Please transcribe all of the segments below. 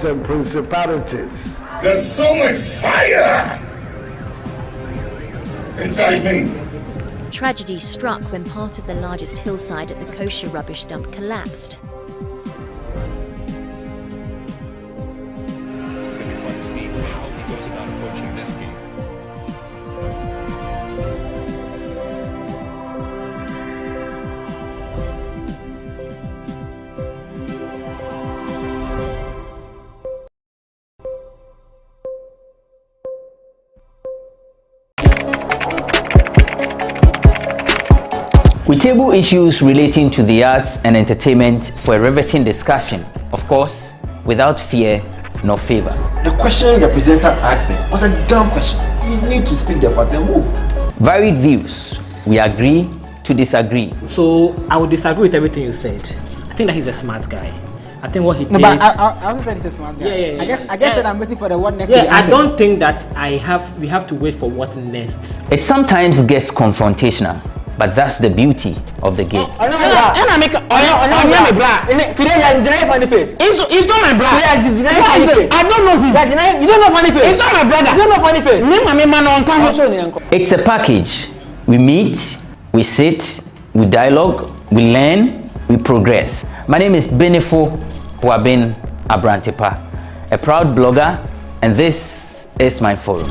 powers and principalities. There's so much fire inside me. Tragedy struck when part of the largest hillside at the kosher rubbish dump collapsed. It's going to be fun to see how he goes about approaching this game. We table issues relating to the arts and entertainment for a riveting discussion, of course, without fear nor favor. The question the presenter asked them was a dumb question. You need to speak the fact and move. Varied views. We agree to disagree. So I would disagree with everything you said. I think that he's a smart guy. I think what he did. No, but I also said he's a smart guy. Yeah. I guess that I'm waiting for the what next. Yeah, I don't think that we have to wait for what next. It sometimes gets confrontational, but that's the beauty of the game. Today you're funny face. It's not my brother. Funny face. I don't know him. You don't know funny face. It's not my brother. You don't know funny face. It's a package. We meet, we sit, we dialogue, we learn, we progress. My name is Benefo Huabin Abrantepa, a proud blogger, and this is my forum.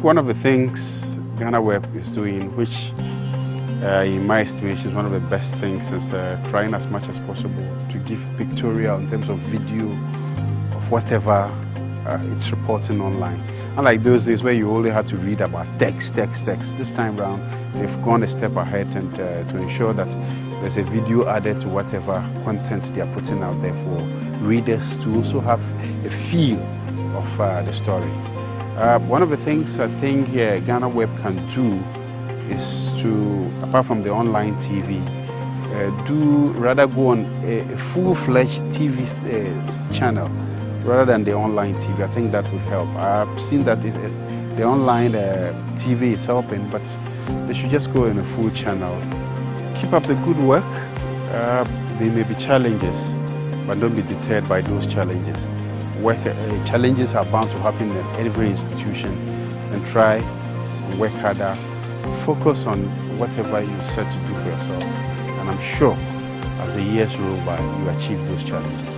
One of the things GhanaWeb is doing, which in my estimation is one of the best things, is trying as much as possible to give pictorial in terms of video of whatever it's reporting online. Unlike those days where you only had to read about text. This time around, they've gone a step ahead and to ensure that there's a video added to whatever content they are putting out there for readers to also have a feel of the story. One of the things I think GhanaWeb can do is to, apart from the online TV, rather go on a full-fledged TV channel rather than the online TV. I think that would help. I've seen that the online TV is helping, but they should just go in a full channel. Keep up the good work. There may be challenges, but don't be deterred by those challenges. Challenges are bound to happen in every institution, and try and work harder. Focus on whatever you set to do for yourself, and I'm sure as the years roll by, you achieve those challenges.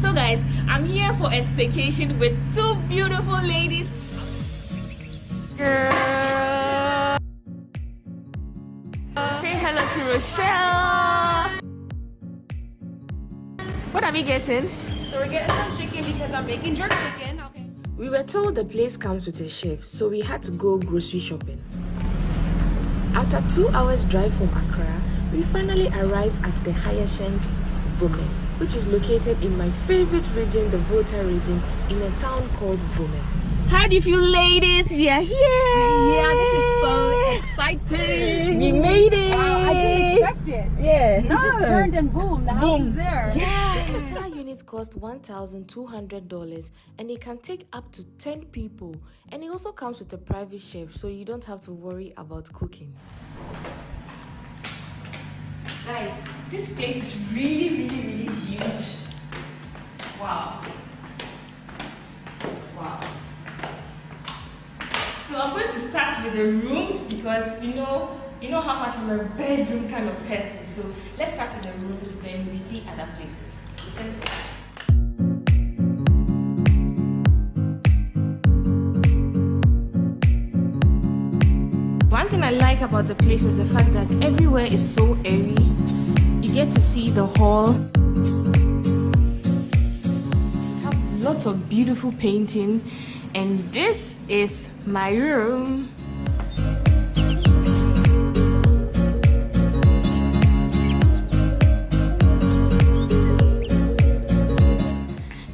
So guys, I'm here for a staycation with two beautiful ladies. Girl. Say hello to Rochelle. What are we getting? So we're getting some chicken because I'm making jerk chicken. Okay. We were told the place comes with a chef, so we had to go grocery shopping. After 2 hours drive from Accra, we finally arrived at the Hyacinth Vome, which is located in my favorite region, the Volta region, in a town called Vome. How do you feel, ladies? We are here! Yeah, this is so exciting! We made it! Wow, I didn't expect it. Yeah. You just turned and boom, the house is there. Yeah. The entire unit cost $1,200 and it can take up to 10 people. And it also comes with a private chef, so you don't have to worry about cooking. Guys, this place is really huge. Wow. Wow. So I'm going to start with the rooms because you know how much I'm a bedroom kind of person. So let's start with the rooms, then we see other places. Let's go. One thing I like about the place is the fact that everywhere is so airy. You get to see the hall. You have lots of beautiful painting. And this is my room.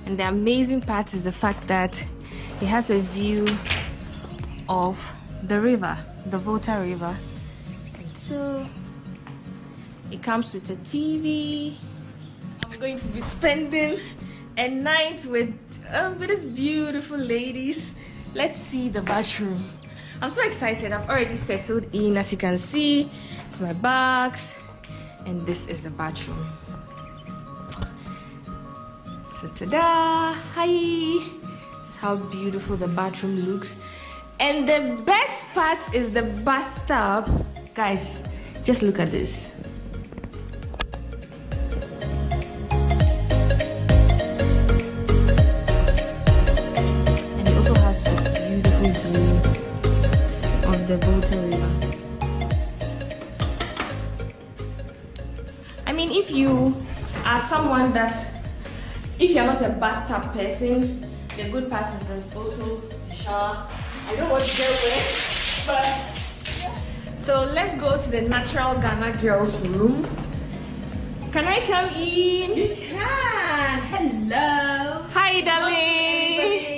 And the amazing part is the fact that it has a view of the river, the Volta River. And so it comes with a TV. I'm going to be spending a night with these beautiful ladies. Let's see the bathroom. I'm so excited. I've already settled in. As you can see, it's my box, and this is the bathroom. So ta-da! Hi! This is how beautiful the bathroom looks. And the best part is the bathtub. Guys, just look at this. The Volta River. I mean, if you are someone if you're not a bathtub person, the good part is there's also a shower. I don't want to get wet, but so let's go to the natural Ghana girls room. Can I come in? You can. Hello. Hi, darling.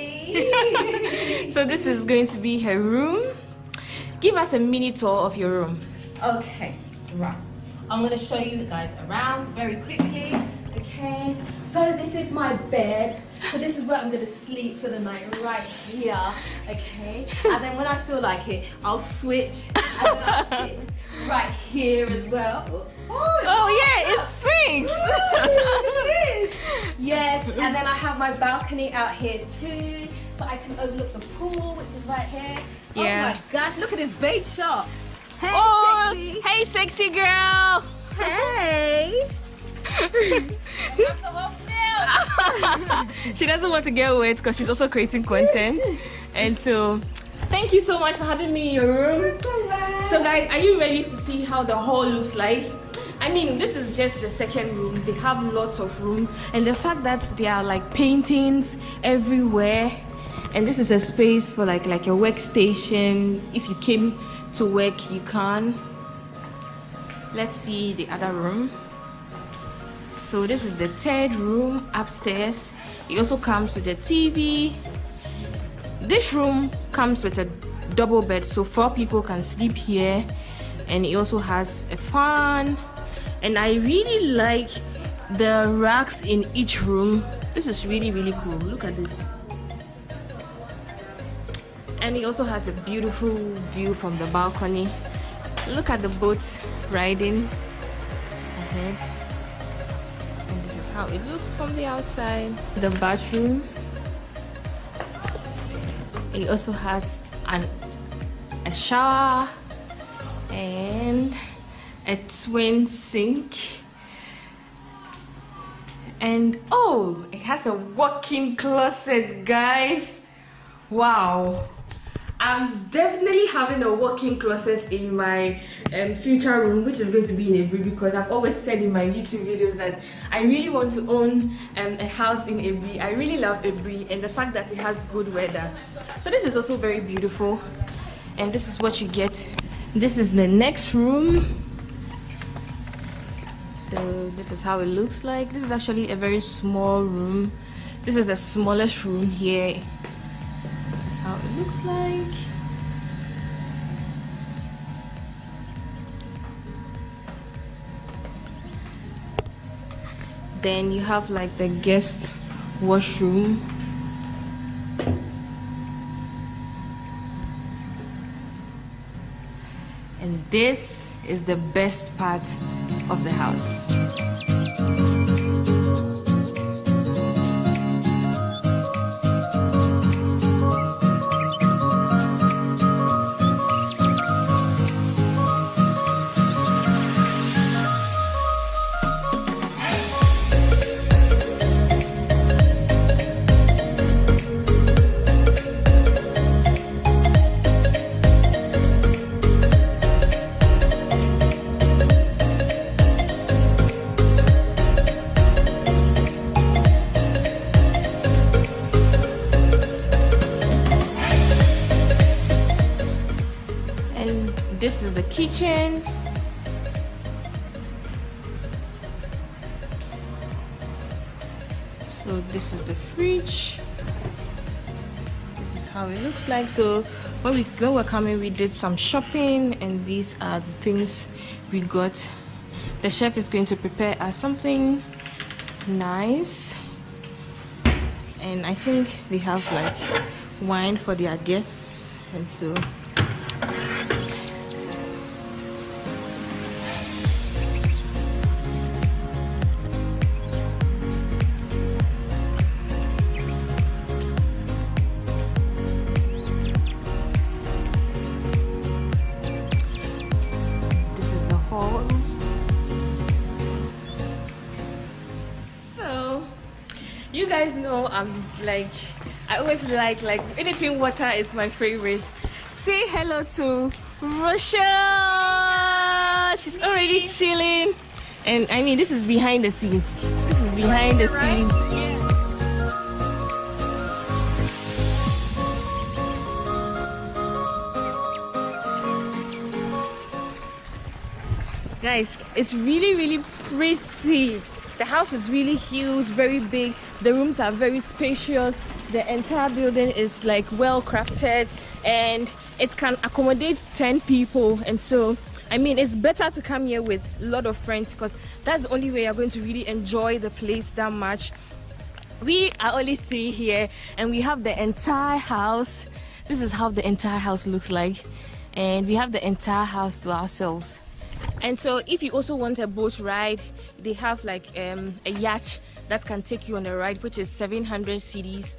So this is going to be her room. Give us a mini tour of your room. Okay, right. I'm going to show you guys around very quickly. Okay, so this is my bed. So this is where I'm going to sleep for the night, right here. Okay, and then when I feel like it, I'll switch and then I'll sit right here as well. Oh yeah, it swings. Ooh, look at this. Yes, and then I have my balcony out here too. So I can overlook the pool, which is right here. Yeah. Oh my gosh, look at this bait shop. Hey, sexy. Hey, sexy girl. Hey. She doesn't want to get wet because she's also creating content. And so, thank you so much for having me in your room. So guys, are you ready to see how the hall looks like? I mean, this is just the second room. They have lots of room. And the fact that there are like paintings everywhere. And this is a space for like a workstation. If you came to work, you can. Let's see the other room. So this is the third room upstairs. It also comes with a TV. This room comes with a double bed, so 4 people can sleep here. And it also has a fan. And I really like the racks in each room. This is really cool. Look at this. And it also has a beautiful view from the balcony. Look at the boats riding ahead. And this is how it looks from the outside. The bathroom. It also has a shower and a twin sink. And oh, it has a walk-in closet, guys. Wow. I'm definitely having a walk-in closet in my future room, which is going to be in Ebri, because I've always said in my YouTube videos that I really want to own a house in Ebri. I really love Ebri and the fact that it has good weather. So this is also very beautiful, and this is what you get. This is the next room. So this is how it looks like. This is actually a very small room. This is the smallest room here. This is how it looks like. Then you have like the guest washroom. And this is the best part of the house. This is the kitchen. So this is the fridge. This is how it looks like. So when we were coming, we did some shopping, and these are the things we got. The chef is going to prepare us something nice, and I think they have like wine for their guests, and so you guys know I'm like, I always like anything water is my favorite. Say hello to Rochelle. She's already chilling, and I mean, this is behind the scenes. This is behind the scenes. Guys, it's really pretty. The house is really huge, very big. The rooms are very spacious. The entire building is like well crafted, and it can accommodate 10 people. And so, I mean, it's better to come here with a lot of friends, because that's the only way you're going to really enjoy the place that much. We are only 3 here, and we have the entire house. This is how the entire house looks like, and we have the entire house to ourselves. And so if you also want a boat ride, they have like a yacht that can take you on a ride, which is 700 cedis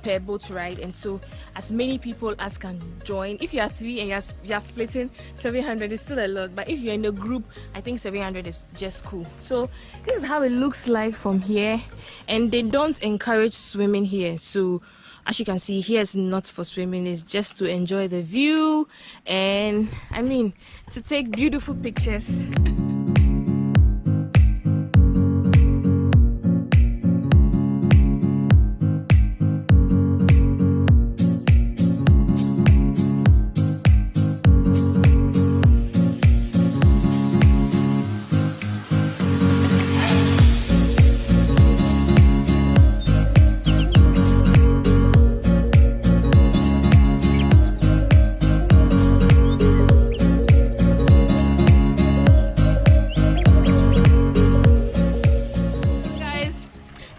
per boat ride. And so as many people as can join. If you are 3 and you're splitting, 700 is still a lot, but if you're in a group, I think 700 is just cool. So this is how it looks like from here, and they don't encourage swimming here. So as you can see, here is not for swimming, it's just to enjoy the view and, I mean, to take beautiful pictures.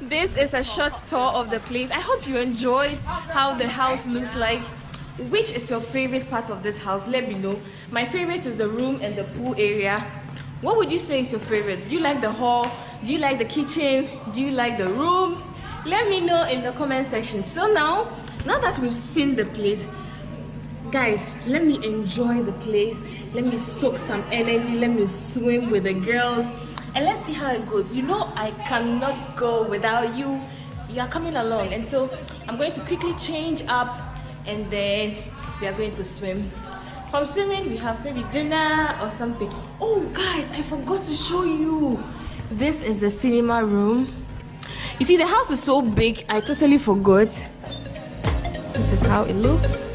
This is a short tour of the place. I hope you enjoyed how the house looks like. Which is your favorite part of this house? Let me know. My favorite is the room and the pool area. What would you say is your favorite? Do you like the hall? Do you like the kitchen? Do you like the rooms? Let me know in the comment section. So now that we've seen the place, guys, let me enjoy the place. Let me soak some energy. Let me swim with the girls. and let's see how it goes. You know, I cannot go without you. You are coming along, and so I'm going to quickly change up, and then we are going to swim. From swimming, we have maybe dinner or something. Oh, guys, I forgot to show you. This is the cinema room. You see, the house is so big, I totally forgot. This is how it looks.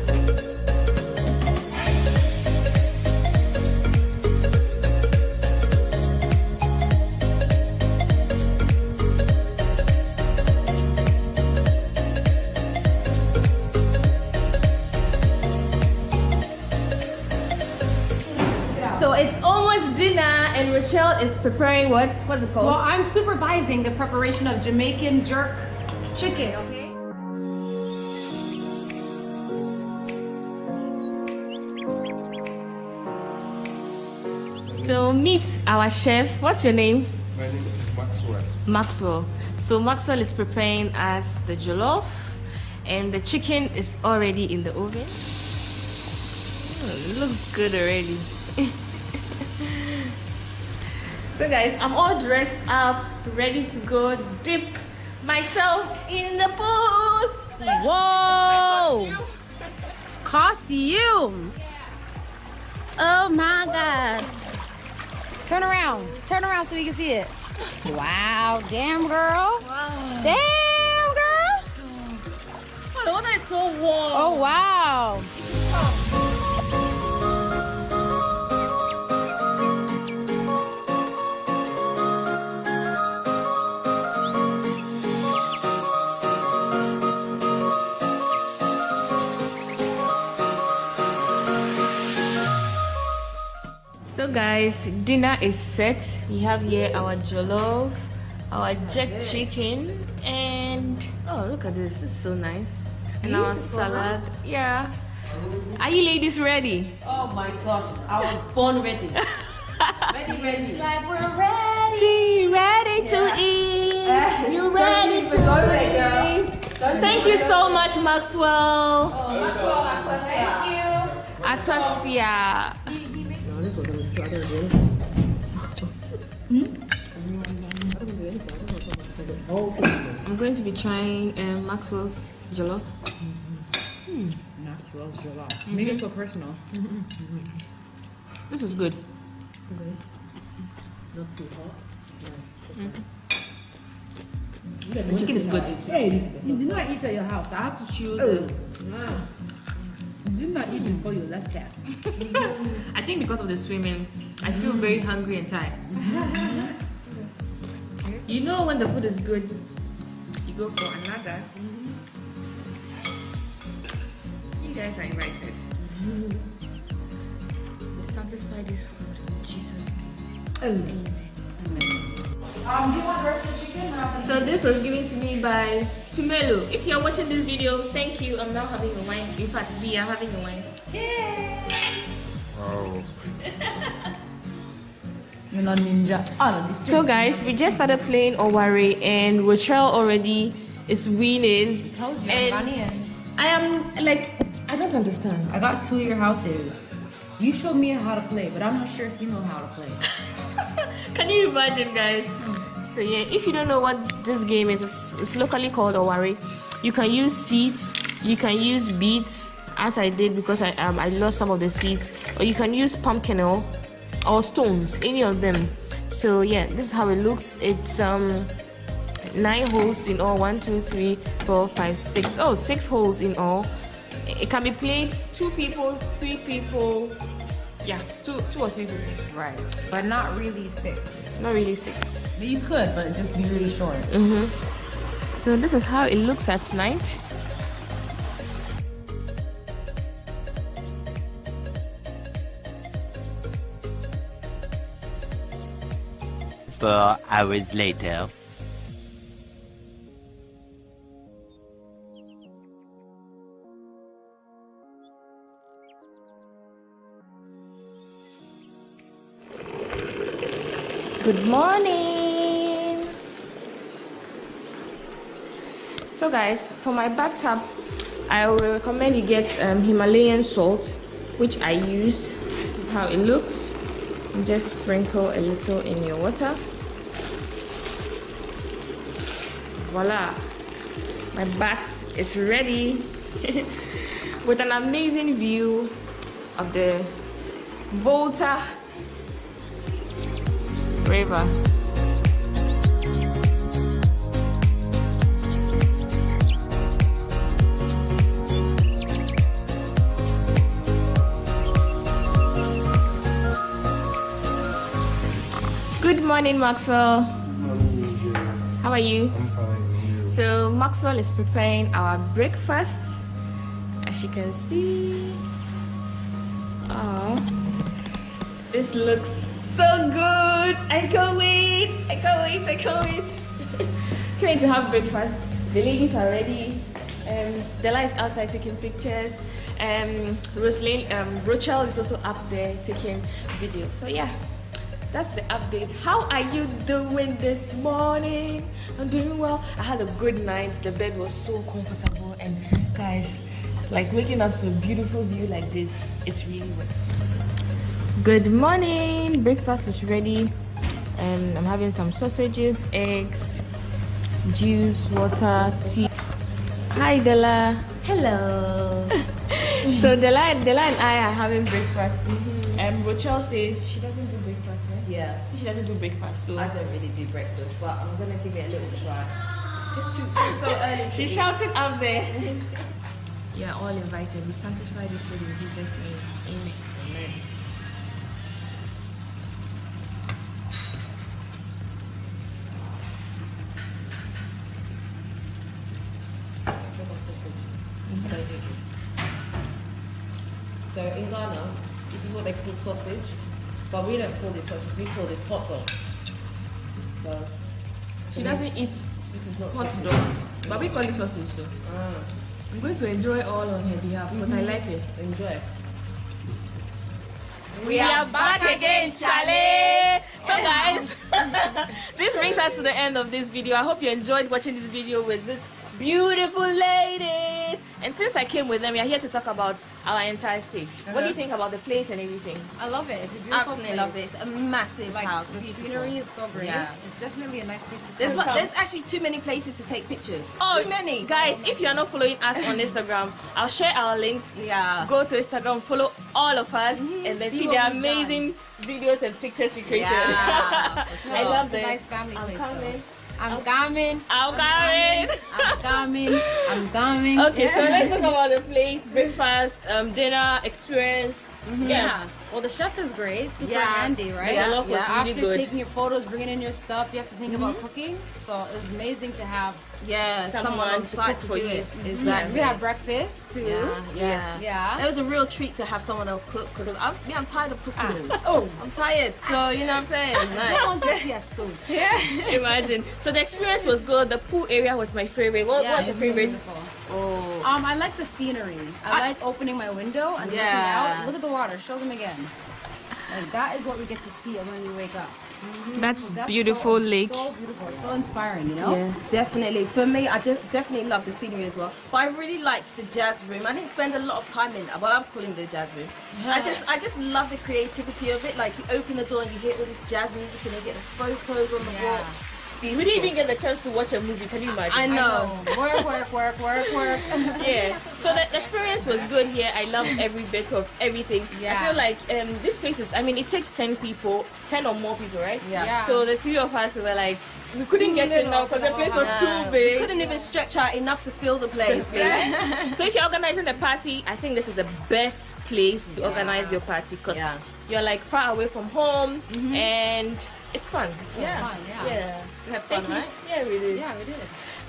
So it's almost dinner and Rochelle is preparing what? What's it called? Well, I'm supervising the preparation of Jamaican jerk chicken, okay? So meet our chef. What's your name? My name is Maxwell. Maxwell. So Maxwell is preparing us the jollof, and the chicken is already in the oven. Oh, it looks good already. So guys, I'm all dressed up, ready to go dip myself in the pool. Whoa! Costume! Oh my God. Turn around so we can see it. Wow, damn girl. Wow. Damn girl. Oh, the water is so warm. Oh wow. So guys, dinner is set. We have here our jollof, our jerk chicken, and oh, look at this, this is so nice. And our salad. Yeah. Are you ladies ready? Oh my gosh, I was born ready. ready. Like we're Ready to eat. You ready to eat? Thank you so much, Maxwell. Oh, Maxwell, thank you. Asasia. I'm going to be trying Maxwell's jollof. Maxwell's jollof. Make it so personal. This is good. Not too hot. Nice. The chicken is good. Hey, you did not eat at your house. I have to chew the... You did not eat before you left there. I think because of the swimming, I feel very hungry and tired. You know when the food is good, you go for another. You guys are invited. We satisfy this food in Jesus' name. Amen. Do you want roasted chicken? So this was given to me by Tumelu. If you're watching this video, thank you. I'm now having a wine. In fact, we are having a wine. Cheers! Wow. You're not ninja. So guys, we just started playing Owari and Rochelle already is winning. Tells you and money and I am like, I don't understand. I got 2 of your houses. You showed me how to play, but I'm not sure if you know how to play. Can you imagine, guys? So yeah, if you don't know what this game is, it's locally called Owari. You can use seeds, you can use beads, as I did because I lost some of the seeds, or you can use pumpkin or stones, any of them. So yeah, this is how it looks. It's 9 holes in all. 1, 2, 3, 4, 5, 6. Oh, 6 holes in all. It can be played 2 people, 3 people. Yeah, two or 3 people. Right. But not really 6. Not really 6. But you could, but it'd just be really short. So this is how it looks at night. Four hours later. Good morning. So guys, for my bathtub, I will recommend you get Himalayan salt, which I used. This is how it looks. You just sprinkle a little in your water. voila, my bath is ready with an amazing view of the Volta River. Good morning, Maxwell. How are you? I'm fine. So Maxwell is preparing our breakfast, as you can see. Oh, this looks so good. I can't wait. I can't wait. I can't wait. Can't wait to have breakfast. The ladies are ready. Della is outside taking pictures. Rochelle is also up there taking video. So yeah, that's the update. How are you doing this morning? I'm doing well. I had a good night. The bed was so comfortable, and guys, like waking up to a beautiful view like this is really worth it. Good morning. Breakfast is ready. I'm having some sausages, eggs, juice, water, tea. Hi Della. Hello. So Della and I are having breakfast. Rochelle says she doesn't do breakfast, right? Yeah. She doesn't do breakfast, so I don't really do breakfast, but I'm gonna give it a little try. Just so early. She's shouting up there. You are all invited. We sanctify this food in Jesus' name. Amen. Amen. So in Ghana, this is what they call sausage, but we don't call this sausage. We call this hot dog. So She doesn't eat this is not hot sausage. dogs, but we call it sausage though. I'm going to enjoy all on her behalf because I like it. Enjoy. We are back again, Charlie. So guys, this brings us to the end of this video. I hope you enjoyed watching this video with this beautiful ladies. And since I came with them, we are here to talk about our entire stay. What do you think about the place and everything? I love it. It's a beautiful Absolutely place. love it. It's a massive house. The Beautiful. scenery is so great. Yeah. It's definitely a nice place to There's, come. there's actually too many places to take pictures. Oh, too many. Guys, if you're not following us on Instagram, I'll share our links. Yeah. Go to Instagram, follow all of us, and then see what the we've amazing videos and pictures we created. Yeah, for sure. I love It's a it. nice family I'm place, coming. I'm coming. I'm coming. I'm coming. I'm coming. Okay, so let's talk about the place, breakfast, dinner, experience. Yeah. Well, the chef is great, super handy, right? Yeah, the love was really After good. taking your photos, bringing in your stuff, you have to think about cooking. So it was amazing to have someone on site to do it. Exactly. We had breakfast too. Yeah. It was a real treat to have someone else cook because I'm tired of cooking. I'm tired. So you know what I'm saying. I want to see a stove. Imagine. So the experience was good. The pool area was my favorite. What was your favorite? Oh. I like the scenery. I like opening my window and looking out. Look at the water. Show them again. Like that is what we get to see when we wake up. That's beautiful lake. So beautiful. It's so inspiring, you know? Yeah. Definitely. For me, I definitely love the scenery as well. But I really liked the jazz room. I didn't spend a lot of time in it, but I'm calling it the jazz room. I just love the creativity of it. Like you open the door and you hear all this jazz music and you get the photos on the wall. We didn't even get the chance to watch a movie. Can you imagine? I know. Work. Yeah. So the experience was good here. I loved every bit of everything. Yeah. I feel like this place is. I mean, it takes 10 people, 10 or more people, right? Yeah. So the three of us were like, we couldn't get enough because the place was too big. We couldn't even stretch out enough to fill the place. So if you're organizing a party, I think this is the best place to organize your party because you're like far away from home and it's fun. Yeah. We had fun, right? Yeah, we did. Yeah, we did.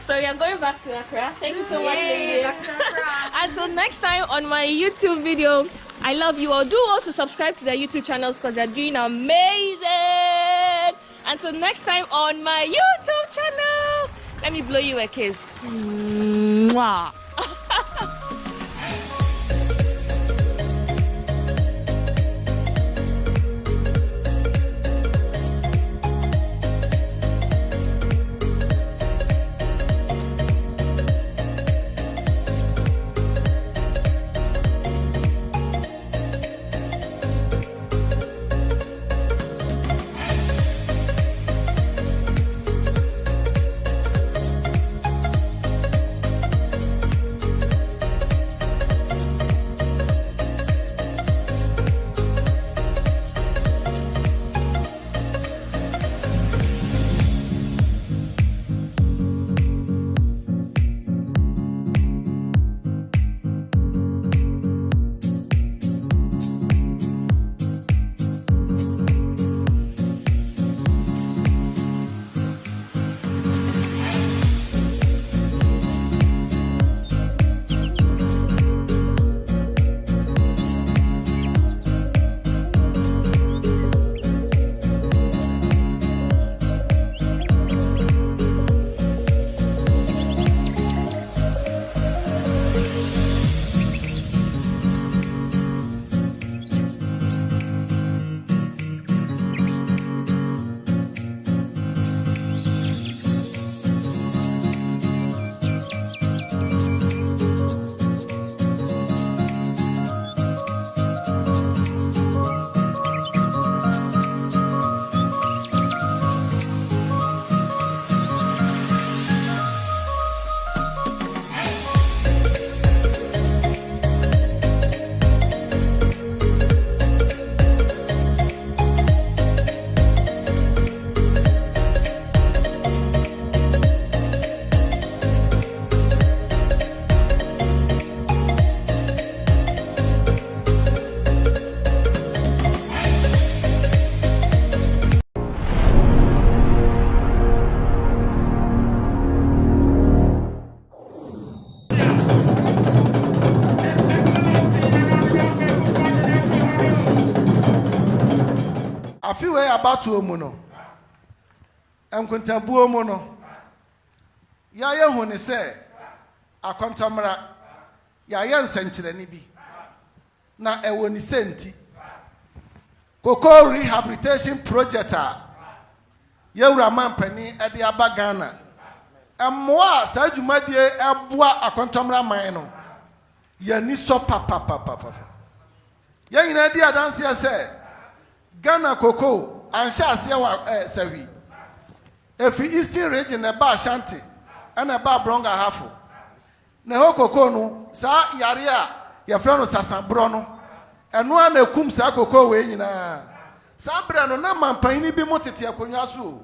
So we are going back to Accra. Thank you so much, Yay, ladies. back to Accra. Until next time on my YouTube video, I love you all. Do also subscribe to their YouTube channels because they're doing amazing. Until next time on my YouTube channel, let me blow you a kiss. Mwah. I feel way about to omuno. Enkuntabu omuno. Ya ye hu ne se akontomra ya ye nsenkyere ni bi. Na ewo ni senti. Koko rehabilitation project a yewura mampani e de aba Ghana. Emmoa sa adwumadie eboa akontomra man no. Ya ni so papa. Ya nyina di adanse se Ghana Cocoa and Shas Savi. If you Eastern region a bar shanty and a bar bronga half. Neho Cocoa no, Sa Yaria, your friend of Sasa Brono, and one a cum sa cocoa way in a Sabrano Naman Paini be motitia Kunyasu.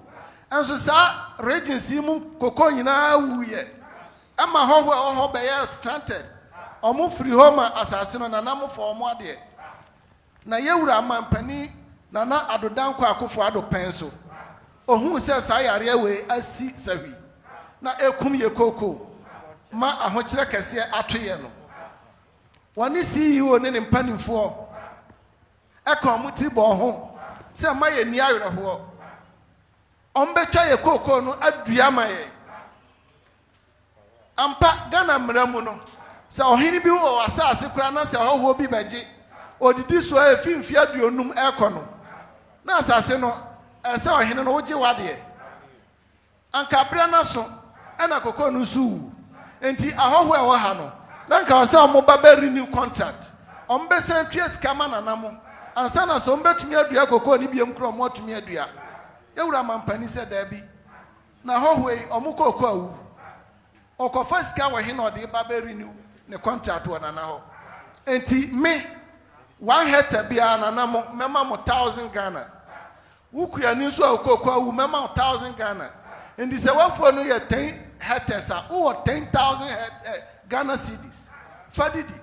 And so Sa region Simu Cocoa in a wooye. Emma Ho Bear stranded. Or move free home assassin and a number for more dear. Na yewura mampani na adodan kwa akofo ado penso ohun se sayare we asi sawi na ekum ye koko ma ahokyere kese atoye no woni CEO ne mpanimfo e ka omuti bo ho se ma ye ni awerho ombetwa ye koko no adua ma ye ampa Ghana mramu no se ohini bi wo asase kura na se hoho bi beje odidi so efimfi aduonum ekono na asase no ese ohene no woje wade anka bra na so ena kokko no su enti ahoho e wo ha no na nka wose omo ba renew contract ombe sentue skama nanamo ansa na so mbetumi adua kokko ni biem kro mo tumi adua yewura mampani se da bi na ahoho yi omo kokko awu okofa ska wo he na ode ba renew ne contract wo nana ho enti me 1 hectare bia nanamo mema mo 1000 Ghana wukuya ni so akokwa wu mema 1000 Ghana ndi se wafo no ye 10 hectares a o 10,000 Ghana cedis fadidi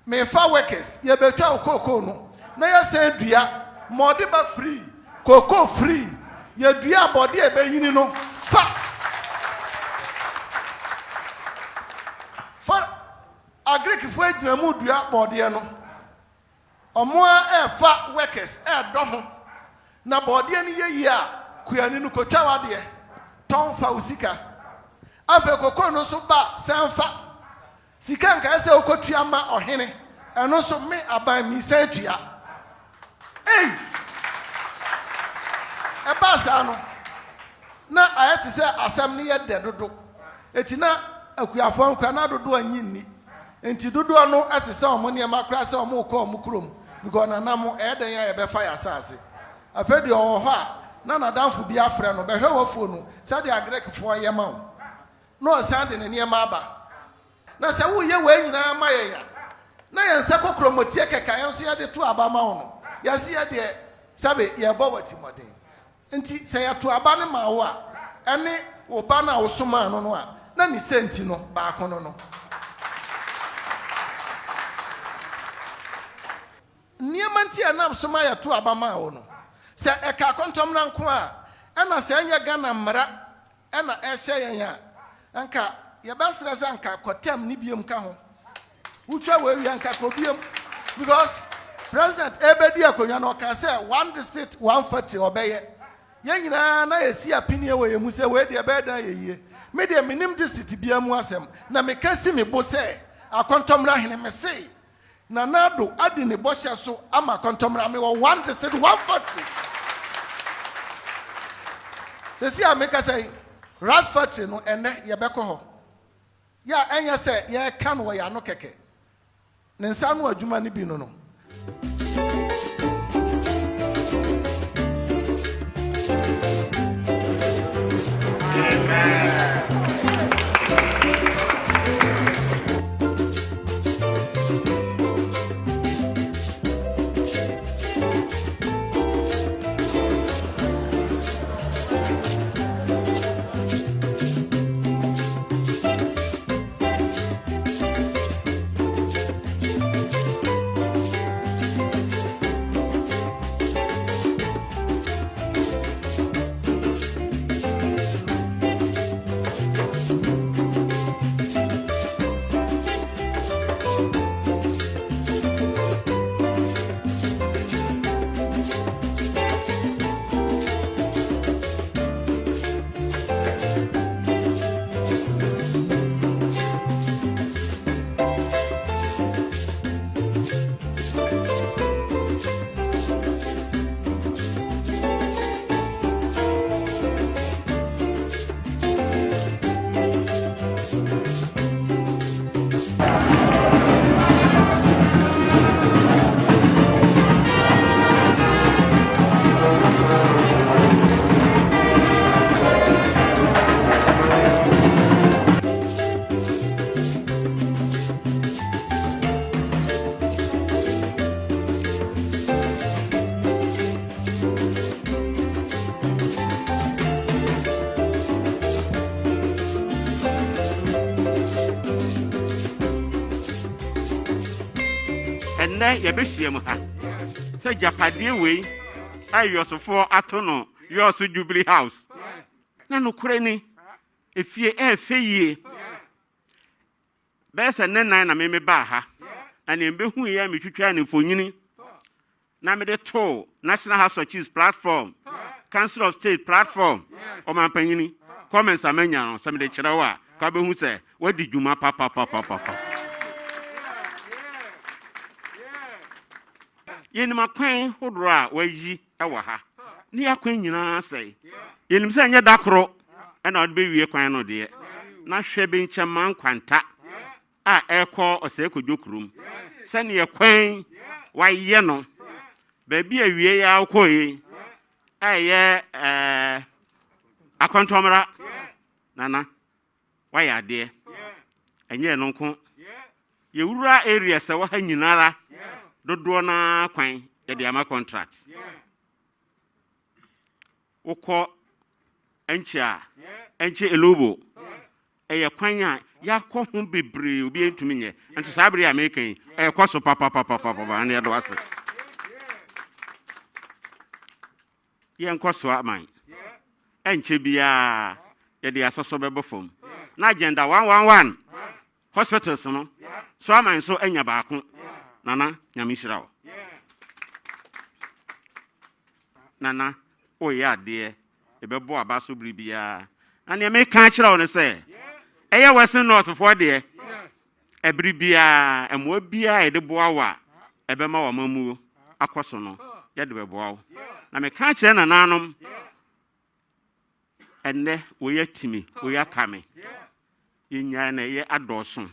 me fa workers ye betwa okoko no na ye se dua mode ba free koko free ye dua body e be yini no fa agric fo agina mu dua body no omoa fa workers do ho na body ni ye a kuani no kotwa wade ton fa usika afa kokko no so ba sanfa sika nka se okotua ma ohene eno so me aban mi santua e ba sa no na ayati se asam ne ye de dodo etina akuafo nkra na dodo anyi ni enti dodo no asese omone ma kra se omo ko omukrom because nanamo eden ya be fire asase afedi o ho a na nadamfo bi afre no be hwe wofo no sa de agrek fo ye ma no sande ne ne ma aba na se wo ye we nyina ma ye ya na ye nsa kokromotie keka ye nso ye de to aba ma wo no ya se ye de sabe ye bobati moden nti se ye to aba ne ma wo a ene wo ba na wo soma no no a na ni senti no ba kono no niamanti anam soma ya to aba ma wo no se e ka kontomra nko a ena se anya Ghana mra ena e hye yen a anka ye basra za anka kotem ni biem ka ho utwa we anka ko biem because president ebedi akonya no ka say one district one factory obeye ye nyina na esi apini we yemu se we de be dan ye me de minim district bia mu asem na me kasi me bo se akontomra hene me sei na nado adi ne bosha so ama akontomra me one district one factory se si ameka say rat factory no ene ye beko ho ya enya se ye ka no ya no keke ne nsa no adwuma ne bi no no ɛnɛ yɛbɛhyia mu ha sɛ japadeɛ wei ayɔsofo ato no yɔso Jubilee House na nokore ni efie ɛfɛ yie bɛsɛ ne nan na me ba ha na ne mbehu yɛ me twitwa ne mfonyini na me de to National House of Chiefs platform Council of State platform o man panyini comments amanya no sɛ me de kyerɛ wa ka behu sɛ wadi dwuma papa yɛnim akwan hodoro a wayi ɛwɔ ha ne akwan nyinaa sɛ yɛnim sɛ nyɛ dakoro ɛna ɔde bewie kwan no de na hwɛ be nkyɛma nkwanta a ɛkɔ ɔsɛ kodwokurum sɛ ne kwan wayɛ no baabi awie ya akɔye ɛyɛ akwantomra nana wayɛ ade ɛnyɛ no nko yɛwura area sɛ wɔ ha nyinara dodoɔ na kwan yɛde ama contract wokɔ enche elobo ɛyɛ kwan a yakɔ ho bebree obi entumi nyɛ nto saa bere America yi ɛkɔ so papa na yɛdo ase yɛnkɔ so aman enche bia yɛde asɔsɔ bɛbɔ fam na agenda 111 hospitals no so aman so enya baako nana nyame hyira wo nana o yɛ ade ɛbɛbɔ aba so bere bia na ne me ka kyerɛ wo ne sɛ ɛyɛ Western North for de ɛbere bia ɛmoa bia yɛde boa wa ɛbɛma wa mamuo akɔso no yɛde bɛboa wo na me ka kyerɛ nananom ɛnɛ wo yɛ timi wo yɛ kame yɛnya na yɛ adɔso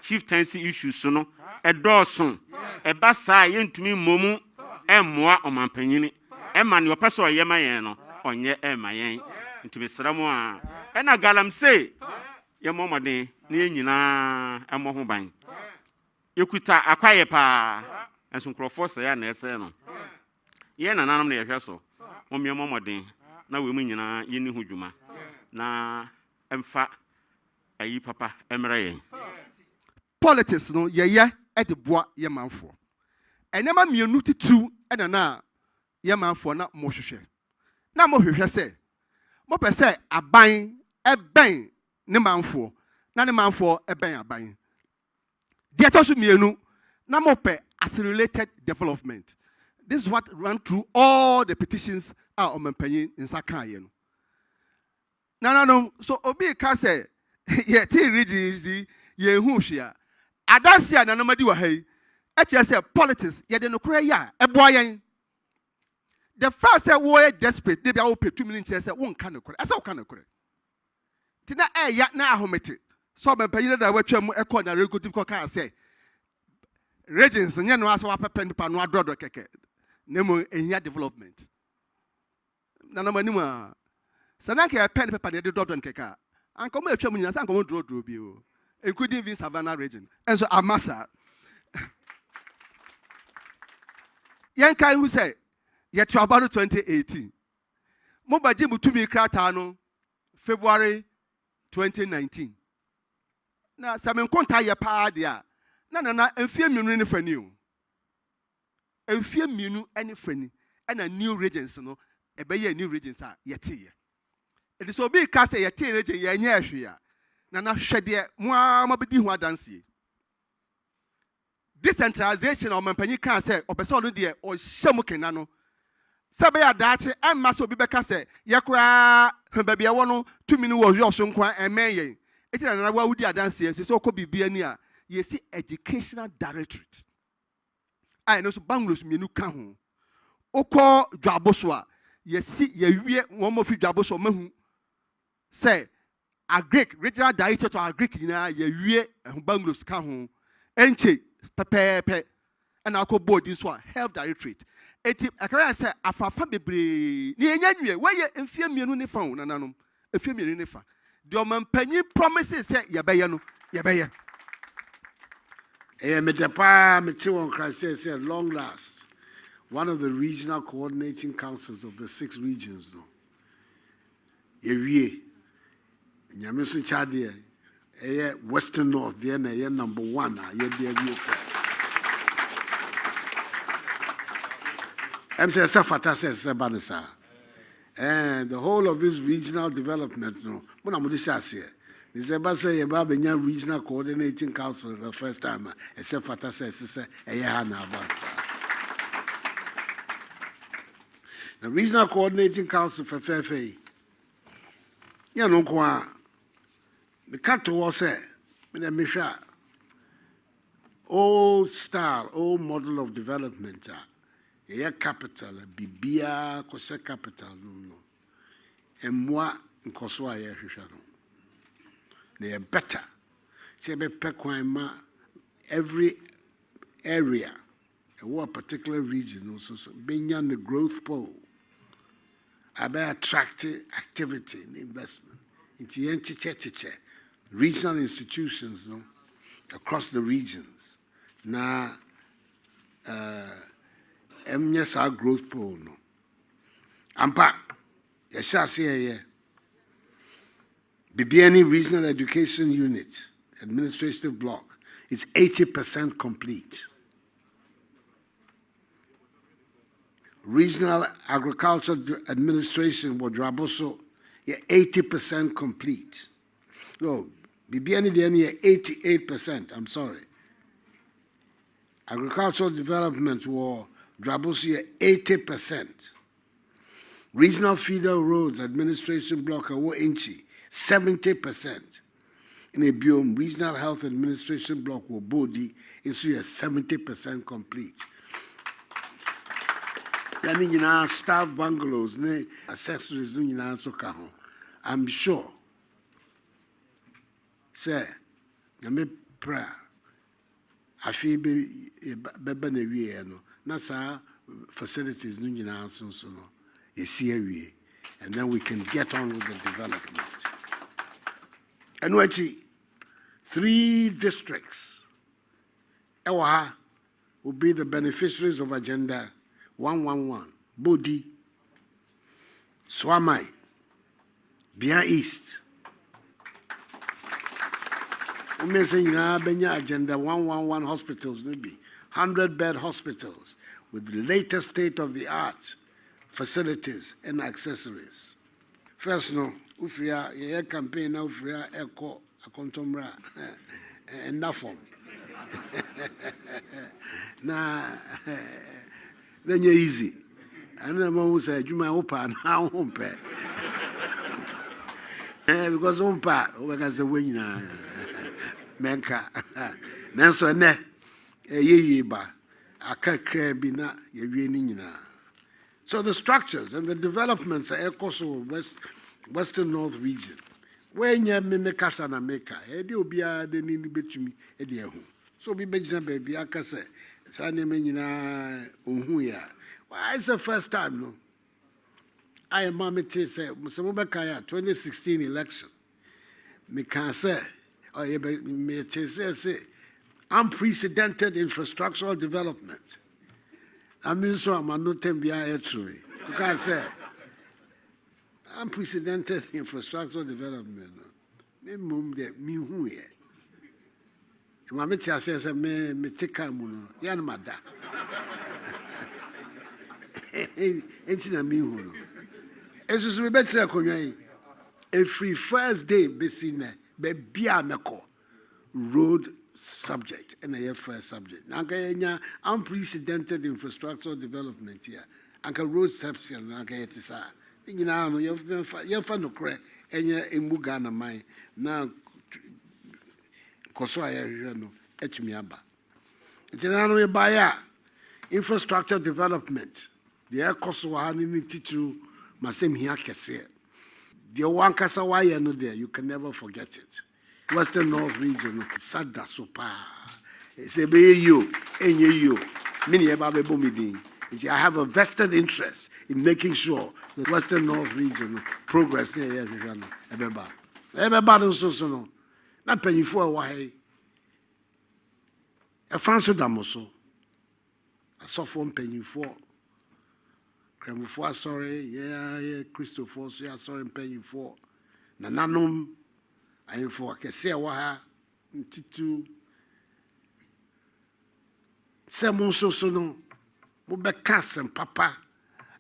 chieftaincy issues no ɛdɔso ɛba saa yɛntumi mmomu ɛmmoa ɔmampanyini ɛma ne ɔpɛ sɛ ɔyɛ ma yɛn no ɔnyɛ ɛma yɛn ntumi srɛ mu a ɛna galamsey yɛmmɔ mmɔden ne yɛn nyinaa ɛmmɔ ho ban yɛkuta akwayɛ paa ɛnso nkurɔfoɔ sɛ yɛ na ɛsɛ no yɛn nananom na yɛhwɛ so yɛmmɔ mmɔden na wɔ mu nyinaa yɛnni ho dwuma na ɛmfa ayi papa ɛmmerɛ yɛn politics no yɛyɛ ɛde boa yɛmanfoɔ ɛnɛma mmienu titiriw ɛna na yɛmanfoɔ na mohwehwɛ na mohwehwɛ sɛ mopɛ sɛ aban ɛbɛn ne manfoɔ na ne manfoɔ ɛbɛn aban deɛ ɛtɔ so mmienu na mopɛ accelerated development. This is what ran through all the petitions are ɔmampanyin nsa kaa yɛ no no so obi ka sɛ yɛte regions yɛhu hwea adanse a nanamadi wɔ ha yi ɛkyerɛ sɛ politics yɛde no korɛ yɛ a ɛboa yɛn the first say we desperate they be all pay 2 million say won kan ekore asa won kan ekore ti na ya na ahomete so be panyin da watwa mu ekọ na rekotif ko kan say regions nye no asa wa pepe nipa no adrodo keke na mo ehia development na na manimu a sananka ya pen paper de dodo keke anka mo atwa mu nyina sanka mo drodro bi o including even Savannah region and so amasa yan kai who say yet about 2018. Mobaji mutumi krata no February 2019. Na samen konta ye pa dia. Na enfie mienu ne fani o. Enfie mienu ene fani. Na new regions no ebeye new regions a yete ye. It is obi ka say yete region ye nya ahwe a. Na hwede mo amabedi hu adanse. Decentralization o mampanyi kan say opese onu de o hyemu kena no. Sabe ya dache emma so bi beka se ye kura baabi e wo no tumi ni wo hwe so nkwa emenyen eti na wa wudi adanse se so ko bibia ni a ye si educational directorate ai no so banglos mienu ka ho okọ dwaboso a ye si ye wie wo mo fi dwaboso mahu se agric regional directorate of agric nyina ye wie banglos ka ho enche pepepe na akọ board nso a health directorate eti akara say afafa bebre ni enya nwie weye mfie mienu ne fa nananom mfie mienu ne fa de omampanyi promises say yebeye no yebeye me depa me ti won crisis say long last one of the regional coordinating councils of the 6 regions no yewie nyame so chade Western North there na ye number 1 a ye de awie first I'm saying Safata says Banasa. And the whole of this regional development, no, when I'm with the here. This is say about the regional coordinating council the first time, except Fata says, a year now. The regional coordinating council for FFA. You know, the cat was say, Misha, old style, old model of development. A capital, Bibia, Kose capital, no. And moi, in Koswa, they are better. Say, every area, a particular region, also, being on the growth pole, about attracting activity and investment into regional institutions, no, across the regions. Now, yes, our growth pole, no. Ampa, yes, shall say here. Bibiani Regional Education Unit, administrative block, is 80% complete. Regional Agriculture Administration, Wadraboso, is 80% complete. No, Bibiani Deni 88%, I'm sorry. Agricultural Development, Wadraboso, 80%. Regional Feeder Roads Administration Block, Inchi, 70%. In a biome, Regional Health Administration Block, Bodi, is 70% complete. Yani staff bungalows, accessories, I'm sure. Say, Yame prayer. I feel baby no. Nasa facilities so no. And then we can get on with the development. And what 3 districts Ewa will be the beneficiaries of Agenda 111. Bodi, Swamai, Bia East. We say Agenda 111 hospitals, maybe 100-bed hospitals with the latest state-of-the-art facilities and accessories. First, no, Ufria, your campaign, Ufria, Echo, Akontomra, and Nafom. Nah, then you're easy. And the man who said, you might open now, home pet. Because home part, we can say, when you Menka. Nanso, ne, ye ba, a crabina, ye winning. So the structures and the developments are also Western North region. When you make Kasana Meka, will be a de need between a dear home. So be Benjamin baby, I can say, Sunday Menina Unhuya. Why, it's the first time, no? I am Mammy T say, Musabakaya, 2016 election. Me can say, or you may say, unprecedented infrastructural development. I mean, so I'm not telling you actually. You can't say unprecedented infrastructural development. Me mum de me who ye. My metia says me take a muno. Yan mada. Ain't in a me who. It's just we better convey. Every first day, Bessine, be a meko road subject and a first subject. Now, unprecedented infrastructural development here. Anka road section, Anka Yetisa. You know, you're fun to crack and you're in Mugana mine. Now, Kosoa, you know, Etchmiaba. It's an annual buyer. Infrastructure development. The air Kosoa, need to Masem Hiakese. The one Kasawaya no there, you can never forget it. Western North region, Sada Sopa. It's a you, and you, many about Bomidin. I have a vested interest in making sure the Western North region progress there. Everybody so no. Not paying for a while. A fancy damoso. A soft one paying for. Cremufo, sorry, yeah, Christopher, sorry, paying for. Nananum. I am for Kessia Waha, Titu Semon Sosono, Mubecas and Papa,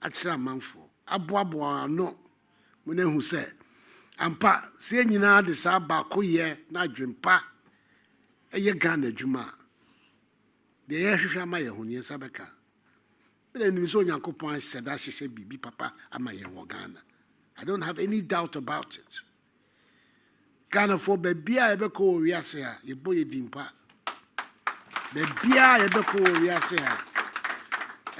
akyerɛ amanfoɔ aboaboa ano mo ne hu sɛ ampa sɛ nyinaa de saa baako yɛ na adwempa ɛyɛ Ghana adwuma deɛ yɛhwehwɛ ama yɛ ho ne nsa bɛka bɛda nim sɛ Onyankopɔn ahyɛ da hyehyɛ biribi papa ama yɛn wɔ Ghana. I don't have any doubt about it. Ghana for bebia yɛbɛkɔ wɔ wiase a yɛbɔ yɛ dimpa bebia yɛbɛkɔ wɔ wiase a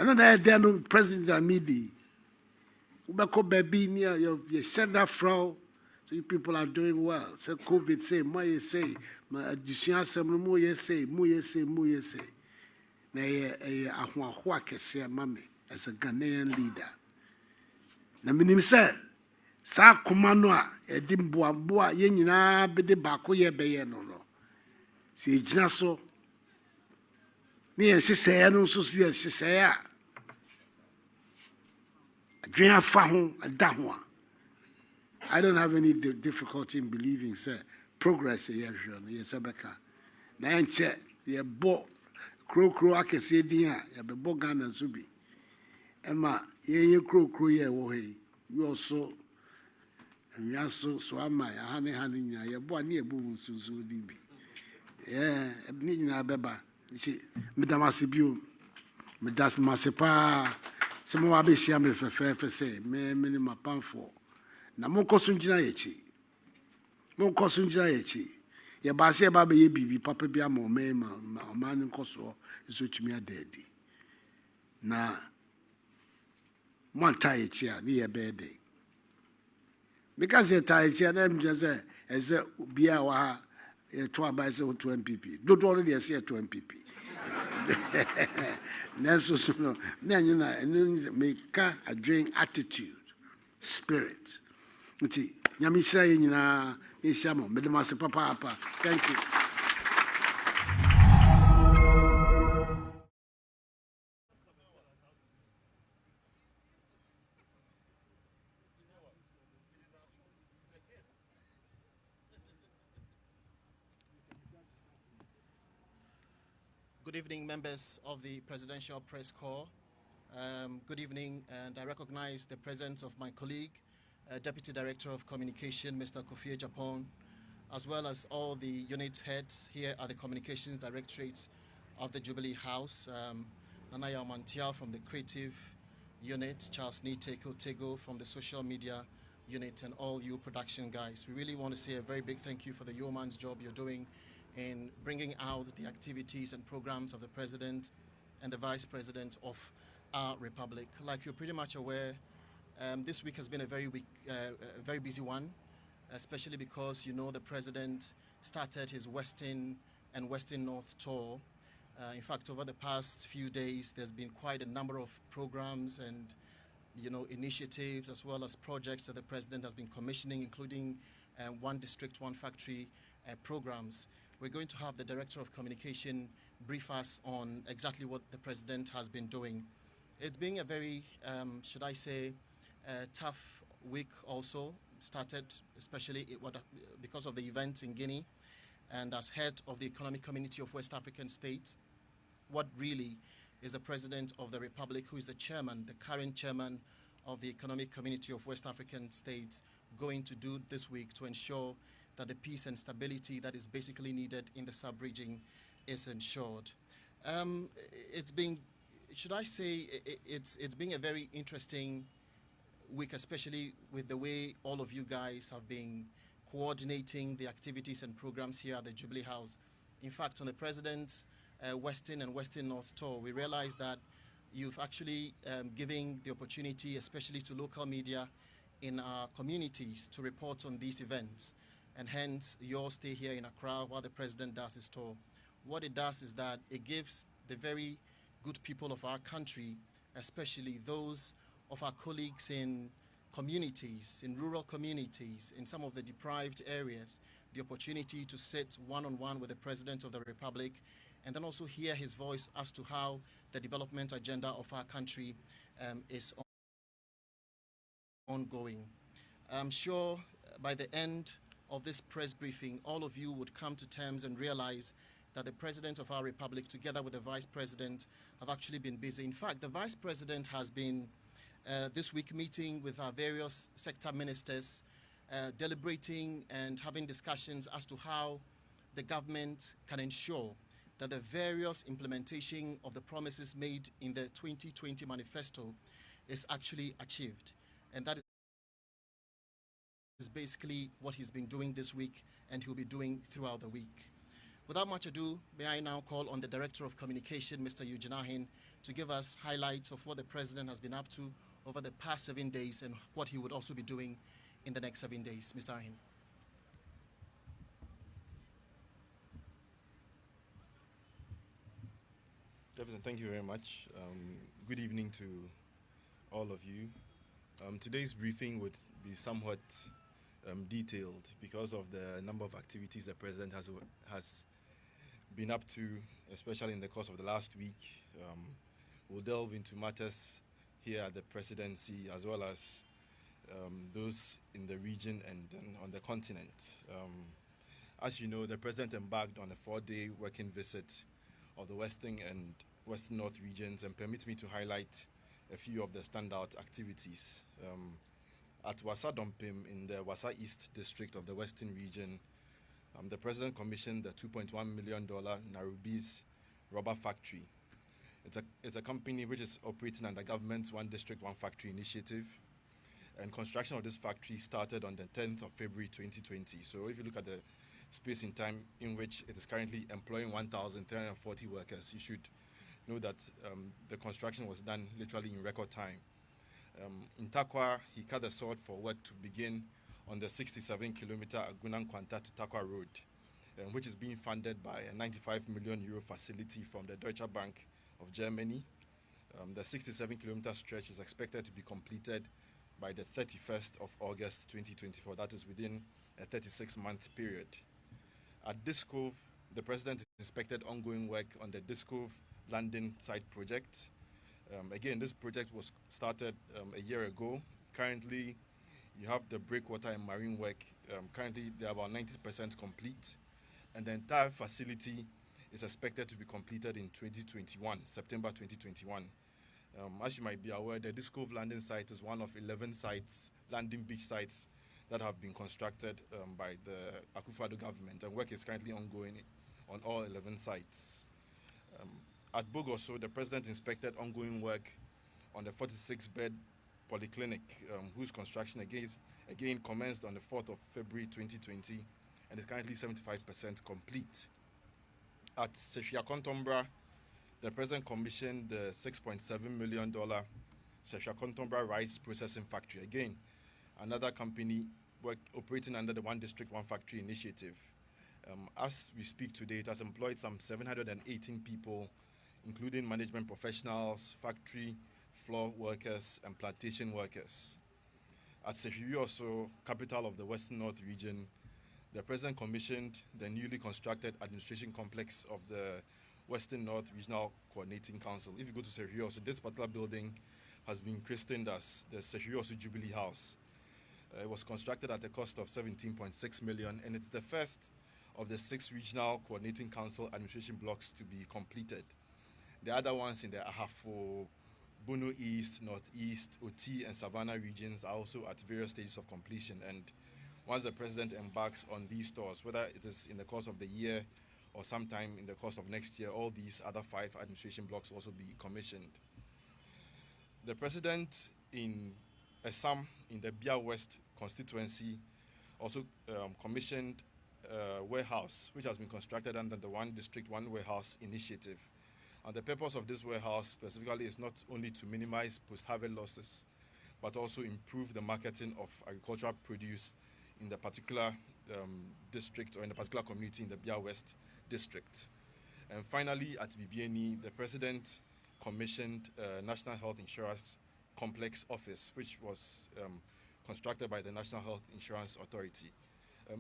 ɛno na yɛdɛ no President Amidi wobɛkɔ baabi ne yɛhyɛ da frɔ. So you people are doing well. Say COVID say, mo ye say, ma adusua asɛm no mo ye say. Na ye ahoahoa kɛseɛ ma me as a Ghanaian leader. Na minim sɛ saa koma no a yɛde mboaboa yɛn nyinaa bɛde baako yɛ bɛyɛ no no. Sɛ yɛgyina so ne yɛhyehyɛeɛ no nso so yɛhyehyɛeɛ a adwene afa ho ada ho a I don't have any difficulty in believing, sir. Progress here, yes, Abeka. Nanche, ye bo crow akese dia, ye be bo Ghana Zubi. Emma, ye crow ye wohe. You also, and you also so am I, honey, ye bo near boom so dibi. Yeah, Nina Beba. Madame Asibu, Medas Masepa, some more Abishia me for say, me minima pan for. Na monko sunjina yechi ye ba se ba be ye bibi papa bia ma man nko so so tumi adadi na monta yechi a ne ye be de because ye ta yechi na mje se eze bia wa ha ye to aba se 2 MPP do do de se 2 MPP na so no na nyina make a drink attitude spirit. Thank you. Good evening, members of the Presidential Press Corps. Good evening, and I recognize the presence of my colleague, Deputy Director of Communication, Mr. Kofi Japan, as well as all the unit heads here at the Communications Directorate of the Jubilee House. Nanaya Mantia from the Creative Unit, Charles Tego from the Social Media Unit, and all you production guys. We really want to say a very big thank you for the yeoman's job you're doing in bringing out the activities and programs of the President and the Vice President of our Republic. Like you're pretty much aware, this week has been a very busy one, especially because, you know, the President started his Western and Western North tour. In fact, over the past few days, there's been quite a number of programs and, you know, initiatives as well as projects that the President has been commissioning, including One District, One Factory programs. We're going to have the Director of Communication brief us on exactly what the President has been doing. It's been a very, should I say, tough week also. Started especially because of the events in Guinea, and as head of the Economic Community of West African States, what really is the President of the Republic, who is the chairman, the current chairman of the Economic Community of West African States, going to do this week to ensure that the peace and stability that is basically needed in the sub-region is ensured. It's been, should I say, it's been a very interesting week, especially with the way all of you guys have been coordinating the activities and programs here at the Jubilee House. In fact, on the President's Western and Western North tour, we realized that you've actually given the opportunity, especially to local media in our communities, to report on these events. And hence, your stay here in Accra while the President does his tour. What it does is that it gives the very good people of our country, especially those of our colleagues in communities, in rural communities, in some of the deprived areas, the opportunity to sit one-on-one with the President of the Republic and then also hear his voice as to how the development agenda of our country is ongoing. I'm sure by the end of this press briefing, all of you would come to terms and realize that the President of our Republic, together with the Vice President, have actually been busy. In fact, the Vice President has been this week meeting with our various sector ministers, deliberating and having discussions as to how the government can ensure that the various implementation of the promises made in the 2020 manifesto is actually achieved. And that is basically what he's been doing this week and he'll be doing throughout the week. Without much ado, may I now call on the Director of Communication, Mr. Eugene Ahin, to give us highlights of what the President has been up to over the past 7 days and what he would also be doing in the next 7 days. Mr. Ahin. President, thank you very much. Good evening to all of you. Today's briefing would be somewhat detailed because of the number of activities the President has been up to, especially in the course of the last week. We'll delve into matters here at the Presidency as well as those in the region and then on the continent. As you know, the President embarked on a 4-day working visit of the Western and Western North regions, and permits me to highlight a few of the standout activities. At Wasa Dompim in the Wasa East district of the Western region, the President commissioned the $2.1 million Narubis rubber factory. It's a company which is operating under government's One District, One Factory initiative, and construction of this factory started on the 10th of February 2020. So if you look at the space in time in which it is currently employing 1,340 workers, you should know that the construction was done literally in record time. In Takwa, he cut the sword for work to begin on the 67-kilometer Agunan-Kwanta to Takwa Road, which is being funded by a 95 million euro facility from the Deutsche Bank of Germany. The 67-kilometer stretch is expected to be completed by the 31st of August 2024. That is within a 36-month period. At Diskov, the President inspected ongoing work on the Diskov landing site project. Again, this project was started a year ago. Currently, you have the breakwater and marine work. Currently, they're about 90% complete, and the entire facility is expected to be completed in 2021, September 2021. As you might be aware, the Diskov landing site is one of 11 sites, landing beach sites, that have been constructed by the Akufo-Addo government, and work is currently ongoing on all 11 sites. At Bogoso, the President inspected ongoing work on the 46-bed polyclinic, whose construction again commenced on the 4th of February 2020 and is currently 75% complete. At Sefia Kontombra, the President commissioned the $6.7 million Sefia Kontombra rice processing factory. Again, another company operating under the One District, One Factory initiative. As we speak today, it has employed some 718 people, including management professionals, factory floor workers, and plantation workers. At Sefiri, capital of the Western North region, the President commissioned the newly constructed administration complex of the Western North Regional Coordinating Council. If you go to Sefiri, this particular building has been christened as the Sefiri Jubilee House. It was constructed at a cost of 17.6 million, and it's the first of the 6 regional coordinating council administration blocks to be completed. The other ones in the Ahafo, Bono East, Northeast, Oti, and Savannah regions are also at various stages of completion. And once the President embarks on these stores, whether it is in the course of the year or sometime in the course of next year, all these other 5 administration blocks will also be commissioned. The President in Assam, in the Bia West constituency, also commissioned a warehouse which has been constructed under the One District, One Warehouse initiative. And the purpose of this warehouse specifically is not only to minimize post-harvest losses, but also improve the marketing of agricultural produce in the particular district or in the particular community in the Bia West district. And finally, at BBNE, the President commissioned a National Health Insurance Complex Office, which was constructed by the National Health Insurance Authority.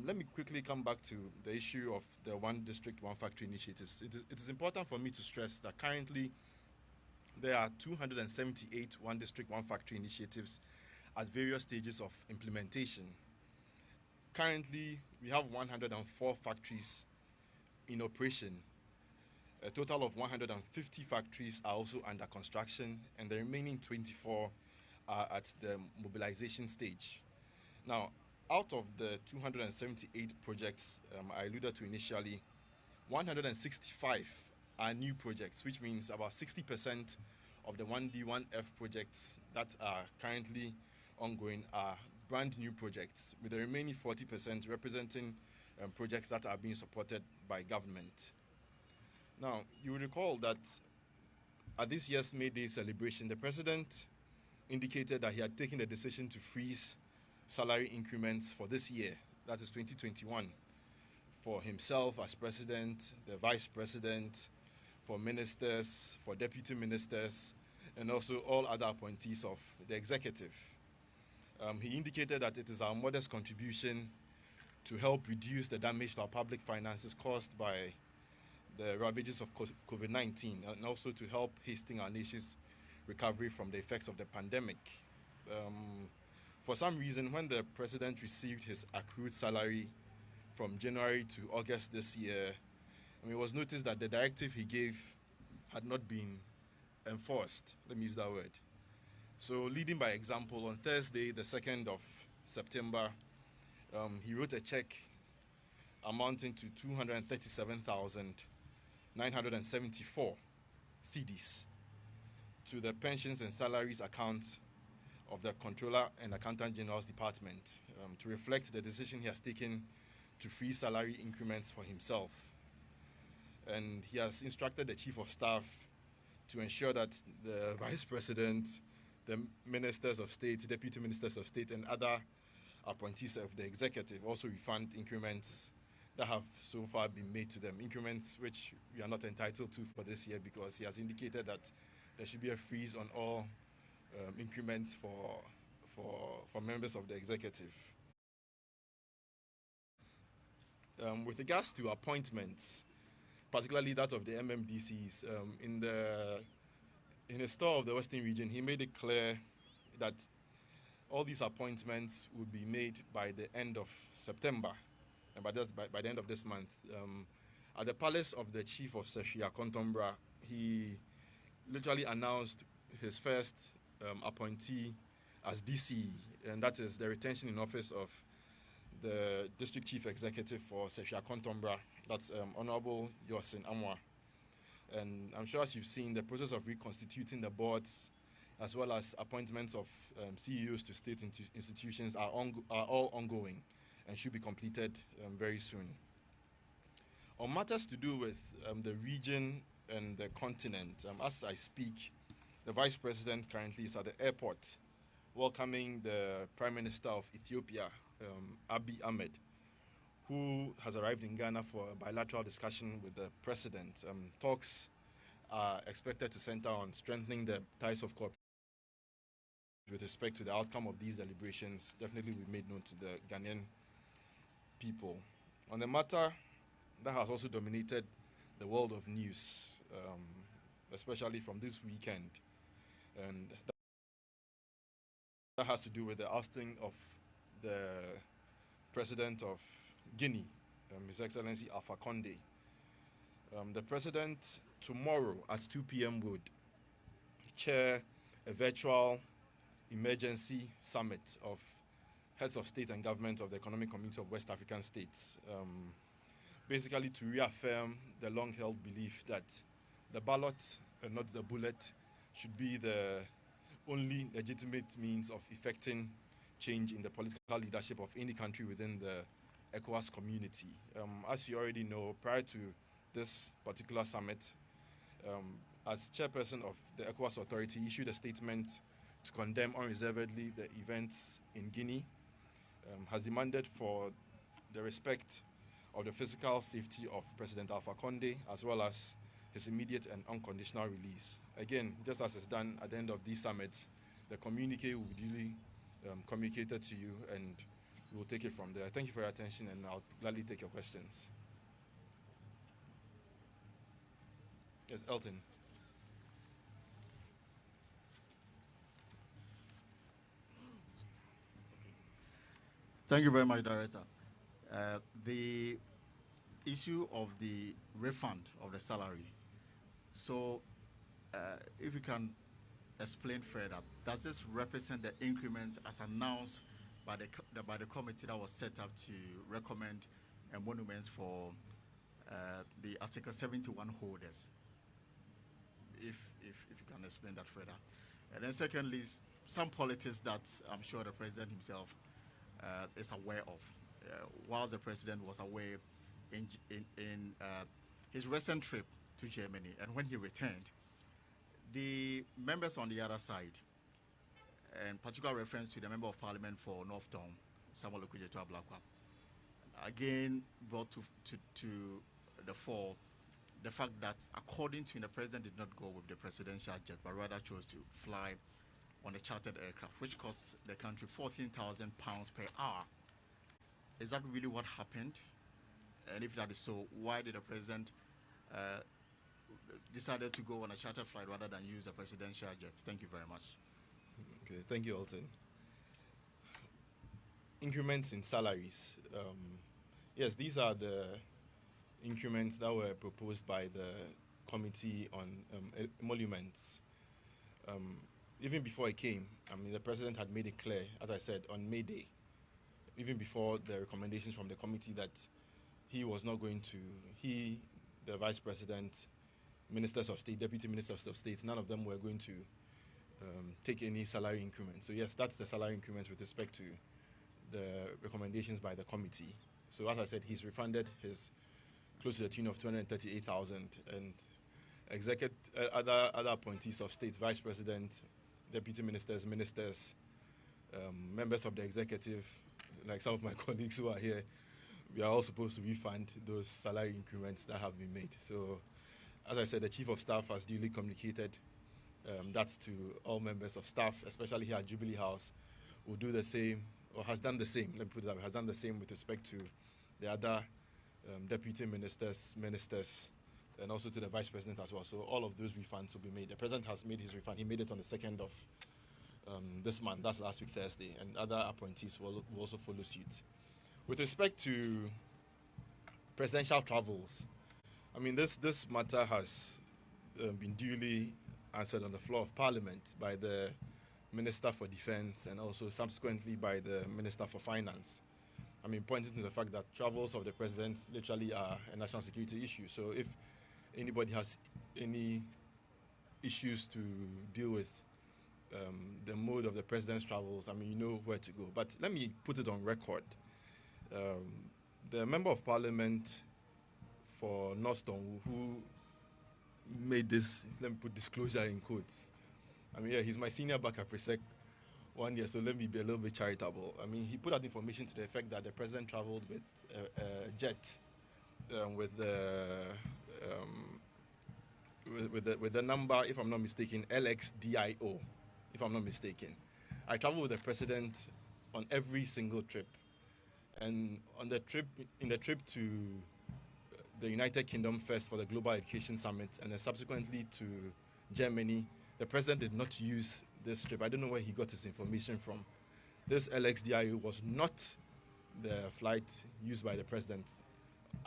Let me quickly come back to the issue of the One District, One Factory initiatives. It is important for me to stress that currently there are 278 One District, One Factory initiatives at various stages of implementation. Currently, we have 104 factories in operation. A total of 150 factories are also under construction, and the remaining 24 are at the mobilization stage. Now, out of the 278 projects I alluded to initially, 165 are new projects, which means about 60% of the 1D, 1F projects that are currently ongoing are brand new projects, with the remaining 40% representing projects that are being supported by government. Now, you will recall that at this year's May Day celebration, the president indicated that he had taken the decision to freeze salary increments for this year, that is 2021, for himself as president, the vice president, for ministers, for deputy ministers, and also all other appointees of the executive. He indicated that it is our modest contribution to help reduce the damage to our public finances caused by the ravages of COVID-19, and also to help hasten our nation's recovery from the effects of the pandemic. For some reason, when the president received his accrued salary from January to August this year, it was noticed that the directive he gave had not been enforced. Let me use that word. So, leading by example, on Thursday, the 2nd of September, he wrote a check amounting to 237,974 cedis to the pensions and salaries account of the Controller and Accountant General's Department to reflect the decision he has taken to freeze salary increments for himself. And he has instructed the Chief of Staff to ensure that the Vice President, the Ministers of State, Deputy Ministers of State, and other appointees of the executive also refund increments that have so far been made to them, increments which we are not entitled to for this year, because he has indicated that there should be a freeze on all increments for members of the executive. With regards to appointments, particularly that of the MMDCs, in the store of the Western region, he made it clear that all these appointments would be made by the end of September, and by the end of this month. At the palace of the Chief of Seshia Kontombra, he literally announced his first appointee as DC, and that is the retention in office of the District Chief Executive for Seshia Kontombra, that's Honorable Yosin Amwa. And I'm sure as you've seen, the process of reconstituting the boards as well as appointments of CEOs to state institutions are all ongoing and should be completed very soon. On matters to do with the region and the continent, as I speak, the Vice President currently is at the airport welcoming the Prime Minister of Ethiopia, Abiy Ahmed, who has arrived in Ghana for a bilateral discussion with the President. Talks are expected to center on strengthening the ties of cooperation with respect to the outcome of these deliberations. Definitely we made known to the Ghanaian people. On the matter that has also dominated the world of news, especially from this weekend, and that has to do with the ousting of the President of Guinea, His Excellency Alpha Conde. The President tomorrow at 2 p.m. would chair a virtual emergency summit of heads of state and government of the Economic Community of West African States, basically to reaffirm the long-held belief that the ballot and not the bullet should be the only legitimate means of effecting change in the political leadership of any country within the ECOWAS community. As you already know, prior to this particular summit, as chairperson of the ECOWAS authority, issued a statement to condemn unreservedly the events in Guinea, has demanded for the respect of the physical safety of President Alpha Conde, as well as his immediate and unconditional release. Again, just as is done at the end of these summits, the communique will be duly communicated to you, and we will take it from there. Thank you for your attention, and I'll gladly take your questions. Yes, Elton. Thank you very much, Director. The issue of the refund of the salary. So, if you can explain further. Does this represent the increment as announced by the committee that was set up to recommend emoluments for the Article 71 holders? If you can explain that further. And then secondly, some politics that I'm sure the president himself is aware of. Whilst the president was away in his recent trip to Germany, and when he returned, the members on the other side, and particular reference to the member of parliament for North Town, Samuel Okujeto Ablakwa, again brought to the fore the fact that according to him, the president did not go with the presidential jet, but rather chose to fly on a chartered aircraft, which costs the country £14,000 per hour. Is that really what happened? And if that is so, why did the president decided to go on a charter flight rather than use a presidential jet? Thank you very much. Okay, thank you, Alton. Increments in salaries. Yes, these are the increments that were proposed by the Committee on Emoluments. Even before I came, I mean, the president had made it clear, as I said, on May Day, even before the recommendations from the committee, that he was not going to, the vice president, ministers of state, deputy ministers of state, none of them were going to take any salary increment. So yes, that's the salary increment with respect to the recommendations by the committee. So as I said, he's refunded his close to the tune of 238,000, and other appointees of state, vice president, deputy ministers, members of the executive, like some of my colleagues who are here, we are all supposed to refund those salary increments that have been made. So, as I said, the chief of staff has duly communicated that to all members of staff, especially here at Jubilee House, will do the same, or has done the same, let me put it that way, has done the same with respect to the other deputy ministers, and also to the vice president as well. So all of those refunds will be made. The president has made his refund. He made it on the 2nd of this month. That's last week, Thursday. And other appointees will also follow suit. With respect to presidential travels, I mean, this matter has been duly answered on the floor of Parliament by the Minister for Defense and also subsequently by the Minister for Finance. I mean, pointing to the fact that travels of the president literally are a national security issue. So if anybody has any issues to deal with the mode of the president's travels, I mean, you know where to go. But let me put it on record. The member of parliament for Northton who made this, let me put disclosure in quotes. I mean, yeah, he's my senior back at Presec 1 year, so let me be a little bit charitable. I mean, he put out information to the effect that the president traveled with a jet with the number, if I'm not mistaken, LXDIO, if I'm not mistaken. I traveled with the president on every single trip. And on the trip, to the United Kingdom first for the Global Education Summit, and then subsequently to Germany, the president did not use this trip. I don't know where he got his information from. This LXDIO was not the flight used by the president.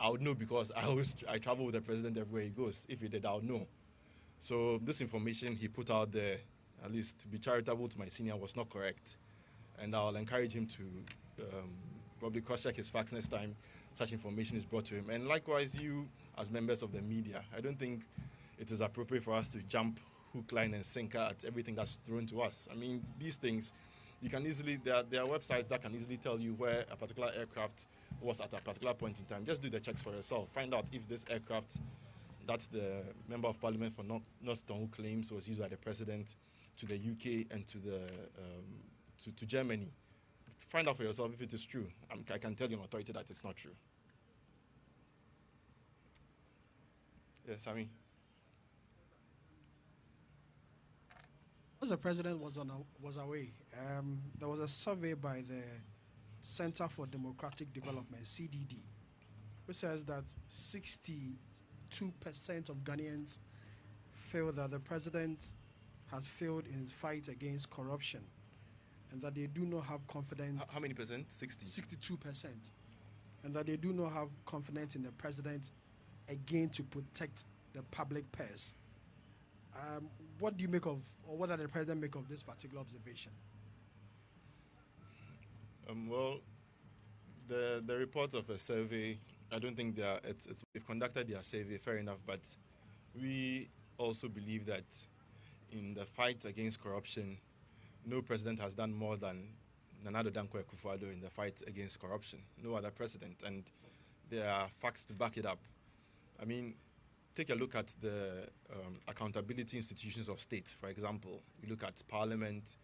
I would know because I travel with the president everywhere he goes. If he did, I would know. So this information he put out there, at least to be charitable to my senior, was not correct. And I'll encourage him to probably cross-check his facts next time such information is brought to him. And likewise, you as members of the media, I don't think it is appropriate for us to jump hook, line, and sinker at everything that's thrown to us. I mean, these things, you can easily, there are websites that can easily tell you where a particular aircraft was at a particular point in time. Just do the checks for yourself. Find out if this aircraft, that's the member of parliament for Northton who claims was used by the president to the UK and to the to Germany. Find out for yourself if it is true. I can tell you in authority that it's not true. Yes, I mean. As the president was away, there was a survey by the Center for Democratic Development, CDD, which says that 62% of Ghanaians feel that the president has failed in his fight against corruption, and that they do not have confidence. How many percent? 62%. And that they do not have confidence in the president again to protect the public purse. What do you make of, or what does the president make of this particular observation? Well, the reports of a survey, I don't think they've conducted their survey, fair enough, but we also believe that in the fight against corruption, no president has done more than Nana Addo Dankwa Akufo-Addo in the fight against corruption. No other president, and there are facts to back it up. I mean, take a look at the accountability institutions of state, for example. You look at Parliament,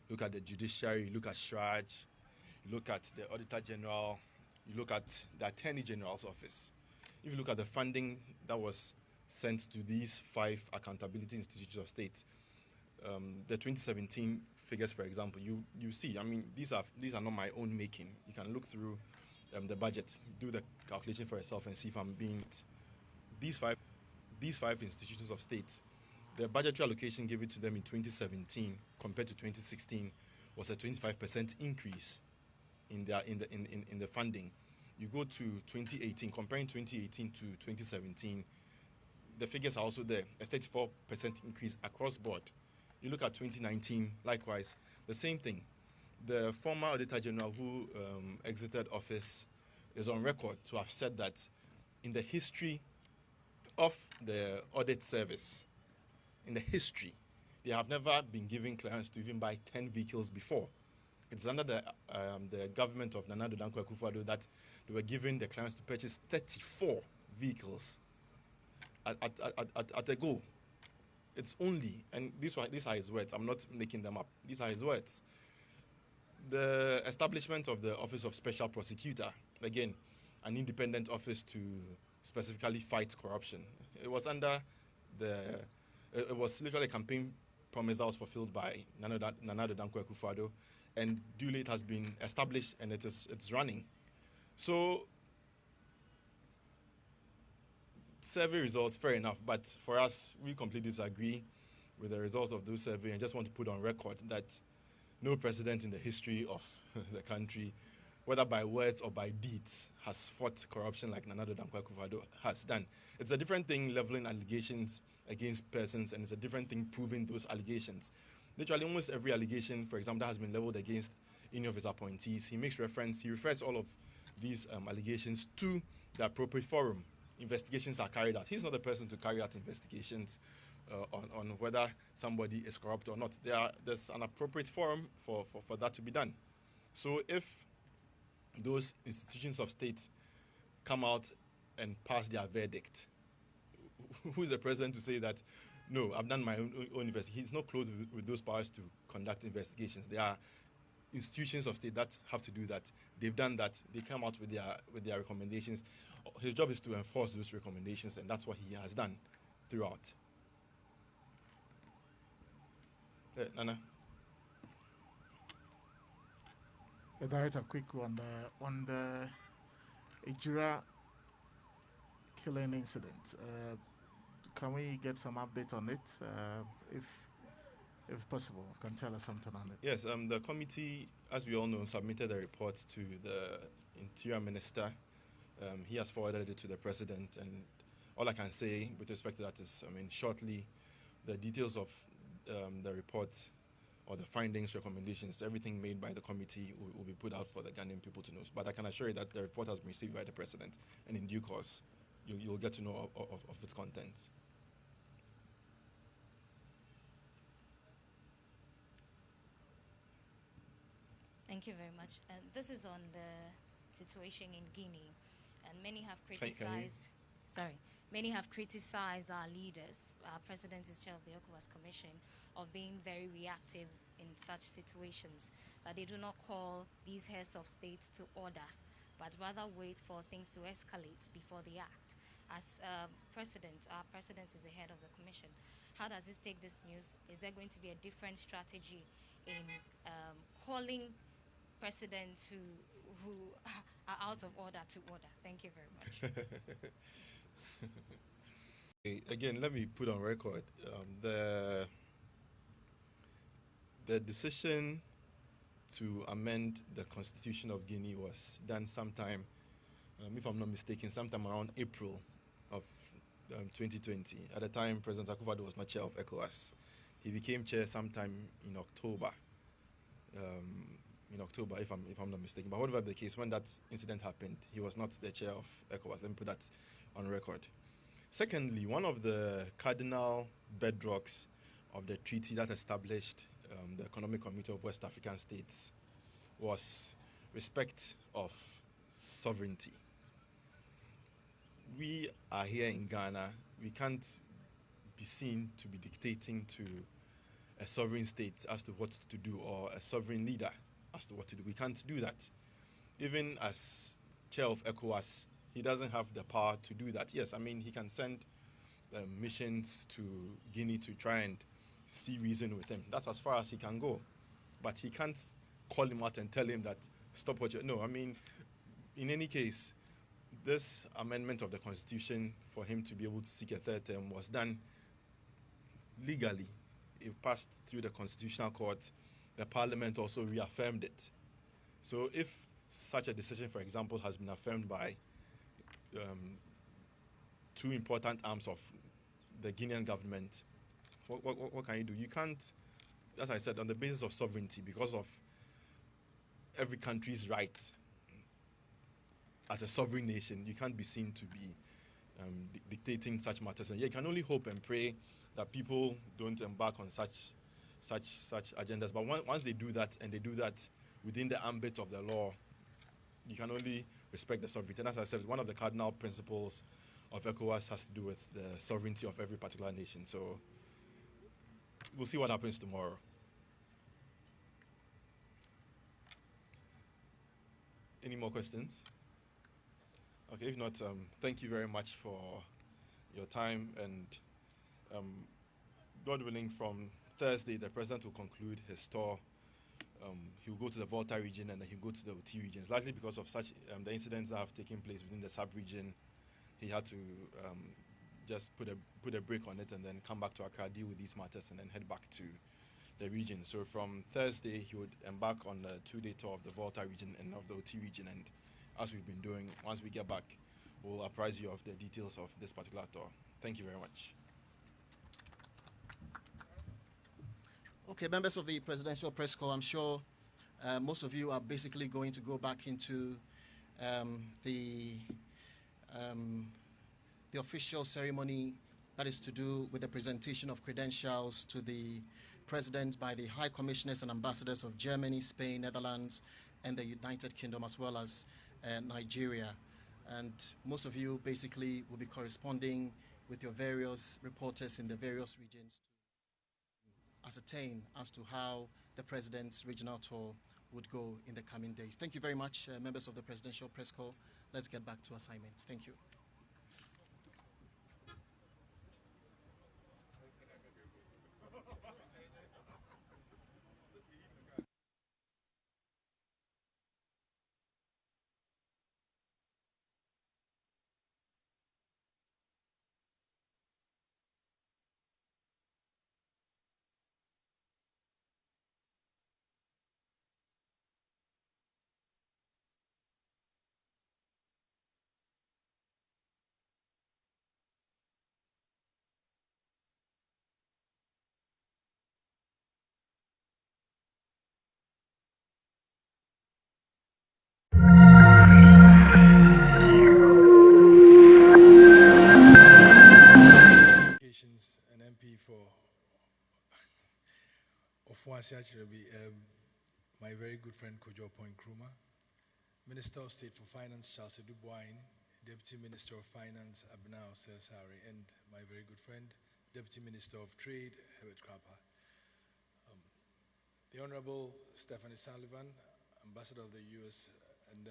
look at the judiciary, you look at SHRAJ, you look at the Auditor General, you look at the Attorney General's office. If you look at the funding that was sent to these 5 accountability institutions of state, the 2017 figures, for example, you see, I mean, these are not my own making. You can look through the budget, do the calculation for yourself and see if I'm being it. These five institutions of state, the budgetary allocation given to them in 2017 compared to 2016 was a 25% increase in the funding. You go to 2018, comparing 2018 to 2017, the figures are also there, a 34% increase across board. You look at 2019, likewise, the same thing. The former Auditor General who exited office is on record to have said that in the history of the audit service, in the history, they have never been given clearance to even buy 10 vehicles before. It's under the government of Nana Addo Dankwa Akufo-Addo that they were given the clearance to purchase 34 vehicles at a go. It's only, and these are his words, I'm not making them up, these are his words. The establishment of the Office of Special Prosecutor, again, an independent office to specifically fight corruption. It was under it was literally a campaign promise that was fulfilled by Nana Addo Dankwa Akufo-Addo, and duly it has been established and it's running. So, survey results, fair enough, but for us, we completely disagree with the results of those surveys and just want to put on record that no president in the history of the country, whether by words or by deeds, has fought corruption like Nana Addo Dankwa Akufo-Addo has done. It's a different thing leveling allegations against persons, and it's a different thing proving those allegations. Literally, almost every allegation, for example, that has been leveled against any of his appointees, he refers all of these allegations to the appropriate forum. Investigations are carried out. He's not the person to carry out investigations on whether somebody is corrupt or not. There's an appropriate forum for that to be done. So if those institutions of state come out and pass their verdict, who is the president to say that, no, I've done my own investigation? He's not clothed with those powers to conduct investigations. There are institutions of state that have to do that. They've done that. They come out with their recommendations. His job is to enforce those recommendations, and that's what he has done throughout. Nana. Director, quick on the Ijira killing incident. Can we get some update on it, if possible? Can tell us something on it? Yes, the committee, as we all know, submitted a report to the Interior Minister. He has forwarded it to the President, and all I can say with respect to that is, I mean, shortly, the details of the report or the findings, recommendations, everything made by the committee will be put out for the Ghanaian people to know. But I can assure you that the report has been received by the President, and in due course, you'll get to know of its contents. Thank you very much. This is on the situation in Guinea, and many have criticized. Many have criticized our leaders. Our president is chair of the ECOWAS Commission, of being very reactive in such situations. That they do not call these heads of state to order, but rather wait for things to escalate before they act. As president, our president is the head of the commission. How does this take this news? Is there going to be a different strategy in calling presidents who are out of order to order? Thank you very much. Again, let me put on record the decision to amend the Constitution of Guinea was done sometime, if I'm not mistaken, sometime around April of 2020. At the time, President Akufo-Addo was not chair of ECOWAS. He became chair sometime in October. If I'm not mistaken. But whatever the case, when that incident happened, he was not the chair of ECOWAS. Let me put that on record. Secondly, one of the cardinal bedrocks of the treaty that established the Economic Community of West African States was respect of sovereignty. We are here in Ghana. We can't be seen to be dictating to a sovereign state as to what to do, or a sovereign leader as to what to do. We can't do that. Even as chair of ECOWAS, he doesn't have the power to do that. Yes, I mean, he can send missions to Guinea to try and see reason with him. That's as far as he can go. But he can't call him out and tell him that, stop what you're... No, I mean, in any case, this amendment of the Constitution for him to be able to seek a third term was done legally. It passed through the Constitutional Court. The Parliament also reaffirmed it. So if such a decision, for example, has been affirmed by two important arms of the Guinean government, what can you do? You can't, as I said, on the basis of sovereignty, because of every country's right as a sovereign nation, you can't be seen to be dictating such matters. And you can only hope and pray that people don't embark on such agendas. But once they do that, and they do that within the ambit of the law, you can only respect the sovereignty. And as I said, one of the cardinal principles of ECOWAS has to do with the sovereignty of every particular nation. So we'll see what happens tomorrow. Any more questions? Okay, if not, thank you very much for your time, and God willing, from Thursday, the president will conclude his tour. He'll go to the Volta region, and then he'll go to the OT regions. Largely because of such the incidents that have taken place within the sub-region, he had to just put a break on it and then come back to Accra, deal with these matters, and then head back to the region. So from Thursday, he would embark on a 2-day tour of the Volta region and of the OT region. And as we've been doing, once we get back, we'll apprise you of the details of this particular tour. Thank you very much. Okay, members of the Presidential Press Corps, I'm sure most of you are basically going to go back into the official ceremony that is to do with the presentation of credentials to the President by the High Commissioners and Ambassadors of Germany, Spain, Netherlands, and the United Kingdom, as well as Nigeria. And most of you basically will be corresponding with your various reporters in the various regions to ascertain as to how the President's regional tour would go in the coming days. Thank you very much, members of the Presidential Press Corps. Let's get back to assignments. Thank you. An MP for my very good friend Kojo Point Nkrumah, Minister of State for Finance Charles Edubuain, Deputy Minister of Finance Abnao Sesari, and my very good friend Deputy Minister of Trade Herbert Krapa. The Honorable Stephanie Sullivan, Ambassador of the US, and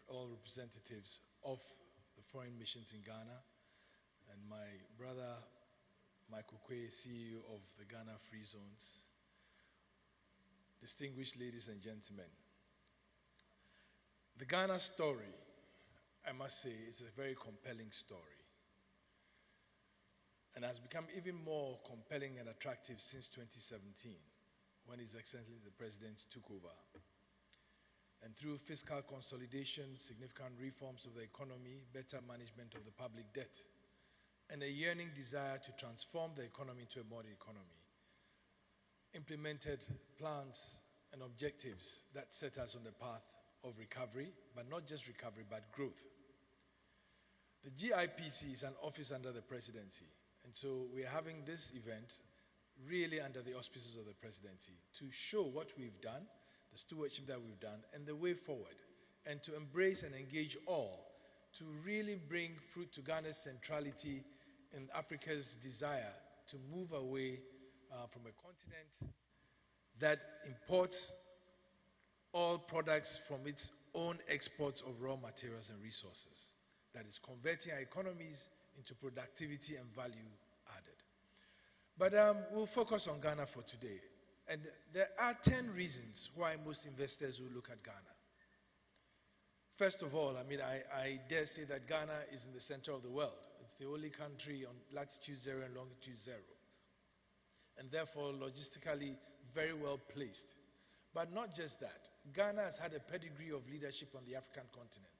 all representatives of the foreign missions in Ghana, and my brother Michael Kwe, CEO of the Ghana Free Zones, distinguished ladies and gentlemen. The Ghana story, I must say, is a very compelling story, and has become even more compelling and attractive since 2017, when His Excellency the President took over. And through fiscal consolidation, significant reforms of the economy, better management of the public debt, and a yearning desire to transform the economy into a modern economy, implemented plans and objectives that set us on the path of recovery, but not just recovery, but growth. The GIPC is an office under the presidency, and so we are having this event really under the auspices of the presidency to show what we've done, the stewardship that we've done, and the way forward, and to embrace and engage all to really bring fruit to Ghana's centrality in Africa's desire to move away from a continent that imports all products from its own exports of raw materials and resources, that is converting our economies into productivity and value added. But we'll focus on Ghana for today. And there are 10 reasons why most investors will look at Ghana. First of all, I dare say that Ghana is in the center of the world. It's the only country on latitude 0 and longitude 0, and therefore logistically very well placed. But not just that. Ghana has had a pedigree of leadership on the African continent.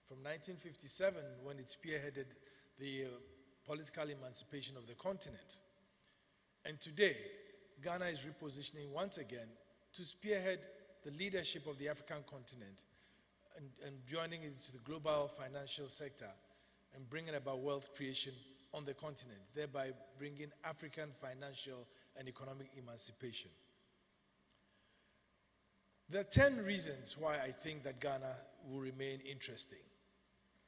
From 1957, when it spearheaded the political emancipation of the continent. And today, Ghana is repositioning once again to spearhead the leadership of the African continent and joining it to the global financial sector and bringing about wealth creation on the continent, thereby bringing African financial and economic emancipation. There are 10 reasons why I think that Ghana will remain interesting.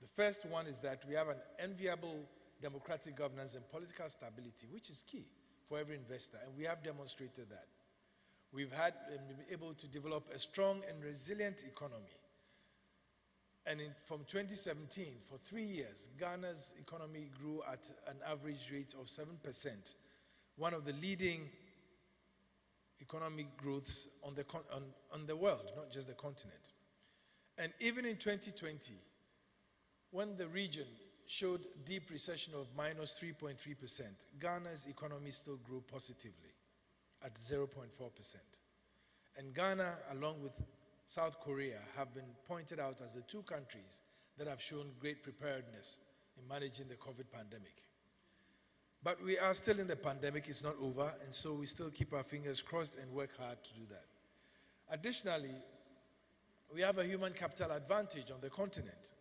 The first one is that we have an enviable democratic governance and political stability, which is key for every investor, and we have demonstrated that. We've been able to develop a strong and resilient economy. And from 2017, for 3 years, Ghana's economy grew at an average rate of 7%, one of the leading economic growths on the world, not just the continent. And even in 2020, when the region showed deep recession of minus 3.3%, Ghana's economy still grew positively at 0.4%. And Ghana, along with South Korea, have been pointed out as the two countries that have shown great preparedness in managing the COVID pandemic. But we are still in the pandemic, it's not over, and so we still keep our fingers crossed and work hard to do that. Additionally, we have a human capital advantage on the continent,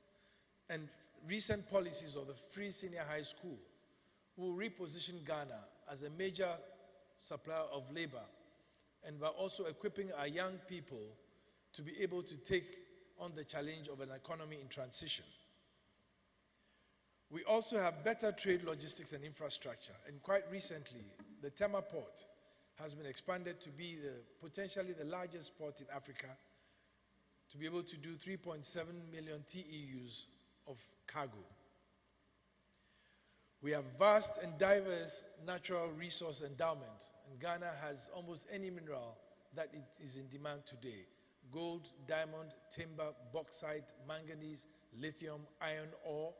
and recent policies of the free senior high school will reposition Ghana as a major supplier of labor, and we're also equipping our young people to be able to take on the challenge of an economy in transition. We also have better trade logistics and infrastructure, and quite recently, the Tema port has been expanded to be potentially the largest port in Africa, to be able to do 3.7 million TEUs of cargo. We have vast and diverse natural resource endowment, and Ghana has almost any mineral that is in demand today: gold, diamond, timber, bauxite, manganese, lithium, iron ore,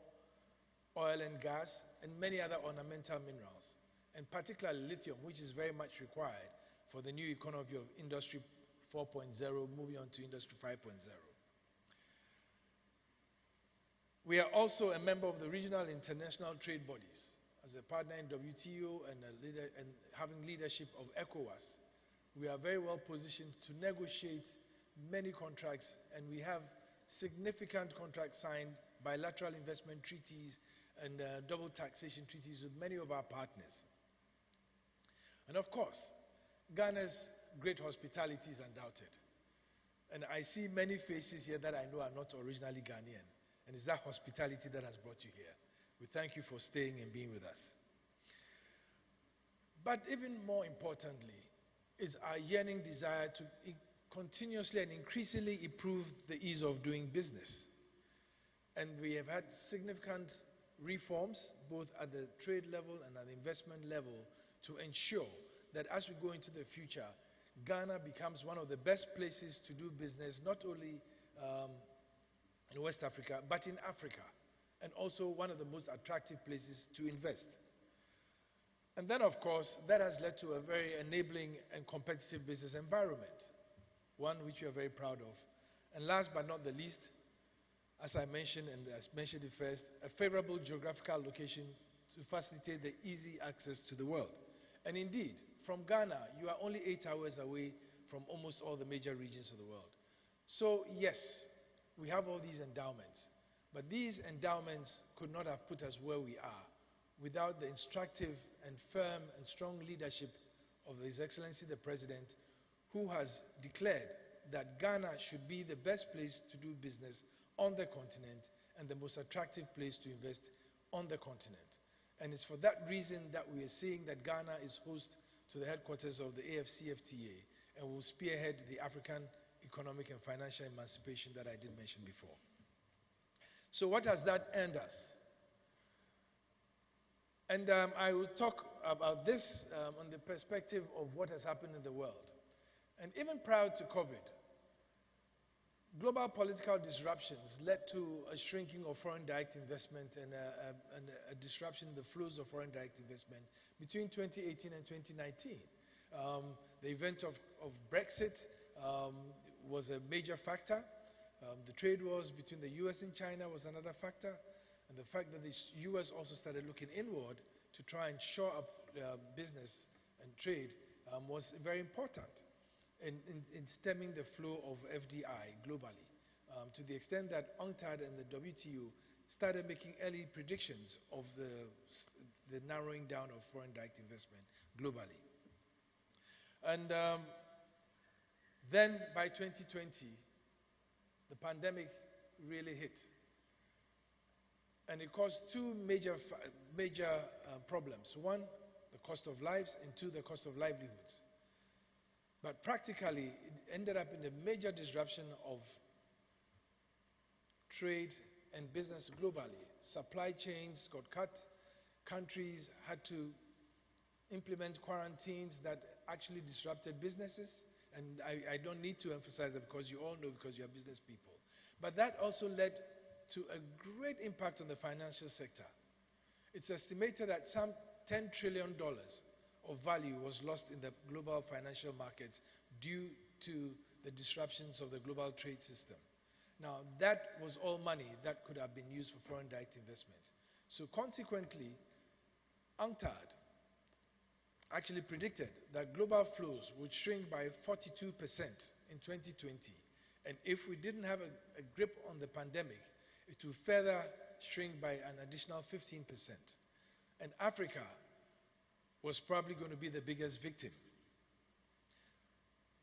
oil and gas, and many other ornamental minerals, and particularly lithium, which is very much required for the new economy of Industry 4.0, moving on to Industry 5.0. We are also a member of the regional international trade bodies, as a partner in WTO and having leadership of ECOWAS. We are very well positioned to negotiate many contracts, and we have significant contracts signed, bilateral investment treaties, and double taxation treaties with many of our partners. And of course, Ghana's great hospitality is undoubted. And I see many faces here that I know are not originally Ghanaian. And it's that hospitality that has brought you here. We thank you for staying and being with us. But even more importantly is our yearning desire to continuously and increasingly improve the ease of doing business. And we have had significant reforms, both at the trade level and at the investment level, to ensure that as we go into the future, Ghana becomes one of the best places to do business, not only in West Africa, but in Africa, and also one of the most attractive places to invest. And then, of course, that has led to a very enabling and competitive business environment, one which we are very proud of. And last but not the least, as I mentioned, and as mentioned it first, a favorable geographical location to facilitate the easy access to the world. And indeed, from Ghana, you are only 8 hours away from almost all the major regions of the world. So yes, we have all these endowments, but these endowments could not have put us where we are without the instructive and firm and strong leadership of His Excellency the President, who has declared that Ghana should be the best place to do business on the continent and the most attractive place to invest on the continent. And it's for that reason that we are seeing that Ghana is host to the headquarters of the AFCFTA and will spearhead the African economic and financial emancipation that I did mention before. So what has that earned us? And I will talk about this on the perspective of what has happened in the world. And even prior to COVID, global political disruptions led to a shrinking of foreign direct investment and a disruption in the flows of foreign direct investment between 2018 and 2019. The event of Brexit was a major factor. The trade wars between the US and China was another factor. And the fact that the US also started looking inward to try and shore up business and trade was very important in stemming the flow of FDI globally, to the extent that UNCTAD and the WTO started making early predictions of the narrowing down of foreign direct investment globally. And then by 2020, the pandemic really hit. And it caused two major problems. One, the cost of lives, and two, the cost of livelihoods. But practically, it ended up in a major disruption of trade and business globally. Supply chains got cut. Countries had to implement quarantines that actually disrupted businesses. And I don't need to emphasize that because you all know, because you are business people. But that also led to a great impact on the financial sector. It's estimated that some $10 trillion of value was lost in the global financial markets due to the disruptions of the global trade system. Now, that was all money that could have been used for foreign direct investment. So consequently, UNCTAD actually predicted that global flows would shrink by 42% in 2020. And if we didn't have a grip on the pandemic, it would further shrink by an additional 15%. And Africa was probably going to be the biggest victim.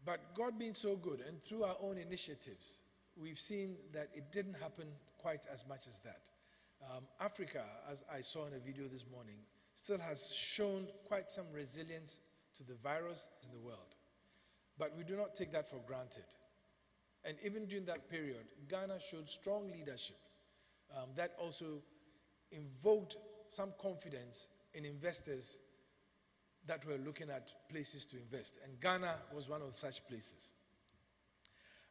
But God being so good, and through our own initiatives, we've seen that it didn't happen quite as much as that. Africa, as I saw in a video this morning, still has shown quite some resilience to the virus in the world. But we do not take that for granted. And even during that period, Ghana showed strong leadership that also invoked some confidence in investors that were looking at places to invest. And Ghana was one of such places.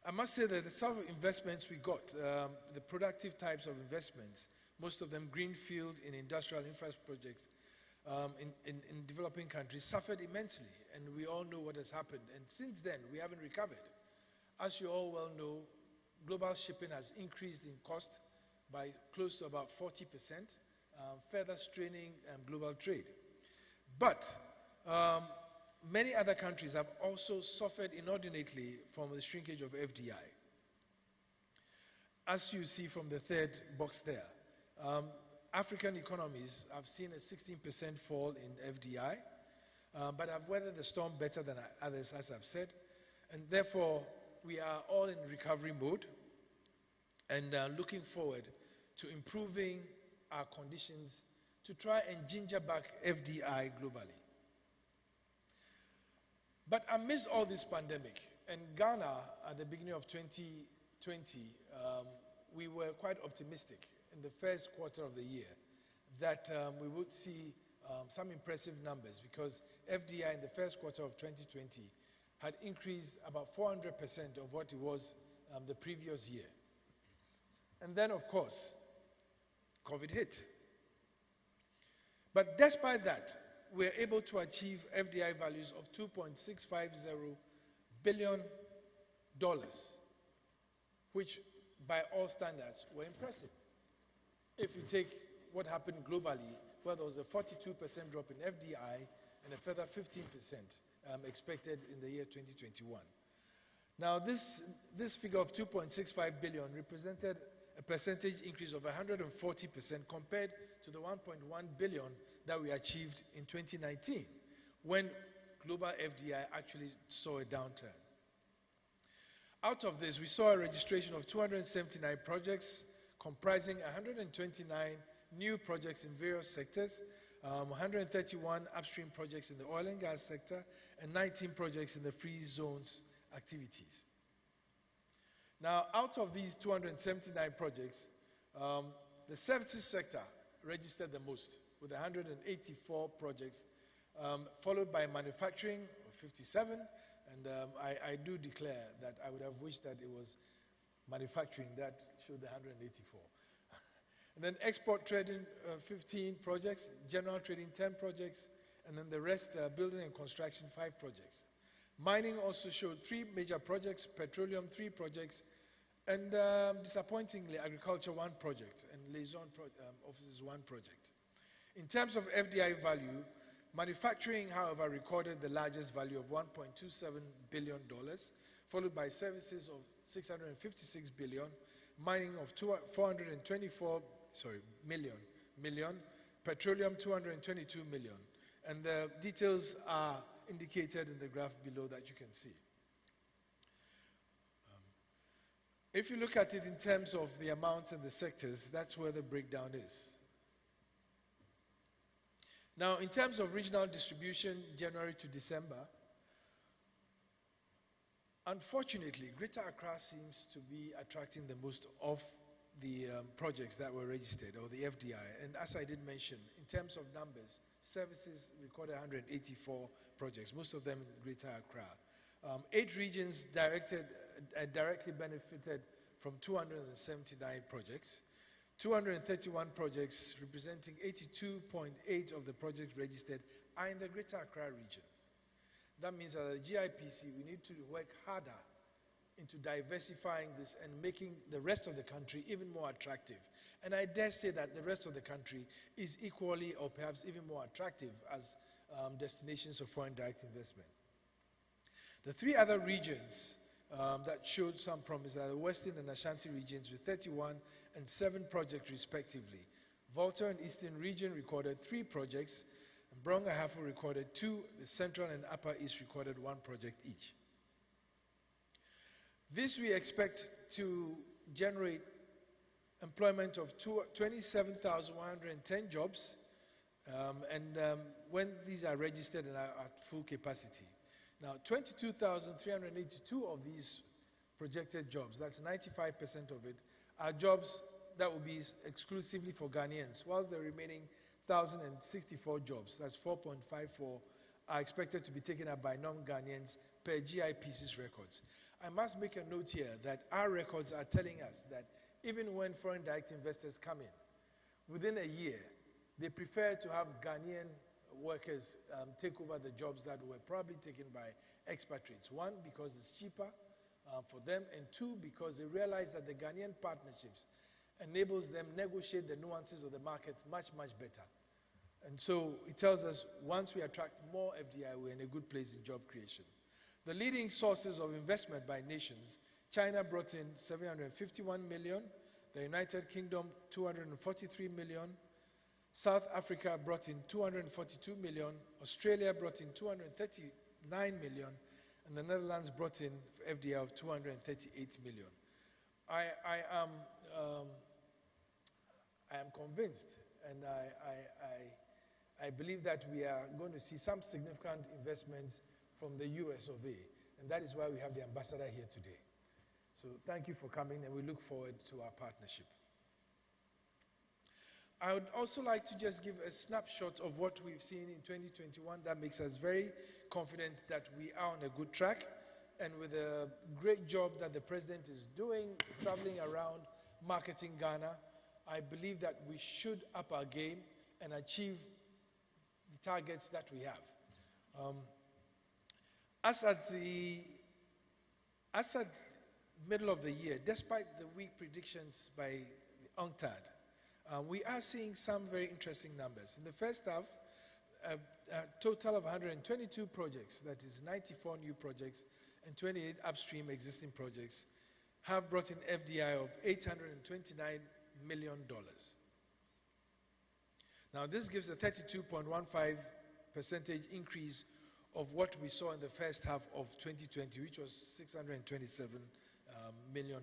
I must say that the sort of investments we got, the productive types of investments, most of them greenfield in industrial infrastructure projects in developing countries, suffered immensely. And we all know what has happened. And since then, we haven't recovered. As you all well know, global shipping has increased in cost by close to about 40%, further straining global trade. But many other countries have also suffered inordinately from the shrinkage of FDI. As you see from the third box there, African economies have seen a 16% fall in FDI, but have weathered the storm better than others, as I've said. And therefore, we are all in recovery mode and looking forward to improving our conditions to try and ginger back FDI globally. But amidst all this pandemic, and Ghana at the beginning of 2020, we were quite optimistic in the first quarter of the year that we would see some impressive numbers, because FDI in the first quarter of 2020 had increased about 400% of what it was the previous year. And then, of course, COVID hit. But despite that, we're able to achieve FDI values of $2.650 billion, which by all standards were impressive. If you take what happened globally, where there was a 42% drop in FDI and a further 15% expected in the year 2021. Now, this figure of 2.65 billion represented a percentage increase of 140% compared to the 1.1 billion that we achieved in 2019, when global FDI actually saw a downturn. Out of this, we saw a registration of 279 projects, comprising 129 new projects in various sectors, 131 upstream projects in the oil and gas sector, and 19 projects in the free zones activities. Now, out of these 279 projects, the services sector registered the most, with 184 projects, followed by manufacturing of 57, and I do declare that I would have wished that it was manufacturing that showed the 184. And then export trading, 15 projects, general trading, 10 projects, and then the rest, building and construction, 5 projects. Mining also showed 3 major projects, petroleum 3 projects, and disappointingly, agriculture 1 project, and liaison offices 1 project. In terms of FDI value, manufacturing, however, recorded the largest value of $1.27 billion, followed by services of $656 billion, mining of 424 million, petroleum 222 million, and the details are indicated in the graph below that you can see. If you look at it in terms of the amounts and the sectors, that's where the breakdown is. Now, in terms of regional distribution, January to December, unfortunately, Greater Accra seems to be attracting the most of the projects that were registered, or the FDI. And as I did mention, in terms of numbers, services recorded 184 projects, most of them in Greater Accra. 8 regions directly benefited from 279 projects. 231 projects, representing 82.8% of the projects registered, are in the Greater Accra region. That means that at the GIPC, we need to work harder into diversifying this and making the rest of the country even more attractive. And I dare say that the rest of the country is equally or perhaps even more attractive as destinations of foreign direct investment. The 3 other regions that showed some promise are the Western and Ashanti regions with 31 and 7 projects respectively. Volta and Eastern region recorded 3 projects, and Brong-Ahafo recorded 2, the Central and Upper East recorded 1 project each. This we expect to generate employment of 27,110 jobs, when these are registered and are at full capacity. Now, 22,382 of these projected jobs, that's 95% of it, are jobs that will be exclusively for Ghanaians, whilst the remaining 1,064 jobs, that's 4.54, are expected to be taken up by non-Ghanaians per GIPC's records. I must make a note here that our records are telling us that even when foreign direct investors come in, within a year, they prefer to have Ghanaian workers take over the jobs that were probably taken by expatriates. 1, because it's cheaper for them, and 2, because they realize that the Ghanaian partnerships enables them negotiate the nuances of the market much, much better. And so it tells us once we attract more FDI, we're in a good place in job creation. The leading sources of investment by nations, China brought in 751 million, the United Kingdom 243 million, South Africa brought in 242 million, Australia brought in 239 million, and the Netherlands brought in FDI of 238 million. I am convinced, and I believe that we are going to see some significant investments from the US of A, and that is why we have the ambassador here today. So thank you for coming, and we look forward to our partnership. I would also like to just give a snapshot of what we've seen in 2021 that makes us very confident that we are on a good track, and with a great job that the President is doing, traveling around, marketing Ghana, I believe that we should up our game and achieve the targets that we have. As at the middle of the year, despite the weak predictions by the UNCTAD, We are seeing some very interesting numbers. In the first half, a total of 122 projects, that is 94 new projects and 28 upstream existing projects, have brought in FDI of $829 million. Now, this gives a 32.15% increase of what we saw in the first half of 2020, which was $627 million.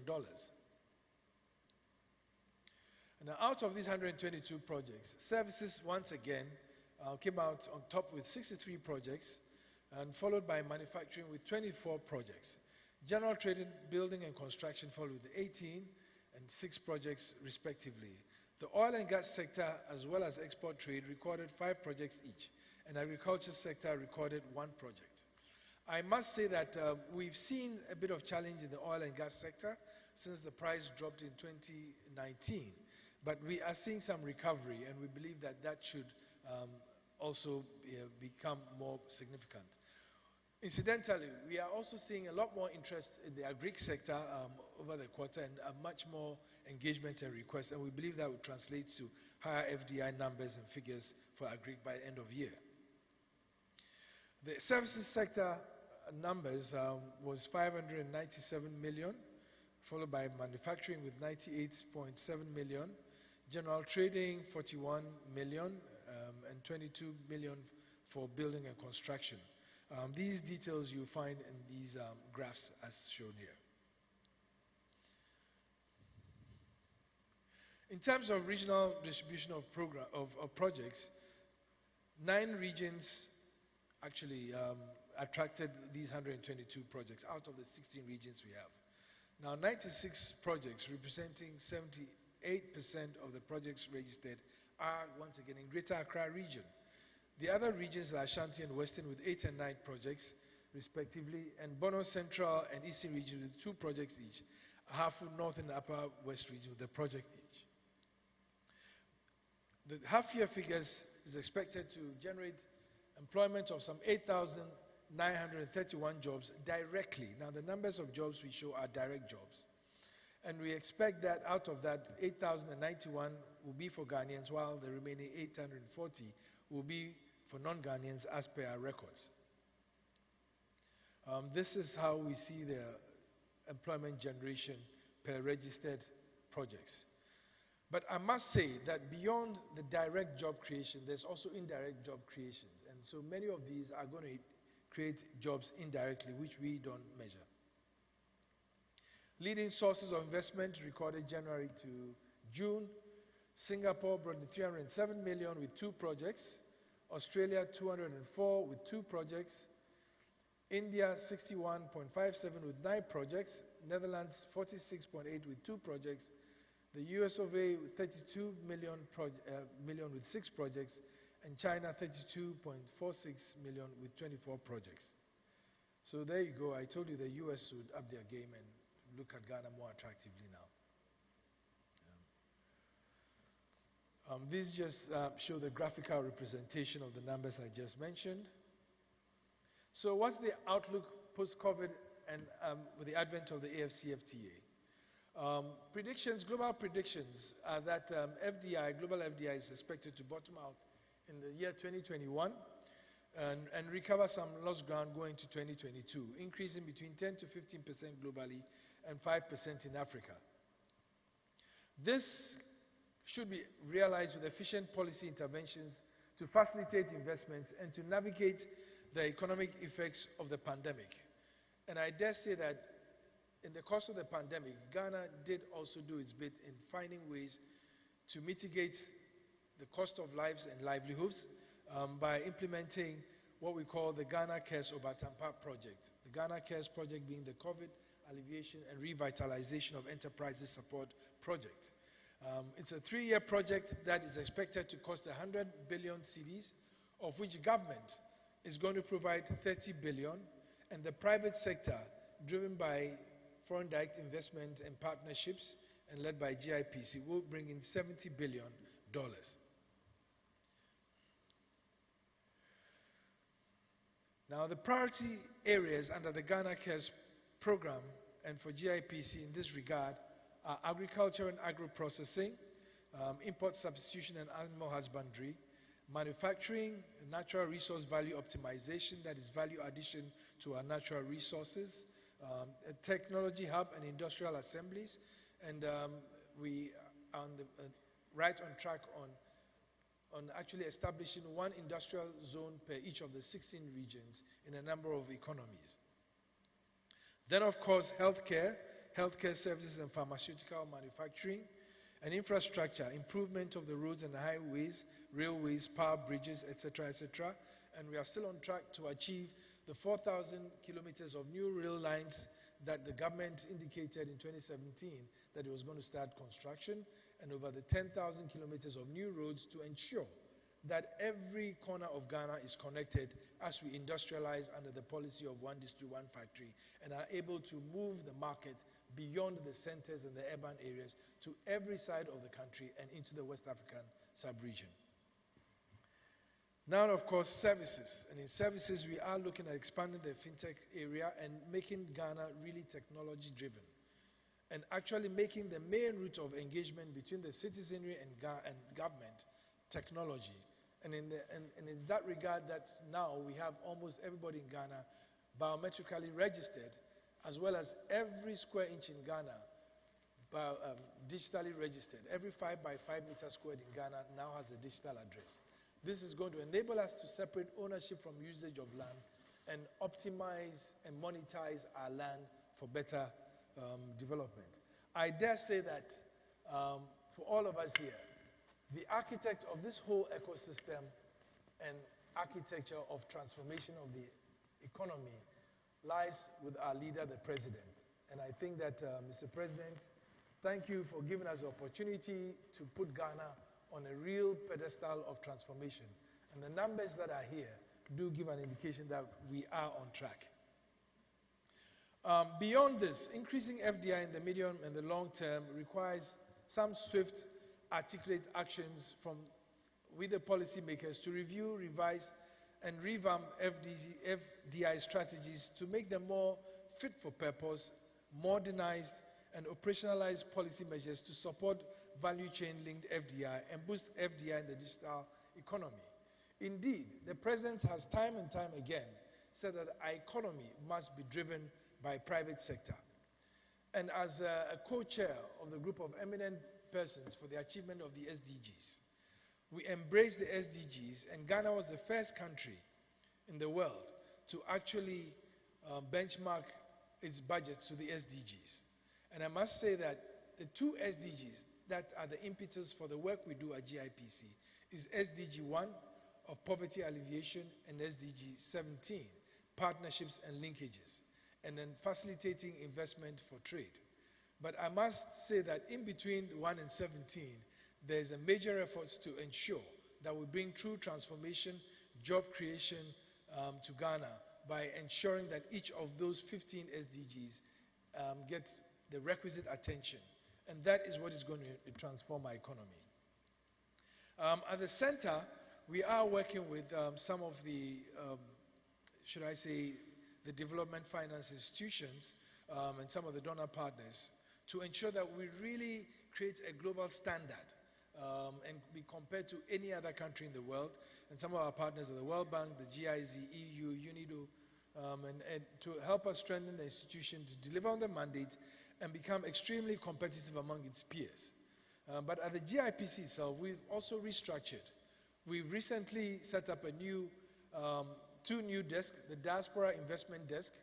Now, out of these 122 projects, services once again came out on top with 63 projects, and followed by manufacturing with 24 projects. General trading, building and construction followed with 18 and 6 projects respectively. The oil and gas sector, as well as export trade, recorded 5 projects each, and agriculture sector recorded 1 project. I must say that we've seen a bit of challenge in the oil and gas sector since the price dropped in 2019, but we are seeing some recovery, and we believe that that should also become more significant. Incidentally, we are also seeing a lot more interest in the agri sector over the quarter, and much more engagement and requests, and we believe that will translate to higher FDI numbers and figures for agri by the end of year. The services sector numbers was 597 million, followed by manufacturing with 98.7 million, general trading 41 million, and 22 million for building and construction. These details you'll find in these graphs as shown here. In terms of regional distribution of projects, 9 regions actually attracted these 122 projects out of the 16 regions we have. Now, 96 projects representing 78% of the projects registered are once again in Greater Accra region. The other regions are Ashanti and Western with 8 and 9 projects respectively, and Bono Central and Eastern region with 2 projects each. Half North and Upper West region with a project each. The half-year figures is expected to generate employment of some 8,931 jobs directly. Now, the numbers of jobs we show are direct jobs. And we expect that out of that, 8,091 will be for Ghanaians, while the remaining 840 will be for non-Ghanaians as per our records. This is how we see the employment generation per registered projects. But I must say that beyond the direct job creation, there's also indirect job creations. And so many of these are going to create jobs indirectly, which we don't measure. Leading sources of investment recorded January to June. Singapore brought in 307 million with 2 projects. Australia 204 with 2 projects. India 61.57 with 9 projects. Netherlands 46.8 with 2 projects. The US of A with 32 million with 6 projects, and China 32.46 million with 24 projects. So there you go. I told you the US would up their game and look at Ghana more attractively now. These just show the graphical representation of the numbers I just mentioned. So what's the outlook post-COVID and with the advent of the AFCFTA? Predictions, global predictions are that global FDI is expected to bottom out in the year 2021 and recover some lost ground going to 2022, increasing between 10 to 15% globally and 5% in Africa. This should be realized with efficient policy interventions to facilitate investments and to navigate the economic effects of the pandemic. And I dare say that in the course of the pandemic, Ghana did also do its bit in finding ways to mitigate the cost of lives and livelihoods by implementing what we call the Ghana Cares Obatampa project. The Ghana Cares project being the COVID alleviation and revitalization of enterprises support project. It's a 3-year project that is expected to cost 100 billion cedis, of which government is going to provide 30 billion, and the private sector, driven by foreign direct investment and partnerships and led by GIPC, will bring in $70 billion. Now, the priority areas under the Ghana Cares program and for GIPC in this regard are agriculture and agro-processing, import substitution and animal husbandry, manufacturing, natural resource value optimization, that is value addition to our natural resources, a technology hub and industrial assemblies, and we are right on track on actually establishing one industrial zone per each of the 16 regions in a number of economies. Then, of course, healthcare services and pharmaceutical manufacturing, and infrastructure, improvement of the roads and highways, railways, power bridges, etc., etc. And we are still on track to achieve the 4,000 kilometers of new rail lines that the government indicated in 2017 that it was going to start construction, and over the 10,000 kilometers of new roads to ensure that every corner of Ghana is connected as we industrialize under the policy of one district, one factory, and are able to move the market beyond the centers and the urban areas to every side of the country and into the West African sub-region. Now, of course, services. And in services, we are looking at expanding the fintech area and making Ghana really technology-driven, and actually making the main route of engagement between the citizenry and government technology. And in that regard, that now we have almost everybody in Ghana biometrically registered, as well as every square inch in Ghana digitally registered. Every 5 by 5 meters squared in Ghana now has a digital address. This is going to enable us to separate ownership from usage of land and optimize and monetize our land for better development. I dare say that for all of us here, the architect of this whole ecosystem and architecture of transformation of the economy lies with our leader, the president. And I think that, Mr. President, thank you for giving us the opportunity to put Ghana on a real pedestal of transformation. And the numbers that are here do give an indication that we are on track. Beyond this, increasing FDI in the medium and the long term requires some swift, articulate actions with the policymakers to review, revise, and revamp FDI strategies to make them more fit for purpose, modernized, and operationalized policy measures to support value chain linked FDI and boost FDI in the digital economy. Indeed, the President has time and time again said that our economy must be driven by private sector. And as a co-chair of the group of eminent persons for the achievement of the SDGs, we embraced the SDGs, and Ghana was the first country in the world to actually benchmark its budget to the SDGs. And I must say that the two SDGs that are the impetus for the work we do at GIPC is SDG 1 of poverty alleviation and SDG 17, partnerships and linkages, and then facilitating investment for trade. But I must say that in between 1 and 17, there is a major effort to ensure that we bring true transformation, job creation to Ghana by ensuring that each of those 15 SDGs get the requisite attention. And that is what is going to transform our economy. At the center, we are working with some of the, should I say, the development finance institutions and some of the donor partners to ensure that we really create a global standard and be compared to any other country in the world. And some of our partners are the World Bank, the GIZ, EU, UNIDO, and to help us strengthen the institution to deliver on the mandate and become extremely competitive among its peers. But at the GIPC itself, we've also restructured. We've recently set up a new, two new desks, the Diaspora Investment Desk,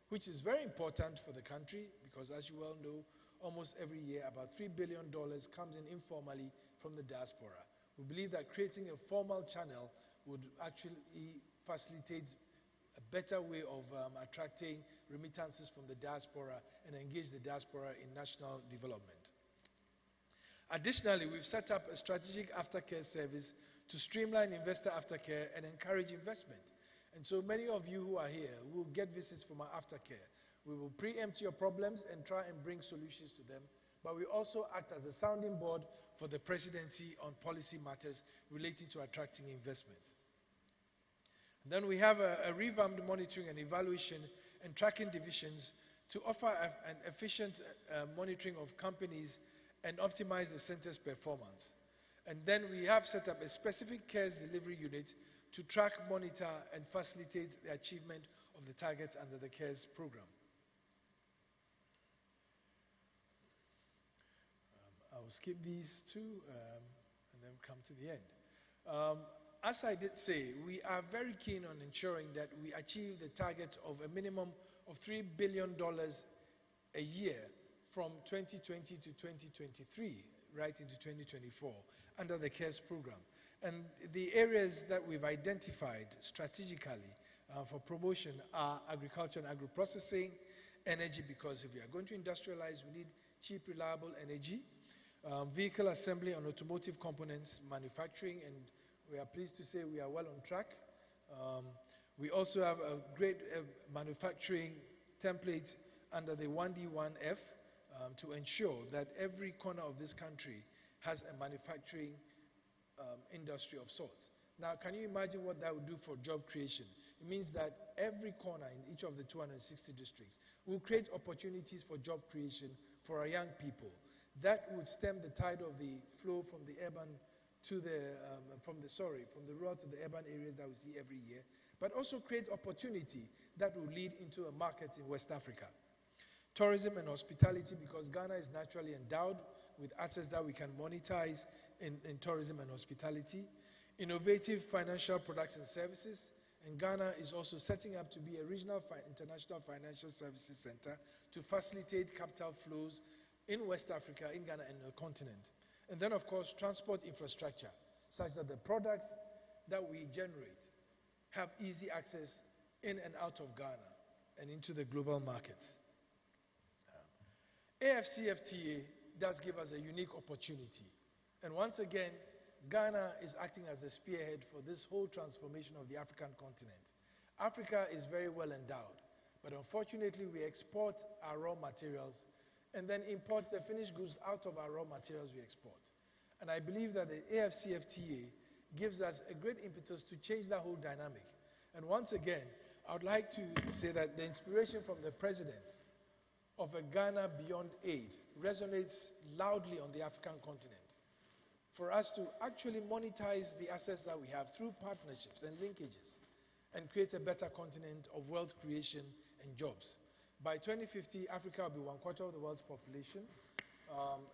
which is very important for the country because, as you well know, almost every year about $3 billion comes in informally from the diaspora. We believe that creating a formal channel would actually facilitate a better way of attracting remittances from the diaspora and engage the diaspora in national development. Additionally, we've set up a strategic aftercare service to streamline investor aftercare and encourage investment. And so many of you who are here will get visits from our aftercare. We will preempt your problems and try and bring solutions to them, but we also act as a sounding board for the presidency on policy matters relating to attracting investment. And then we have a revamped monitoring and evaluation and tracking divisions to offer an efficient monitoring of companies and optimize the center's performance. And then we have set up a specific CARES delivery unit to track, monitor, and facilitate the achievement of the targets under the CARES program. I will skip these two and then come to the end. As I did say, we are very keen on ensuring that we achieve the target of a minimum of $3 billion a year from 2020 to 2023, right into 2024, under the CARES program. And the areas that we've identified strategically for promotion are agriculture and agro-processing, energy, because if we are going to industrialize, we need cheap, reliable energy, vehicle assembly and automotive components, manufacturing, and we are pleased to say we are well on track. We also have a great manufacturing template under the 1D1F to ensure that every corner of this country has a manufacturing industry of sorts. Now, can you imagine what that would do for job creation? It means that every corner in each of the 260 districts will create opportunities for job creation for our young people. That would stem the tide of the flow from the urban to from the rural to the urban areas that we see every year, but also create opportunity that will lead into a market in West Africa. Tourism and hospitality, because Ghana is naturally endowed with assets that we can monetize in tourism and hospitality. Innovative financial products and services, and Ghana is also setting up to be a regional international financial services center to facilitate capital flows in West Africa, in Ghana, and the continent. And then, of course, transport infrastructure, such that the products that we generate have easy access in and out of Ghana and into the global market. AFCFTA does give us a unique opportunity. And once again, Ghana is acting as a spearhead for this whole transformation of the African continent. Africa is very well endowed, but unfortunately we export our raw materials and then import the finished goods out of our raw materials we export. And I believe that the AFCFTA gives us a great impetus to change that whole dynamic. And once again, I would like to say that the inspiration from the president of a Ghana beyond aid resonates loudly on the African continent. For us to actually monetize the assets that we have through partnerships and linkages and create a better continent of wealth creation and jobs. By 2050, Africa will be 1/4 of the world's population.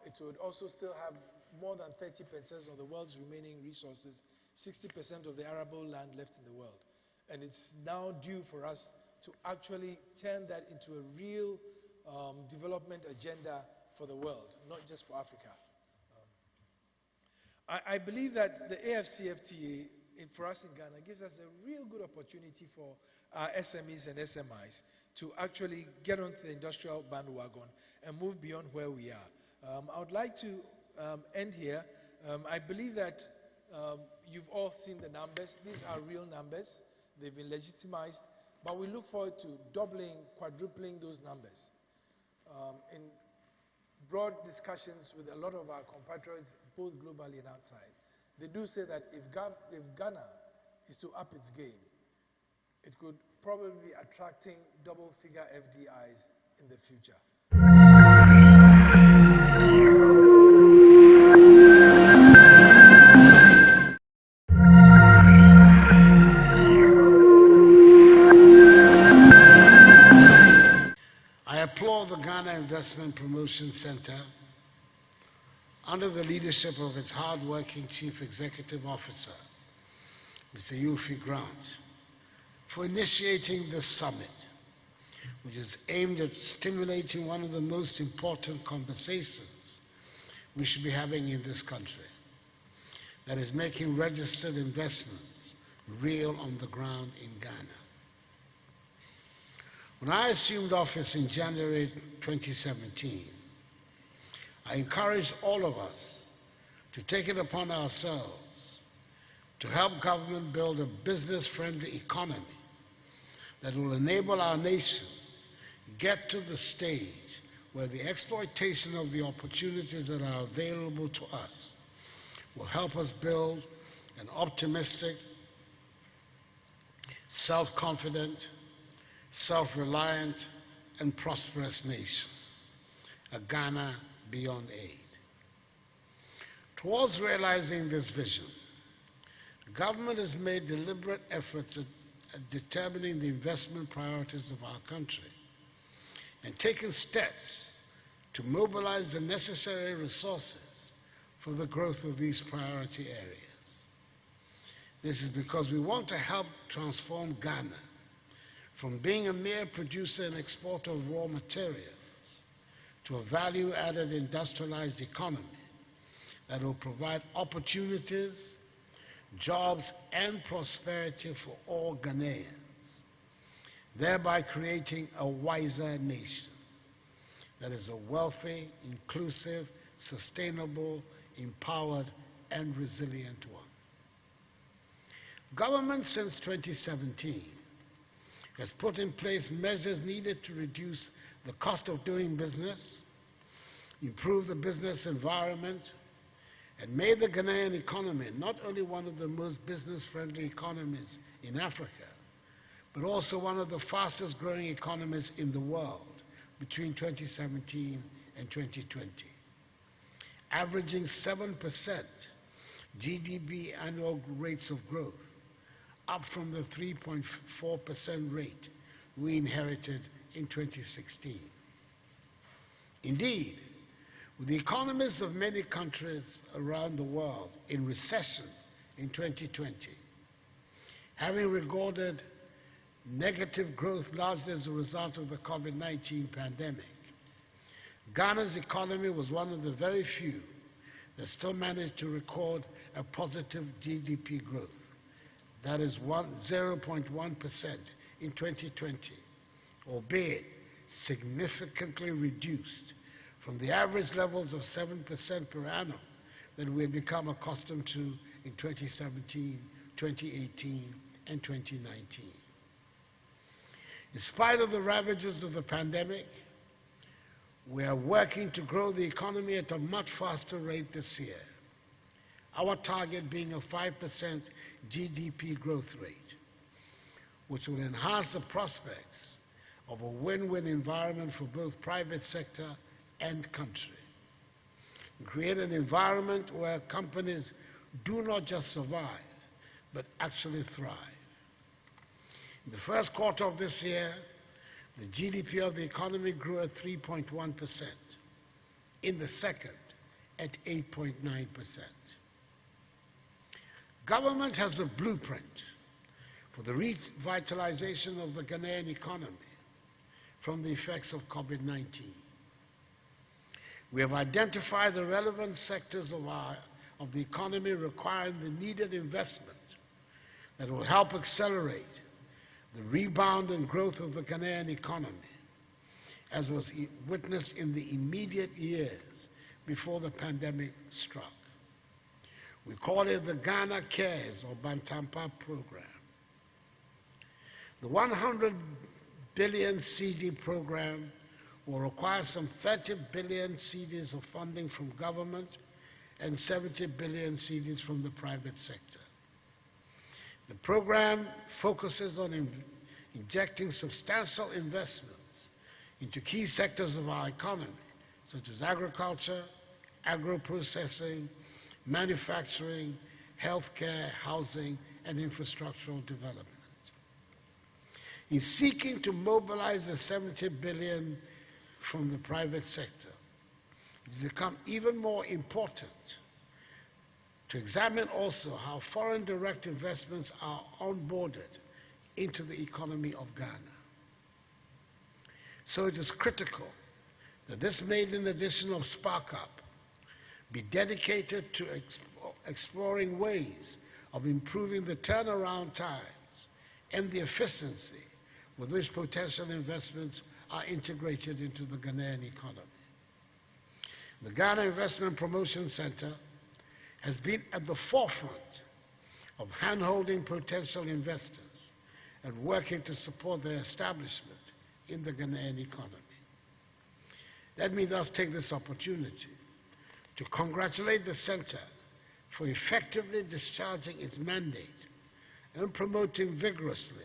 It would also still have more than 30% of the world's remaining resources, 60% of the arable land left in the world. And it's now due for us to actually turn that into a real development agenda for the world, not just for Africa. I believe that the AFCFTA for us in Ghana gives us a real good opportunity for our SMEs and SMIs to actually get onto the industrial bandwagon and move beyond where we are. I would like to end here. I believe that you've all seen the numbers. These are real numbers. They've been legitimized, but we look forward to doubling, quadrupling those numbers. In broad discussions with a lot of our compatriots, both globally and outside, they do say that if Ghana is to up its game, it could probably be attracting double-figure FDIs in the future. I applaud the Ghana Investment Promotion Center under the leadership of its hard-working Chief Executive Officer, Mr. Yufi Grant, for initiating this summit, which is aimed at stimulating one of the most important conversations we should be having in this country, that is making registered investments real on the ground in Ghana. When I assumed office in January 2017, I encouraged all of us to take it upon ourselves to help government build a business-friendly economy that will enable our nation get to the stage where the exploitation of the opportunities that are available to us will help us build an optimistic, self-confident, self-reliant, and prosperous nation, a Ghana beyond aid. Towards realizing this vision, government has made deliberate efforts at determining the investment priorities of our country and taken steps to mobilize the necessary resources for the growth of these priority areas. This is because we want to help transform Ghana from being a mere producer and exporter of raw materials to a value-added industrialized economy that will provide opportunities, jobs, and prosperity for all Ghanaians, thereby creating a wiser nation that is a wealthy, inclusive, sustainable, empowered, and resilient one. Government since 2017 has put in place measures needed to reduce the cost of doing business, improve the business environment, and made the Ghanaian economy not only one of the most business-friendly economies in Africa, but also one of the fastest growing economies in the world between 2017 and 2020, averaging 7% GDP annual rates of growth, up from the 3.4% rate we inherited in 2016. Indeed, with the economies of many countries around the world in recession in 2020, having recorded negative growth largely as a result of the COVID-19 pandemic, Ghana's economy was one of the very few that still managed to record a positive GDP growth. That is 0.1% in 2020, albeit significantly reduced from the average levels of 7% per annum that we had become accustomed to in 2017, 2018, and 2019. In spite of the ravages of the pandemic, we are working to grow the economy at a much faster rate this year, our target being a 5% GDP growth rate, which will enhance the prospects of a win-win environment for both private sector and country, and create an environment where companies do not just survive, but actually thrive. In the first quarter of this year, the GDP of the economy grew at 3.1%. In the second, at 8.9%. Government has a blueprint for the revitalization of the Ghanaian economy from the effects of COVID-19. We have identified the relevant sectors of the economy requiring the needed investment that will help accelerate the rebound and growth of the Ghanaian economy, as was witnessed in the immediate years before the pandemic struck. We call it the Ghana Cares or Bantampa program. The 100 billion CD program will require some 30 billion CDs of funding from government and 70 billion CDs from the private sector. The program focuses on injecting substantial investments into key sectors of our economy, such as agriculture, agro-processing, manufacturing, healthcare, housing, and infrastructural development. In seeking to mobilize the 70 billion from the private sector, it's become even more important to examine also how foreign direct investments are onboarded into the economy of Ghana. So it is critical that this maiden edition of Spark Up be dedicated to exploring ways of improving the turnaround times and the efficiency with which potential investments are integrated into the Ghanaian economy. The Ghana Investment Promotion Center has been at the forefront of hand-holding potential investors and working to support their establishment in the Ghanaian economy. Let me thus take this opportunity to congratulate the Center for effectively discharging its mandate and promoting vigorously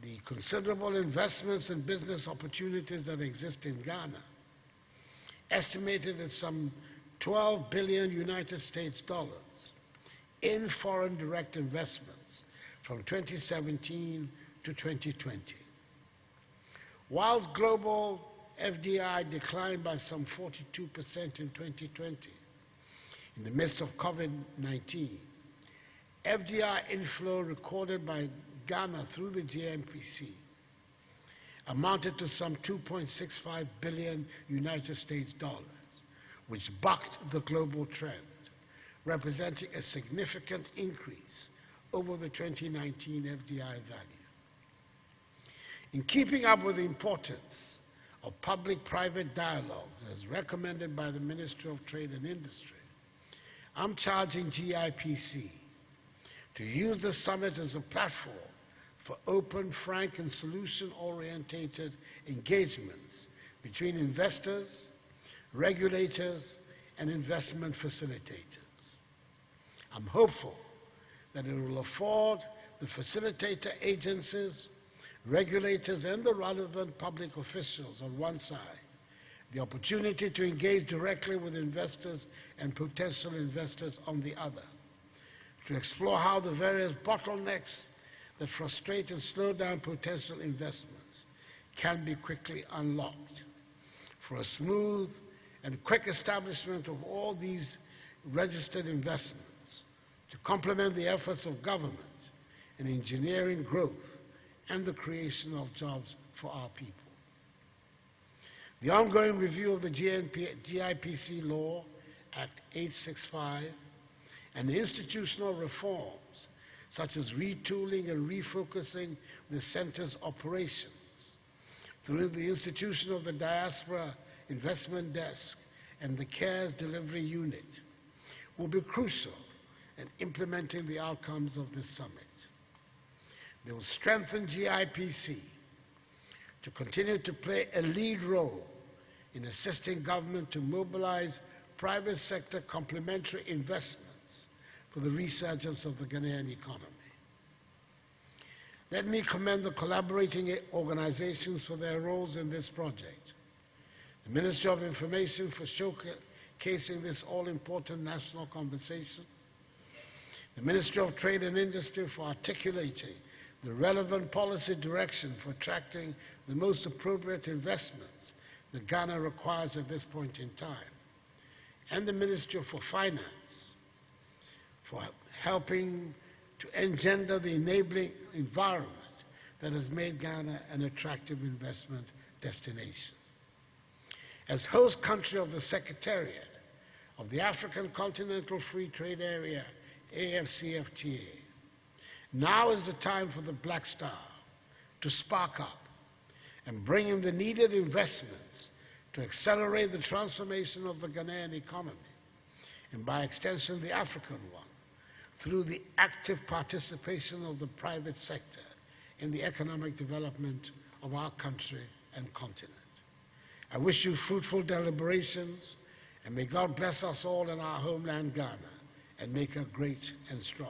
the considerable investments and business opportunities that exist in Ghana, estimated at some 12 billion United States dollars in foreign direct investments from 2017 to 2020. Whilst global FDI declined by some 42% in 2020, in the midst of COVID-19, FDI inflow recorded by Ghana through the GNPC amounted to some 2.65 billion United States dollars, which bucked the global trend, representing a significant increase over the 2019 FDI value. In keeping up with the importance of public-private dialogues as recommended by the Ministry of Trade and Industry, I'm charging GIPC to use the summit as a platform for open, frank, and solution-orientated engagements between investors, regulators, and investment facilitators. I'm hopeful that it will afford the facilitator agencies, regulators, and the relevant public officials on one side the opportunity to engage directly with investors and potential investors on the other, to explore how the various bottlenecks that frustrate and slow down potential investments can be quickly unlocked, for a smooth and quick establishment of all these registered investments to complement the efforts of government in engineering growth and the creation of jobs for our people. The ongoing review of the GIPC Law, Act 865, and the institutional reforms, such as retooling and refocusing the center's operations through the institution of the Diaspora Investment Desk and the CARES Delivery Unit, will be crucial in implementing the outcomes of this summit. They will strengthen GIPC to continue to play a lead role in assisting government to mobilize private sector complementary investments for the resurgence of the Ghanaian economy. Let me commend the collaborating organizations for their roles in this project. The Ministry of Information for showcasing this all-important national conversation. The Ministry of Trade and Industry for articulating the relevant policy direction for attracting the most appropriate investments that Ghana requires at this point in time, and the Ministry for Finance for helping to engender the enabling environment that has made Ghana an attractive investment destination. As host country of the Secretariat of the African Continental Free Trade Area, AFCFTA, now is the time for the Black Star to spark up and bring in the needed investments to accelerate the transformation of the Ghanaian economy, and by extension the African one, through the active participation of the private sector in the economic development of our country and continent. I wish you fruitful deliberations, and may God bless us all in our homeland Ghana and make her great and strong.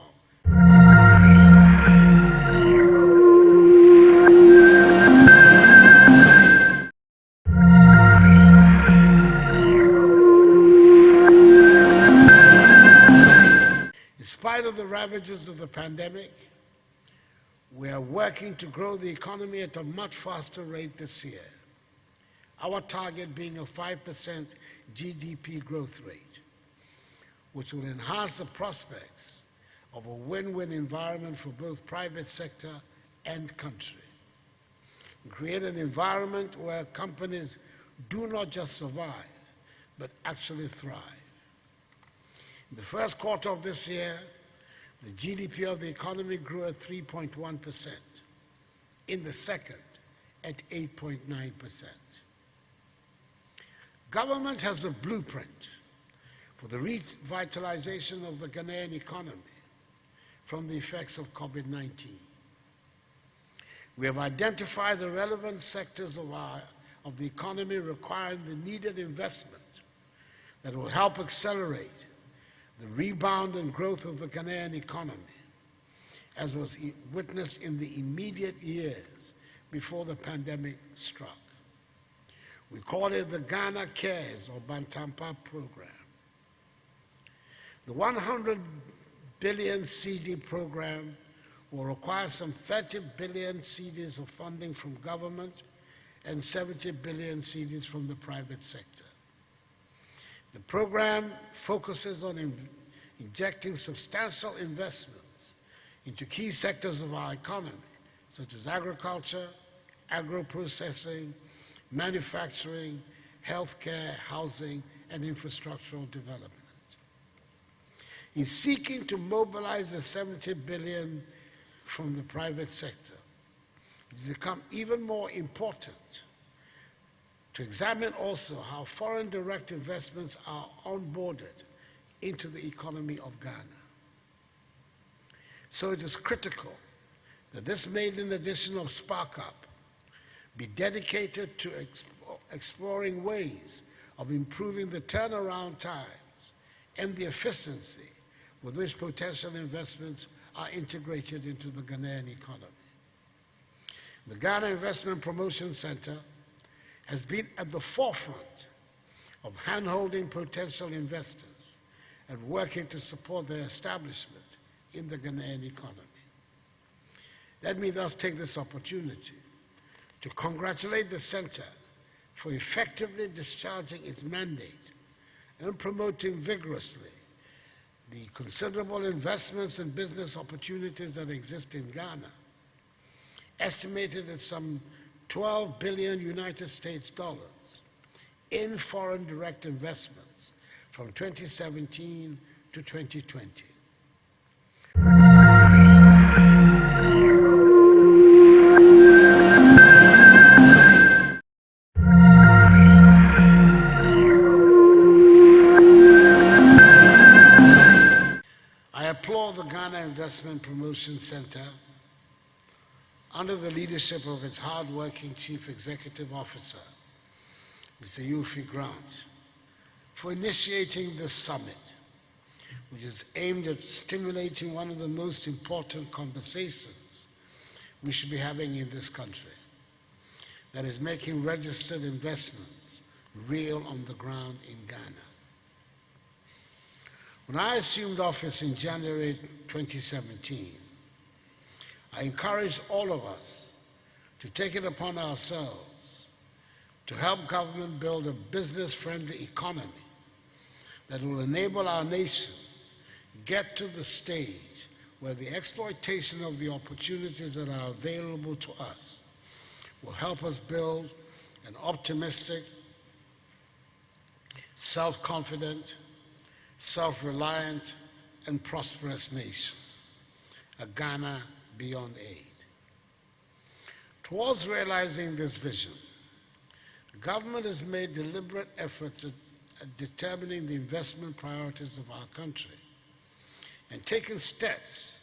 In spite of the ravages of the pandemic, we are working to grow the economy at a much faster rate this year, our target being a 5% GDP growth rate, which will enhance the prospects of a win-win environment for both private sector and country, and create an environment where companies do not just survive, but actually thrive. In the first quarter of this year, the GDP of the economy grew at 3.1%. In the second, at 8.9%. Government has a blueprint for the revitalization of the Ghanaian economy from the effects of COVID-19. We have identified the relevant sectors of the economy requiring the needed investment that will help accelerate the rebound and growth of the Ghanaian economy, as was witnessed in the immediate years before the pandemic struck. We call it the Ghana Cares or Bantampa program. The 100 billion CD program will require some 30 billion CDs of funding from government and 70 billion CDs from the private sector. The program focuses on injecting substantial investments into key sectors of our economy, such as agriculture, agro-processing, manufacturing, healthcare, housing, and infrastructural development. In seeking to mobilize the 70 billion from the private sector, it's become even more important to examine also how foreign direct investments are onboarded into the economy of Ghana. So it is critical that this maiden edition of Spark Up be dedicated to exploring ways of improving the turnaround times and the efficiency with which potential investments are integrated into the Ghanaian economy. The Ghana Investment Promotion Center has been at the forefront of hand-holding potential investors and working to support their establishment in the Ghanaian economy. Let me thus take this opportunity to congratulate the Center for effectively discharging its mandate and promoting vigorously the considerable investments and business opportunities that exist in Ghana, estimated at some 12 billion United States dollars in foreign direct investments from 2017 to 2020. I applaud the Ghana Investment Promotion Center under the leadership of its hard-working Chief Executive Officer, Mr. Yufi Grant, for initiating this summit, which is aimed at stimulating one of the most important conversations we should be having in this country, that is making registered investments real on the ground in Ghana. When I assumed office in January 2017, I encouraged all of us to take it upon ourselves to help government build a business-friendly economy that will enable our nation get to the stage where the exploitation of the opportunities that are available to us will help us build an optimistic, self-confident, self-reliant, and prosperous nation, a Ghana beyond aid. Towards realizing this vision, the government has made deliberate efforts at determining the investment priorities of our country and taken steps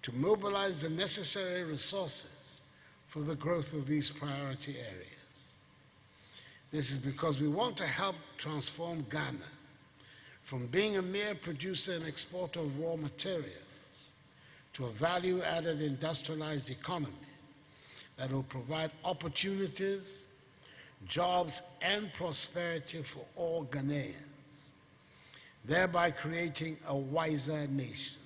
to mobilize the necessary resources for the growth of these priority areas. This is because we want to help transform Ghana from being a mere producer and exporter of raw materials to a value-added industrialized economy that will provide opportunities, jobs, and prosperity for all Ghanaians, thereby creating a wiser nation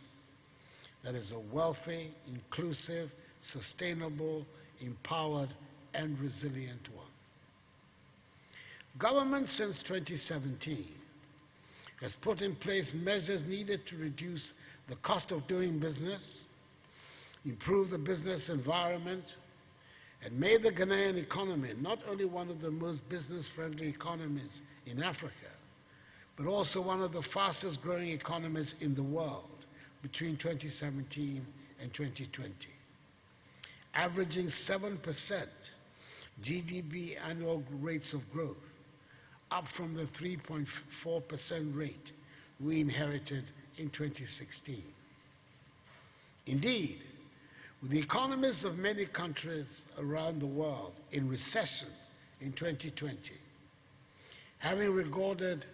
that is a wealthy, inclusive, sustainable, empowered, and resilient one. Government since 2017 has put in place measures needed to reduce the cost of doing business, improve the business environment, and made the Ghanaian economy not only one of the most business-friendly economies in Africa, but also one of the fastest growing economies in the world between 2017 and 2020, averaging 7% GDP annual rates of growth, up from the 3.4% rate we inherited in 2016. Indeed, with the economies of many countries around the world in recession in 2020, having recorded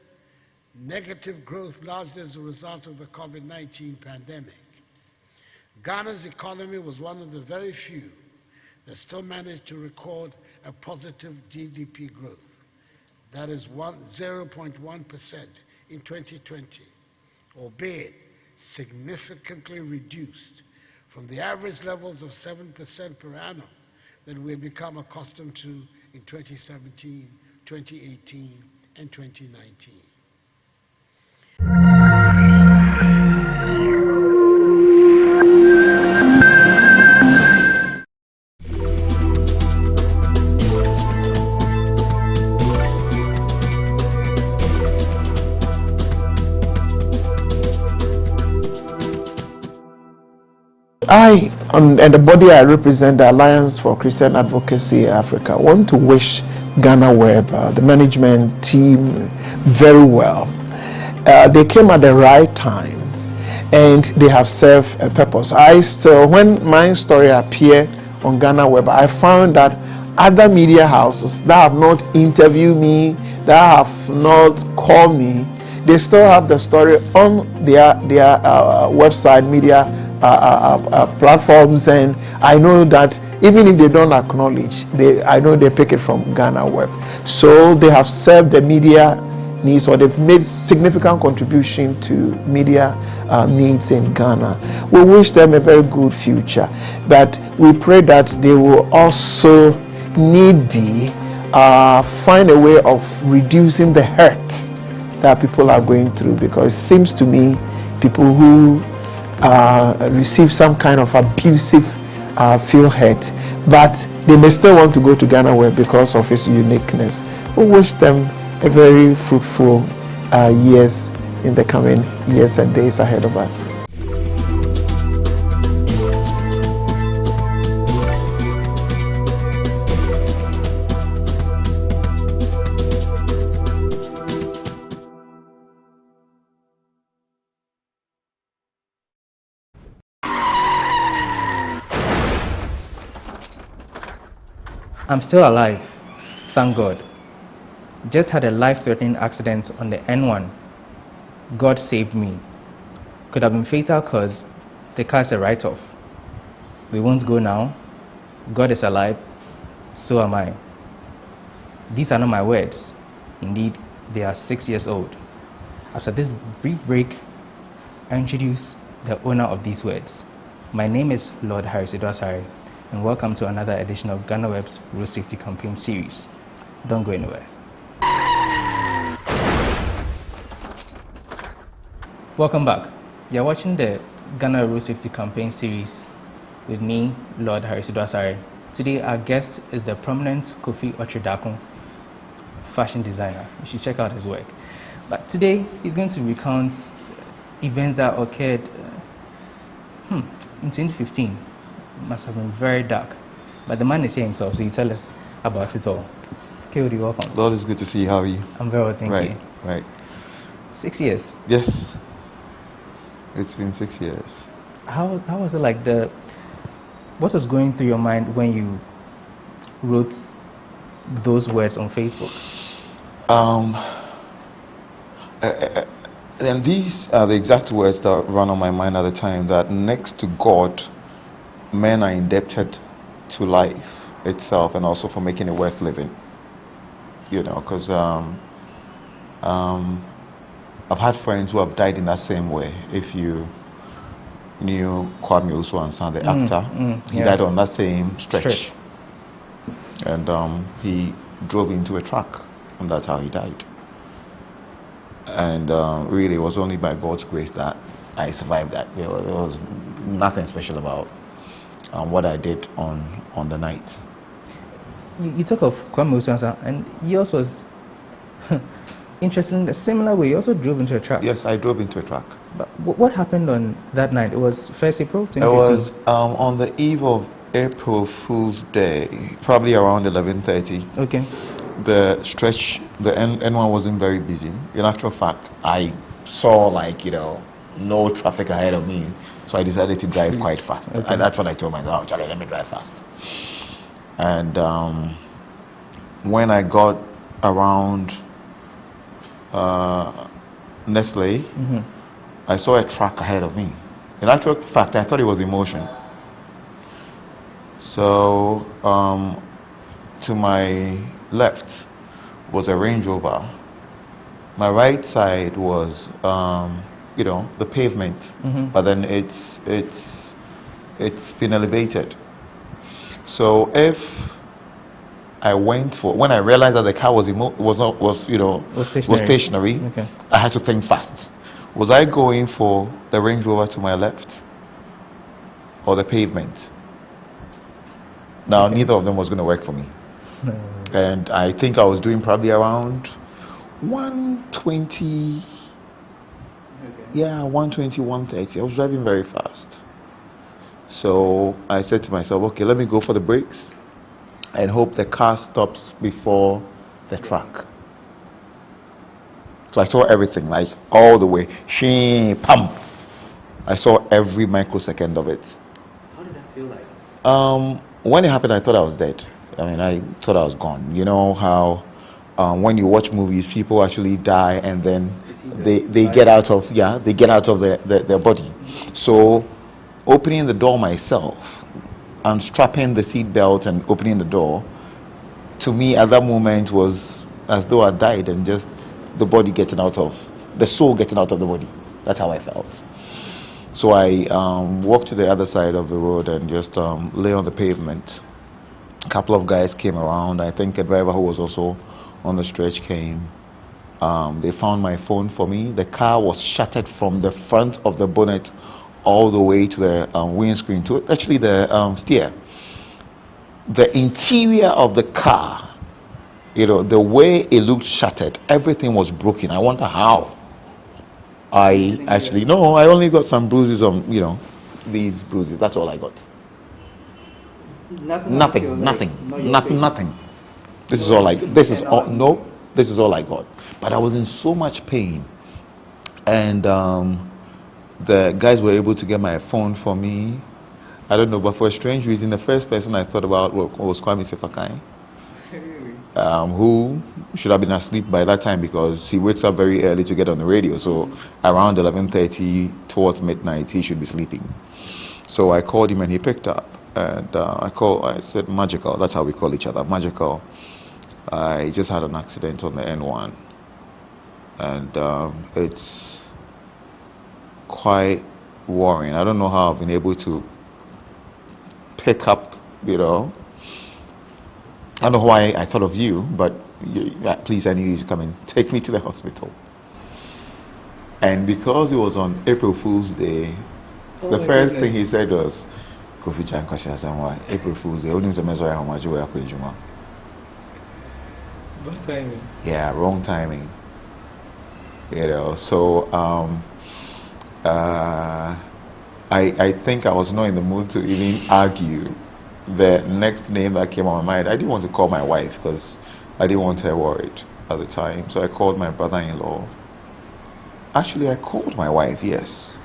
negative growth largely as a result of the COVID-19 pandemic, Ghana's economy was one of the very few that still managed to record a positive GDP growth. That is 0.1% in 2020, albeit significantly reduced from the average levels of 7% per annum that we had become accustomed to in 2017, 2018, and 2019. I, and the body I represent, the Alliance for Christian Advocacy Africa, want to wish GhanaWeb, the management team, very well. They came at the right time, and they have served a purpose. When my story appeared on GhanaWeb, I found that other media houses that have not interviewed me, that have not called me, they still have the story on their website, media platforms, and I know that even if they don't acknowledge, I know they pick it from GhanaWeb. So they have served the media needs, or they've made significant contribution to media needs in Ghana. We wish them a very good future, but we pray that they will also need be find a way of reducing the hurt that people are going through, because it seems to me people who receive some kind of abusive feel hurt, but they may still want to go to GhanaWeb because of its uniqueness. We wish them a very fruitful years in the coming years and days ahead of us. I'm still alive, thank God. Just had a life-threatening accident on the N1. God saved me. Could have been fatal because the car is a write-off. We won't go now. God is alive, so am I. These are not my words. Indeed, they are 6 years old. After this brief break, I introduce the owner of these words. My name is Lord Harris Idwasare, and welcome to another edition of GhanaWeb's Road Safety Campaign series. Don't go anywhere. Welcome back. You're watching the Ghana Road Safety Campaign series with me, Lord Harris Idwasare. Today, our guest is the prominent Kofi Otredakun, fashion designer. You should check out his work. But today, he's going to recount events that occurred in 2015. Must have been very dark. But the man is here himself, so he tell us about it all. KOD, welcome. Lord, it's good to see you. How are you? I'm very well, thank you. Right. 6 years? Yes. It's been 6 years. How was it like what was going through your mind when you wrote those words on Facebook? And these are the exact words that run on my mind at the time, that next to God, men are indebted to life itself and also for making it worth living. You know, because I've had friends who have died in that same way. If you knew Kwame Osuansan, the actor, he died on that same stretch. And he drove into a truck, and that's how he died. And really, it was only by God's grace that I survived that. There was nothing special about what I did on the night. You talk of Kwame Osuansan, and he also was interested in a similar way. You also drove into a truck. Yes, I drove into a truck. But what happened on that night? It was 1st April 2015? It was on the eve of April Fool's Day, probably around 11:30. Okay. The stretch, the N1 wasn't very busy. In actual fact, I saw no traffic ahead of me, so I decided to drive quite fast. Okay. And that's what I told myself, oh, Charlie, let me drive fast. And when I got around Nestle, I saw a truck ahead of me. In actual fact, I thought it was in motion. So to my left was a Range Rover. My right side was the pavement, but then it's been elevated. So if when I realized that the car was stationary, Okay. I had to think fast. Was I going for the Range Rover to my left or the pavement? Now, neither of them was going to work for me. No. And I think I was doing probably around 120, 120, 130. I was driving very fast. So I said to myself, okay, let me go for the brakes and hope the car stops before the truck. So I saw everything, like all the way. Pam! I saw every microsecond of it. How did that feel like? When it happened, I thought I was dead. I mean, I thought I was gone. You know how when you watch movies, people actually die and then they get out of their body. So opening the door myself, unstrapping the seat belt and opening the door, to me at that moment was as though I died and just the soul getting out of the body. That's how I felt. So I walked to the other side of the road and just lay on the pavement. A couple of guys came around. I think a driver who was also on the stretch came. They found my phone for me. The car was shattered from the front of the bonnet all the way to the windscreen, to actually the steer. The interior of the car, the way it looked shattered, everything was broken. I wonder how. I only got some bruises on, these bruises. That's all I got. Nothing. This is all I got. But I was in so much pain. And the guys were able to get my phone for me. I don't know, but for a strange reason, the first person I thought about was Kwame Sefakai, who should have been asleep by that time because he wakes up very early to get on the radio. So around 11:30 towards midnight, he should be sleeping. So I called him and he picked up. And I said, Magical, that's how we call each other, Magical. I just had an accident on the N1. And it's quite worrying. I don't know how I've been able to pick up, I don't know why I thought of you, but please, I need you to come and take me to the hospital. And because it was on April Fool's Day, the first thing he said was, Kofi Chan Kwasha, April Fool's Day, only how much you were. Wrong timing. Yeah, wrong timing. So I think I was not in the mood to even argue. The next name that came on my mind, I didn't want to call my wife because I didn't want her worried at the time. So I called my brother-in-law. Actually, I called my wife, yes,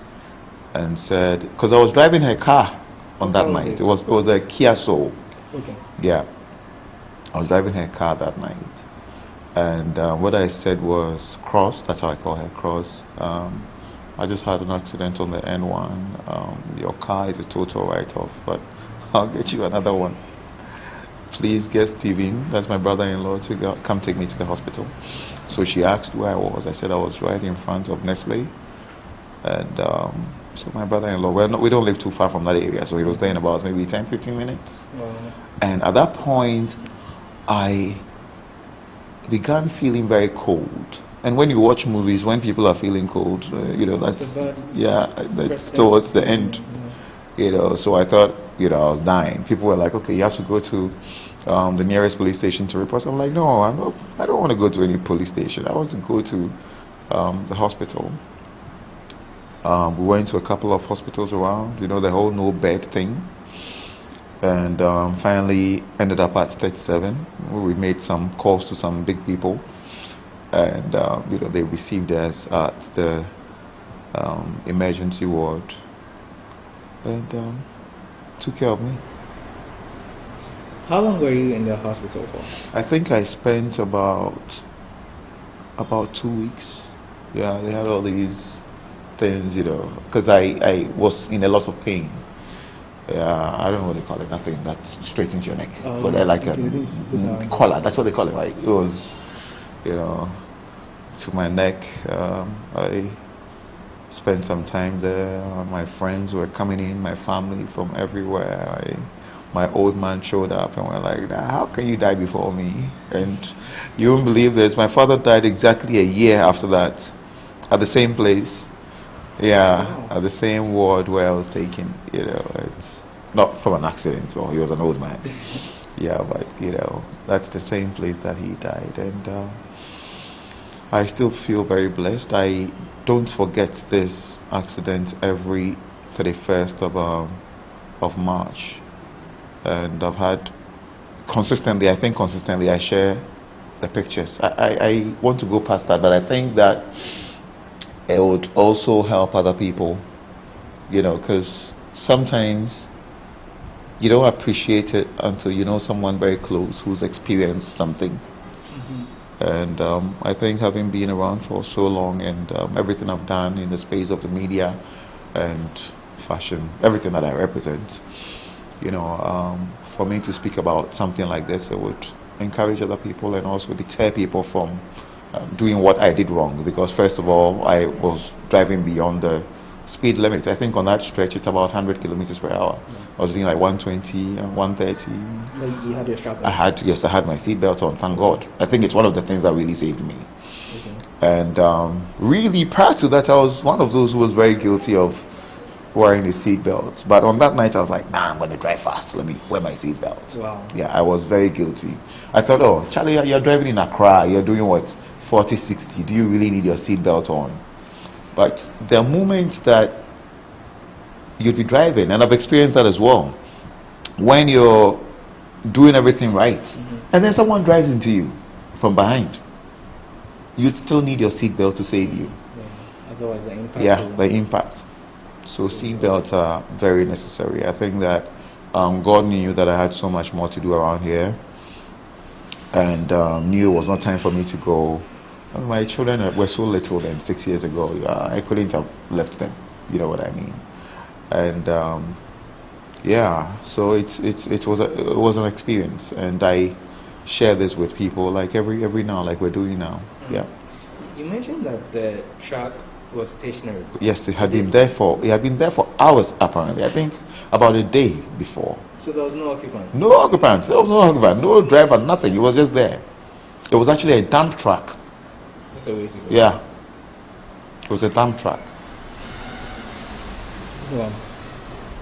and said, because I was driving her car on that night. It was a Kia Soul. Okay. Yeah, I was driving her car that night. And what I said was, Cross, that's how I call her, Cross. I just had an accident on the N1. Your car is a total write-off, but I'll get you another one. Please get Steven, that's my brother-in-law, to come take me to the hospital. So she asked where I was. I said I was right in front of Nestle. And so my brother-in-law, we don't live too far from that area, so he was there in about maybe 10, 15 minutes. Wow. And at that point, I began feeling very cold. And when you watch movies, when people are feeling cold, that's towards the end. So I thought, I was dying. People were like, okay, you have to go to the nearest police station to report. I'm like, no, I don't want to go to any police station. I want to go to the hospital. We went to a couple of hospitals around, the whole no bed thing. And finally ended up at 37. We made some calls to some big people. And, they received us at the emergency ward and took care of me. How long were you in the hospital for? I think I spent about 2 weeks. Yeah, they had all these things, because I was in a lot of pain. I don't know what they call it, that thing that straightens your neck. But I like a collar, that's what they call it, right? It was, to my neck. spent some time there. My friends were coming in, my family from everywhere. My old man showed up and we're like, how can you die before me? And you won't believe this. My father died exactly a year after that at the same place. Yeah, at the same ward where I was taken. You know, it's not from an accident. Well, he was an old man. Yeah, but you know, that's the same place that he died. And I still feel very blessed. I don't forget this accident every 31st of March. And I've had consistently, I share the pictures. I want to go past that, but I think that it would also help other people, you know, because sometimes you don't appreciate it until you know someone very close who's experienced something. Mm-hmm. And I think having been around for so long and everything I've done in the space of the media and fashion, everything that I represent, you know, for me to speak about something like this, it would encourage other people and also deter people from doing what I did wrong. Because first of all, I was driving beyond the speed limit. I think on that stretch, it's about 100 kilometers per hour. Yeah. I was doing like 120 and 130. Like you had your strap on? I had my seatbelt on, thank God. I think it's one of the things that really saved me. Okay. And really, prior to that, I was one of those who was very guilty of wearing the seatbelt. But on that night, I was like, I'm going to drive fast. Let me wear my seatbelt. Wow. Yeah, I was very guilty. I thought, oh, Charlie, you're driving in Accra. You're doing what, 40, 60. Do you really need your seatbelt on? But there are moments that you'd be driving, and I've experienced that as well, when you're doing everything right, mm-hmm. and then someone drives into you from behind. You'd still need your seatbelt to save you. Yeah. Otherwise, the impact. Yeah, the impact. So seatbelts are very necessary. I think that God knew that I had so much more to do around here, and knew it was not time for me to go. My children were so little then, 6 years ago. I couldn't have left them. You know what I mean? And yeah, so it was an experience, and I share this with people like every now, like we're doing now. Yeah. You mentioned that the truck was stationary. Yes, it had been there for hours apparently. I think about a day before. So there was no occupant? No occupants. There was no occupant, no driver, nothing. It was just there. It was actually a dump truck. That's a way to go. Yeah. It was a dump truck. Wow.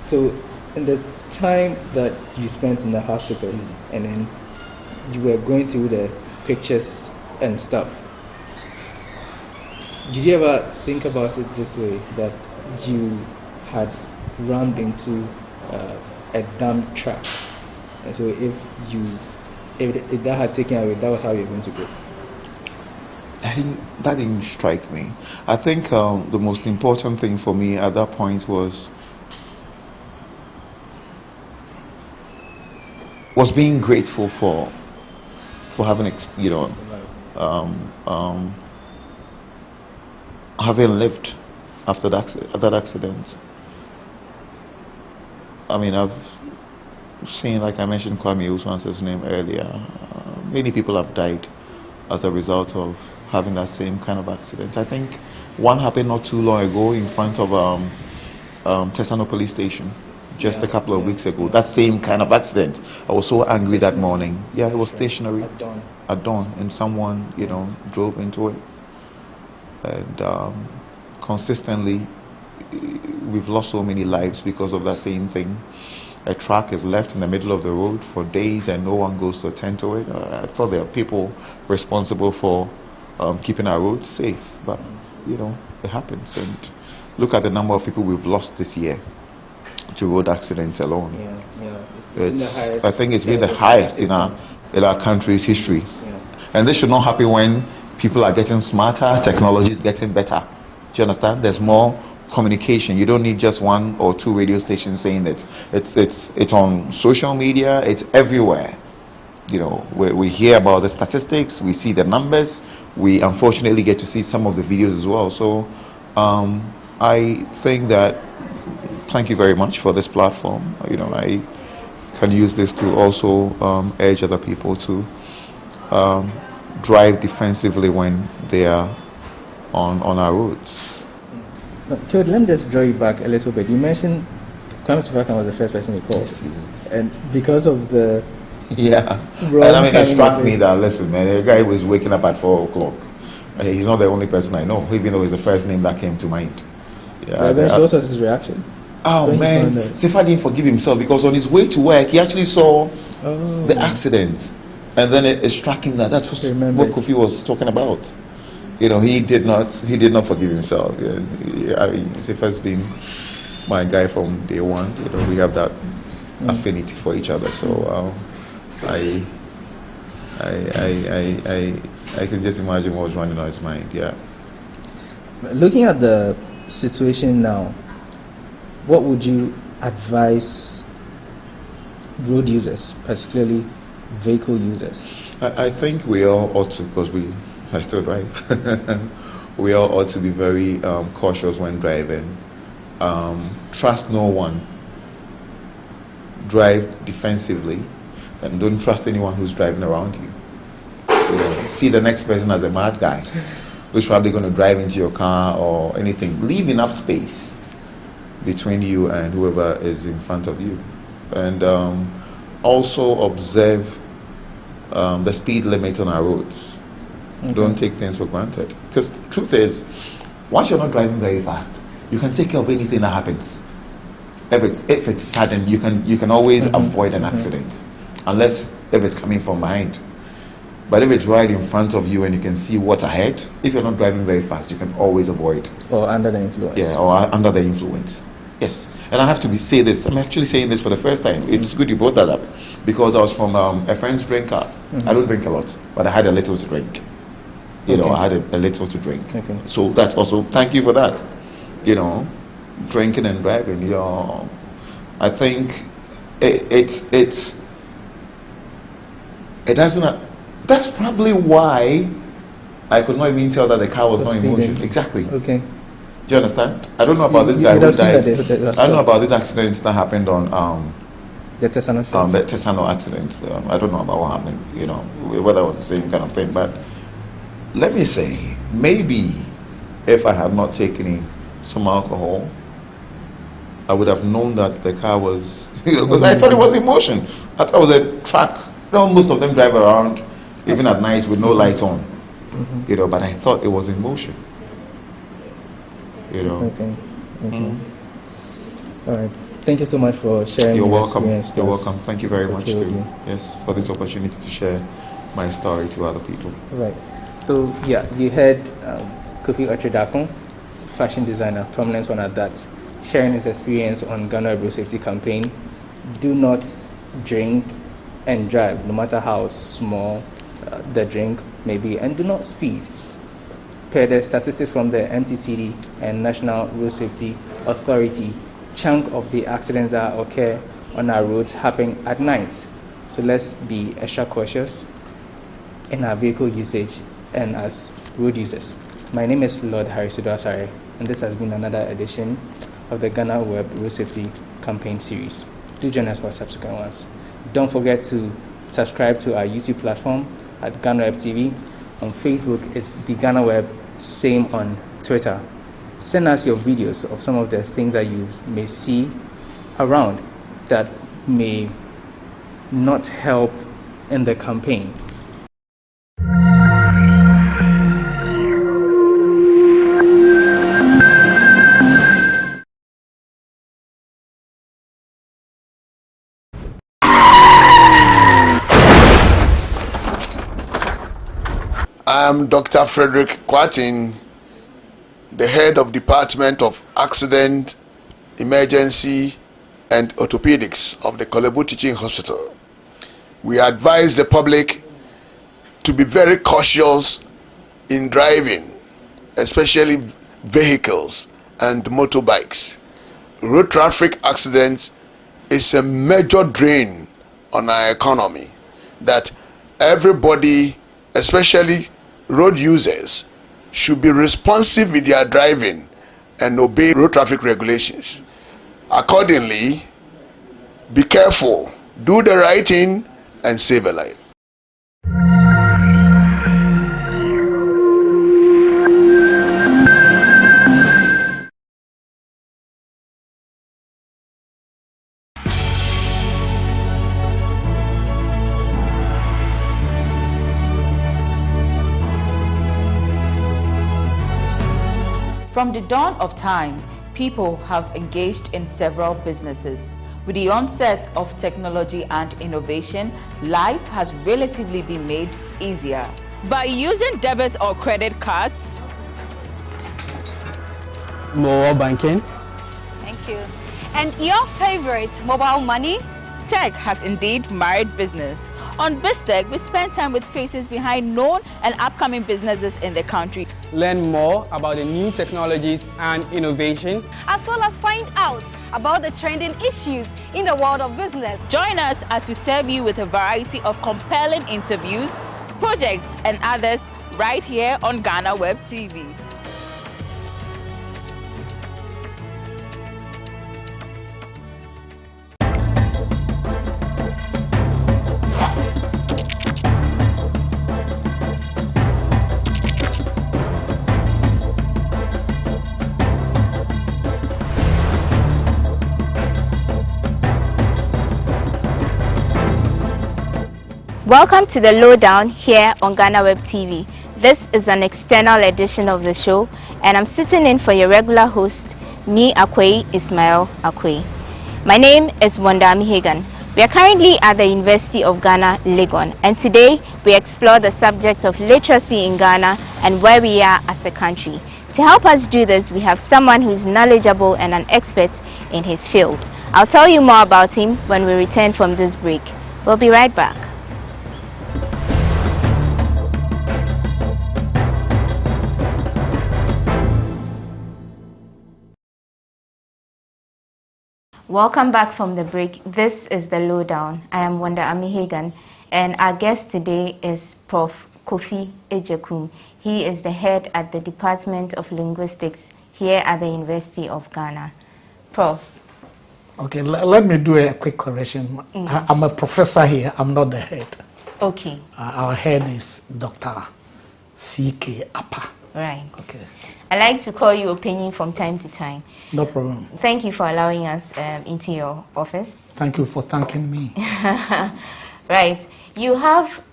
So in the time that you spent in the hospital and then you were going through the pictures and stuff, did you ever think about it this way, that you had rammed into a dump truck, and so if that had taken away, that was how you were going to go? That didn't strike me. I think the most important thing for me at that point was being grateful for having having lived after that accident. I mean, I've seen, like I mentioned, Kwame Uswan's name earlier. Many people have died as a result of having that same kind of accident. I think one happened not too long ago in front of Tesano police station, just a couple of weeks ago. That same kind of accident. I was so angry that morning. Yeah, it was stationary. At dawn, and someone, drove into it. And consistently, we've lost so many lives because of that same thing. A truck is left in the middle of the road for days and no one goes to attend to it. I thought there are people responsible for keeping our roads safe, but it happens. And look at the number of people we've lost this year to road accidents alone. I think it's been the highest in our country's history. Yeah. And this should not happen when people are getting smarter, technology is getting better. Do you understand? There's more communication. You don't need just one or two radio stations saying that. It's on social media, it's everywhere. We hear about the statistics, we see the numbers, we unfortunately get to see some of the videos as well. So I think that, thank you very much for this platform. I can use this to also urge other people to drive defensively when they are on our roads. Todd, let me just draw you back a little bit. You mentioned Kwame Sefakan was the first person you called. Yes. And because of the yeah. wrong And I mean, it timing struck of me it. that, listen, man, the guy was waking up at 4 o'clock. He's not the only person I know, even though he's the first name that came to mind. Yeah, But eventually, what was his reaction? Oh When he man, found out? Sefa didn't forgive himself because on his way to work he actually saw the accident, and then it struck him that that's what Kofi was talking about. You know, he did not forgive himself. Sefa's been my guy from day one. You know, we have that affinity for each other. So I can just imagine what was running on his mind. Yeah. Looking at the situation now, what would you advise road users, particularly vehicle users? I think we all ought to, because I still drive. We all ought to be very cautious when driving. Trust no one. Drive defensively, and don't trust anyone who's driving around you. You know, see the next person as a mad guy who's probably going to drive into your car or anything. Leave enough space between you and whoever is in front of you, and also observe the speed limit on our roads. Okay. Don't take things for granted, because the truth is, once you're not driving very fast, you can take care of anything that happens. If it's sudden, you can always avoid an accident, unless if it's coming from behind. But if it's right in front of you and you can see what's ahead, if you're not driving very fast, you can always avoid. Or under the influence. Yeah, or under the influence. Yes. And I have to say this. I'm actually saying this for the first time. It's good you brought that up, because I was from a friend's drinker. I don't drink a lot, but I had a little to drink. You know, I had a little to drink. Okay. So that's also, thank you for that. You know, drinking and driving. You know, I think it doesn't. That's probably why I could not even tell that the car was not in motion. Exactly. Okay. Do you understand? I don't know about this guy who died. I don't know about this accident that happened on the Tesano the Tesano accident. I don't know about what happened. You know, whether it was the same kind of thing. But let me say, maybe if I had not taken some alcohol, I would have known that the car was, because I thought it was in motion. I thought it was a truck. You know, most of them drive around even at night with no lights on. You know, but I thought it was in motion. You know. Okay. All right. Thank you so much for sharing. You're your welcome. experience. You're welcome. Thank you very much Okay with too. you. Yes, for this opportunity to share my story to other people. Right. So yeah, you heard Kofi Ochidakun, fashion designer, prominent one at that, sharing his experience on GhanaWeb Road Safety Campaign. Do not drink and drive, no matter how small the drink may be, and do not speed. Per the statistics from the NTTD and National Road Safety Authority, chunk of the accidents that occur on our roads happen at night. So let's be extra cautious in our vehicle usage and as road users. My name is Lord Harisudo Asare, and this has been another edition of the GhanaWeb Road Safety Campaign Series. Do join us for subsequent ones. Don't forget to subscribe to our YouTube platform at GhanaWeb TV. On Facebook, it's the GhanaWeb, same on Twitter. Send us your videos of some of the things that you may see around that may not help in the campaign. I'm Dr. Frederick Kwatin, the head of Department of Accident, Emergency and Orthopedics of the Kolebu Teaching Hospital. We advise the public to be very cautious in driving, especially vehicles and motorbikes. Road traffic accidents is a major drain on our economy that everybody, especially road users, should be responsive in their driving and obey road traffic regulations. Accordingly, be careful, do the right thing, and save a life. From the dawn of time, people have engaged in several businesses. With the onset of technology and innovation, life has relatively been made easier. By using debit or credit cards, mobile banking. Thank you. And your favorite, mobile money? Tech has indeed married business. On BizTech, we spend time with faces behind known and upcoming businesses in the country. Learn more about the new technologies and innovation, as well as find out about the trending issues in the world of business. Join us as we serve you with a variety of compelling interviews, projects and others right here on GhanaWeb TV. Welcome to the Lowdown here on GhanaWeb TV. This is an external edition of the show, and I'm sitting in for your regular host, me, Akwe Ismail Akwe. My name is Wanda Amihegan. We are currently at the University of Ghana, Legon, and today we explore the subject of literacy in Ghana and where we are as a country. To help us do this, we have someone who is knowledgeable and an expert in his field. I'll tell you more about him when we return from this break. We'll be right back. Welcome back from the break. This is the Lowdown. I am Wanda Amihegan, and our guest today is Prof. Kofi Ejekum. He is the head at the Department of Linguistics here at the University of Ghana. Prof. Okay, let me do a quick correction. I'm a professor here. I'm not the head. Okay. Our head is Dr. C.K. Appa. Right. Okay. I like to call you Opinion from time to time. No problem. Thank you for allowing us into your office. Thank you for thanking me. Right. You have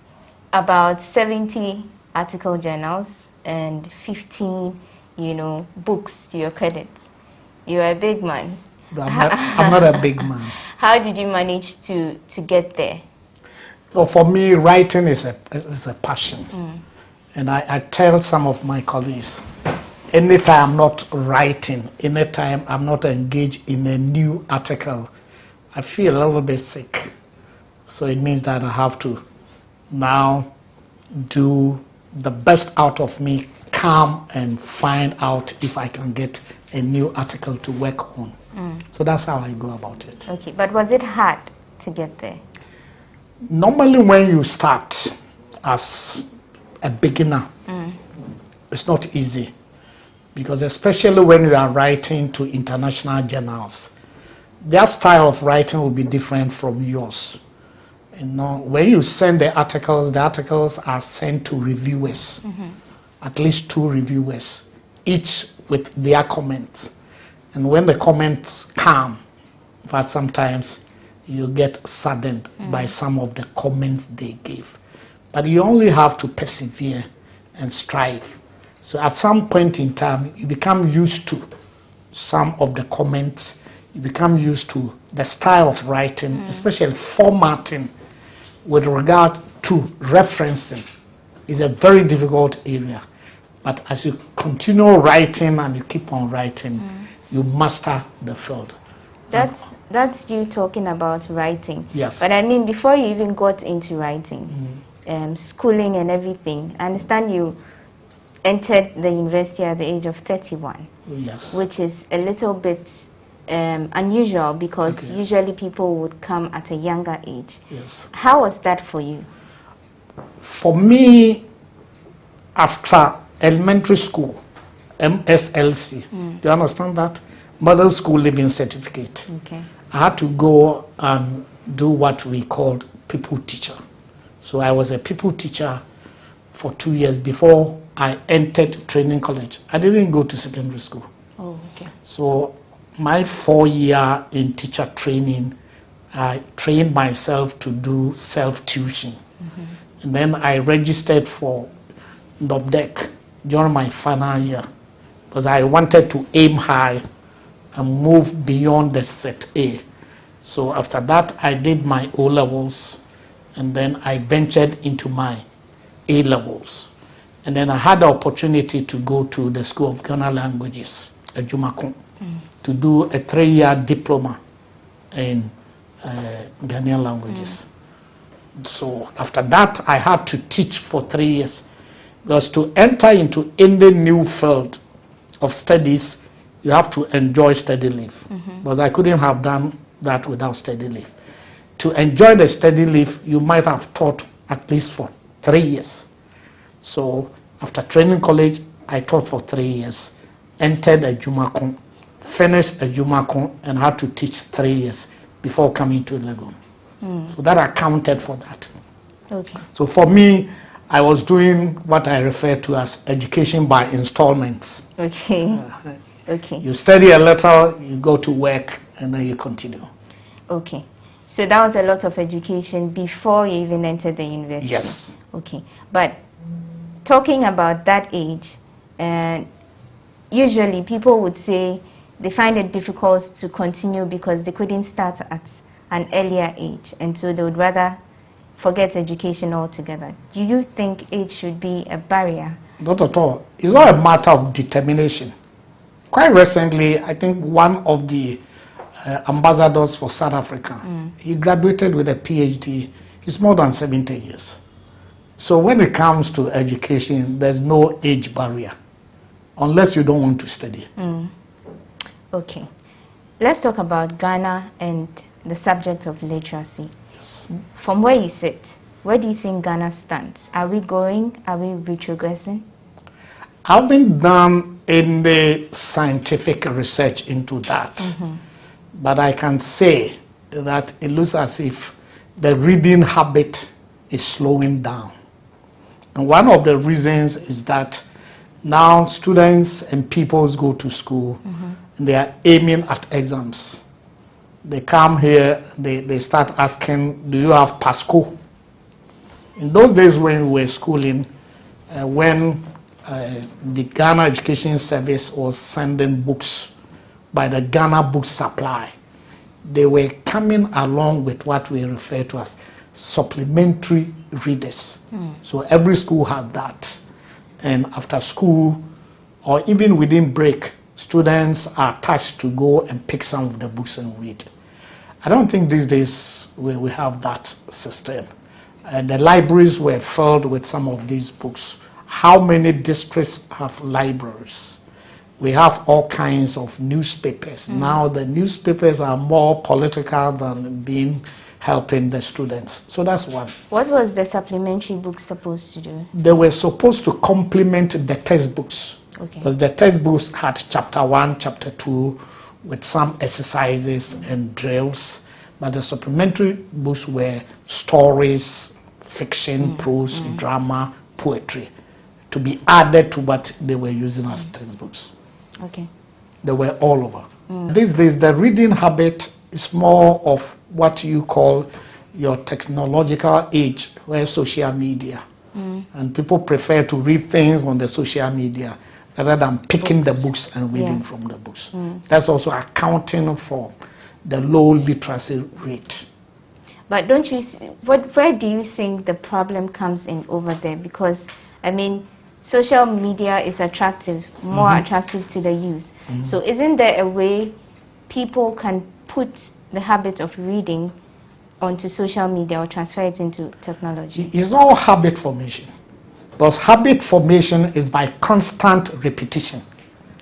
about 70 article journals and 15, books to your credit. You're a big man. I'm not a big man. How did you manage to get there? Well, for me, writing is a passion. And I tell some of my colleagues, anytime I'm not writing, anytime I'm not engaged in a new article, I feel a little bit sick. So it means that I have to now do the best out of me, come and find out if I can get a new article to work on. So that's how I go about it. Okay, but was it hard to get there? Normally when you start as a beginner, it's not easy, because especially when you are writing to international journals, their style of writing will be different from yours. When you send the articles are sent to reviewers, at least 2 reviewers, each with their comments. And when the comments come, but sometimes you get saddened by some of the comments they give. But you only have to persevere and strive. So at some point in time, you become used to some of the comments, you become used to the style of writing, especially formatting with regard to referencing is a very difficult area. But as you continue writing and you keep on writing, you master the field. That's you talking about writing. Yes. But I mean, before you even got into writing, schooling and everything, I understand you entered the university at the age of 31. Yes. Which is a little bit unusual, because usually people would come at a younger age. Yes. How was that for you? For me, after elementary school, MSLC, do you understand that? Model School Living Certificate. Okay. I had to go and do what we called people teacher. So I was a people teacher for 2 years before I entered training college. I didn't go to secondary school. Oh, okay. So my 4 year in teacher training, I trained myself to do self-tuition. And then I registered for NOBDEC during my final year. because I wanted to aim high and move beyond the set A. So after that, I did my O levels, and then I ventured into my A levels. And then I had the opportunity to go to the School of Ghana Languages at Jumakon to do a 3-year diploma in Ghanaian languages. So after that, I had to teach for 3 years. Because to enter into any new field of studies, you have to enjoy study leave. Because I couldn't have done that without study leave. To enjoy the study leave, you might have taught at least for 3 years. So after training college, I taught for 3 years, entered a Jumakon, finished a Jumakon, and had to teach 3 years before coming to Legon. So that accounted for that. Okay. So for me, I was doing what I refer to as education by installments. Okay. Okay. You study a little, you go to work, and then you continue. Okay. So that was a lot of education before you even entered the university? Yes. Okay. But talking about that age, usually people would say they find it difficult to continue because they couldn't start at an earlier age, and so they would rather forget education altogether. Do you think age should be a barrier? Not at all. It's not a matter of determination. Quite recently, I think one of the ambassadors for South Africa, he graduated with a PhD. He's more than 70 years. So when it comes to education, there's no age barrier, unless you don't want to study. Okay. Let's talk about Ghana and the subject of literacy. Yes. From where you sit, where do you think Ghana stands? Are we growing? Are we retrogressing? I haven't done any scientific research into that, but I can say that it looks as if the reading habit is slowing down. And one of the reasons is that now students and pupils go to school and they are aiming at exams. They come here, they start asking, do you have PASCO? In those days when we were schooling, when the Ghana Education Service was sending books by the Ghana Book Supply, they were coming along with what we refer to as supplementary readers. So every school had that. And after school, or even within break, students are tasked to go and pick some of the books and read. I don't think these days we have that system. The libraries were filled with some of these books. How many districts have libraries? We have all kinds of newspapers. Now the newspapers are more political than being helping the students. So that's one. What was the supplementary book supposed to do? They were supposed to complement the textbooks. Okay. Because the textbooks had chapter 1, chapter 2, with some exercises and drills. But the supplementary books were stories, fiction, prose, drama, poetry, to be added to what they were using as textbooks. Okay. They were all over. These days, the reading habit is more of what you call your technological age, where social media. And people prefer to read things on the social media rather than picking the books and reading from the books. That's also accounting for the low literacy rate. But don't you, where do you think the problem comes in over there? Because, I mean, social media is attractive, more attractive to the youth. So isn't there a way people can put the habit of reading onto social media or transfer it into technology? It's not habit formation. Because habit formation is by constant repetition.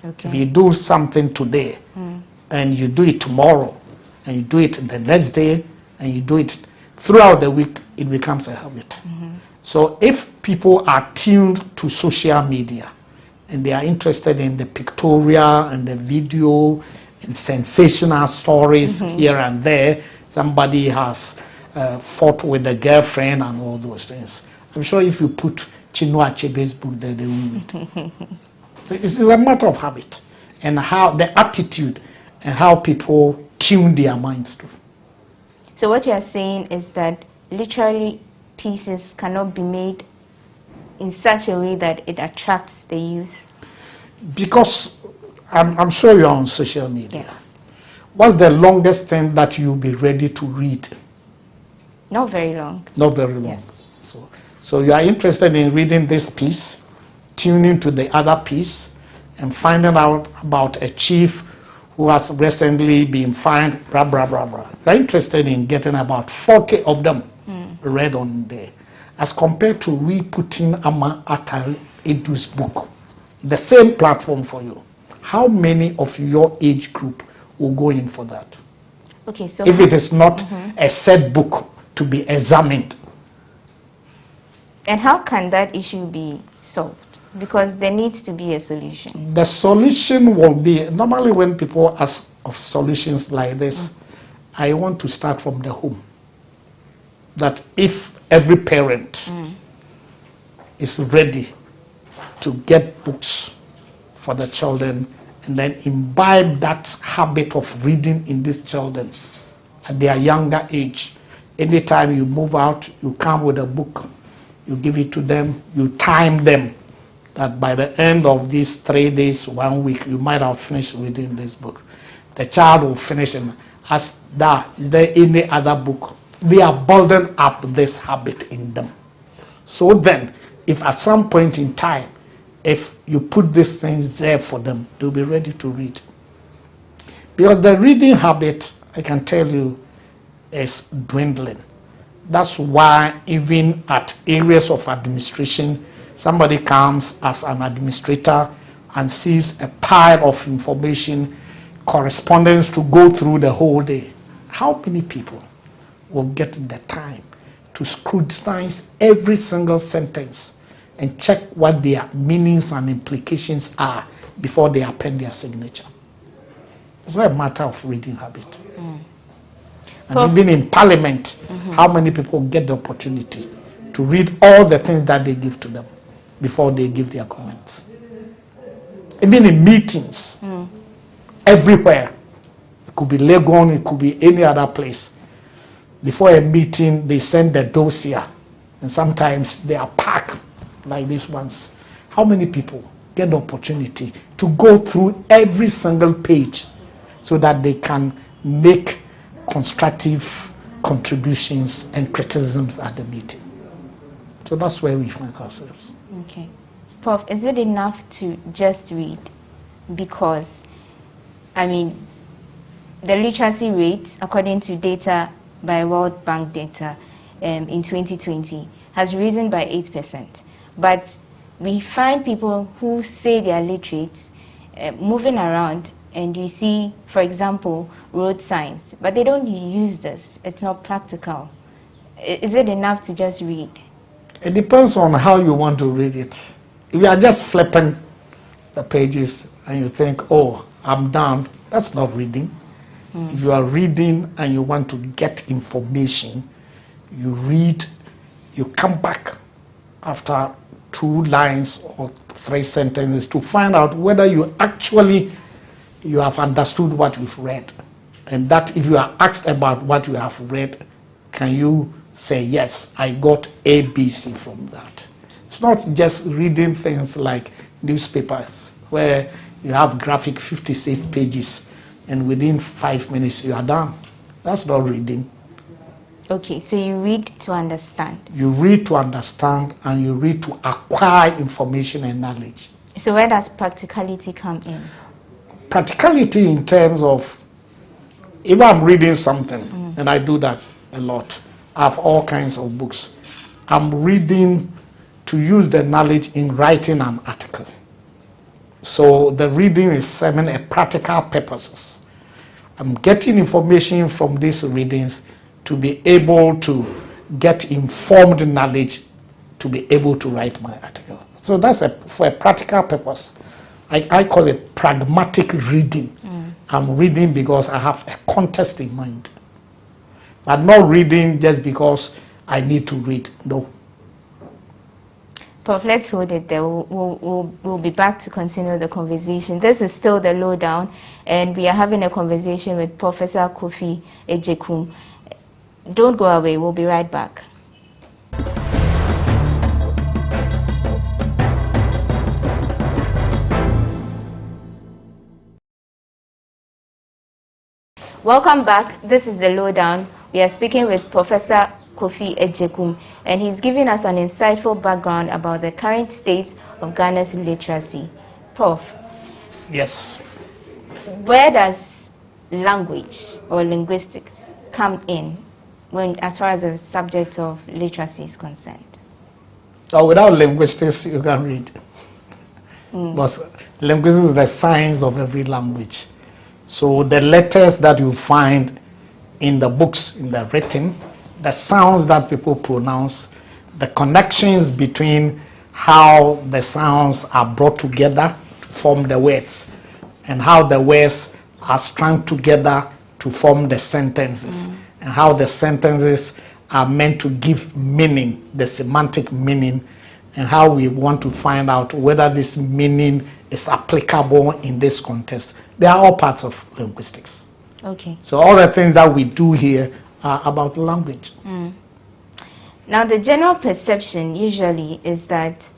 Okay. If you do something today, and you do it tomorrow, and you do it the next day, and you do it throughout the week, it becomes a habit. So if people are tuned to social media, and they are interested in the pictorial and the video and sensational stories here and there, somebody has fought with a girlfriend and all those things. I'm sure if you put Chinua Achebe's book there, they will read. So it's a matter of habit and how the attitude and how people tune their minds to. So what you are saying is that literary pieces cannot be made in such a way that it attracts the youth? Because I'm sure you're on social media. Yes. What's the longest thing that you'll be ready to read? Not very long. Not very long. Yes. So you are interested in reading this piece, tuning to the other piece, and finding out about a chief who has recently been fined, blah, blah, blah, blah. You're interested in getting about 40 of them read on there, as compared to we putting Ama Atal Edu's book, the same platform for you. How many of your age group will go in for that? Okay, so if it is not a set book to be examined. And how can that issue be solved? Because there needs to be a solution. The solution will be, normally when people ask of solutions like this, I want to start from the home. That if every parent is ready to get books for the children and then imbibe that habit of reading in these children at their younger age, anytime you move out, you come with a book, you give it to them, you time them, that by the end of these 3 days, 1 week, you might have finished reading this book. The child will finish and ask, is there any other book? They are building up this habit in them. So then, if at some point in time, if you put these things there for them, they'll be ready to read. Because the reading habit, I can tell you, is dwindling. That's why even at areas of administration, somebody comes as an administrator and sees a pile of information, correspondence to go through the whole day. How many people will get the time to scrutinize every single sentence and check what their meanings and implications are before they append their signature? It's not a matter of reading habit. And even in Parliament, how many people get the opportunity to read all the things that they give to them before they give their comments? Even in meetings, everywhere, it could be Legon, it could be any other place. Before a meeting, they send the dossier, and sometimes they are packed like these ones. How many people get the opportunity to go through every single page so that they can make constructive contributions and criticisms at the meeting? So that's where we find ourselves. Okay. Prof, is it enough to just read? Because, I mean, the literacy rate, according to data by World Bank data in 2020, has risen by 8%. But we find people who say they are literate moving around, and you see, for example, road signs, but they don't use this. It's not practical. Is it enough to just read? It depends on how you want to read it. If you are just flipping the pages and you think, oh, I'm done, that's not reading. If you are reading and you want to get information, you read, you come back after 2 lines or 3 sentences to find out whether you have understood what you've read. And that if you are asked about what you have read, can you say, yes, I got A, B, C from that? It's not just reading things like newspapers where you have graphic 56 pages and within 5 minutes you are done. That's not reading. Okay, so you read to understand. You read to understand, and you read to acquire information and knowledge. So where does practicality come in? Practicality in terms of, if I'm reading something, and I do that a lot, I have all kinds of books. I'm reading to use the knowledge in writing an article. So the reading is serving a practical purposes. I'm getting information from these readings to be able to get informed knowledge to be able to write my article. So that's for a practical purpose. I call it pragmatic reading. I'm reading because I have a context in mind. I'm not reading just because I need to read. No. Prof, let's hold it there. We'll be back to continue the conversation. This is still the lowdown, and we are having a conversation with Professor Kofi Ejekum. Don't go away. We'll be right back. Welcome back. This is the Lowdown. We are speaking with Professor Kofi Ejekum, and he's giving us an insightful background about the current state of Ghana's literacy. Prof. Yes. Where does language or linguistics come in when, as far as the subject of literacy is concerned? So without linguistics, you can read. But linguistics is the science of every language. So the letters that you find in the books, in the written, the sounds that people pronounce, the connections between how the sounds are brought together to form the words, and how the words are strung together to form the sentences, and how the sentences are meant to give meaning, the semantic meaning, and how we want to find out whether this meaning is applicable in this context. They are all parts of linguistics. Okay. So all the things that we do here are about language. Now, the general perception usually is that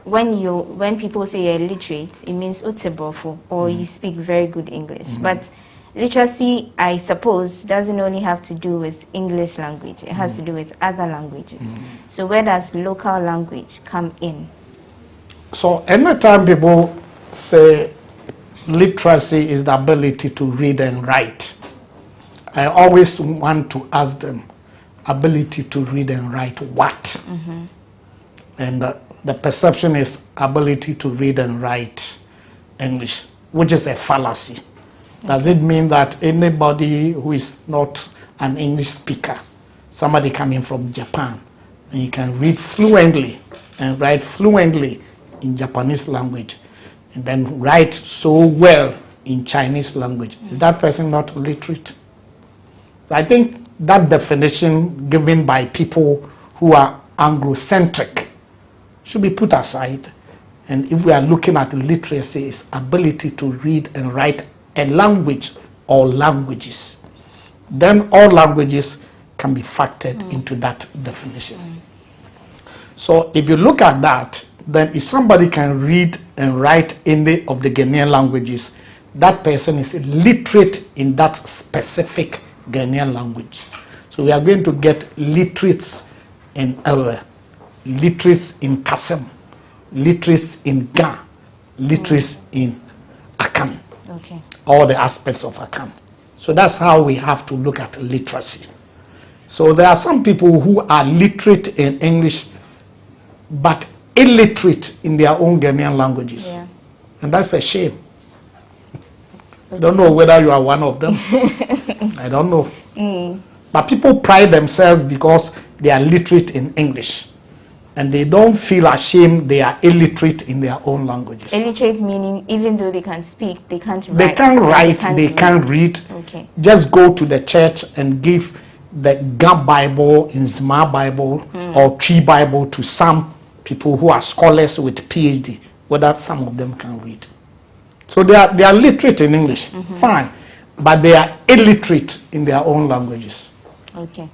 when people say you're illiterate, it means utebofo, or you speak very good English. But literacy, I suppose, doesn't only have to do with English language. It has to do with other languages. So where does local language come in? So anytime people say literacy is the ability to read and write, I always want to ask them, ability to read and write what? And the perception is ability to read and write English, which is a fallacy. Does it mean that anybody who is not an English speaker, somebody coming from Japan, and you can read fluently and write fluently in Japanese language, and then write so well in Chinese language, is that person not literate? So I think that definition given by people who are Anglo-centric should be put aside. And if we are looking at literacy, it's ability to read and write a language or languages, then all languages can be factored into that definition. So if you look at that, then if somebody can read and write any of the Ghanaian languages, that person is literate in that specific Ghanaian language. So we are going to get literates in Ewe, literates in Kasem, literates in Ga, literates in Akan. Okay. All the aspects of Akan. So that's how we have to look at literacy. So there are some people who are literate in English, but illiterate in their own Ghanaian languages. Yeah. And that's a shame. I don't know whether you are one of them. I don't know. But people pride themselves because they are literate in English. And they don't feel ashamed they are illiterate in their own languages. Illiterate meaning even though they can speak, they can't write. They can't write, they can't read. Okay. Just go to the church and give the Ga Bible, Nzima Bible, or Tree Bible to some people who are scholars with PhD, whether some of them can read. So they are literate in English, fine, but they are illiterate in their own languages. Okay.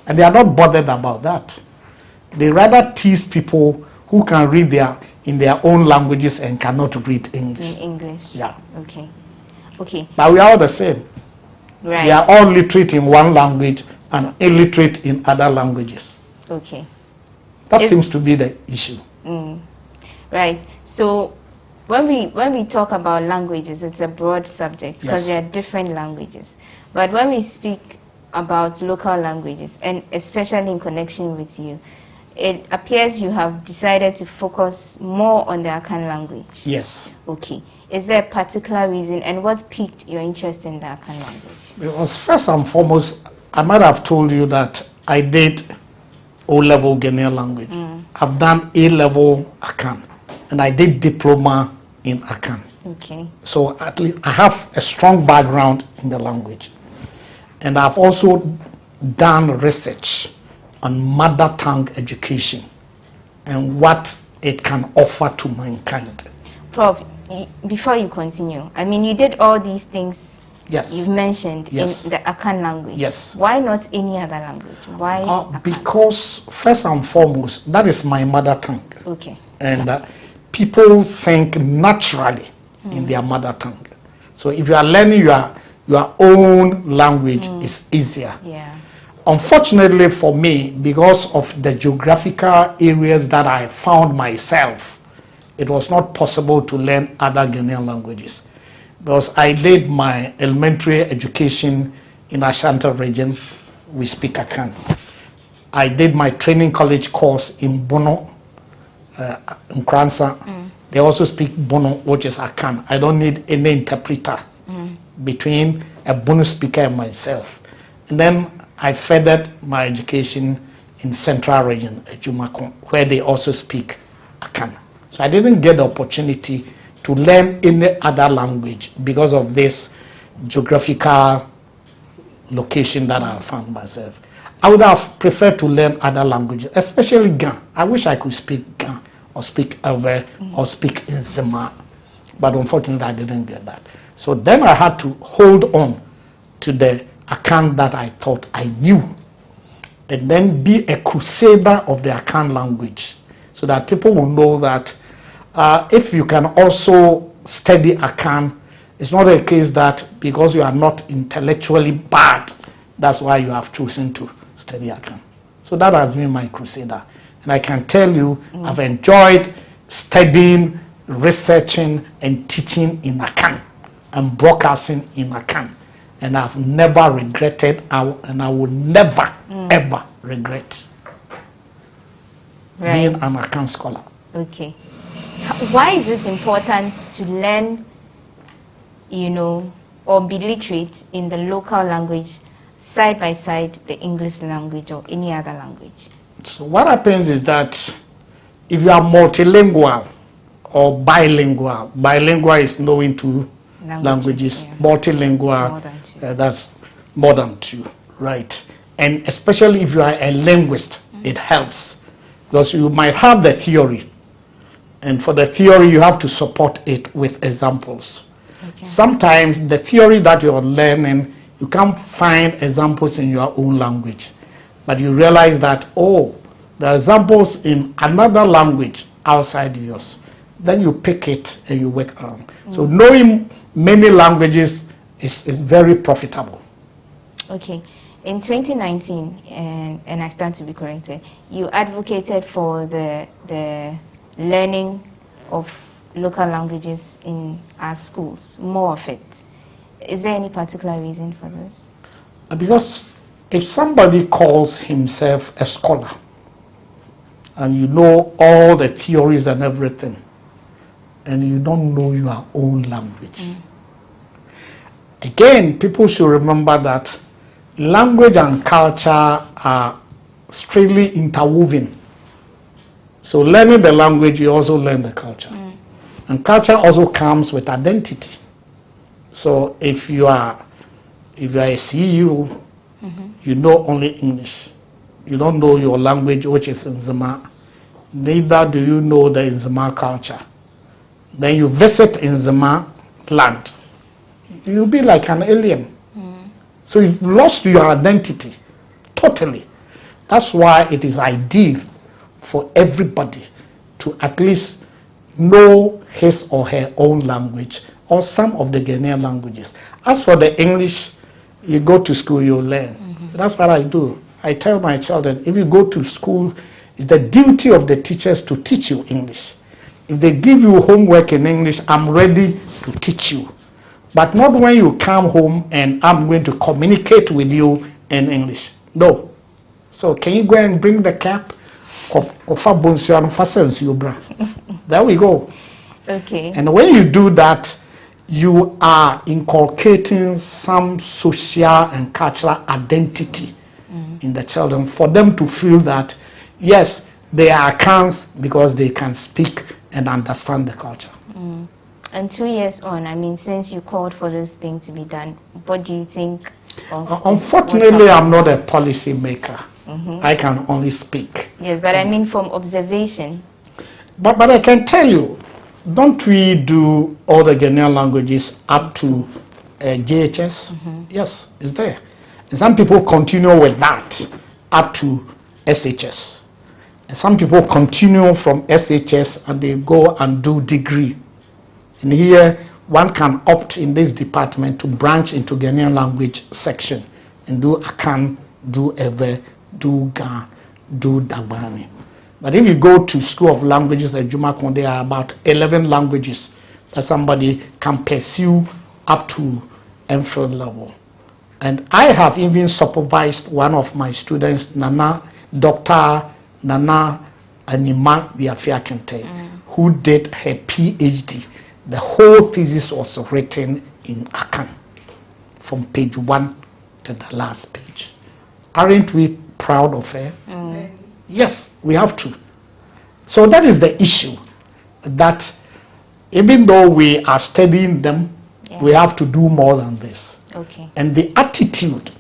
And they are not bothered about that. They rather tease people who can read in their own languages and cannot read English. In English. Yeah. Okay. Okay. But we are all the same. Right. They are all literate in one language and illiterate in other languages. Okay. That seems to be the issue. Right. So when we talk about languages, it's a broad subject because there are different languages. But when we speak about local languages, and especially in connection with you, it appears you have decided to focus more on the Akan language. Yes. Okay. Is there a particular reason, and what piqued your interest in the Akan language? Because first and foremost, I might have told you that I did O-level Ghanaian language. I've done A-level Akan, and I did diploma in Akan. Okay. So at least I have a strong background in the language. And I've also done research on mother tongue education and what it can offer to mankind. Prof, before you continue, I mean, you did all these things you've mentioned in the Akan language. Yes. Why not any other language? Why? Because first and foremost, that is my mother tongue. Okay. And people think naturally in their mother tongue. So if you are learning your own language is easier. Yeah. Unfortunately for me, because of the geographical areas that I found myself, it was not possible to learn other Ghanaian languages. Because I did my elementary education in Ashanti region, we speak Akan. I did my training college course in Bono, in Kransa. They also speak Bono, which is Akan. I don't need any interpreter between a Bono speaker and myself. And then I furthered my education in Central region, Ejumako, where they also speak Akan. So I didn't get the opportunity to learn any other language because of this geographical location that I found myself. I would have preferred to learn other languages, especially Ga. I wish I could speak Ga or speak Ewe or speak Nzema, but unfortunately I didn't get that. So then I had to hold on to the Akan that I thought I knew, and then be a crusader of the Akan language, so that people will know that if you can also study Akan, it's not a case that because you are not intellectually bad, that's why you have chosen to study Akan. So that has been my crusader. And I can tell you, I've enjoyed studying, researching, and teaching in Akan, and broadcasting in Akan. And I've never regretted, and I will never, ever regret being an Akan scholar. Okay. Why is it important to learn, you know, or be literate in the local language side by side the English language or any other language? So what happens is that if you are multilingual or bilingual, bilingual is knowing two languages, yeah. Multilingual, that's more than two, right? And especially if you are a linguist, it helps, because you might have the theory, and for the theory you have to support it with examples. Okay. Sometimes the theory that you're learning, you can't find examples in your own language, but you realize that, oh, there are examples in another language outside yours. Then you pick it and you work on. So knowing many languages is very profitable. Okay. In 2019, and I stand to be corrected, you advocated for the learning of local languages in our schools, more of it. Is there any particular reason for this? Because if somebody calls himself a scholar, and you know all the theories and everything, and you don't know your own language. Again, people should remember that language and culture are strictly interwoven. So learning the language, you also learn the culture. And culture also comes with identity. So if you are a CEO, you know only English. You don't know your language, which is Nzema. Neither do you know the Nzema culture. Then you visit Nzema land. You'll be like an alien. So you've lost your identity totally. That's why it is ideal for everybody to at least know his or her own language or some of the Ghanaian languages. As for the English, you go to school, you learn. That's what I do. I tell my children, if you go to school, it's the duty of the teachers to teach you English. If they give you homework in English, I'm ready to teach you. But not when you come home and I'm going to communicate with you in English. No. So can you go and bring the cap? There we go. Okay. And when you do that, you are inculcating some social and cultural identity in the children, for them to feel that, yes, they are Akans because they can speak and understand the culture. And 2 years on, I mean, since you called for this thing to be done, what do you think of Unfortunately, I'm not a policy maker. I can only speak. Yes, but I mean from observation. But I can tell you, don't we do all the Ghanaian languages up to JHS? Yes, it's there. And some people continue with that up to SHS. And some people continue from SHS and they go and do degree. And here one can opt in this department to branch into Ghanaian language section and do Akan, do Ewe, do Ga, do Dagbani. But if you go to School of Languages at Jumakon, there are about 11 languages that somebody can pursue up to MPhil level. And I have even supervised one of my students, Dr. Nana Anima Biafiakente, who did her PhD. The whole thesis was written in Akan, from page 1 to the last page. Aren't we proud of her? Yes, we have to. So that is the issue, that even though we are studying them, we have to do more than this. Okay. And the attitude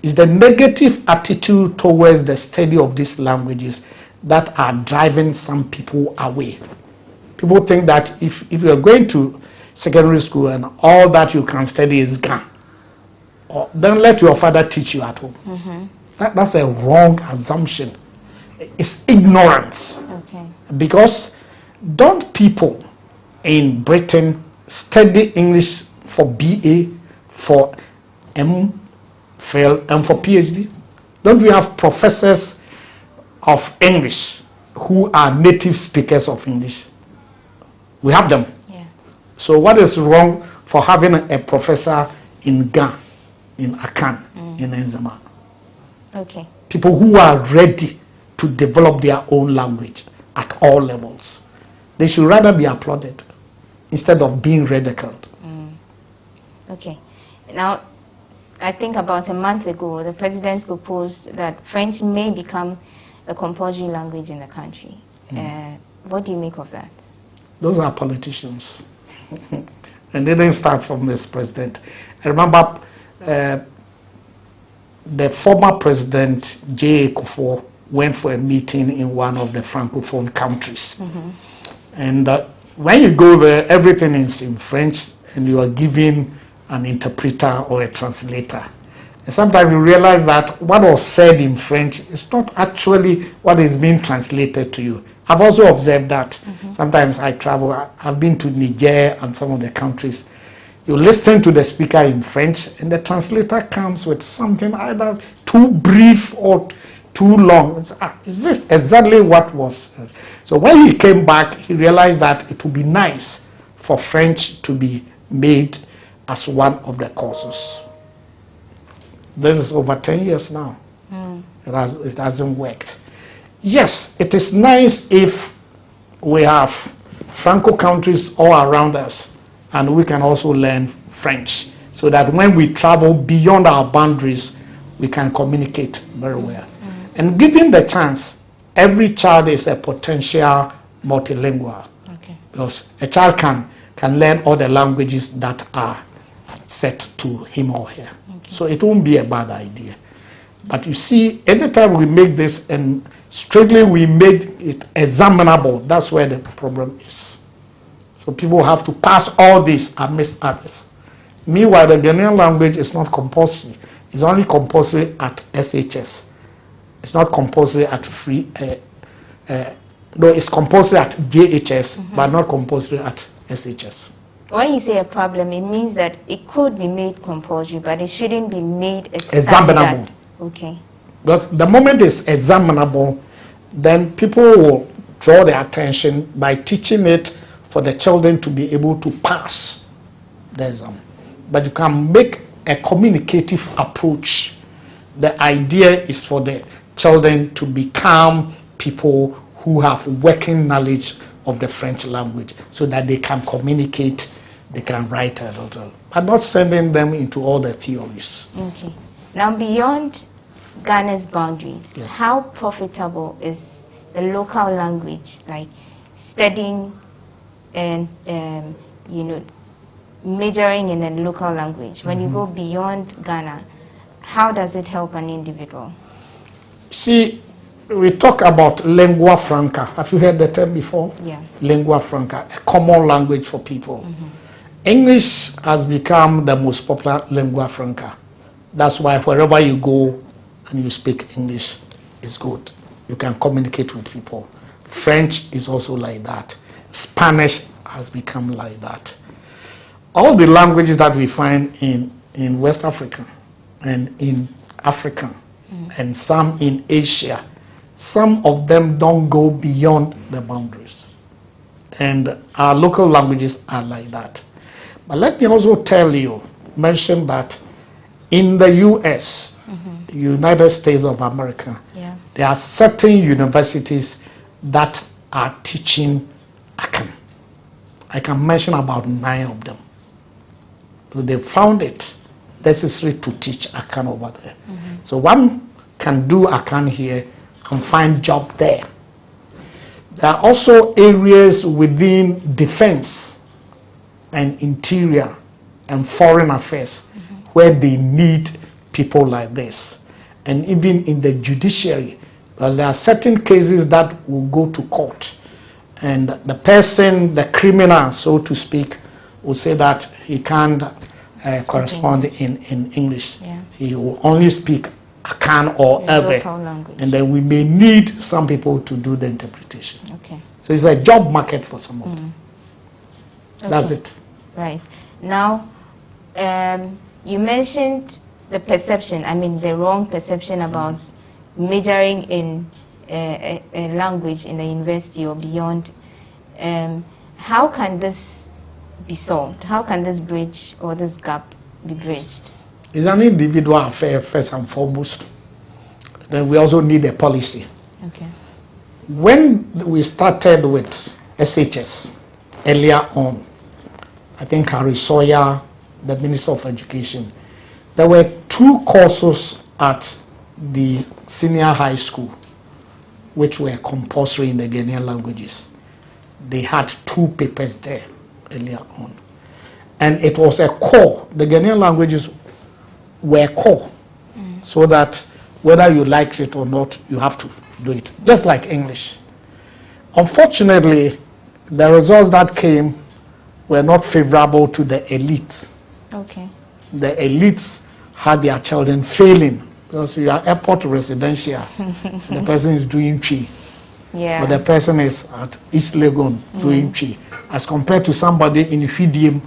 is the negative attitude towards the study of these languages that are driving some people away. People think that if you're going to secondary school and all that you can study is Ga, then let your father teach you at home. That's a wrong assumption. It's ignorance. Okay. Because don't people in Britain study English for BA, for MPhil, and for PhD? Don't we have professors of English who are native speakers of English? We have them. Yeah. So what is wrong for having a professor in Ga, in Akan, in Nzema? Okay. People who are ready to develop their own language at all levels. They should rather be applauded instead of being ridiculed. Okay. Now, I think about a month ago, the president proposed that French may become a compulsory language in the country. What do you make of that? Those are politicians. And they didn't start from this president. I remember the former president, J.A. Kufuor, went for a meeting in one of the Francophone countries. And when you go there, everything is in French, and you are given an interpreter or a translator. And sometimes you realize that what was said in French is not actually what is being translated to you. I've also observed that. Sometimes I travel, I've been to Niger and some of the countries. You listen to the speaker in French, and the translator comes with something either too brief or too long. Is this exactly what was? So when he came back, he realized that it would be nice for French to be made as one of the courses. This is over 10 years now. It hasn't worked. Yes, it is nice if we have Franco countries all around us, and we can also learn French, so that when we travel beyond our boundaries, we can communicate very well. And given the chance, every child is a potential multilingual. Because a child can learn all the languages that are set to him or her. So it won't be a bad idea. But you see, anytime we make this and strictly we made it examinable, that's where the problem is. So people have to pass all this and miss others. Meanwhile, the Ghanaian language is not compulsory. It's only compulsory at SHS. It's not compulsory at free. No, it's compulsory at JHS, but not compulsory at SHS. When you say a problem, it means that it could be made compulsory, but it shouldn't be made examinable. Okay. Because the moment it's examinable, then people will draw their attention by teaching it for the children to be able to pass the exam. But you can make a communicative approach. The idea is for the children to become people who have working knowledge of the French language, so that they can communicate, they can write a little, but not sending them into all the theories. Okay. Now, beyond Ghana's boundaries, how profitable is the local language, like studying and majoring in a local language? When you go beyond Ghana, how does it help an individual? See, we talk about lingua franca. Have you heard the term before? Yeah. Lingua franca, a common language for people. English has become the most popular lingua franca. That's why wherever you go and you speak English, it's good. You can communicate with people. French is also like that. Spanish has become like that. all the languages that we find in West Africa and in Africa and some in Asia, some of them don't go beyond the boundaries. And our local languages are like that. But let me also mention that in the US, United States of America, there are certain universities that are teaching Akan. I can mention about 9 of them. So they found it necessary to teach Akan over there. So one can do Akan here and find job there. There are also areas within defense and interior and foreign affairs where they need people like this. And even in the judiciary, because there are certain cases that will go to court, and the person, the criminal, so to speak, will say that he can't correspond in English. He will only speak Akan or Ewe, and then we may need some people to do the interpretation. Okay. So it's a job market for some of them. That's it. Right. Now, you mentioned the perception, I mean the wrong perception about majoring in a language in the university or beyond. How can this be solved? How can this bridge or this gap be bridged? It's an individual affair first and foremost. Then we also need a policy. Okay. When we started with SHS earlier on, I think Harry Sawyer, the Minister of Education, there were 2 courses at the senior high school which were compulsory in the Ghanaian languages. They had 2 papers there earlier on. And it was a core. The Ghanaian languages were core. So that whether you like it or not, you have to do it. Just like English. Unfortunately, the results that came were not favorable to the elites. Okay. The elites had their children failing because you are airport residential. The person is doing Chi. But the person is at East Legon doing Chi. As compared to somebody in Fidium,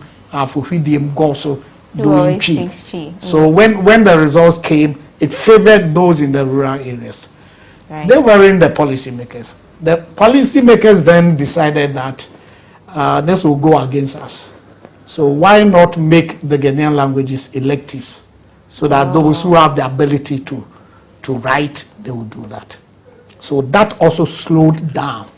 for Fidium Goso doing Chi. So when the results came, it favored those in the rural areas. Right. They weren't the policymakers. The policymakers then decided that this will go against us. So why not make the Ghanaian languages electives so that those who have the ability to write, they will do that. So that also slowed down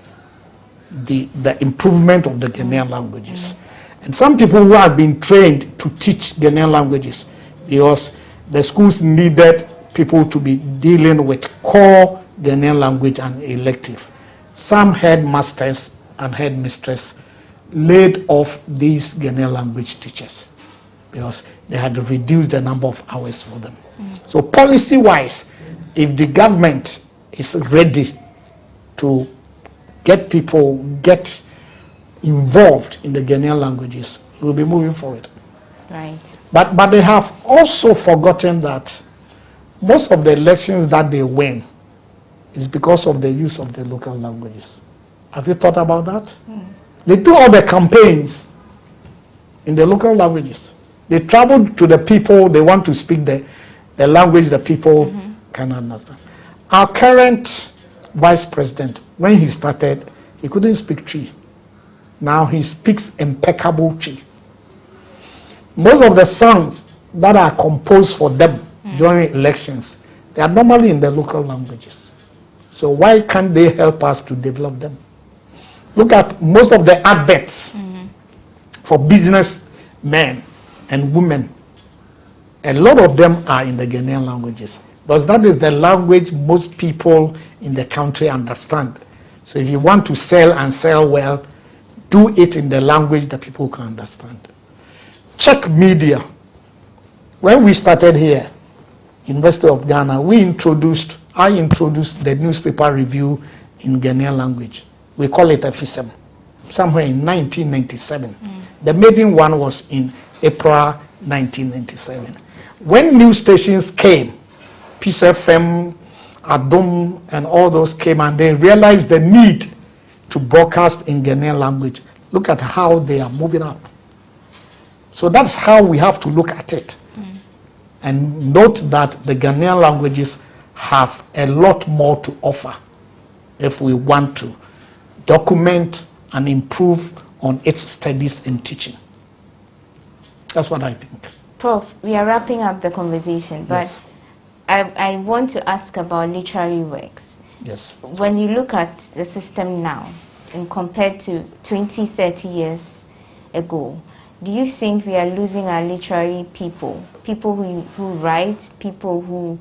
the improvement of the Ghanaian languages. And some people who have been trained to teach Ghanaian languages, because the schools needed people to be dealing with core Ghanaian language and elective. Some headmasters and headmistresses laid off these Ghanaian language teachers because they had reduced the number of hours for them. So policy-wise, if the government is ready to get people involved in the Ghanaian languages, we'll be moving forward. Right. But they have also forgotten that most of the elections that they win is because of the use of the local languages. Have you thought about that? They do all the campaigns in the local languages. They travel to the people, they want to speak the language the people can understand. Our current vice president, when he started, he couldn't speak Twi. Now he speaks impeccable Twi. Most of the songs that are composed for them during elections, they are normally in the local languages. So why can't they help us to develop them? Look at most of the adverts for businessmen and women. A lot of them are in the Ghanaian languages, because that is the language most people in the country understand. So if you want to sell and sell well, do it in the language that people can understand. Check media. When we started here, University of Ghana, I introduced the newspaper review in Ghanaian language. We call it a FISM, somewhere in 1997. The maiden one was in April 1997. When news stations came, Peace FM, Adom, and all those came, and they realized the need to broadcast in Ghanaian language. Look at how they are moving up. So that's how we have to look at it. And note that the Ghanaian languages have a lot more to offer if we want to document and improve on its studies and teaching. That's what I think. Prof, we are wrapping up the conversation, but yes. I want to ask about literary works. Yes. When you look at the system now and compared to 20, 30 years ago, do you think we are losing our literary people? People who write, people who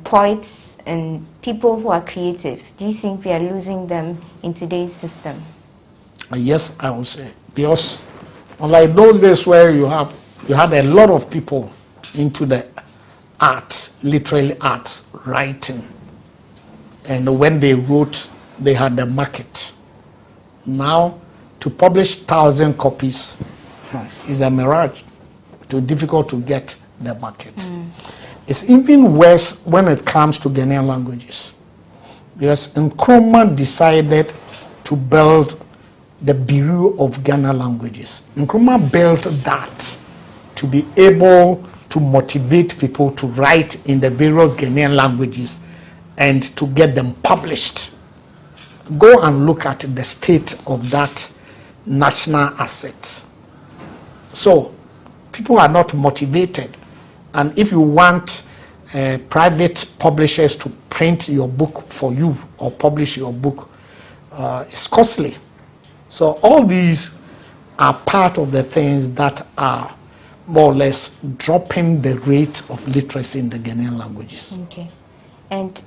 poets, and people who are creative. Do you think we are losing them in today's system? Yes, I would say. Because unlike those days where you had a lot of people into the art, literally art, writing. And when they wrote, they had the market. Now, to publish 1,000 copies is a mirage. Too difficult to get the market. It's even worse when it comes to Ghanaian languages. Because Nkrumah decided to build the Bureau of Ghana Languages. Nkrumah built that to be able to motivate people to write in the various Ghanaian languages and to get them published. Go and look at the state of that national asset. So people are not motivated, and if you want private publishers to print your book for you or publish your book, it's costly. So all these are part of the things that are more or less dropping the rate of literacy in the Ghanaian languages. Okay. And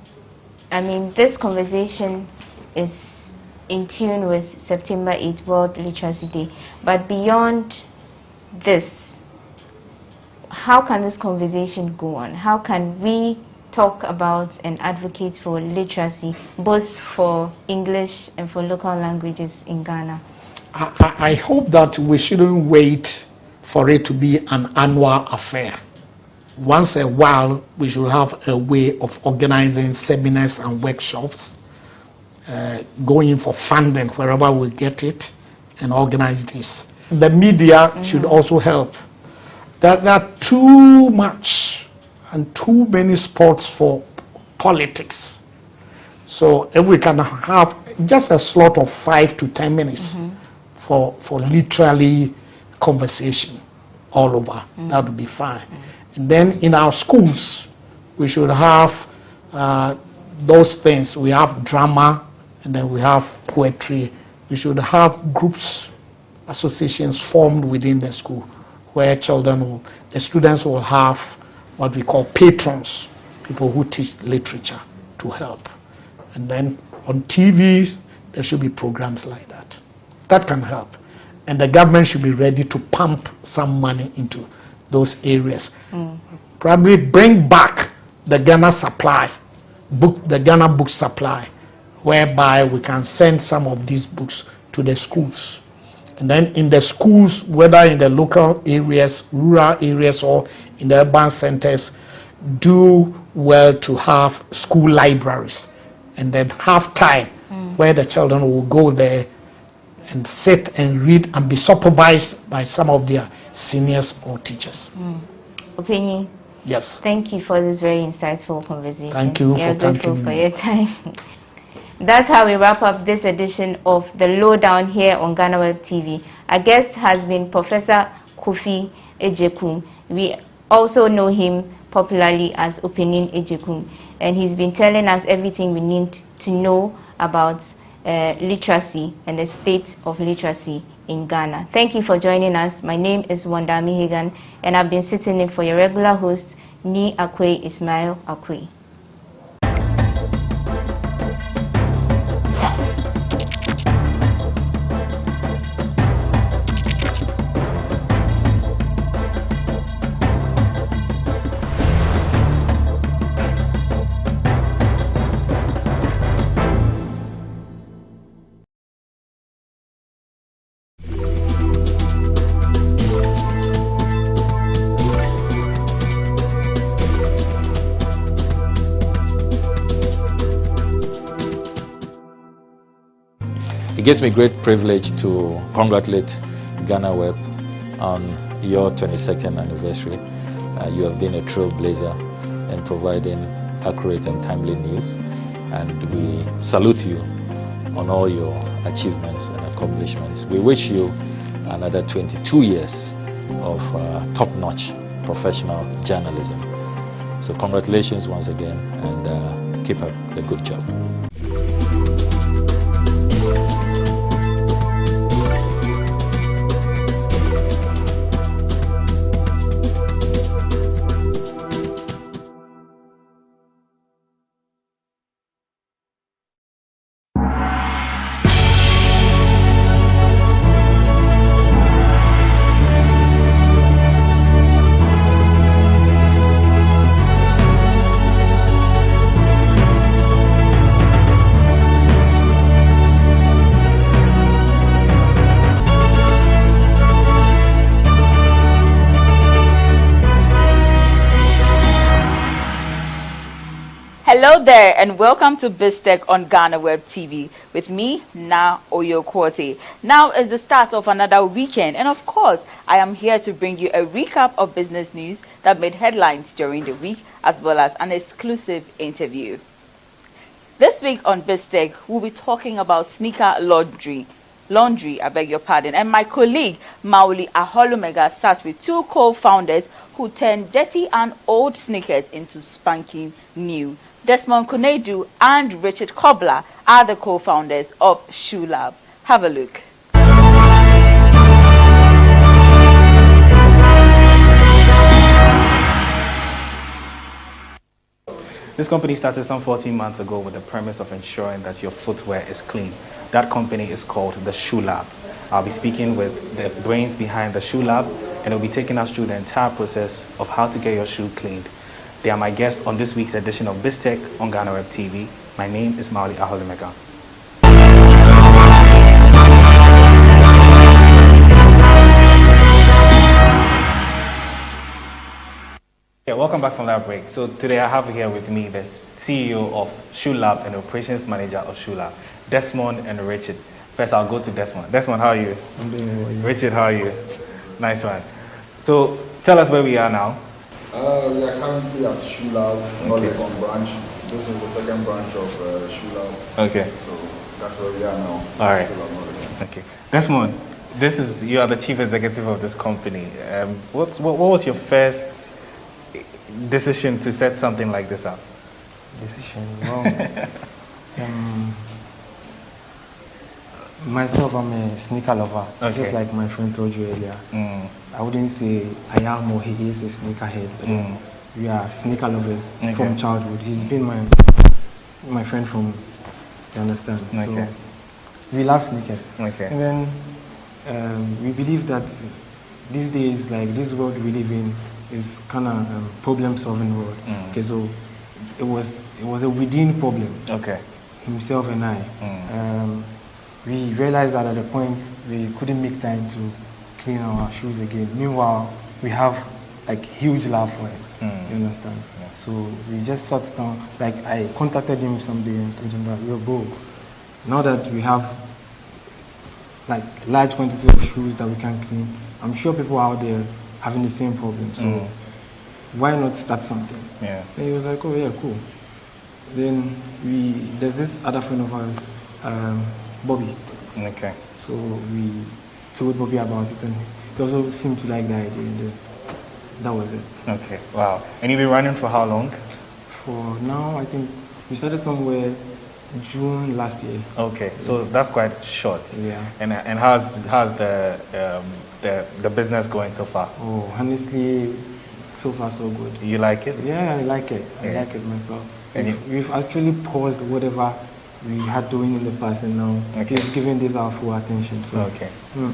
I mean, this conversation is in tune with September 8th, World Literacy Day. But beyond this, how can this conversation go on? How can we talk about and advocate for literacy, both for English and for local languages in Ghana? I hope that we shouldn't wait for it to be an annual affair. Once a while, we should have a way of organizing seminars and workshops, going for funding wherever we get it, and organize this. The media should also help. There are too much and too many spots for politics. So if we can have just a slot of 5 to 10 minutes for literally conversation all over, that would be fine. And then in our schools, we should have those things. We have drama, and then we have poetry. We should have groups, associations formed within the school where the students will have what we call patrons, people who teach literature to help. And then on TV, there should be programs like that. That can help. And the government should be ready to pump some money into those areas. Probably bring back the Ghana supply, the Ghana book supply, whereby we can send some of these books to the schools. And then in the schools, whether in the local areas, rural areas, or in the urban centers, do well to have school libraries. And then have time where the children will go there and sit and read and be supervised by some of their seniors or teachers. Opinion? Yes. Thank you for this very insightful conversation. Thank you for thanking me. Your time. That's how we wrap up this edition of The Lowdown here on GhanaWeb TV. Our guest has been Professor Kofi Ejekum. We also know him popularly as Opinion Ejekum, and he's been telling us everything we need to know about literacy and the state of literacy in Ghana. Thank you for joining us. My name is Wanda Mihigan, and I've been sitting in for your regular host, Ni Akwe Ismail Akwe. It gives me great privilege to congratulate GhanaWeb on your 22nd anniversary. You have been a trailblazer in providing accurate and timely news, and we salute you on all your achievements and accomplishments. We wish you another 22 years of top-notch professional journalism. So congratulations once again, and keep up the good job. Hello there, and welcome to BizTech on GhanaWeb TV with me, Na Oyokwote. Now is the start of another weekend, and of course, I am here to bring you a recap of business news that made headlines during the week, as well as an exclusive interview. This week on BizTech, we'll be talking about sneaker laundry, I beg your pardon, and my colleague Mauli Aholumega sat with two co-founders who turned dirty and old sneakers into spanking new. Desmond Kunedu and Richard Kobler are the co-founders of Shoe Lab. Have a look. This company started some 14 months ago with the premise of ensuring that your footwear is clean. That company is called the Shoe Lab. I'll be speaking with the brains behind the Shoe Lab, and they'll be taking us through the entire process of how to get your shoe cleaned. They are my guests on this week's edition of BizTech on GhanaWeb TV. My name is Mauli Aholumega. Yeah, welcome back from that break. So today I have here with me the CEO of Shoe Lab and operations manager of Shoe Lab, Desmond and Richard. First, I'll go to Desmond. Desmond, how are you? I'm doing well. Richard, how are you? Nice one. So tell us where we are now. We are currently at Shoe Lab, Northern branch. This is the second branch of Shoe Lab. Okay. So that's where we are now. All right. Okay. Desmond, you are the chief executive of this company. What was your first decision to set something like this up? Decision? Well, myself, I'm a sneaker lover. Okay. Just like my friend told you earlier. I wouldn't say I am or he is a sneakerhead. But we are sneaker lovers from childhood. He's been my friend from, you understand? Okay. So we love sneakers. Okay. And then we believe that these days, like this world we live in, is kind of problem-solving world. Okay, so it was a within problem. Okay. Himself and I. We realized that at a point we couldn't make time to clean our shoes again. Meanwhile, we have like huge love for it. You understand? Yeah. So we just sat down. Like I contacted him someday and told him that, yo, bro, now that we have like large quantity of shoes that we can clean, I'm sure people out there having the same problem. So why not start something? Yeah. And he was like, oh yeah, cool. Then there's this other friend of ours, Bobby. Okay. So we told Bobby about it, and he also seemed to like the idea, and that was it. Okay. Wow. And you've been running for how long? For now, I think we started somewhere June last year. Okay. So that's quite short. Yeah. And how's the business going so far? Oh, honestly, so far so good. You like it? Yeah, I like it. I like it myself. And we've actually paused whatever we had doing in the past, and now giving this our full attention. So. Okay.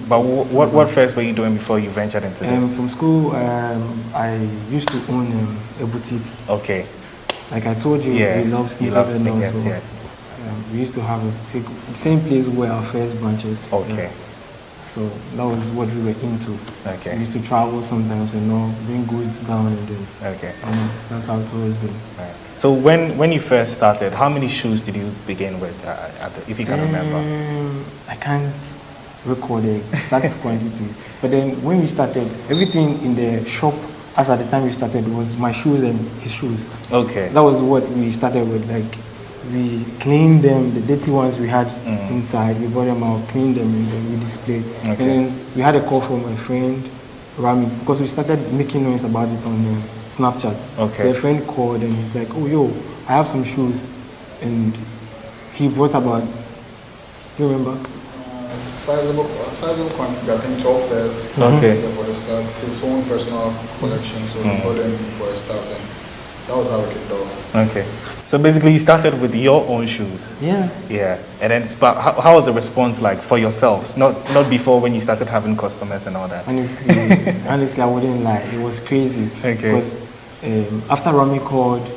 But what first were you doing before you ventured into this? From school, I used to own a boutique. Okay. Like I told you, we love sneakers and also. Yeah. We used to have the same place where our first branches. Okay. So that was what we were into. Okay. We used to travel sometimes and bring goods down and then. Okay. That's how it's always been. Right. So when you first started, how many shoes did you begin with, if you can remember? I can't record the exact quantity. But then when we started, everything in the shop, as at the time we started, was my shoes and his shoes. Okay. That was what we started with. Like, we cleaned them, the dirty ones we had inside, we brought them out, cleaned them, and then we displayed. Okay. And then we had a call from my friend, Rami, because we started making noise about it on Snapchat. Okay. So a friend called and he's like, oh, yo, I have some shoes. And he brought about, you remember? Sizable quantity, I think 12 pairs. Okay. For the start, his own personal collection, so we bought them for a start, and that was how it kicked off. Okay. So basically you started with your own shoes. Yeah. Yeah. And then but how was the response like for yourselves? Not before when you started having customers and all that. Honestly, I wouldn't lie. It was crazy. Okay. Because after Rami called,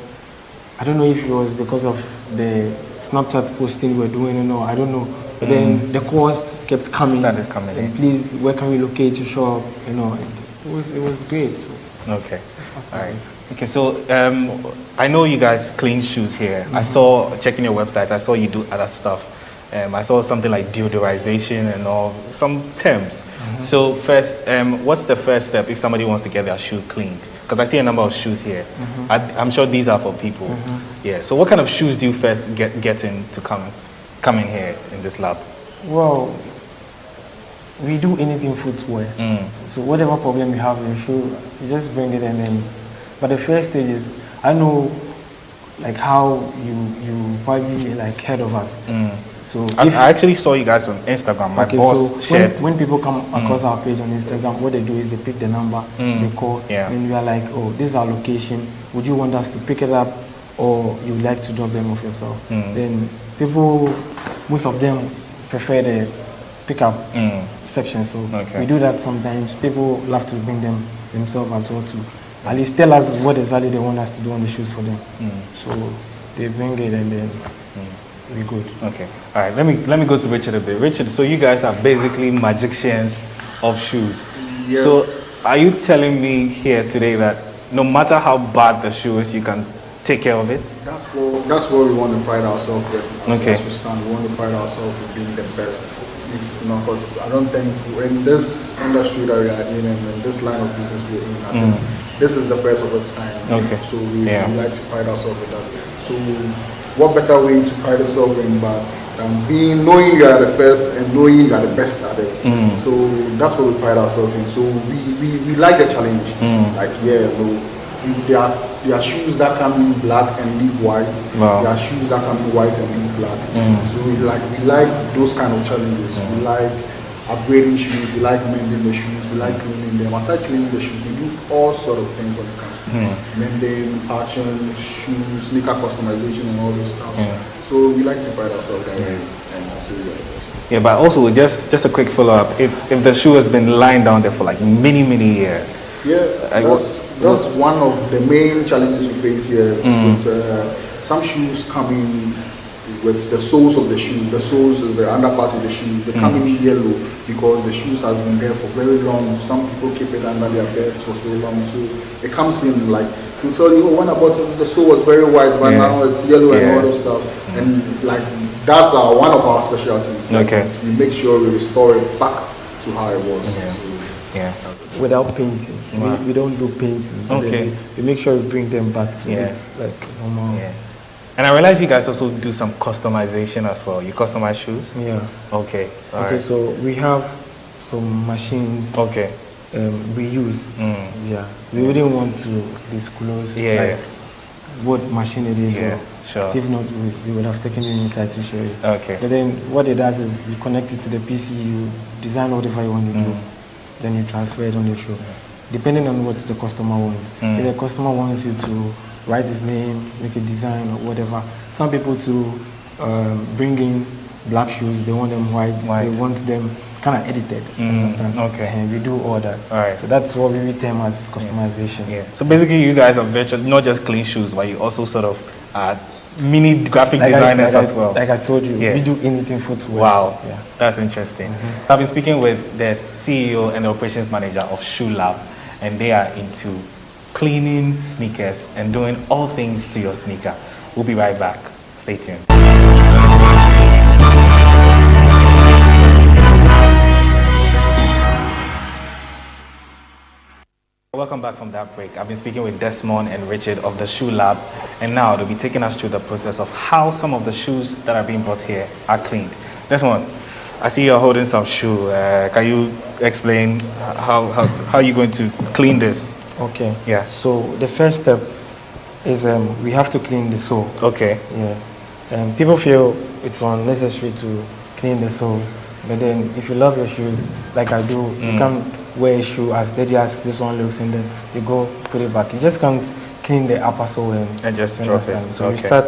I don't know if it was because of the Snapchat posting we were doing or no, I don't know. But then the calls kept coming. Started coming in. And please, where can we locate your shop? You know, it was great. So. Okay. All right. Okay, so I know you guys clean shoes here. I saw, checking your website, I saw you do other stuff. I saw something like deodorization and all, some terms. So first, what's the first step if somebody wants to get their shoe cleaned? Because I see a number of shoes here. I'm sure these are for people. Yeah. So what kind of shoes do you first get in to come in here in this lab? Well, we do anything footwear. So whatever problem you have in your shoe, you just bring it and then. But the first stage is, I know, like how you probably like heard of us. So I actually saw you guys on Instagram. My boss shared. When people come across our page on Instagram, what they do is they pick the number, they call, and we are like, oh, this is our location. Would you want us to pick it up, or you would like to drop them off yourself? Then people, most of them prefer the pickup section. So we do that sometimes. People love to bring them themselves as well too. At least tell us what exactly they want us to do on the shoes for them. So they bring it and then we good. Okay. All right. Let me go to Richard a bit. Richard, so you guys are basically magicians of shoes. Yeah. So are you telling me here today that no matter how bad the shoe is, you can take care of it? That's what we want to pride ourselves with. Okay. As we stand, we want to pride ourselves with being the best. You know, because I don't think in this industry that we are in and in this line of business we're in, I think this is the best of its time. Okay. So we like to pride ourselves with that. So what better way to pride yourself in but knowing you are the first and knowing you are the best at it. So that's what we pride ourselves in. So we like the challenge. Like there are shoes that come in black and leave white. Wow. There are shoes that come in white and leave black. So we like those kind of challenges. We like upgrading shoes, we like mending the shoes, we like cleaning them. Aside cleaning the shoes, we do all sort of things when it comes to mending, patching, shoes, sneaker customization and all those stuff. So we like to pride ourselves that way and see that. Yeah, but also just a quick follow-up. If the shoe has been lying down there for like many years. Yeah, that's one of the main challenges we face here. Some shoes come in with the soles of the shoe. The soles is the under part of the shoe. They come in yellow because the shoes has been there for very long. Some people keep it under their beds for so long. So it comes in like, we tell you, when I bought it, the sole was very white, but now it's yellow and all those stuff. And like that's one of our specialties. Okay. We make sure we restore it back to how it was. Without painting. We don't do painting. Okay. We make sure we bring them back to it like normal. Yeah. And I realize you guys also do some customization as well. You customize shoes? Yeah. Okay. All right. So we have some machines. Okay. We use. Yeah. We wouldn't want to disclose what machine it is. Yeah. Sure. If not, we would have taken you inside to show you. Okay. But then what it does is you connect it to the PC, you design whatever you want to do, then you transfer it on your shoe. Depending on what the customer wants. If the customer wants you to write his name, make a design or whatever. Some people to bring in black shoes, they want them white. They want them kind of edited, understand? Okay. And we do all that. All right. So that's what we term as customization. Yeah. So basically you guys are virtually not just clean shoes, but you also sort of mini graphic designers as well. Like I told you, we do anything footwear. Wow. Yeah. That's interesting. I've been speaking with the CEO and the operations manager of Shoe Lab, and they are into cleaning sneakers and doing all things to your sneaker. We'll be right back. Stay tuned. Welcome back from that break. I've been speaking with Desmond and Richard of the Shoe Lab, and now they'll be taking us through the process of how some of the shoes that are being brought here are cleaned. Desmond, I see you're holding some shoe. Can you explain how you're going to clean this? Okay. Yeah. So the first step is we have to clean the sole. Okay. Yeah. People feel it's unnecessary to clean the soles, but then if you love your shoes, like I do, you can't wear a shoe as dirty as this one looks, and then you go put it back. You just can't clean the upper sole and just drop it. So we start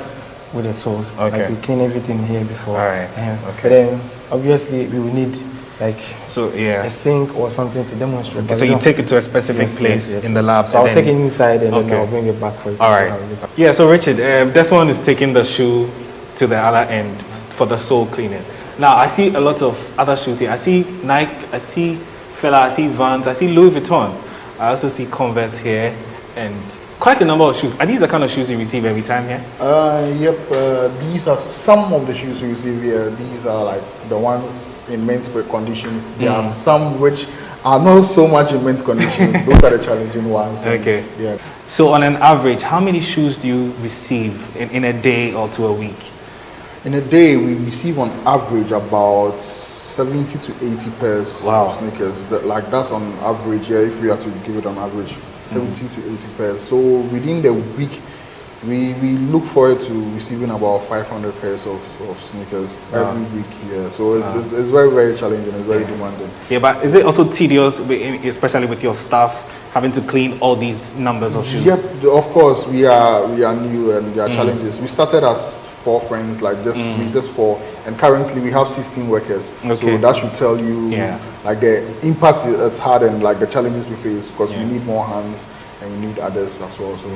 with the soles. Okay. Like we clean everything here before. All right. Okay. Okay. But then obviously we will need like a sink or something to demonstrate. Okay, so you take it to a specific place in the lab. So I'll take it inside and then I'll bring it back for you. All right. Yeah. So Richard, this one is taking the shoe to the other end for the sole cleaning. Now I see a lot of other shoes here. I see Nike. I see Fella, I see Vans, I see Louis Vuitton. I also see Converse here, and quite a number of shoes. Are these the kind of shoes you receive every time here? Yep. These are some of the shoes we receive here. These are like the ones in mint conditions. There are some which are not so much in mint conditions. Those are the challenging ones. Okay. Yeah. So on an average, how many shoes do you receive in a day or to a week? In a day, we receive on average about 70 to 80 pairs of sneakers. That's on average, yeah, if we have to give it on average, 70 to 80 pairs. So within the week, we look forward to receiving about 500 pairs of sneakers every week here. So it's very, very challenging, it's very demanding. Yeah, but is it also tedious, especially with your staff, having to clean all these numbers of shoes? Yep, of course, we are new and there are challenges. We started as 4 friends, like just 4, and currently we have 16 workers. Okay. So that should tell you like the impact it's had and like the challenges we face, because we need more hands and we need others as well. So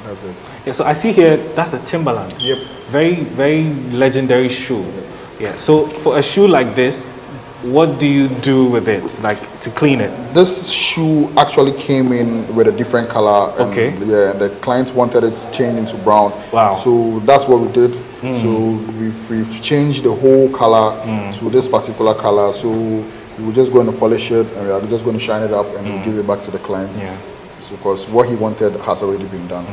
that's it. Yeah, so I see here that's the Timberland. Yep. Very, very legendary shoe. Yeah. So for a shoe like this, what do you do with it, like to clean it? This shoe actually came in with a different color. And, yeah, and the client wanted it changed into brown. Wow. So that's what we did. So we've changed the whole color to this particular color. So we're just going to polish it and we're just going to shine it up and we'll give it back to the client. Yeah. Because what he wanted has already been done.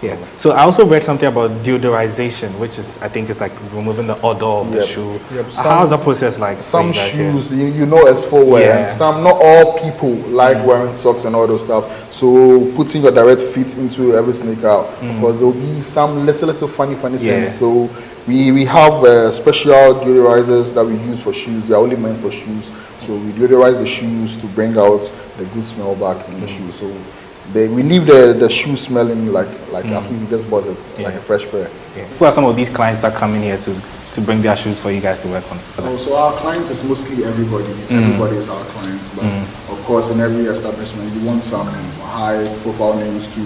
Yeah. So I also read something about deodorization, which is, I think, it's like removing the odor of the shoe. Yep. How's the process like? Some shoes, you know, as for wear, and some, not all people like wearing socks and all those stuff. So putting your direct feet into every sneaker, because there'll be some little funny sense. So we have special deodorizers that we use for shoes. They're only meant for shoes. So we deodorize the shoes to bring out the good smell back in the shoe. So we leave the shoe smelling like as if you just bought it, like a fresh pair. Who are some of these clients that come in here to bring their shoes for you guys to work on? So our clients is mostly everybody. Everybody is our client. But of course, in every establishment, you want some high-profile names to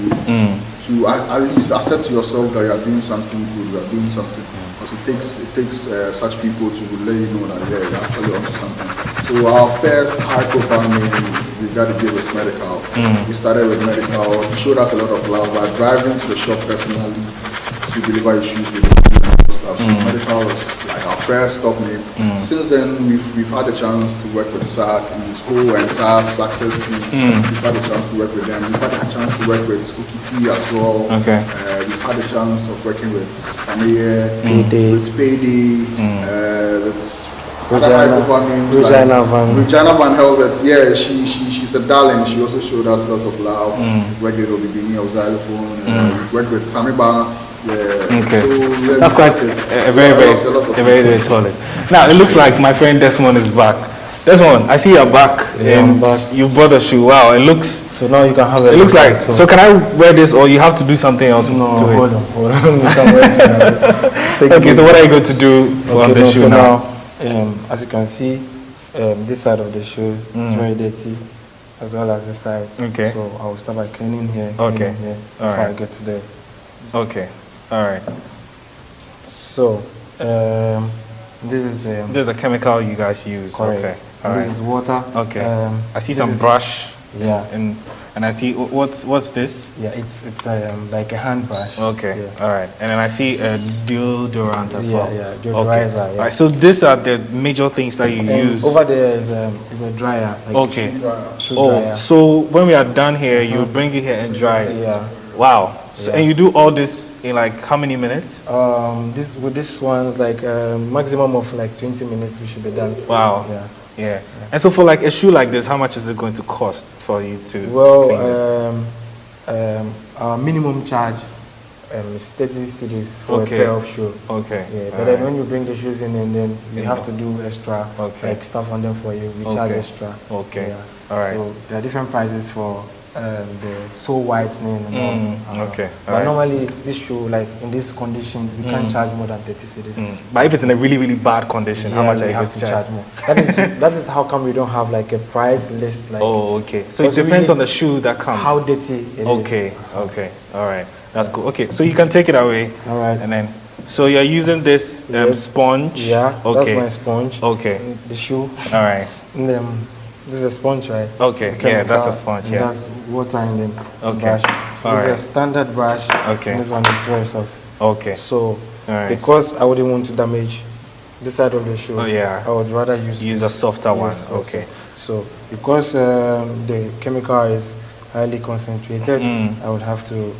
at least accept to yourself that you are doing something good, you are doing something. Because it takes such people to let you know that you're actually onto something. So our first high-profile name we got to give is Medical. We started with Medical. He showed us a lot of love by driving to the shop personally to deliver his shoes to the stuff. So Medical was like our first top name. Since then, we've had a chance to work with SAC and his whole entire success team. We've had a chance to work with them. We've had a chance to work with Ukiti as well. We've had a chance of working with Familia, with Payday, with Regina Van Helvet. Yeah, she's a darling. She also showed us lots of love. We've worked with Obibini of Xylophone. We've worked with Samiba. Yeah. So, that's quite a very tall list. Now it looks like my friend Desmond is back. Desmond, I see you're back and you bought a shoe. Wow, it looks. So now you can have it. It looks like. So can I wear this, or you have to do something else? No, hold on. You can wear it. Okay, so what are you going to do on the shoe now? As you can see, this side of the shoe is very dirty, as well as this side. Okay. So I will start by cleaning here. Okay. Here before I get to there. Okay. All right. So this is a chemical you guys use. Correct. Okay. All right. This is water. Okay. I see some brush. Yeah. And And I see, what's this? Yeah, it's like a hand brush. Okay, yeah. All right. And then I see a deodorant as well. Yeah, deodorizer. Okay. All right, so these are the major things that you use. Over there is a dryer. Like okay. Shoe dryer. So when we are done here, you bring it here and dry it. Yeah. Wow. So, and you do all this in like how many minutes? With this one's like maximum of like 20 minutes we should be done. Wow. Yeah. And so for like a shoe like this, how much is it going to cost for you to clean this? Our minimum charge is 30 cedis for a pair of shoes. Okay. Yeah, but then when you bring the shoes in and then you have to do extra like stuff on them for you, we charge extra. Okay. Yeah. All right. So there are different prices for the sole whitening and all. Okay. But normally this shoe, like in this condition, we can't charge more than 30 cedis. But if it's in a really, really bad condition, how much are you going to charge more? That is how come we don't have like a price list. Like, okay. So it depends on the shoe that comes. How dirty it is. Okay. All right. That's cool. Okay. So you can take it away. All right. And then, so you're using this sponge. Yeah. Okay. That's my sponge. Okay. The shoe. All right. And then this is a sponge, right? Okay. Yeah, that's a sponge. Yeah. That's water in the brush. This is a standard brush. Okay. This one is very soft. Okay. So because I wouldn't want to damage this side of the shoe, I would rather use a softer one. Okay. So because the chemical is highly concentrated, I would have to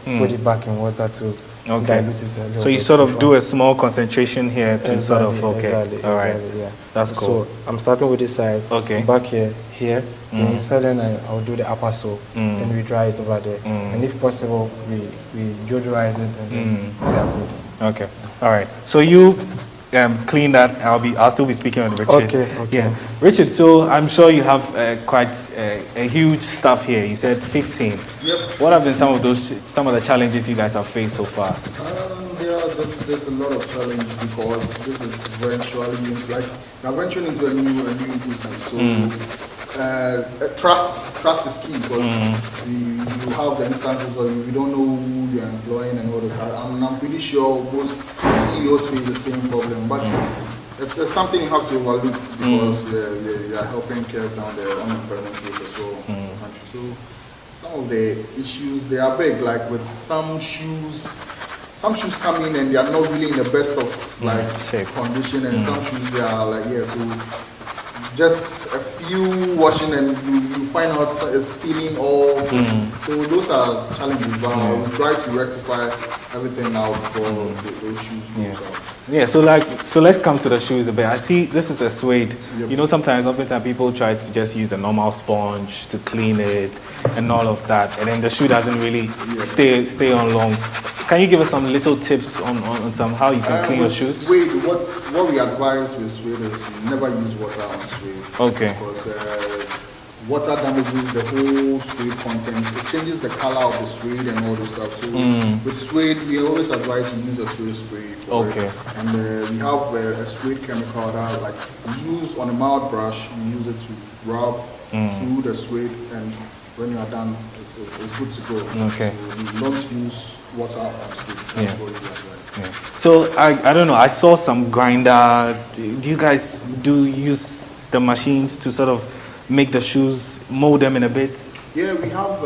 put it back in water to dilute it a little So you bit sort of before. do a small concentration here to sort of Exactly, all right. yeah. That's cool. So I'm starting with this side. Okay. Back here. Then inside, then I'll do the upper sole. Then we dry it over there. And if possible, we deodorize it and then we are good. Okay. All right. So you clean that. I'll still be speaking with Richard. Okay. Yeah. Richard, so I'm sure you have quite a huge stuff here. You said 15. Yep. What have been some of the challenges you guys have faced so far? There's a lot of challenge because this is eventually like you're venturing into a new business. So trust is key because you have the instances where you don't know who you're employing and all that. I'm pretty sure most CEOs face the same problem, but it's something you have to evaluate because you are helping curb down the unemployment rate as well in the country. So some of the issues, they are big, like with some shoes come in and they are not really in the best of condition, and some shoes they are like so just a few washing and you find out it's peeling off. So those are challenges, but I'll try to rectify everything out for those shoes. So let's come to the shoes a bit. I see this is a suede. Yep. You know, oftentimes people try to just use a normal sponge to clean it and all of that, and then the shoe doesn't really stay on long. Can you give us some little tips on some how you can clean your shoes? Suede, what we advise with suede is you never use water on suede. Okay. Because water damages the whole suede content. It changes the color of the suede and all this stuff. So with suede, we always advise to use a suede spray. And we have a suede chemical that we use on a mild brush. We use it to rub through the suede, and when you are done, it's good to go. Okay. So we don't use water on suede. So I don't know. I saw some grinder. Do you guys use the machines to sort of make the shoes, mold them in a bit? Yeah, we have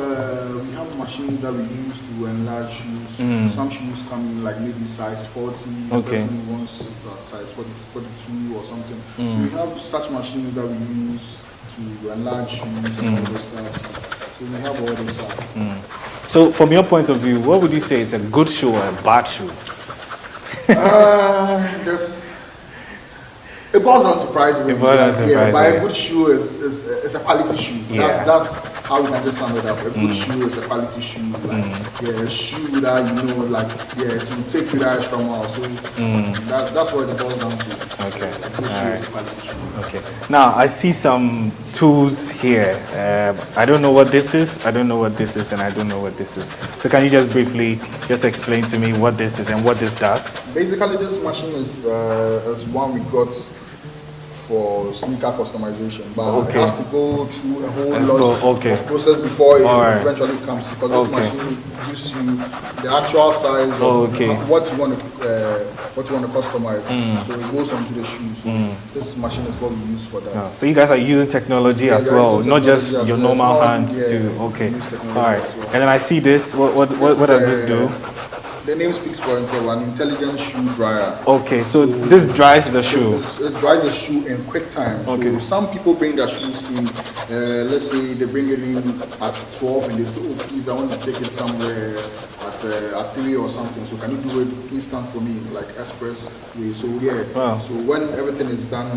machines that we use to enlarge shoes. Some shoes come in like maybe size 40. The person wants size 42 or something. So we have such machines that we use to enlarge shoes and all those stuff. So we have all those stuff. So from your point of view, what would you say is a good shoe or a bad shoe? It boils down to price. But a good shoe is a quality shoe. That's how we can just sum it up. A good shoe is a quality shoe. A shoe that it will take you that extra mile. So that's what it boils down to. Okay. A good shoe is a quality shoe. Okay. Now I see some tools here. I don't know what this is. I don't know what this is, and I don't know what this is. So can you just briefly explain to me what this is and what this does? Basically, this machine is one we got for sneaker customization, but it has to go through a whole lot of process before it eventually comes, because this machine gives you the actual size of what you want to customize. So it goes onto the shoe. So this machine is what we use for that. So you guys are using technology as well, not just your normal hands to. Okay. All right. And then I see this. What does this do? The name speaks for itself, an intelligent shoe dryer. Okay, so this dries the shoe. It dries the shoe in quick time. So some people bring their shoes in, let's say they bring it in at 12 and they say, oh please, I want to take it somewhere at 3 or something. So can you do it instant for me, like express way? So so when everything is done,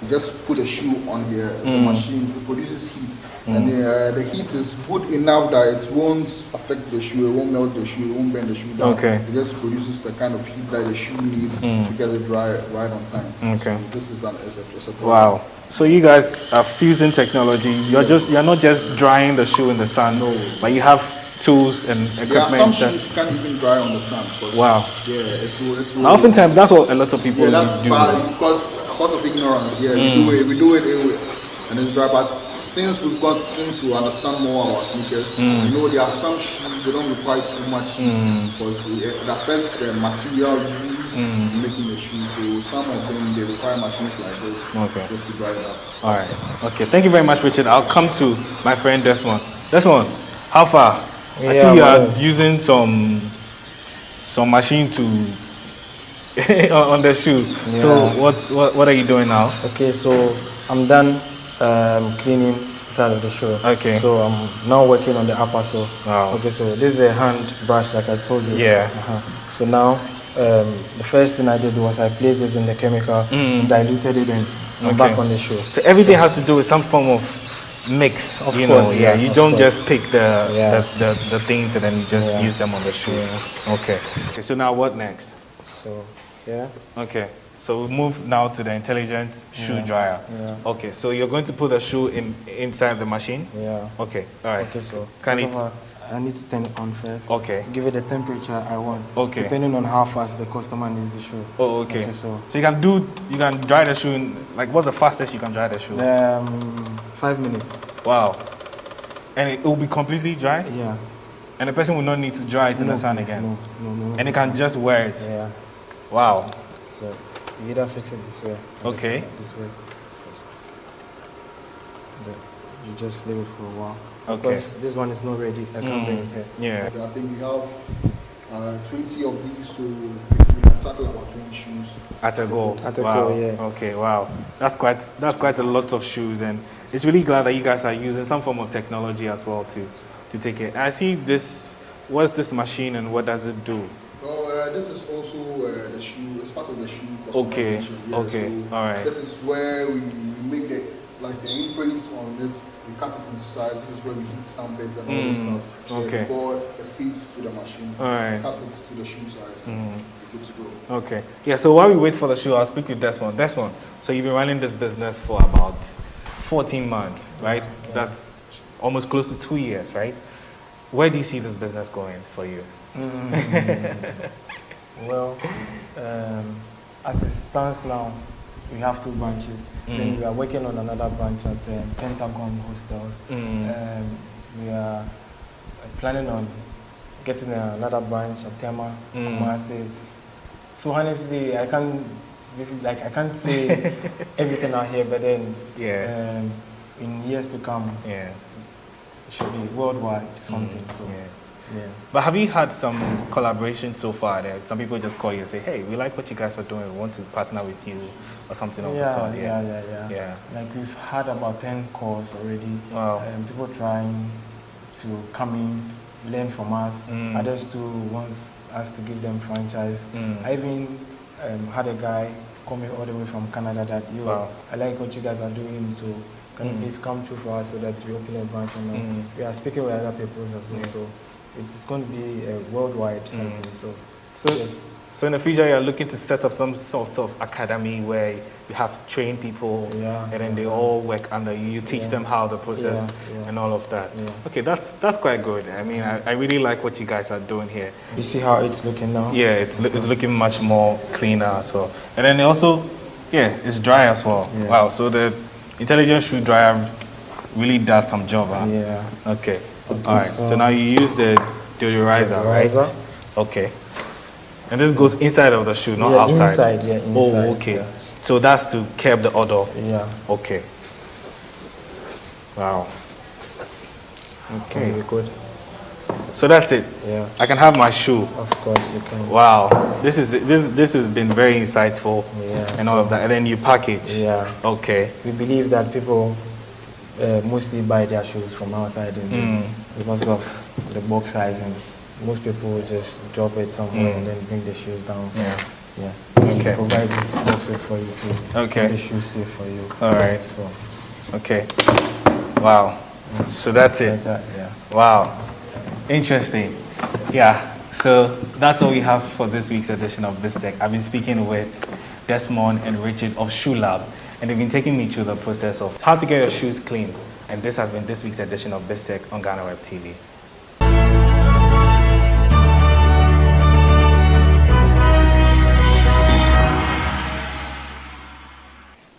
you just put a shoe on here. It's a machine, it produces heat. And the heat is good enough that it won't affect the shoe, it won't melt the shoe, it won't bend the shoe down. It just produces the kind of heat that the shoe needs to get it dry right on time. So this is a wow. So you guys are fusing technology. You're not just drying the shoe in the sun, but you have tools and equipment. Yeah, some shoes you can't even dry on the sun. Wow. Yeah, it's oftentimes that's what a lot of people do. Because of ignorance. Yeah, we do it and it's dry, but since we've got to understand more about sneakers, you know, there are some shoes they don't require too much because it affects the material used in making the shoe. So some of them they require machines like this just to dry it up. All right. Okay. Thank you very much, Richard. I'll come to my friend Desmond. Desmond, how far? I see you are using some machine to on the shoe. Yeah. So what are you doing now? Okay. So I'm done. Cleaning inside of the shoe. Okay. So I'm now working on the upper sole. Wow. Okay, so this is a hand brush like I told you. Yeah. So now the first thing I did was I placed this in the chemical, diluted it, and back on the shoe. So everything has to do with some form of mix. Of course, you don't just pick the things and then you just use them on the shoe. Okay. So now what next? So Okay. So we move now to the intelligent shoe dryer. Okay, so you're going to put the shoe inside the machine? Okay, all right. Okay, so I need to turn it on first. Okay. Give it the temperature I want. Okay. Depending on how fast the customer needs the shoe. Oh, okay. So you can dry the shoe in, like, what's the fastest you can dry the shoe? 5 minutes. Wow. And it will be completely dry? Yeah. And the person will not need to dry it in the sun again? No. And they can just wear it? Yeah. Wow. So you either fix it this way. Okay. This way. You just leave it for a while. Okay. Because this one is not ready. I can't bring it here. Yeah. I think we have 20 of these, so we can tackle about 20 shoes. At a go. At a go, yeah. Okay, wow. That's quite a lot of shoes, and it's really glad that you guys are using some form of technology as well to take it. I see this. What's this machine and what does it do? This is also the shoe. It's part of the shoe. Okay. Yeah, okay. So all right. This is where we make the imprint on it. We cut it into size. This is where we heat stamp it and all this stuff. Okay. Before it feeds to the machine. All right. Cut it to the shoe size. And we're good to go. Okay. Yeah. So while we wait for the shoe, I'll speak with Desmond. Desmond. So you've been running this business for about 14 months, right? Yeah. That's almost close to 2 years, right? Where do you see this business going for you? Well, as it stands now, we have 2 branches. Then we are working on another branch at the Pentagon Hostels. We are planning on getting another branch at Tema, Kumasi. So honestly, I can't say everything out here, but then in years to come, it should be worldwide something. Yeah. But have you had some collaboration so far? There, some people just call you and say, "Hey, we like what you guys are doing. We want to partner with you," or something of the sort. Yeah. Like we've had about 10 calls already. Wow. People trying to come in, learn from us. Others too wants us to give them franchise. I even had a guy coming all the way from Canada that I like what you guys are doing, so can you please come through for us so that we open a branch and we are speaking with other people as well. So it's going to be a worldwide something. So in the future, you're looking to set up some sort of academy where you have trained people and then they all work under you. You teach them how the process and all of that. Okay, that's quite good. I mean, I really like what you guys are doing here. You see how it's looking now? Yeah, it's looking much more cleaner as well. And then also, Yeah, it's dry as well. Yeah. Wow, so the intelligent shoe dryer really does some job, huh? Yeah. Okay. All right, so now you use the deodorizer, right? Okay. And this goes inside of the shoe, not outside? Inside. Oh, okay. Yeah. So that's to curb the odor? Yeah. Okay. Wow. Okay. Good. So that's it? Yeah. I can have my shoe? Of course you can. Wow. This has been very insightful and all of that. And then you package? Yeah. Okay. We believe that people mostly buy their shoes from outside because of the box size, and most people will just drop it somewhere and then bring the shoes down. So, yeah. Okay. We provide these boxes for you to keep the shoes safe for you. All right. So. Okay. Wow. So that's it. Yeah. Wow. Interesting. Yeah. So that's all we have for this week's edition of BizTech. I've been speaking with Desmond and Richard of Shoe Lab, and they've been taking me through the process of how to get your shoes clean. And this has been this week's edition of BizTech on GhanaWeb TV.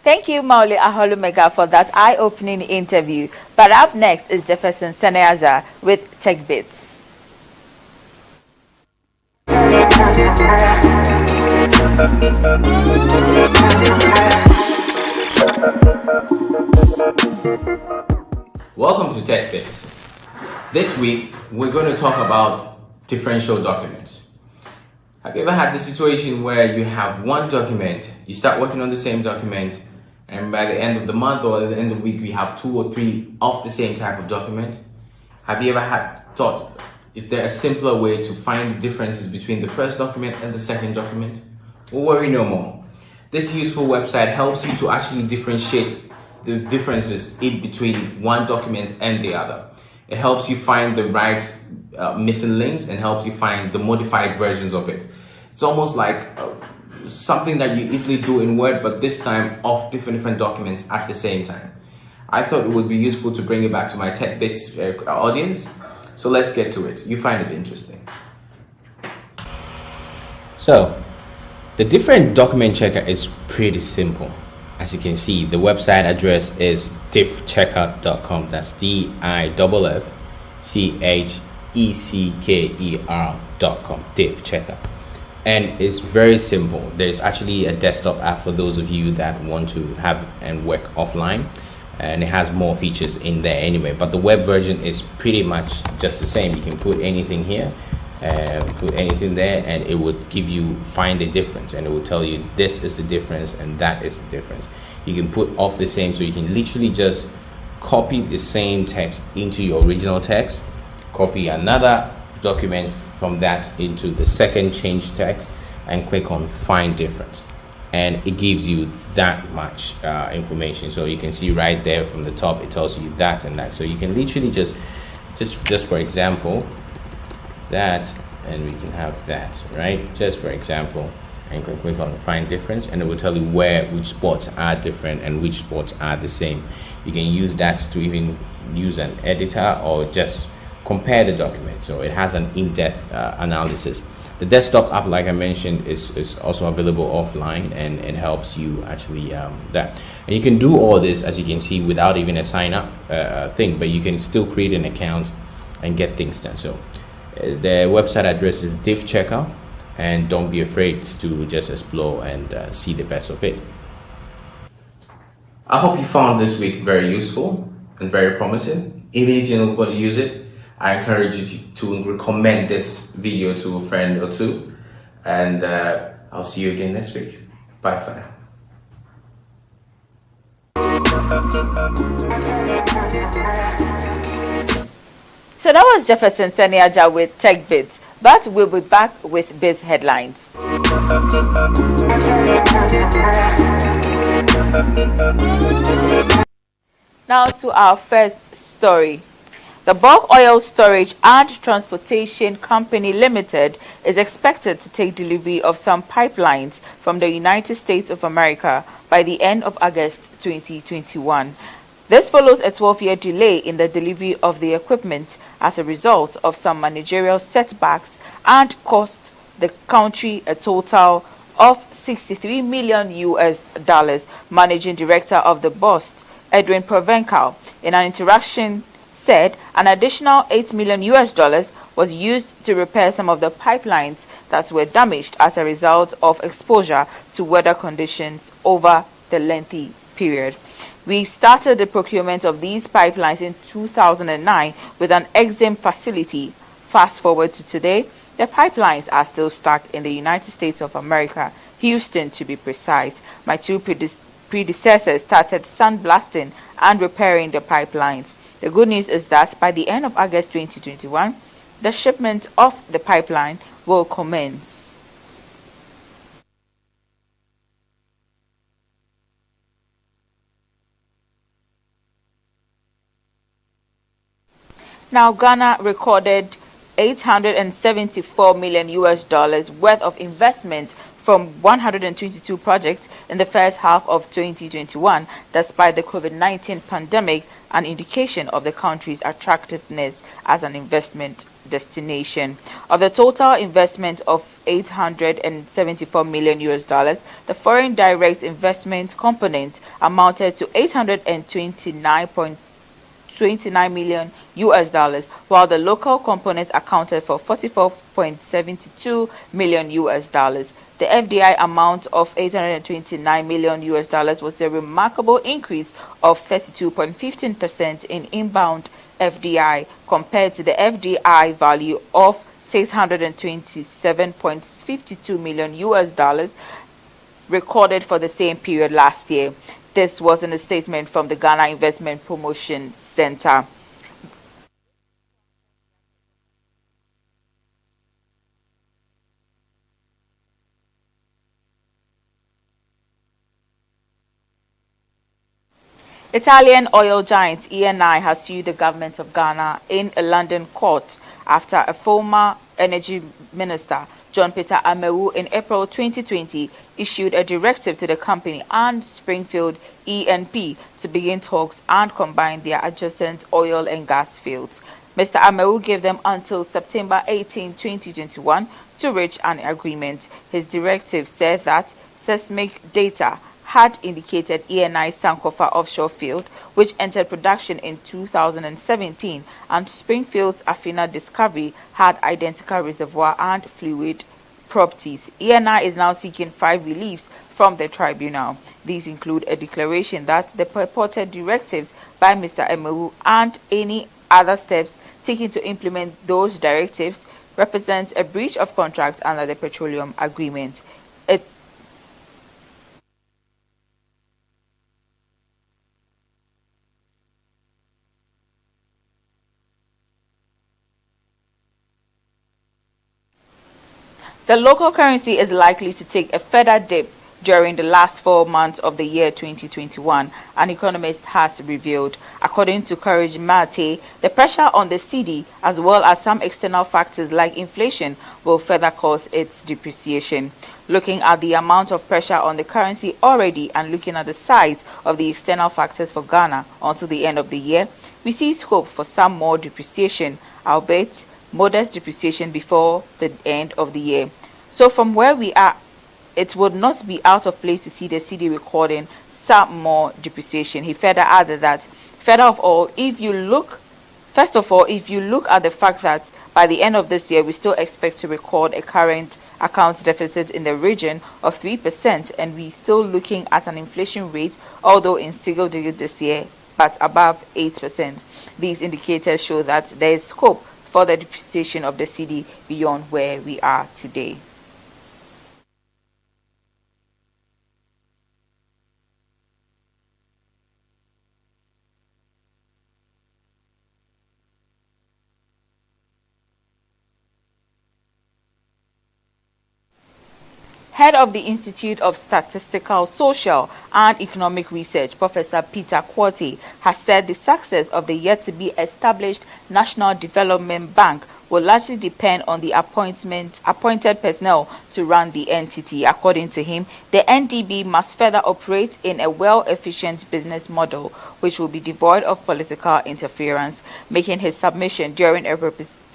Thank you, Mauli Aholumega, for that eye-opening interview. But up next is Jefferson Seneaza with Tech Bits. Welcome to Tech Bits. This week, we're going to talk about differential documents. Have you ever had the situation where you have one document, you start working on the same document, and by the end of the month or at the end of the week, we have 2 or 3 of the same type of document? Have you ever thought if there a simpler way to find the differences between the first document and the second document? Well, worry no more. This useful website helps you to actually differentiate the differences in between one document and the other. It helps you find the right missing links and helps you find the modified versions of it. It's almost like something that you easily do in Word, but this time of different documents at the same time. I thought it would be useful to bring it back to my Tech Bits audience. So let's get to it. You find it interesting. So, the different document checker is pretty simple. As you can see, the website address is diffchecker.com. That's DIFFCHECKER.com. Diffchecker. And it's very simple. There's actually a desktop app for those of you that want to have and work offline, and it has more features in there anyway, but the web version is pretty much just the same. You can put anything here, put anything there, and it would give you find a difference, and it will tell you this is the difference and that is the difference. You can put off the same, so you can literally just copy the same text into your original text, copy another document from that into the second change text, and click on find difference, and it gives you that much information. So you can see right there from the top, it tells you that and that. So you can literally just for example that, and we can have that, right? Just for example, and click on find difference, and it will tell you which spots are different and which spots are the same. You can use that to even use an editor or just compare the document. So it has an in-depth analysis. The desktop app, like I mentioned, is also available offline, and it helps you actually that. And you can do all this, as you can see, without even a sign up thing, but you can still create an account and get things done. So the website address is diffchecker, and don't be afraid to just explore and see the best of it. I hope you found this week very useful and very promising. Even if you're not going to use it, I encourage you to recommend this video to a friend or two, and I'll see you again next week. Bye for now. So that was Jefferson Seneaja with Tech Bits, but we'll be back with Biz headlines. Now to our first story. The Bulk Oil Storage and Transportation Company Limited is expected to take delivery of some pipelines from the United States of America by the end of August 2021. This follows a 12-year delay in the delivery of the equipment as a result of some managerial setbacks and cost the country a total of 63 million US dollars. Managing Director of the BOST, Edwin Provencal, in an interaction said an additional 8 million US dollars was used to repair some of the pipelines that were damaged as a result of exposure to weather conditions over the lengthy period. We started the procurement of these pipelines in 2009 with an EXIM facility. Fast forward to today, the pipelines are still stuck in the United States of America, Houston to be precise. My two predecessors started sandblasting and repairing the pipelines. The good news is that by the end of August 2021, the shipment of the pipeline will commence. Now, Ghana recorded 874 million US dollars worth of investment from 122 projects in the first half of 2021, despite the COVID-19 pandemic, an indication of the country's attractiveness as an investment destination. Of the total investment of 874 million US dollars, the foreign direct investment component amounted to 829 million US dollars, while the local component accounted for 44.72 million US dollars. The FDI amount of 829 million US dollars was a remarkable increase of 32.15% in inbound FDI compared to the FDI value of 627.52 million US dollars recorded for the same period last year. This was in a statement from the Ghana Investment Promotion Center. Italian oil giant Eni has sued the government of Ghana in a London court after a former energy minister, John Peter Amewu, in April 2020 issued a directive to the company and Springfield E&P to begin talks and combine their adjacent oil and gas fields. Mr. Amewu gave them until September 18, 2021 to reach an agreement. His directive said that seismic data had indicated Eni's Sankofa offshore field, which entered production in 2017, and Springfield's Afina discovery had identical reservoir and fluid properties. Eni is now seeking 5 reliefs from the tribunal. These include a declaration that the purported directives by Mr. Amewu and any other steps taken to implement those directives represent a breach of contract under the petroleum agreement. The local currency is likely to take a further dip during the last 4 months of the year 2021, an economist has revealed. According to Courage Mate, the pressure on the cedi, as well as some external factors like inflation, will further cause its depreciation. Looking at the amount of pressure on the currency already and looking at the size of the external factors for Ghana until the end of the year, we see scope for some more depreciation, albeit modest depreciation before the end of the year. So from where we are, it would not be out of place to see the cedi recording some more depreciation. He further added that, first of all, if you look at the fact that by the end of this year, we still expect to record a current account deficit in the region of 3%, and we're still looking at an inflation rate, although in single digits this year, but above 8%. These indicators show that there is scope for the depreciation of the cedi beyond where we are today. Head of the Institute of Statistical, Social and Economic Research, Professor Peter Quartey, has said the success of the yet-to-be-established National Development Bank will largely depend on the appointed personnel to run the entity. According to him, the NDB must further operate in a well-efficient business model, which will be devoid of political interference. Making his submission during a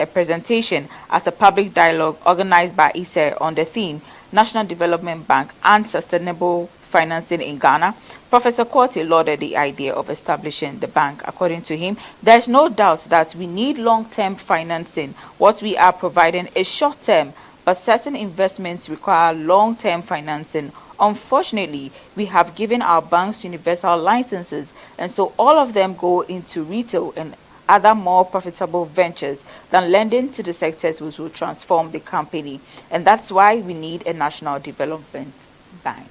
presentation at a public dialogue organized by ISER on the theme, National Development Bank, and sustainable financing in Ghana, Professor Quartey lauded the idea of establishing the bank. According to him, there is no doubt that we need long-term financing. What we are providing is short-term, but certain investments require long-term financing. Unfortunately, we have given our banks universal licenses, and so all of them go into retail and other more profitable ventures than lending to the sectors which will transform the company. And that's why we need a national development bank.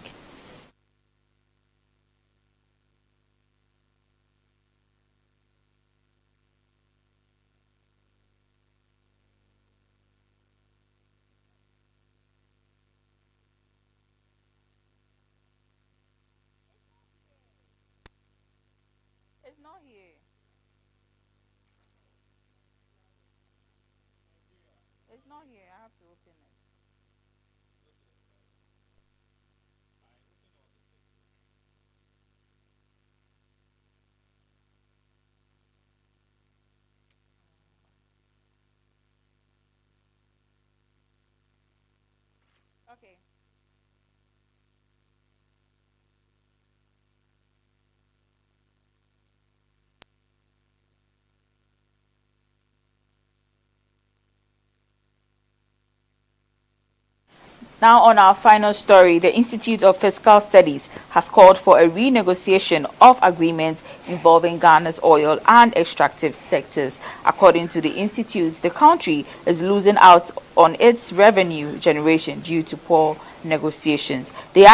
It's not here. It's not here. I have to open it. Okay. Now on our final story, the Institute of Fiscal Studies has called for a renegotiation of agreements involving Ghana's oil and extractive sectors. According to the institute, the country is losing out on its revenue generation due to poor negotiations. The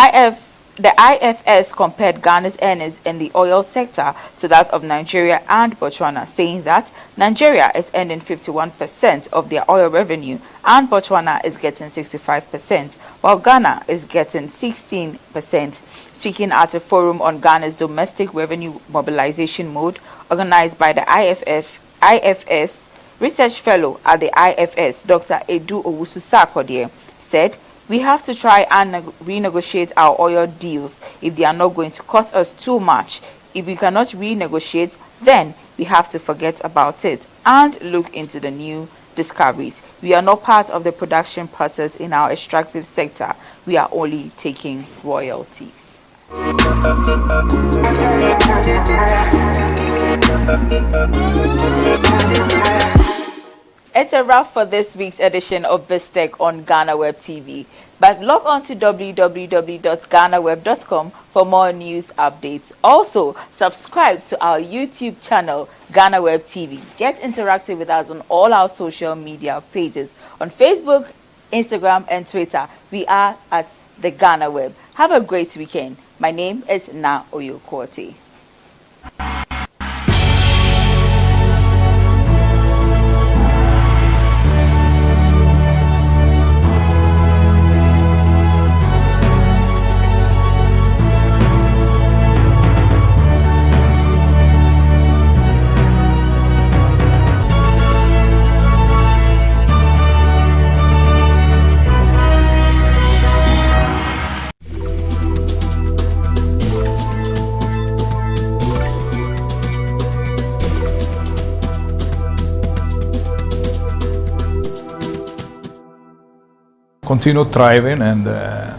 IFS compared Ghana's earnings in the oil sector to that of Nigeria and Botswana, saying that Nigeria is earning 51% of their oil revenue and Botswana is getting 65%, while Ghana is getting 16%. Speaking at a forum on Ghana's domestic revenue mobilization mode organized by the IFS, research fellow at the IFS, Dr. Edu Owusu-Sarkodie, said, "We have to try and renegotiate our oil deals if they are not going to cost us too much. If we cannot renegotiate, then we have to forget about it and look into the new discoveries. We are not part of the production process in our extractive sector. We are only taking royalties." It's a wrap for this week's edition of BizTech on GhanaWeb TV. But log on to www.ghanaweb.com for more news updates. Also, subscribe to our YouTube channel, GhanaWeb TV. Get interactive with us on all our social media pages. On Facebook, Instagram, and Twitter, we are at the GhanaWeb. Have a great weekend. My name is Na Oyokwoti. Continue thriving and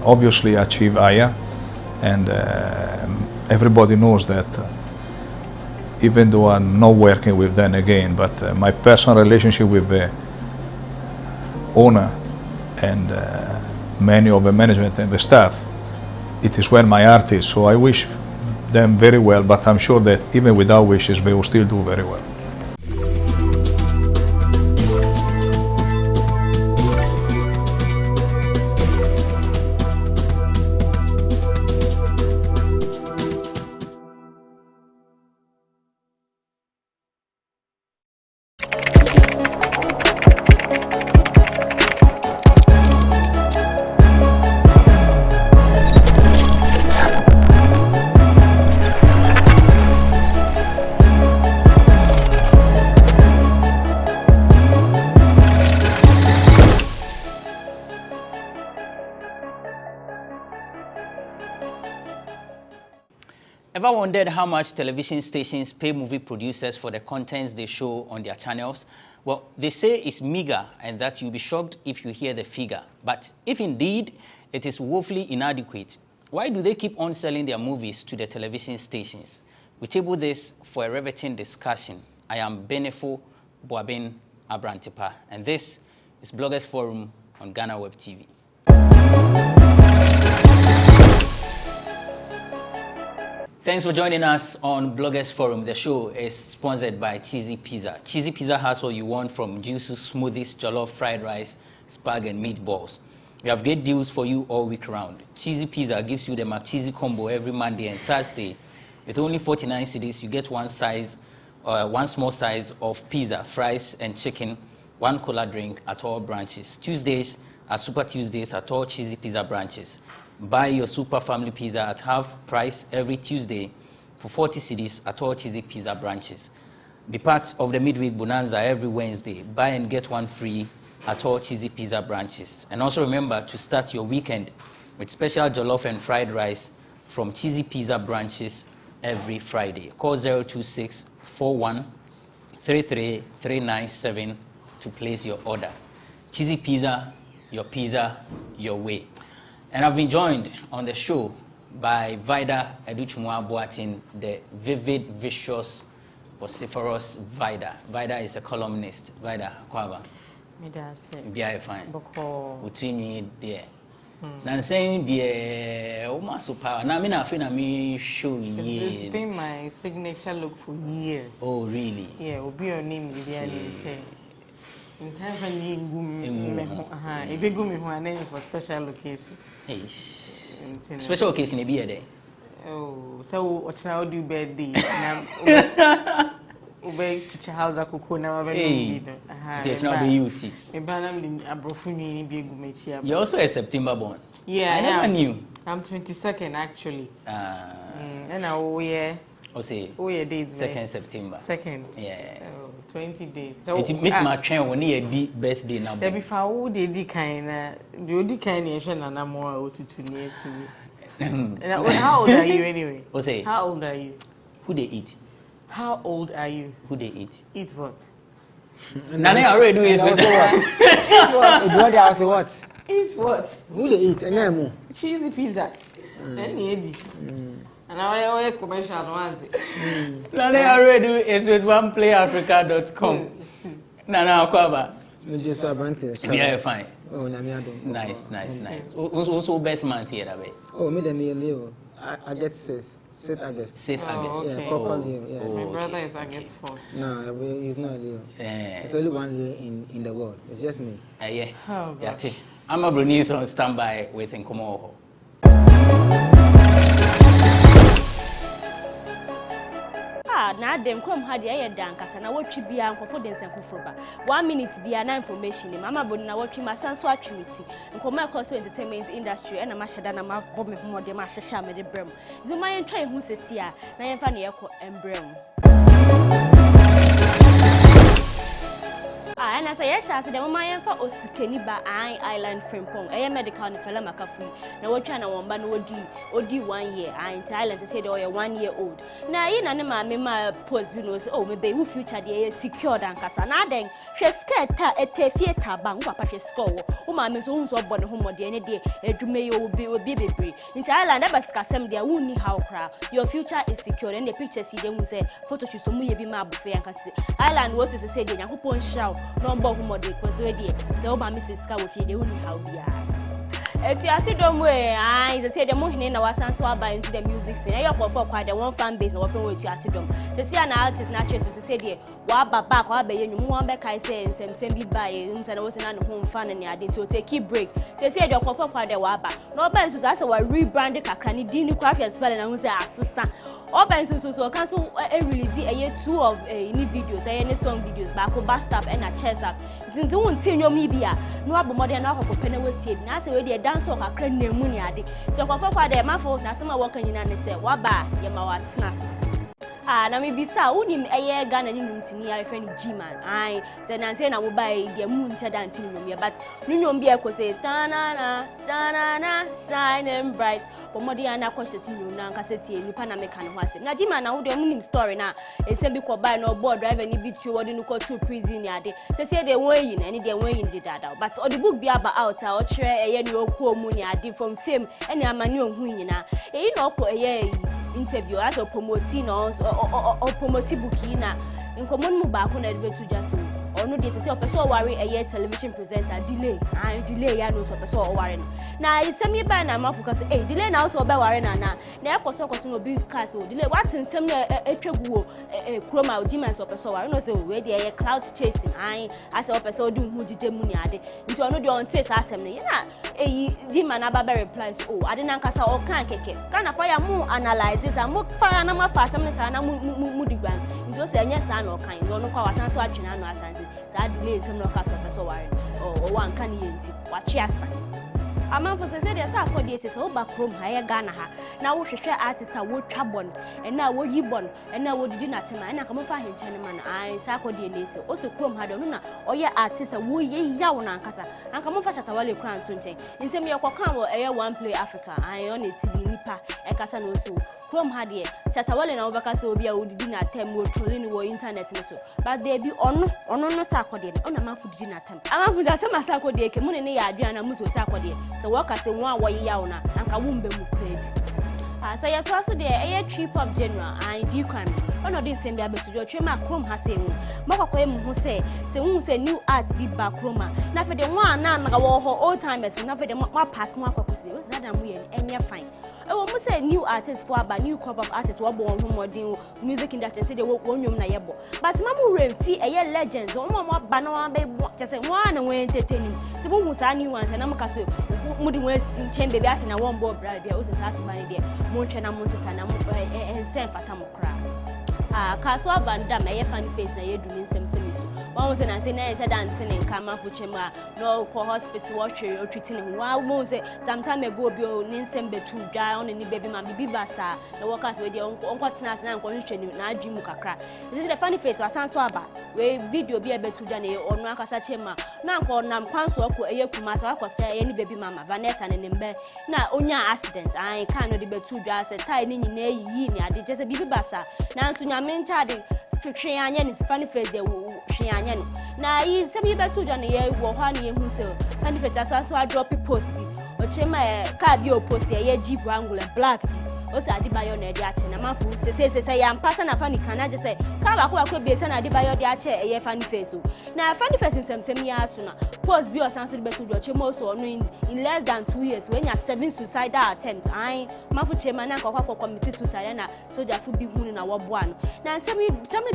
obviously achieve higher, and everybody knows that even though I'm not working with them again, but my personal relationship with the owner and many of the management and the staff, it is where my heart is. So I wish them very well, but I'm sure that even without wishes they will still do very well. Ever wondered how much television stations pay movie producers for the contents they show on their channels? Well, they say it's meager and that you'll be shocked if you hear the figure. But if indeed it is woefully inadequate, why do they keep on selling their movies to the television stations? We table this for a riveting discussion. I am Benefo Boabin Abrantipa, and this is Bloggers Forum on GhanaWeb TV. Thanks for joining us on Bloggers Forum. The show is sponsored by Cheesy Pizza. Cheesy Pizza has what you want from juices, smoothies, jollof, fried rice, spag, and meatballs. We have great deals for you all week round. Cheesy Pizza gives you the McCheesy combo every Monday and Thursday. With only 49 cedis, you get one small size of pizza, fries, and chicken, one cola drink at all branches. Tuesdays are Super Tuesdays at all Cheesy Pizza branches. Buy your Super Family Pizza at half price every Tuesday for 40 cedis at all Cheesy Pizza branches. Be part of the midweek bonanza every Wednesday. Buy and get one free at all Cheesy Pizza branches. And also remember to start your weekend with special jollof and fried rice from Cheesy Pizza branches every Friday. Call 026-41-33397 to place your order. Cheesy Pizza, your way. And I've been joined on the show by Vida Educhumwa Boatin, the vivid, vicious, vociferous Vida. Vida is a columnist. Vida, Kwaba. Be fine. Between me, dear. Nan saying, dear, almost power. Now, I feel me show ye. It's been my signature look for years. Oh, really? Yeah, will be your name, say. In time for me, a big name for special occasion. Hey, special occasion be a day. Oh, so what now do birthday? Obey teacher house a cocoa now. Hey, it's not be UT. You're also a September born. Yeah, I never knew. I'm 22nd actually. And now yeah. Oh yeah, date 2nd September. 2nd. Yeah. 20 days. So it meet my train when he a birthday now. There before who they di kind the kind and I'm more to near to. How old are you anyway? How old are you? Who they eat? How old are you? Who they eat? Eat what? Nane already do is what? Eat what? Who they eat? Cheesy pizza. Any and I commercial ones. Nane already do is with oneplayafrica.com. Nana Kwaba. Just advantage. Yeah, fine. Oh, nice. Also birth month here, babe. Oh, me the me Leo. I get 6th August. 6th August. Yeah, proper Leo. Yeah. My brother is August 4th. No, he's not Leo. It's only one Leo in the world. It's just me. Yeah. Oh, yeah. I'm a Brunese on standby with Nkomo. Now them come had ya dankasa na watwi bia nkofo den senfoforo ba 1 minute bia na information mama bonu na watwi masanso atwimiti nkoma cause entertainment industry na ma hyeda na ma bob me homode ma hyehya me de brem zo ma yen twan hu sesia na yen fa na yekọ embrem and as I yes, the mama for Osikeni ba Island Frimpong, a medical and fella Makafu. Now what China one ban would 1 year. I in Thailand said, oh, 1 year old. Now, in an my post knows, oh, maybe who future the secured and Casana then she scared a theatre bank, Papa score. Oh, my miss owns or born home or the any day, a Dumayo will be free. In Thailand, never scasem their wounding how crowd. Your future is secure, and the picture see them say, photo to some be my buffet and Island was to say, the young shout. Number who mode was ready. So my Mrs. Scar with you, how we are. If you are don't way, I say the morning in our son swab into the music scene. I offer for quite a one fan base and open with you at them. To see an artist, not just to say, dear, Waba back, Waba, you want back, I say, and same be by and I was an home fan and I did to take a break. To say, your offer for the Waba. No bands was also a rebranded Kakani, Dini Craft and spelling and was a assistant. Open so cancel a release a year 2 of any videos, any song videos, back or bust up and a chest up. Since you won't tell your media, no about more than half of penalty, now say a dance of a crane near Muniadi. So, for the Mafo, now some working in and say, Waba, Yamawa Snas. na me bisa unim eye Ghana ni num tini ya friend G-man ai say na say na wo bai de mu ntia dan tini num ya but nunyom bi e ko say tanana shining bright pomodi ana ko sheti num na nka seti nipa na meka ne ho asem na G-man na wo de munim story na e se bi ko bai no board driver ni bi tio wodi no ko to prison ya de say de won yi na ni de won yi de dada but o the book bi aba out a o kire eye ni okuo mu ni ade from fame ene amani ohun nyina eyi na okọ eye interview as a promoting or promoting bookie na nkomon mu ba ko na de betu jaso ono de say person worry eye television presenter delay and delay ya no so person worry no na isemi ba na ma focus delay na so be worry na ekoso no bi cast o delay what nsem na etwagu chroma o G-man so person worry no say we de eye cloud chasing as a person do hu dide mu ni ade nti ono de on say asem na na G-man aba replies ade na nkasa o kan keke kana fa ya mu analyze sa mu fa na ma fa asem na sa na mu digwan nti o say anya sa na o kan no kwa wasan so atwena no asanse sa delay nsem no ka so person worry o wan kan yenti wa twe asan amanfo se dey say akodi ese so ba krom ha ye Ghana ha na wo hwehwe artist a wo twabon na wo yibon na wo didi na tema na kamo fa henche ne man sa akodi ne ese o so krom ha do no na oye artist a wo ye yawo na nkasa anka mo fa Shatawale kran so nchen nsem ye kwaka wo eye one play Africa on a TV nipa e kasa no so krom ha de Shatawale na wo baka se obi a wo didi na tem wo trolling wo internet ne so but there be ono no sa akodi ne ona manfo didi na tem amanfo za sama sa akodi ke mo ne ya adua na muso sa akodi so waka se won awoye yawo na anka wumbe mu pray so yes also the air trip of general and do crime ono din sem bia betu jo twema krom ha se mu makwakoye mu ho se se new art bi ba kroma na fe de one na wo ho old timers na fe de ma park mu akwakose o zada mu ye enye fine ewo mu se new artists for aba new crop of artists wo bo won ho modern music industry say de wo nwom na yebo but ma mu remfi eye legends o mo ba na wa be just say one na we entertaining ti bu hu sa new ones na mu ka se mu di we sin chembe bi ase na won bo bra bia o se sa so ban de mo ntwe na mo sesa na mo ensen fata mo kra kaso abanda ma ye fan face na ye du nsem semiso won se na se na ye shada ntene nka ma fuchem a no ko hospital wo twe o twiti ne wa mo se sometime ago bi o nsem betu dwa on ni baby ma bibi basa na workers we dey on kwatena se na nko ntwe ni na adwi mu kakra this is the funny face wasan so aba we video bi e betu dwa na onu akasa chema na nko nam kwanso ko eye kuma so akose ye ni baby mama Vanessa ne nembe na onya accident an kan no de betu dwa se tai ni nyina yi ni ade je se bibi basa na nso mencha de twetwe anya ni funny face de hwe anya no na yi se bi betu dwa ne ye wo ho ne ye hu se funny face aso drop post bi o chema ka bi o post ye Jeep Wrangler black o se Adibayo na de ache na mafu se ya mpasa na funny kana je se ka ba ko be se na Adibayo de ache ye funny face o na funny face nsem ya aso na post bi o sanso de betu dwa chema so no in less than 2 years when ya 7 suicidal attempts mafu chema na kwa committee suicide na soldier fu bi hunu na woboa no na nsem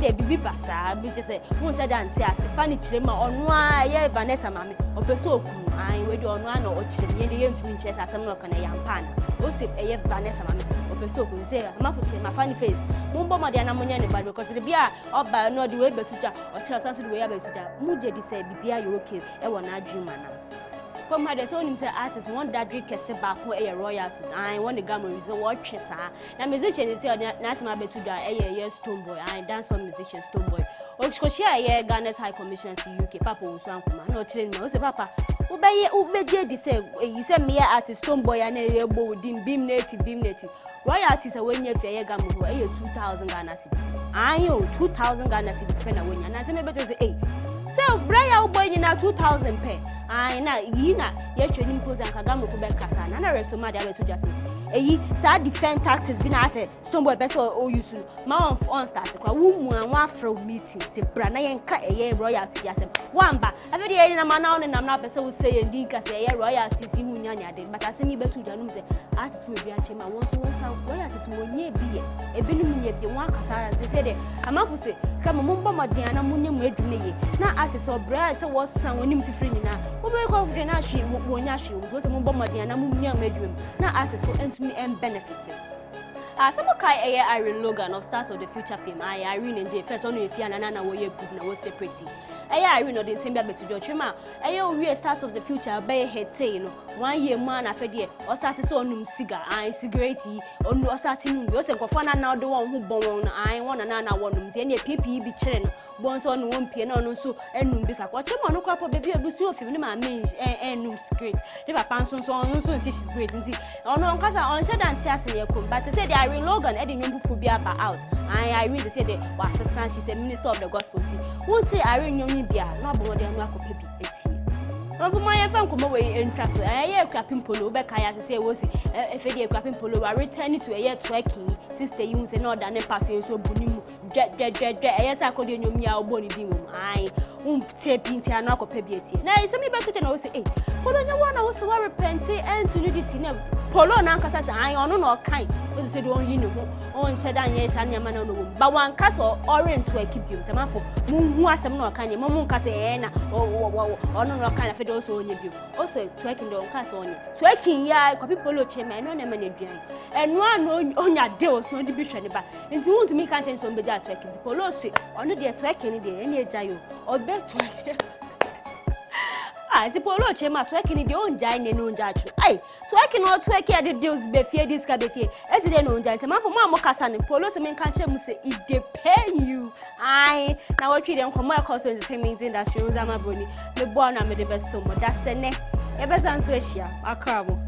de bibi basa bi je se won sha dan ti ase funny chema onu a ye Vanessa mame opeso okunu we de onu a na o chire ye de ye ntumi nche asem no kana ya mpana o se ye Vanessa mame opeso okunu se mafu chema funny face mumbo ma de na munya ne bad because the bia oba no de we betuja o chira sanso de we ya betuja mu je di se bibia you okay e wo na adwuma na from had so him say artist one that drink kese ba for a royalties I want the gamma reason what chesa na musician say na asema betuda ye Stone Boy dance on musician Stone Boy o share ye Ghana's High Commission to UK papa wo so ankoma no chire me o say papa ubeje di say you say me artist Stone Boy na ye bo dim beam native royalties when you fe ye gamma ho 2000 Ghana cedis ayo 2000 Ghana cedis pe na wonya na say me beto say so Brian boy ni na 2000 pe na yina ye twani mpoza nkaga mo ko be kasa na resoma de abeto jaso eyi sa defend tactics bi na ase Stone Boy be so o use ma on start kwa wu mu an wa fra meeting se bra na ye nka eye royalty asem wamba abedi ye na ma na on na na pese wo say ye ndi ka say ye royalty si hu nyanya de but ase ni beto janum se artist we bi a chema won so won sa royalties mo nye bi ye ebinum nye bi won akasa se de amafu se kama mumba madia na munye mu adwume ye na artist obra se wo san onim fifiri ni na wo be ko fifiri na hwe wo nya hwe wo se mumba madia na munye mu adwume na artist ko entumi en benefit Some kai Irene Logan of Stars of the Future fame. Irene and J first on if you and Nana were good now was separate. Irene or the same back to your chima. We Stars of the Future by head say, you know, 1 year man after year or started so cigar, cigarette, or no starting was a fun now the one who born. I want another one, then a PP be chilling. Bonds on 1 piano so and because what you want to crop baby a busu of him, I mean, and great. Never pants on so she's great. On because on shed and tears in your comb, but I said Irene Logan, Eddie Numbuphobia out. I read the said was she's a minister of the gospel. Won't say Irene Yomibia, not more than Wako Pipi. My friend come away in track. Crapping polo, back I to say was if a crapping polo, I return to a year twerking. Sister, you say no, than a passing so boom. Yes, I could you me out body demon. I tape into an alcohol pebiety. Now, it's me better than I say, Polo, no one was so repenting and to nudity. Polo, Nanka says, I honor no kind. But said, oh, you know, on shed and yes, and your man on the room. But one castle orange to keep you. Tamafo, Moon was some no kind, Moon Cassena, or no kind of also on you. Also, twerking the castle on you. Twerking, yeah, copy polo chairman, no name and drink. And one on your deals, no division. But if you want to make a chance on the jar twerking, the polo say, on the twerking, the any jail, or bet twerking. The polo chairman twerking the own giant and no judge. Aye, twerking or twerking at the deals be fear this cabin. As they don't giant, a man for Mamma Cassan and polo, some men can't say it depend you. Aye, now what you don't come across when the same means in that shows I'm a bunny. The born I'm the best so much. That's the neck. Ever since Russia, I crabble.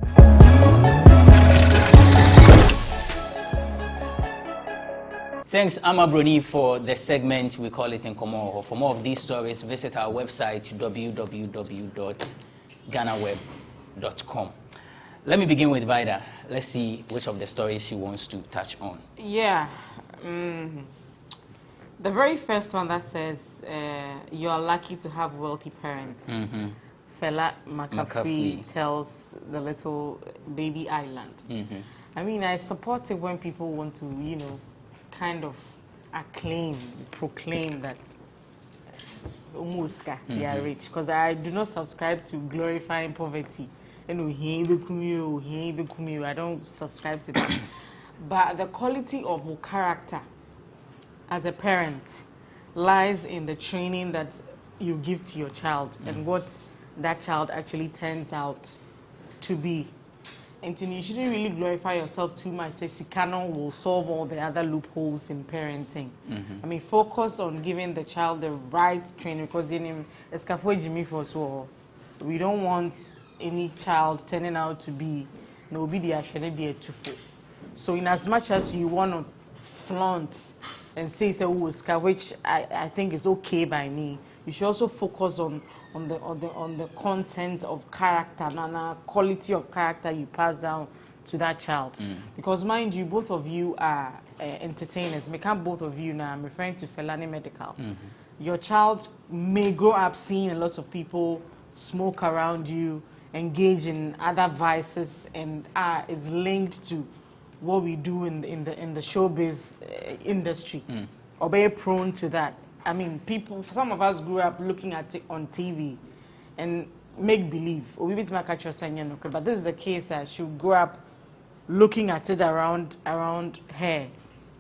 Thanks, Amabroni, for the segment. We call it in Komo. For more of these stories, visit our website, www.GhanaWeb.com. Let me begin with Vida. Let's see which of the stories she wants to touch on. Yeah. The very first one that says, you are lucky to have wealthy parents. Fela McAfee tells the little baby island. I mean, I support it when people want to, you know, kind of proclaim that they are rich, because I do not subscribe to glorifying poverty. I don't subscribe to that. But the quality of character as a parent lies in the training that you give to your child and what that child actually turns out to be. And you shouldn't really glorify yourself too much. Say Sikano will solve all the other loopholes in parenting. I mean, focus on giving the child the right training, because we don't want any child turning out to be no be a tufo. So in as much as you want to flaunt and say which I think is okay by me, you should also focus on the content of character and quality of character you pass down to that child. Because mind you, both of you are entertainers. Can't both of you now, I'm referring to Felani Medical. Your child may grow up seeing a lot of people smoke around you, engage in other vices, and is linked to what we do in the showbiz industry, or very prone to that. I mean, some of us grew up looking at it on TV and make believe. But this is the case that she grew up looking at it around her.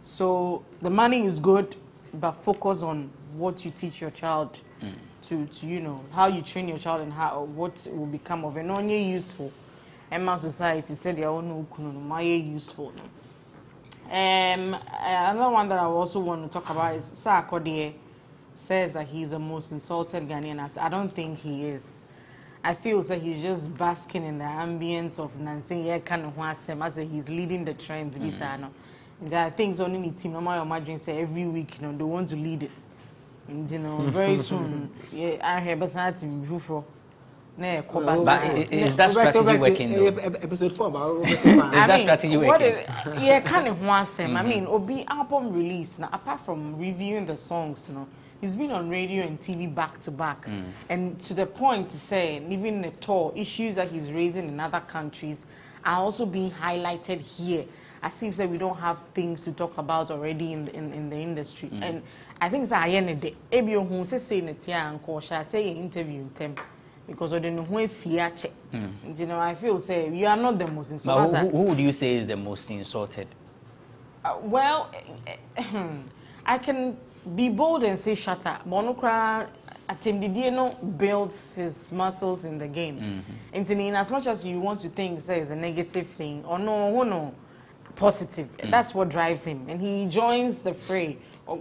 So the money is good, but focus on what you teach your child to you know, how you train your child and what will become of it. No useful. And my society said they are no useful. Another one that I also want to talk about is Sarkodie says that he's the most insulted Ghanaian. I don't think he is. I feel that he's just basking in the ambience of Nancy as he's leading the trends. And I think it's only team. Normal imagine say every week, you know, they want to lead it. And, you know, very soon, I hear but is that strategy working though? Episode 4 about is that strategy working? I mean, Obi album release now, apart from reviewing the songs, you know, he's been on radio and TV back to back, and to the point to say even the tour issues that he's raising in other countries are also being highlighted here. As if that we don't have things to talk about already in the industry, and I think that I end the Ebio who say and Kosha say interview them. Because I don't know who is here. You know, I feel say you are not the most insulted. But who would you say is the most insulted? Well, I can be bold and say shut up. Monokra Atemdidieno builds his muscles in the game. And in as much as you want to think it's a negative thing, or no, positive. That's what drives him. And he joins the fray. Or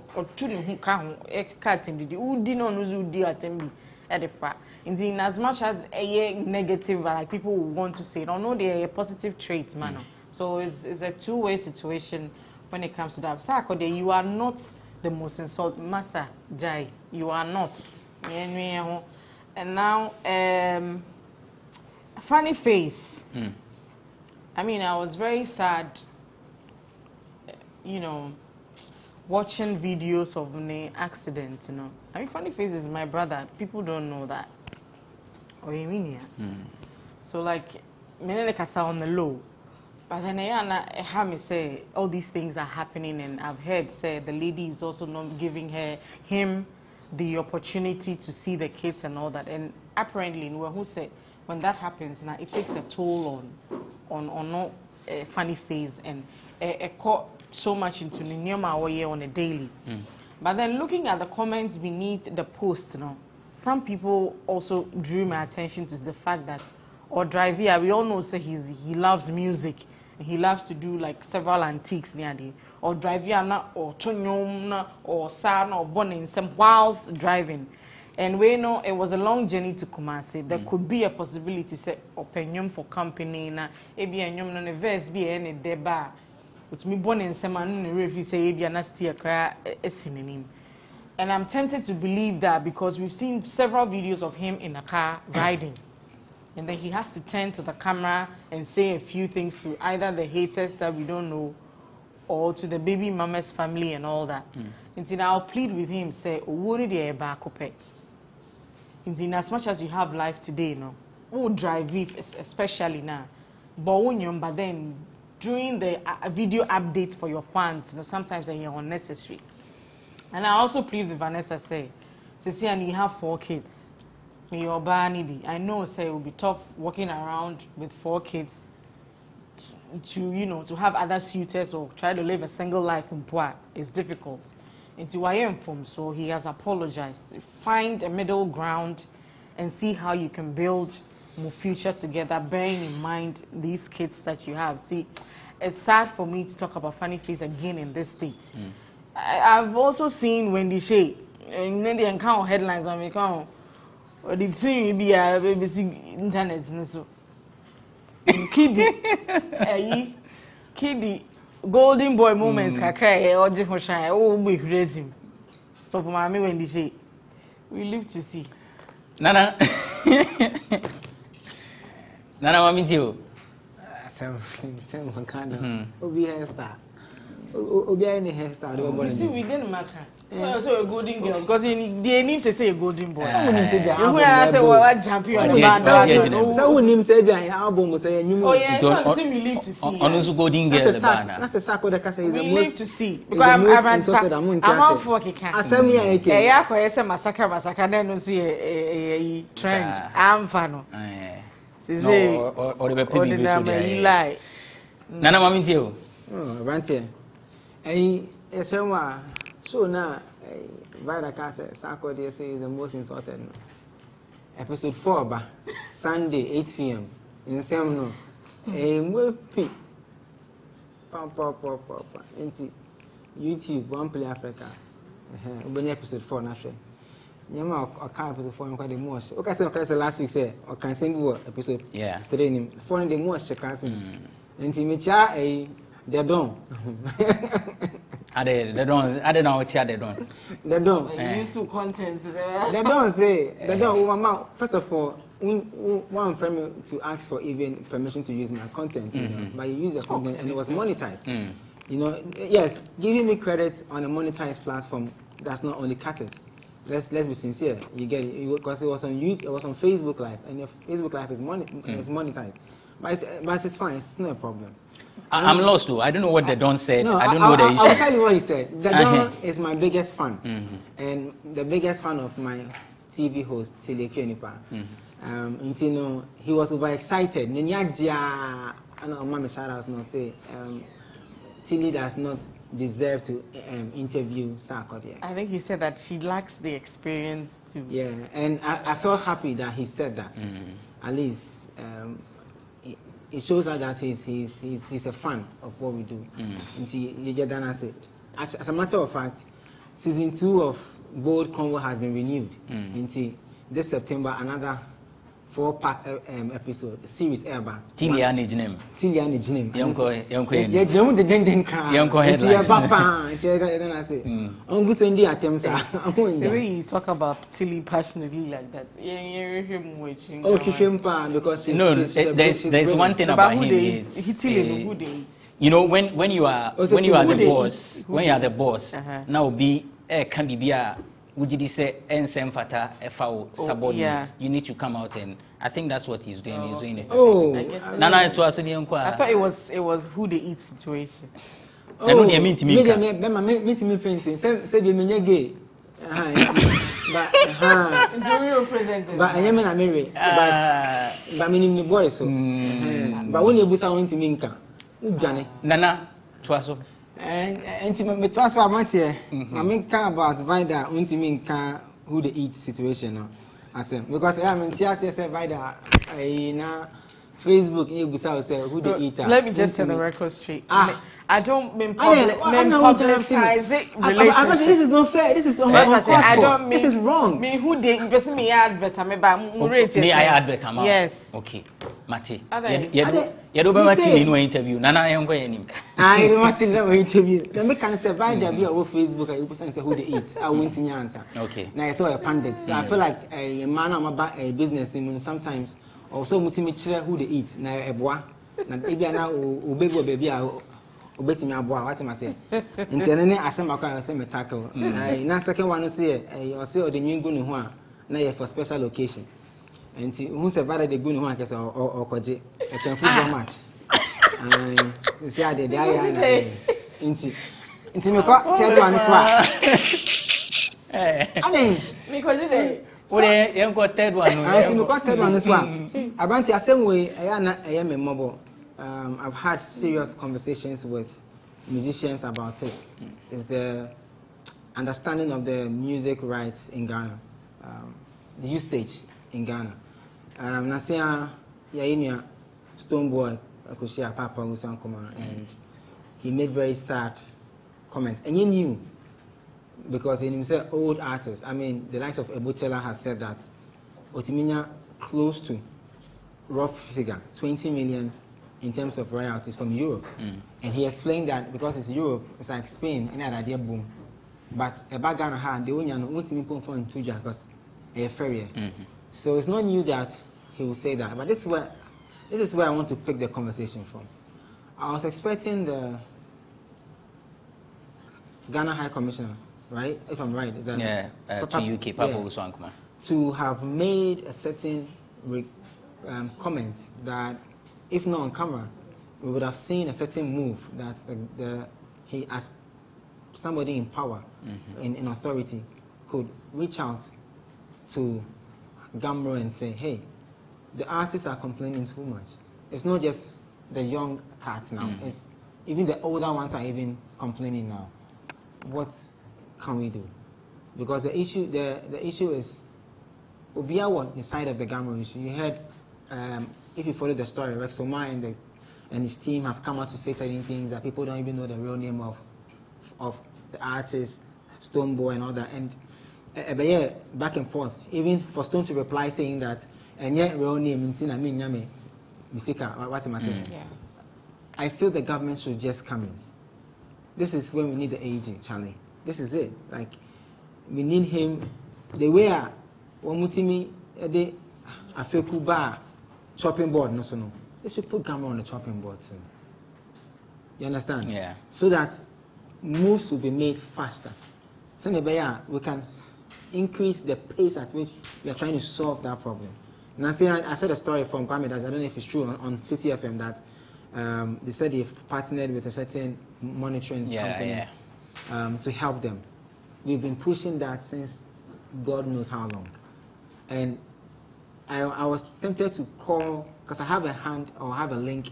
in as much as a negative, like people want to say, no, they're a positive trait, man. So it's a two-way situation when it comes to that. Sakode, you are not the most insulting Massa Jai. You are not. And now, funny face. I mean, I was very sad, you know, watching videos of an accident, you know. I mean, funny face is my brother. People don't know that. Or you mean, so like, I on the low. But then I have me say all these things are happening, and I've heard say the lady is also not giving him the opportunity to see the kids and all that. And apparently, who said when that happens, now it takes a toll on no funny face, and caught so much into the Nyoma on a daily. But then looking at the comments beneath the post, you know, some people also drew my attention to the fact that Drivia, we all know say he loves music. He loves to do like several antiques near the or Drivia or Tonyom or San or Bonnie some whilst driving. And we know it was a long journey to Kumasi. There could be a possibility say opinion for company na ebi enyom no verse be any deba. Which me born in Seman refi say ebi anastia kra esininim. And I'm tempted to believe that because we've seen several videos of him in a car riding. And then he has to turn to the camera and say a few things to either the haters that we don't know or to the baby mama's family and all that. And then I'll plead with him, say, worry the back up. In as much as you have life today, no, who drive it, especially now. But then during the video updates for your fans, you know, sometimes they're unnecessary. And I also plead with Vanessa, say, and you have 4 kids. I know, say, it will be tough walking around with 4 kids to you know, to have other suitors or try to live a single life in Pua. It's difficult. Into I am from, so he has apologized. Find a middle ground and see how you can build more future together, bearing in mind these kids that you have. See, it's sad for me to talk about funny face again in this state. I've also seen Wendy Shea, and then they encounter headlines on me. Or the tree be a BBC internet so Kiddy golden boy moments kakra or different shine oh we raise him. So for mommy when they say we live to see. Nana mami too. Some kind Obi hairstyle. Obi any hairstyle. You see we didn't matter. So a golden girl because the name say a golden boy. Someone say the album. I say what champion the band. Someone say the album say new. Oh yeah, don't see we live to see. On golden girl the band. That's the sack of the case is the most. We live to see because I'm out for kika. Asem ya eke. Yeah, kwa say massacre then no see a trend. I'm fan. Say or the people you lie. Nana mami tio. Oh, Rantie. Esema so now, Vida Casa, Sako they say is the most insulted. Episode 4, Sunday, 8 p.m. in Semno. Mwepi. Into YouTube, One Play Africa. When episode 4, not sure. Nyama or can episode 4 and quite the most. Okay, so last week say or can sing episode 3 4 the most can sing. And Timicha they're done. They don't what they don't. They don't. Useful content there. They don't say. They don't. First of all, one friend to ask for even permission to use my content, you know, but you use the content and it was monetized. You know, yes, giving me credit on a monetized platform does not only cut it. Let's be sincere. You get it because it was on YouTube, it was on Facebook Live, and your Facebook Live is monetized. But it's fine. It's not a problem. I'm lost too. I don't know what the Don said. No, I don't know the issue. I'll tell you what he said. The Don is my biggest fan, and the biggest fan of my TV host, Tele Kyenipa. You know, he was overexcited. I know Mama shout out no say Tilly does not deserve to interview Sarkodie. I think he said that she lacks the experience to. Yeah, and I felt happy that he said that. At least it shows that he's a fan of what we do. And you get that. I said, as a matter of fact, season 2 of Bold Convo has been renewed. And this September, another 4-part episode series ever. Tilia Nijnem. Tilia Nijnem. The way you talk about Tilly passionately like that. Because there's one thing about him is you know when you are the boss, now be can be would you say ensemfata subordinate? You need to come out, and I think that's what he's doing. He's doing it. I thought it was who they eat situation. I know they mean to me. Me fancy. Say be me gay. But I am an Mary. But me boy so. But when you busa want to minka. Nana twaso. And me transfer matter. I make about Vida untiminka who they eat situation. I said because I am in TSS Vida na Facebook you busa say who they eat. Let me just set the record straight. I don't mean publicize it. This is not fair. This is not fair. I don't mean this is wrong. Me who they person me advert me ba me I advert am. Yes. Okay. Mati. You don't Martin in no interview. Nana I am going him. I don't Martin no interview. The me can say by there be on Facebook and you person say who they eat. I won't me answer. Okay. Now I saw a pundit. So I feel like a man am about a business sometimes also mutimi chire who they eat. Na eboa. Na ebia na obego baby obetimi aboa what am I say nti ene ne asem akwa say me tackle na second one say o say o de nyingu ne ho a na ye for special occasion nti who say vada de gu ne ho akese o koje e chen football match say ade de aya na nti me ko third one so ade me ko de we yen ko third one nti me ko third one so abanti asem we eya na eye me mobile. I've had serious conversations with musicians about it. It's the understanding of the music rights in Ghana, the usage in Ghana. Nasia Yainia Stoneboy Akushia Papa Usankoma, and he made very sad comments. And you knew, because in himself, old artists, I mean, the likes of Ebutela has said that Otiminya close to rough figure, 20 million in terms of royalties from Europe. And he explained that because it's Europe, it's like Spain, and that idea boom. But a bag Ghana had the only and only people from Tuja because a ferry. So it's not new that he will say that. But this is where I want to pick the conversation from. I was expecting the Ghana High Commissioner, right? If I'm right, is that to UK, Papa Usankuma, to have made a certain comment that, if not on camera, we would have seen a certain move that he, as somebody in power, in authority, could reach out to Gamro and say, hey, the artists are complaining too much. It's not just the young cats now. It's even the older ones are even complaining now. What can we do? Because the issue is Obiawa inside of the Gamro issue. You heard. If you follow the story, Rex Omar and his team have come out to say certain things that people don't even know the real name of the artist, Stoneboy and all that. And but yeah, back and forth. Even for Stone to reply saying that, and yet real name, what am I saying? I feel the government should just come in. This is when we need the aging, Charlie. This is it. Like, we need him. The way I feel Kuba chopping board, no. They should put camera on the chopping board too. You understand? Yeah. So that moves will be made faster. So we can increase the pace at which we are trying to solve that problem. And I said a story from Kwame that I don't know if it's true on City FM that they said they've partnered with a certain monitoring company to help them. We've been pushing that since God knows how long. And I was tempted to call, because I have a link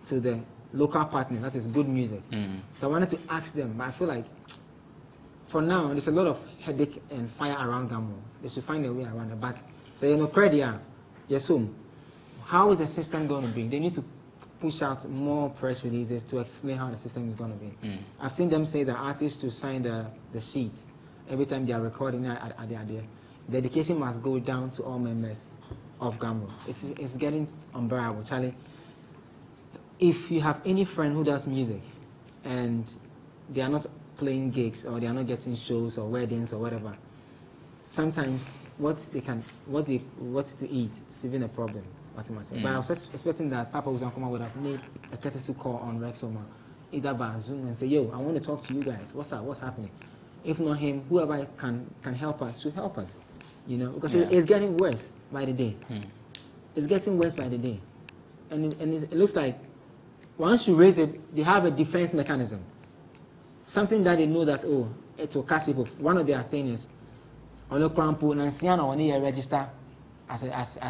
to the local partners, that is good music. So I wanted to ask them, but I feel like for now there's a lot of headache and fire around Gamo. They should find a way around it. But say credit, yes, how is the system going to be? They need to push out more press releases to explain how the system is going to be. I've seen them say that artists to sign the sheets every time they are recording at the idea. The dedication must go down to all members of Gamo. It's getting unbearable, Charlie. If you have any friend who does music and they are not playing gigs or they are not getting shows or weddings or whatever, sometimes what to eat is even a problem. But I was expecting that Papa Uzankoma would have made a courtesy call on Rexoma, either by Zoom, and say, yo, I want to talk to you guys. What's up? What's happening? If not him, whoever can help us should help us. Because it's getting worse by the day. It's getting worse by the day. And it looks like once you raise it, they have a defense mechanism. Something that they know that, oh, it will catch people. One of their things is, on the Krampo, Nansiana, when they register as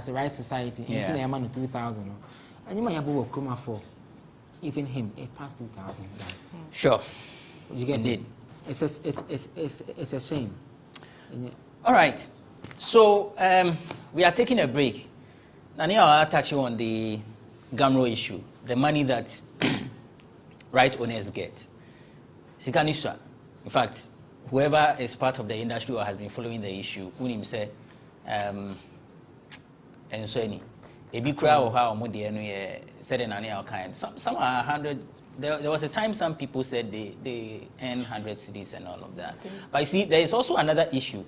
a right society, until a man of 2,000. And you might have a chroma for even him, it passed 2,000. Sure. You get it? It's a shame. All right. So we are taking a break. And now I'll touch on the Gamro issue, the money that right owners get. Sikanisha. In fact, whoever is part of the industry or has been following the issue, Unim say, and so any. A big crowd or how Modi said in any kind. Some are 100. There was a time some people said they earn 100 cedis and all of that. But you see, there is also another issue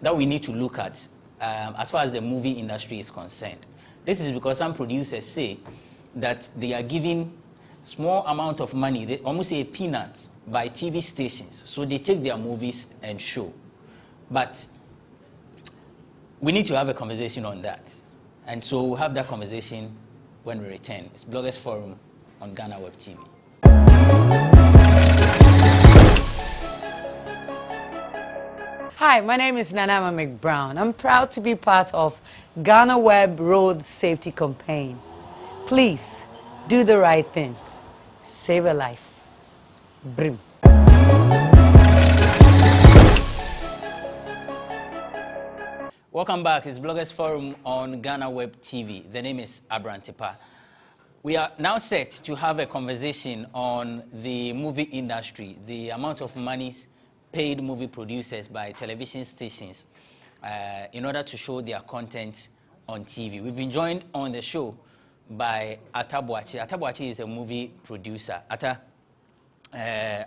that we need to look at as far as the movie industry is concerned. This is because some producers say that they are giving small amount of money, they almost say peanuts, by TV stations. So they take their movies and show. But we need to have a conversation on that. And so we'll have that conversation when we return. It's Bloggers Forum on GhanaWeb TV. Hi, my name is Nanama McBrown. I'm proud to be part of GhanaWeb Road Safety Campaign. Please, do the right thing. Save a life. Brim. Welcome back. It's Bloggers Forum on GhanaWeb TV. The name is Abrantipa. We are now set to have a conversation on the movie industry, the amount of monies paid movie producers by television stations in order to show their content on TV. We've been joined on the show by Atta Boakye. Atta Boakye is a movie producer. Atta,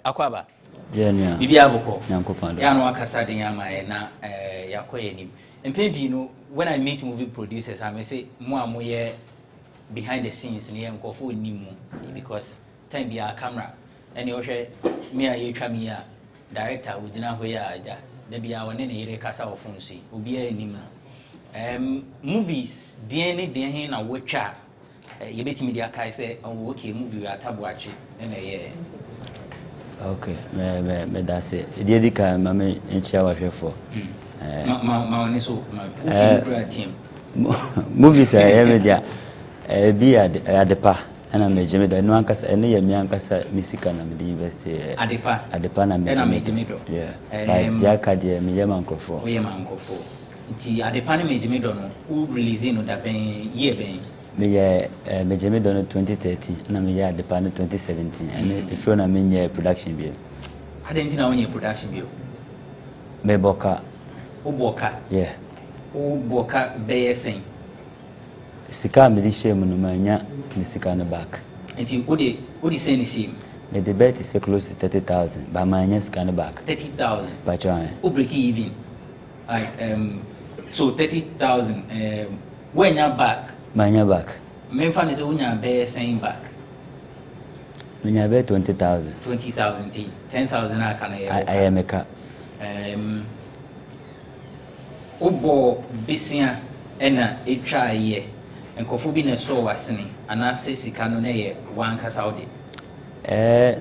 Akwaba. Yeah. Bibi aboko. Yankopanda. Ya no akasa de yama na yakoye nim. Mpempi no, when I meet movie producers, I may say mo amoye behind the scenes near nkofo nimu because time be our camera. And you share me a ye kamia director we dina ho ya aja. Da bia wone ne yire kasa ofunsi. Obi a nim. Movies DNA na wotwa you bet me kai say oh okay movie Atta Boakye na ye. Okay, me that's it. The edika mama enchia wa hwefo. Ma oni so ma ufi team. Movies are media be adepa ana mejeme da no ankasa ene ye mi ankasa misika na me university adepa na mejeme do. Yeah. Ya ka de me ye mankofo. O ye mankofo. Nti adepa na mejeme do no u release no da ben ye ben. Me ye mejeme do no 2013 na me ye adepa no 2017 and if you na me ye production bi. Adenti na onye production bi. Me boka. Uboka. Yeah. Uboka BSN. Sika me di shame no manya me sika no back. Enti odi say ni shame. Me the bet is close to 30,000 but manya sika no back. 30,000. But try. O break even. So 30,000 when you back. Manya back. Me fan is unya BSN back. Manya bet 20,000. 20,000 10,000 aka na I am a car. Obo bisia ena etwa ye enkofo bi na so wasene ana se sika no na ye wan kasa ode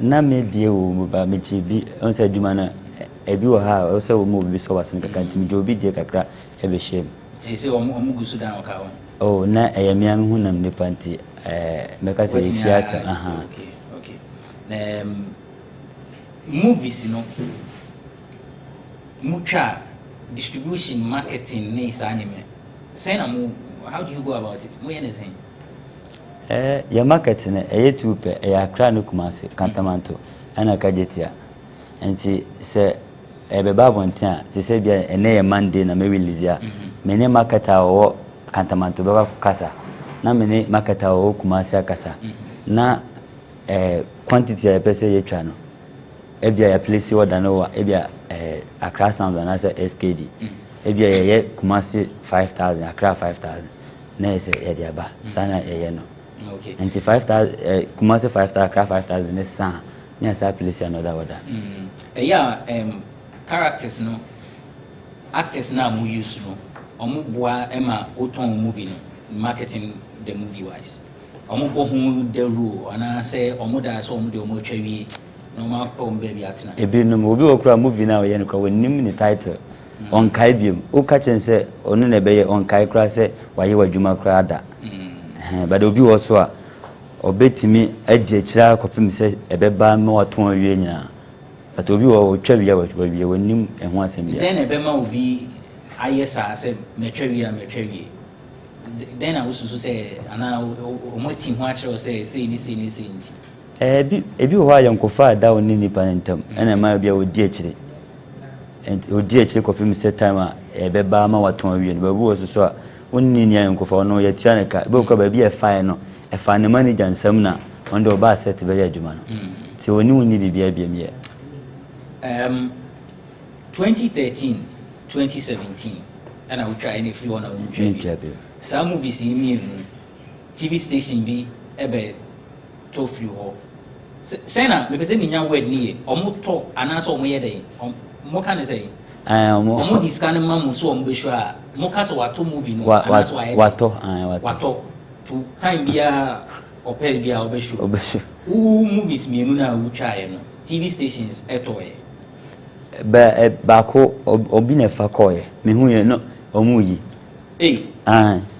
na me die wo ba me chi bi on se aduma na ebi wo ha o se wo mo bi so wasene kaka ntimi de obi die kakra e be shem ti se omu gusu dan ka won oh na eyamia hu nam ne panti me ka se fiasa Movies, you know, mucha distribution, marketing, nice anime. How do you go about it? Your marketing, a tupe, a crano kumasi, cantamanto, and a cajetia. And she said, a babon tia, she said, a nay Monday, and maybe Lizia. Many marketa or cantamanto, baba casa. Na many marketa or kumasi casa. Na quantity a pesa ye channel. Ebia a place or danoa, ebia a crass sounds and answer SKD. Ebia a kumasi 5,000, a craft 5,000. Nay say Ediaba, Sana Yeno. Okay. And 5,000, Kumasi 5,000, craft 5,000 is San. Yes, I place another order. Characters, no actors now we use no. Omubwa Emma Oton movie no marketing the movie wise. Omubo who the rule and I say Omoda so omo de omo chewi no ma pom baby atina. Ebi no mo bi okura movie now ye no ka wonim ni title. On kai biom. O ka chen say onu na be ye on kai kra say waye wadwuma kra da. But obi also a obetimi adi akira kopim say ebeba ma waton awie nyina. But obi wo twa bia wawie wonim eho asem bia. Then ebema obi ayesa say metwawie. Then I also say ana omo team ho akira say ni nti. Ebi ho ayankofa da oni nipa ntam. Ena ma bia odi akire. And odi akire kopim say time a ebeba ma waton awie no babu also so a onni ni ayankofa no ye tia ne ka be ko ba bia fine no e fa ne manager nsam na on do ba set be ya adwuma no. Ti oni woni bibia bia me. 2013, 2017, and I will try any free one. I will try. Some movies in me, TV station be ebe to free ho. Sena, because me nya word ni, omo to anaso omo yede, omo kan say. Omo discan mamu so omo be sure. Mo ka so wato movie no anaso ayede. Wato to time bia opel bia obeshu. Who movies me no na will try no. TV stations etoe. Bako obi na fa koye me hu ye no omuyi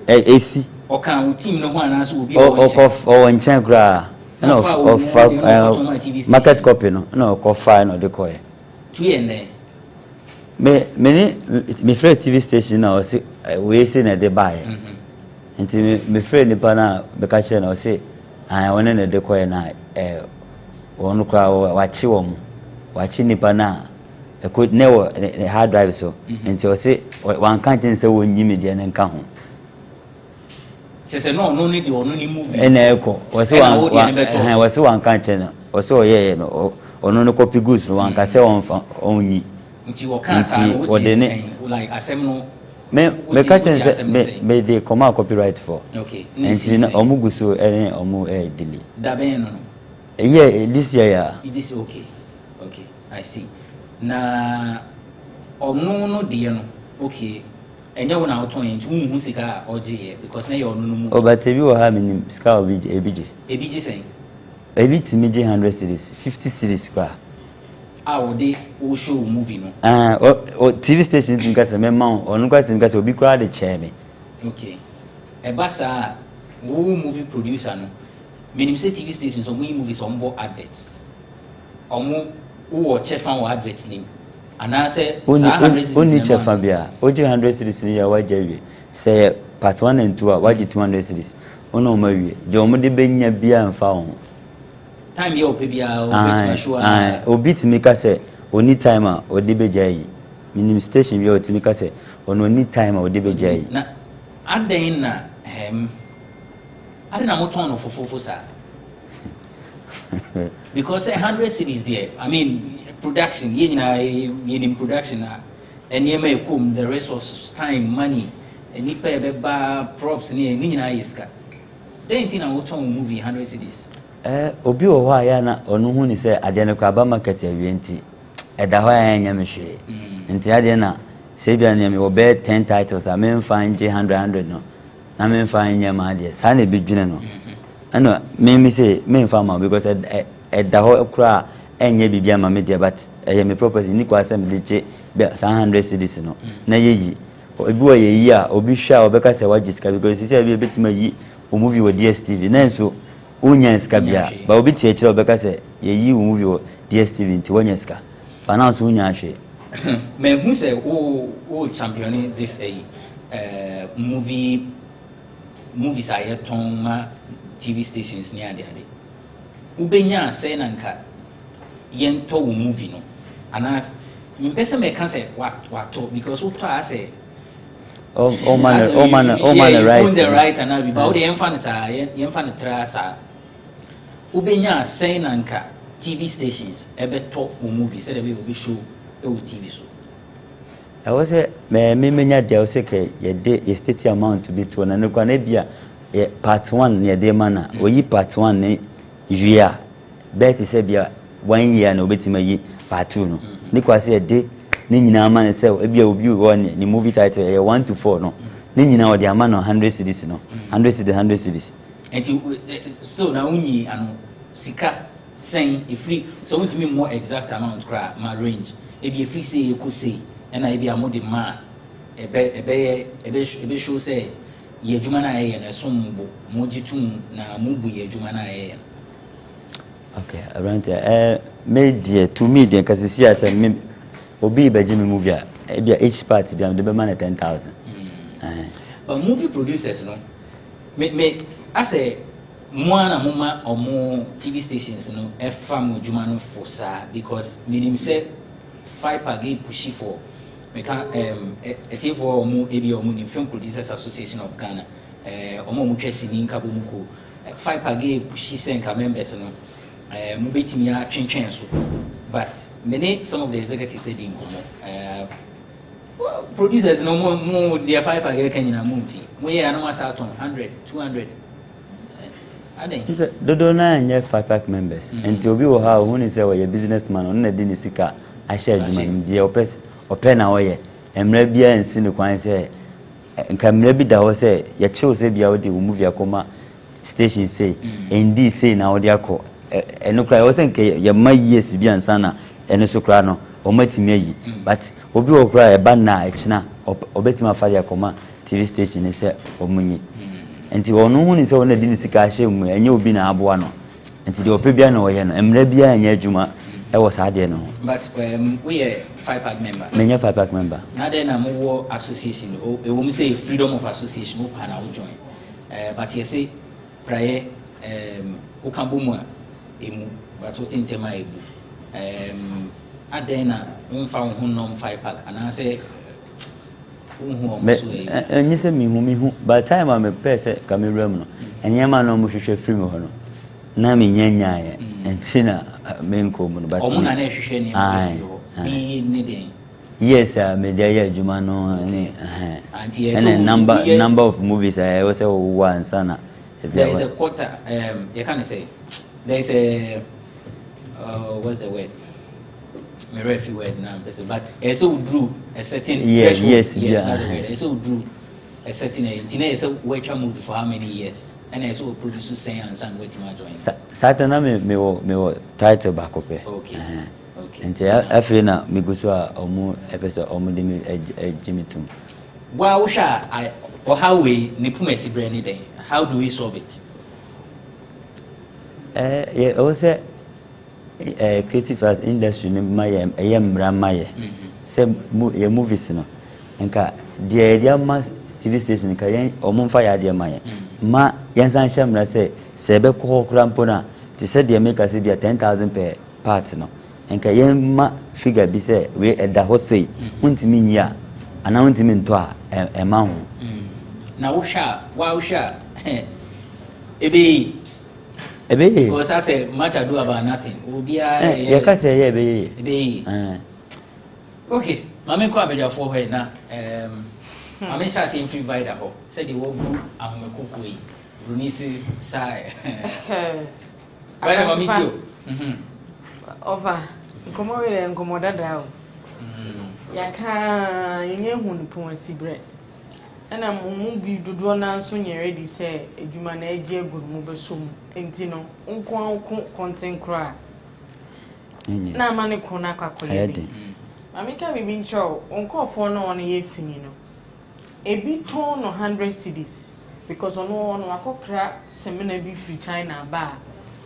esi o kan team no ho anaso obi o nchen kra no of market copy no ko fa no de koye tu ye ne me free TV station na o se we se na de bae nti me free ni pa na be ka che na o se wona na de koye na wonu kra wachi wo mu wachi ni pa na could never hard drive so until say one can't say when you media and come home. She said no need to only movie. And echo was one can't or so yeah no or no copy goods one can say on only or like assembly. Me catch me they come out copyright for. Okay. And see omuguso any omu delay. Dabeno. Yeah, this year. It is okay. Okay, I see. Na ono no de no okay enye wona auto yen tu hu sika oje because na ye ono no mu obatebi wo ha minim sika ebije sen ebitimi je 100 series 50 series kwa wo de wo show movie no o TV station tin ka se me ma onu kwa tin ka se obi kra de che me okay e basa wo movie producer no minim se TV stations o mu movies on bo adverts omo who check fan adverts name and I say only check fan bia oje 100 series ni ya wajawie say part 1 and 2 waje 200 series ono ma wie je omo de benya bia mfa ho time ye ope bia o bet sure obi timi ka say oni time a odi bejayi minim station bia otimi ka say ono oni time a odi bejayi na aden na adena mo ton no fofofo sa because 100 cities there. I mean, production, in production, and you may come the resources, time, money, and you pay props near Nina Iska. Then in our movie 100 cities. Obi o wa ya na onu hu ni say ade ne kwa ba market awienti eda ho ya nya me hwe nti ade na se bia na me obe 10 titles a me find 100 no na me find nya ma ade sa na bidwene no ana me say me fa ma because eda ho kra enye bibia ma me dia but me property ni kwa say me de 100 cities no na yeyi obi wo yeyi a obi hwa obeka say wajiska because say be betima yi o movie wo DSTV na so unya skabia ba obi tie kire obeka se ye yi movie o DSTV nti wonya ska bana so wonya hwe me who say o champion this movies are ton ma TV stations ni ade ubenya say nanka yento wo movie no anas mpese me can say what because what I say oh man right on the right and I be but the enfan tra sa ubenya say nanka TV stations ebe top wo movie say dey be show e wo TV so I was say me menya dey say ke ye dey ye state amount to be to na kwa na bia part 1 ye dey mana oyi part 1 ne yuya bet say bia 1 year na obetima yi part 2 no ni kwa say dey ni nyina ama ne say bia obi wo ni movie title 1 to 4 no ni nyina o dey ama no 100 cedis no 100 cedis enti still na unyi ano sika saying if free so want me more exact amount cra my range e be free say you could say and I be among the man ebe show say ye adwuma na ye na sombo mojitum na mubu ye adwuma na ye okay around media to me then cause see as me obi be jimi movie e be each part be am de be man 10,000 but movie producers no me I say mwana mama omo TV stations no efam adwuma no for sa because meaning say 5 again pushy for me can for omo ebi omo ni Film Producers Association of Ghana omo mo twesi ni nka bomuko 5 again pushy senka members no mo betimi a twentwen so but many some of the executives said in komo producers no mo their 5 again kan na mo mfi mo ye na ma sa ton 100 200 dodo na nye 5 members enti obi wo ha hu ni say we businessman on na di ni sika a share djuma ndi opɛ na oye emra bia nsi ne kwan say nka mra bi da ho say ye chew say bia wo de movie akoma station say ndi say na wo de akọ eno kra wo say nke ye ma yes bia nsa na eno so kra no o matimi ayi but obi wo kra e ba na ekina obetima fa ya akoma TV station say omunyi enti wono hu ni say wona di ni sika hye mu enye obi na aboa no enti de opɛ bia na wo ye no emra bia anya adwuma e wo sa de no but we are 5 member menya 5 member na dey na mo association e wo me say freedom of association o pa na wo join but you say prayer o kan bo mu emu but o tintema ebu adena unfa ho nom 5 ana say enye se mi hu by time am pese camera mu no enye ma no mo hwehwe free me ho no na me nyanya ye entina me nko mu no but o mu na hwehwe ni mi ni den yes media ya juma no ni and number of movies I was say one sana there is a quarter you can say there is a what's the word me refi word now but so drew a certain yes that's the word so drew a certain engineer so work movie for how many years and I so produce science and what you join satana me title back up okay nti afi na miguso a omu efese omu de mi ejimitum wa wo sha or how we ni pumesi brand ni den how do we solve it yeah o say creative art industry ni maye mra maye say movies no nka de area ma TV station ka yen omu fa ya de maye ma yansan shamra say sebe ko krampo na ti say de make us be 10,000 per part no enka yen ma figure bi say we eda ho say untimi nyia ana untimi nto a ema ho na wo sha ebe because I say much ado about nothing obia ye ka say ye ebe okay mama ko abeja for her na mama sha say free vider ho say the wo gu ahomekoko yi runisi sai mama tio over nkomo wele nkomo dada o yaka yenye hunu pon asibre ana mu bi dodo na so nye ready say edwuma na eje aguru mu besom enti no nko content cry na mane ko na kwakoye bi amika bi ncho nko ofo no on ye sini no ebi ton no 100 cedis because ono akokra semina bi free China ba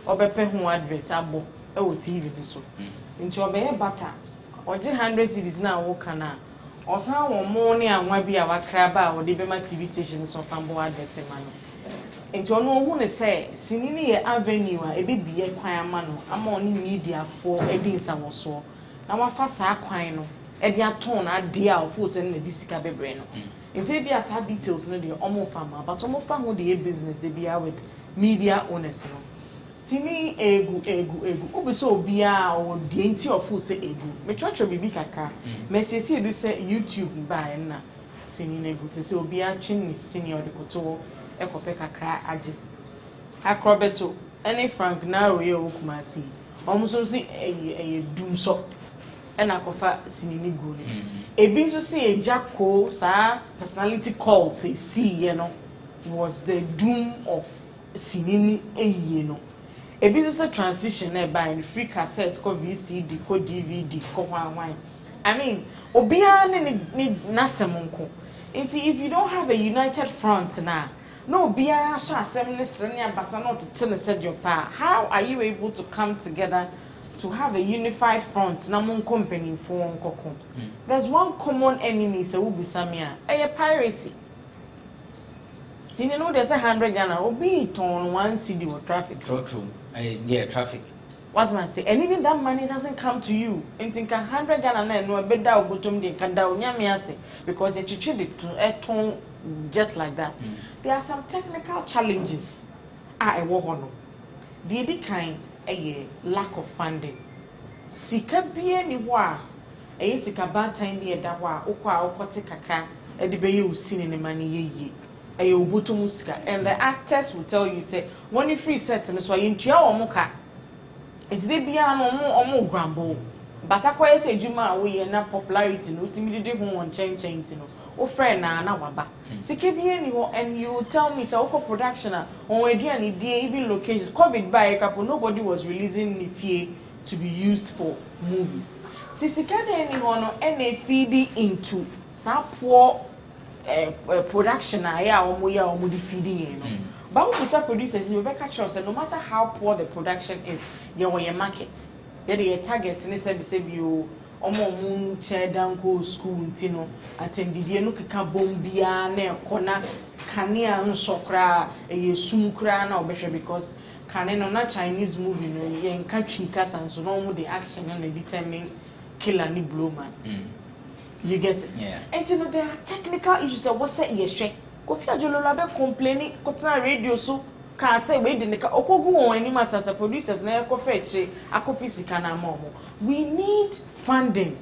obepe ho advert abo TV so nti obeye bata oje 100 cedis na wo kana osan wo mo ne anwa bi a wakra ba wo de be ma TV station so fambo adete ma no nti ono hu ne say sinini ye avenue a ebe biye kwan ama no ama oni media for edi nsawoso na wafa saa kwan no edi aton na ade a ofo se na disika bebre no nti bi asa details no de omo fama but omo fa ho de business de bia with media owners no sini egu obiso obia o de nti ofo se egu me chocho bibi kaka me sesi edu se YouTube ba na sini na egu se obia twin ni sini o de koto ekope kakra age akrobeto any Frank Naro ye okumasi omuso si eye dumso ena kofa sinini go ni ebi nso say ejako sa personality cult see ye no was the doom of sinini eye no ebi nso say transition na buy free cassette ko VCD ko DVD ko hwan I mean obia ni nasemonko if you don't have a united front na no bia so assembly sene ambassa not to said your pa how are you able to come together to have a unified front na mon company for nkoko there's one common enemy say we bisamia piracy sine no there's 100 Ghana obi ton 1 cedi or traffic true yeah traffic what man say and even that money doesn't come to you think 100 Ghana na no beda obotom de kada onyame ase because it treated to ton just like that there are some technical challenges a ewo hono the kind a lack of funding sika bia ni ho a sika bantan bi eda ho a okwa okote kakra e de beye usini ne mani yeye obutum sika and the actors will tell you say when you free set no so yentua wo ka etide bia no omo grambo but akoye say juma a wo ye na popularity no timi de ho won chen no o friend na waba sika bia ni ho and you tell me say oko production on aduane die even locations covid by couple nobody was releasing the fee to be used for movies sika de ni ho no and feed into some poor production ya omo di feeding no but we say producers you better catch us no matter how poor the production is your market your target ni say be you omo mu che dan ko school ntino atembidie no keka bombia na ekona kanea nsokra eyesum kra na obehwe because kane no na Chinese movie no ye nka twi kasa nso no mu the action na determine killer ni blow man you get it and you know there are technical issues that what say yehwe Kofi Ajolola be complaining kotna radio so can say we dey nika okogu won ani masasa producers na ekofa eche akopisika na momo we need funding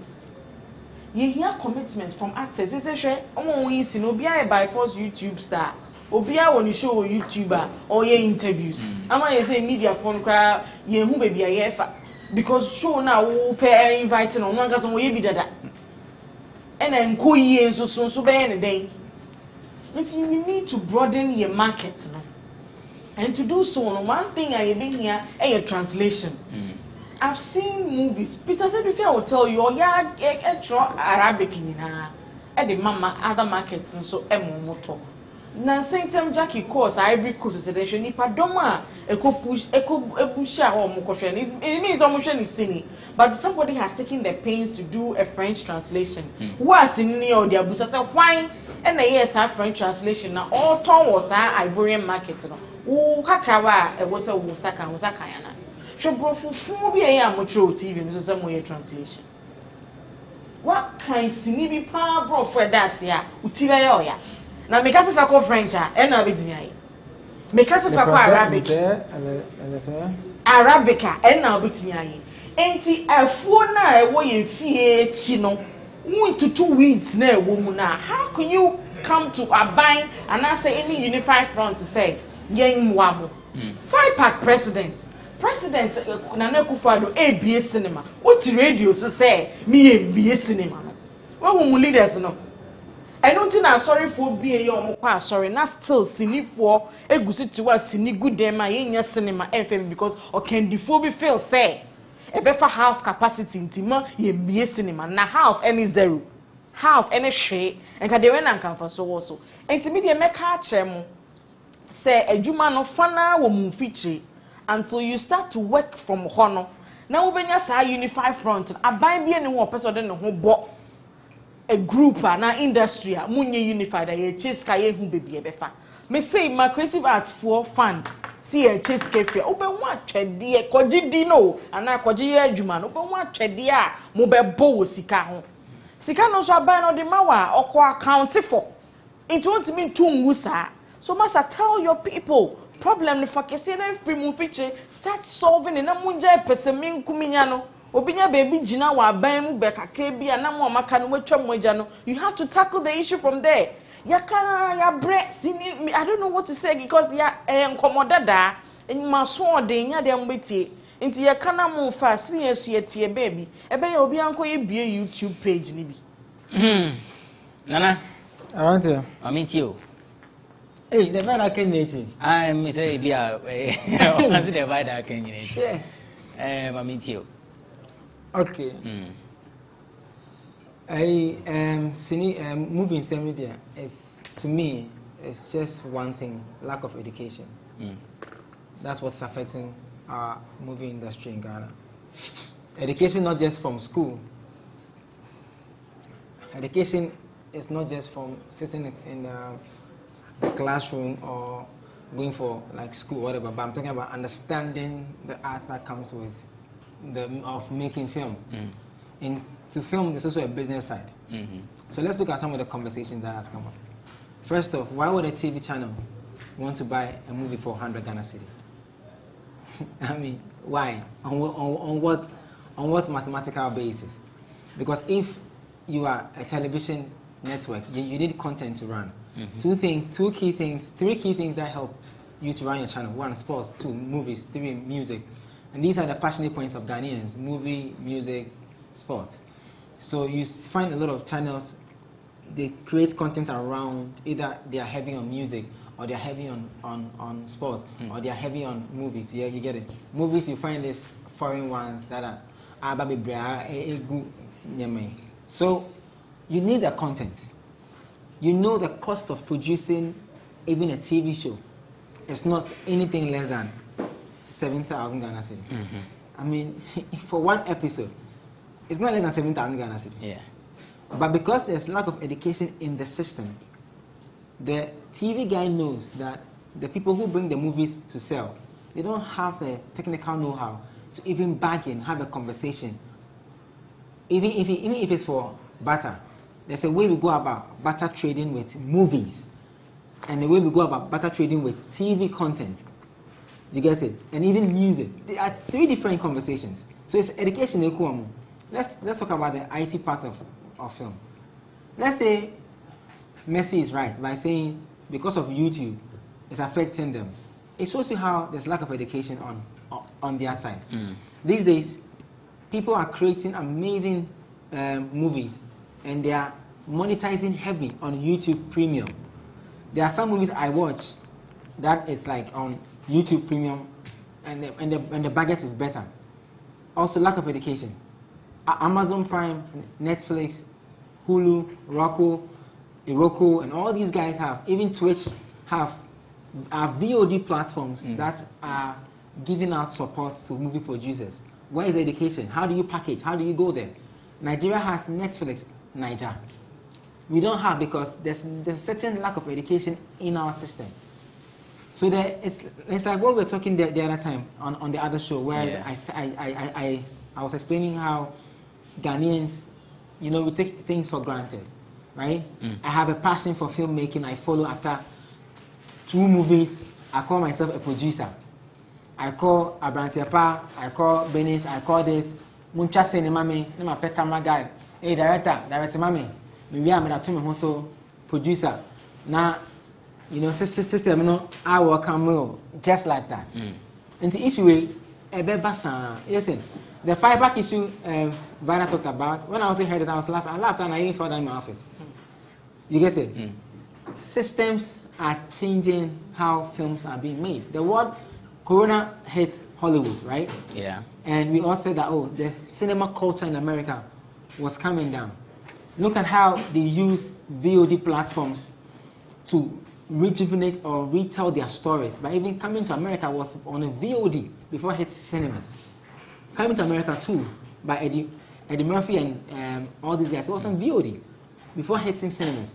you hear commitment from actors say hwe omo yin si no bia by force YouTube star obia woni show YouTuber or ye interviews ama ye say media phone kra ye hu be bia ye fa because show na wo pe invite no nka so ye bi dada ena nko yie so be ne den. You need to broaden your market no? And to do so one thing I been here a translation I've seen movies Peter said if I will tell you Arabic in the mama other markets and so emoto na same time Jackie course Ivory Coast sedation nipa doma push it means almost any but somebody has taken the pains to do a French translation who has in near the abusa say why and yes our French translation now all ton was our Ivorian market no wo kakrawa e was a wusaka yana so bro fufu bi e am through TV so say mo translation what kind sini bi pa bro for that ya utira ya na me kase fa ko French e na be dinya me kase fa ko Arabic Arabica e na be dinya enti afuo na e wo ye fie chi no to 2 weeks na e wo mu na how can you come to abide and I say any unified front to say yen wamo 5-pack president Nana Akufo-Addo ABA cinema what radio so say me ABA cinema no when we leaders no I don't think I'm sorry for being your mokwa sorry na still sini for egusi tiwa sini good dem ma yenya cinema FM because okendifo be feel say e be for half capacity ntima ye ABA cinema na half any zero half any share and ka de we na nkan fa so wo so enti me de meka kire mo say adwuma no fana wo mu fichire until you start to work from hono Now we benya sa unified front. Aban bi ene ho person de ne ho bo a group na industry munye unified a chase ka ye hu bebi e befa. Me say my creative arts for fund see a chase cafe obe ho atwede e koji di no ana koji ye adwuma no obe ho atwede a mo be bo wo sika ho. Sika no so aban no de mawa okọ account for. It won't mean too ngusa. So must tell your people problem ni fakese na free mu fiche start solving na munja pesemin kuminya no obinya baby jina wa ban mu be kakra bia na mo maka no watwa moja no you have to tackle the issue from there. Ya kana ya bre sini I don't know what to say because ya nkomodada enma so de nya de mbetie nti ya kana mo fa sini esu yetie baby ebe ya obi anko ye bie YouTube page ni bi. Nana I want to. I meet you. Hey, the vibe I can nature. I'm say be a what's the vibe I can nature. I meet you. Okay. Moving some media is to me it's just one thing, lack of education. That's what's affecting our movie industry in Ghana. Education not just from school. Education is not just from sitting in a classroom or going for like school, whatever. But I'm talking about understanding the arts that comes with of making film. To film, there's also a business side. So let's look at some of the conversations that has come up. First off, why would a TV channel want to buy a movie for 100 Ghana cedi? I mean, why? On what mathematical basis? Because if you are a television network, you need content to run. Three key things that help you to run your channel. 1, sports. 2, movies. 3, music. And these are the passionate points of Ghanaians: movie, music, sports. So you find a lot of channels, they create content around, either they are heavy on music, or they are heavy on sports, or they are heavy on movies. Yeah, you get it. Movies, you find these foreign ones that are so you need the content. You know the cost of producing even a TV show. It's not anything less than 7,000 Ghana cedi. I mean, for one episode, it's not less than 7,000 Ghana cedi. Yeah. But because there's lack of education in the system, the TV guy knows that the people who bring the movies to sell, they don't have the technical know-how to even bargain, have a conversation. Even if it's for barter, there's a way we go about barter trading with movies, and the way we go about barter trading with TV content. You get it? And even music. There are 3 different conversations. So it's education. Let's talk about the IT part of film. Let's say Messi is right by saying because of YouTube, it's affecting them. It shows you how there's lack of education on their side. These days, people are creating amazing movies, and they are monetizing heavy on YouTube Premium. There are some movies I watch that it's like on YouTube Premium, and the budget is better. Also, lack of education. Amazon Prime, Netflix, Hulu, Roku, and all these guys have, even Twitch have VOD platforms that are giving out support to movie producers. Where is education? How do you package? How do you go there? Nigeria has Netflix, Niger. We don't have, because there's a certain lack of education in our system. So it's like what we were talking the other time on the other show, where I was explaining how Ghanaians, we take things for granted, right? I have a passion for filmmaking. I follow after 2 movies. I call myself a producer. I call Abrantepa, I call Benis, I call this. Muncha cinema me, my pet camera guy. Hey, director mami. Maybe I'm a also producer. Now, system, I work on just like that. And the issue is, listen, the fireback issue Vanna talked about, when I was heard it, I was laughing. I laughed and I even fell down in my office. You get it? Systems are changing how films are being made. The word Corona hit Hollywood, right? Yeah. And we all said that, the cinema culture in America was coming down. Look at how they use VOD platforms to rejuvenate or retell their stories. But even coming to America was on a VOD before it hit cinemas. Coming to America too, by Eddie Murphy and all these guys. It was on VOD before hitting cinemas.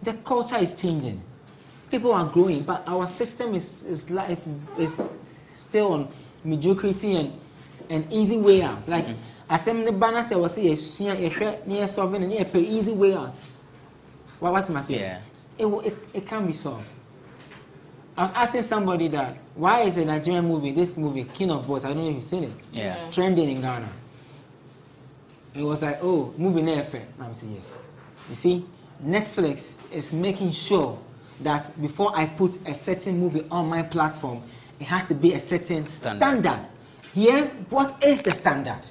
The culture is changing. People are growing, but our system is still on mediocrity and easy way out. Like as the banner said, was near solving and near easy way out. What am I saying? Yeah. It can be solved. I was asking somebody that why is a Nigerian movie, this movie, King of Boys, I don't know if you've seen it, trending in Ghana. It was like, oh, movie never fair. I said yes. You see, Netflix is making sure that before I put a certain movie on my platform, it has to be a certain standard. Here, what is the standard?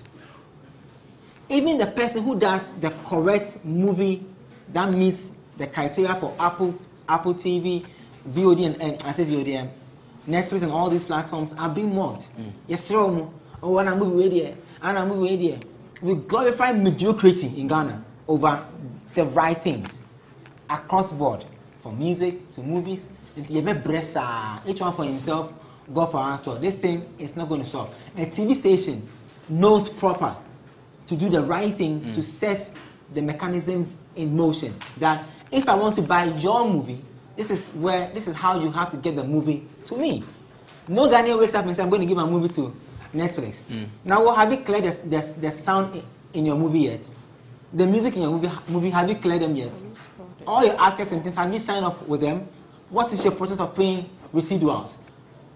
Even the person who does the correct movie that meets the criteria for Apple TV, VOD and I say VOD, Netflix and all these platforms are being mocked. Yes, sir. Oh, and I move there, and I move there. We glorify mediocrity in Ghana over the right things across board, from music to movies. Each one for himself, go for answer. This thing is not going to solve. A TV station knows proper to do the right thing to set the mechanisms in motion. That if I want to buy your movie, this is how you have to get the movie to me. No Ghanaian wakes up and says, I'm going to give my movie to Netflix. Now, have you cleared the sound in your movie yet? The music in your movie, have you cleared them yet? All your actors and things, have you signed off with them? What is your process of paying residuals?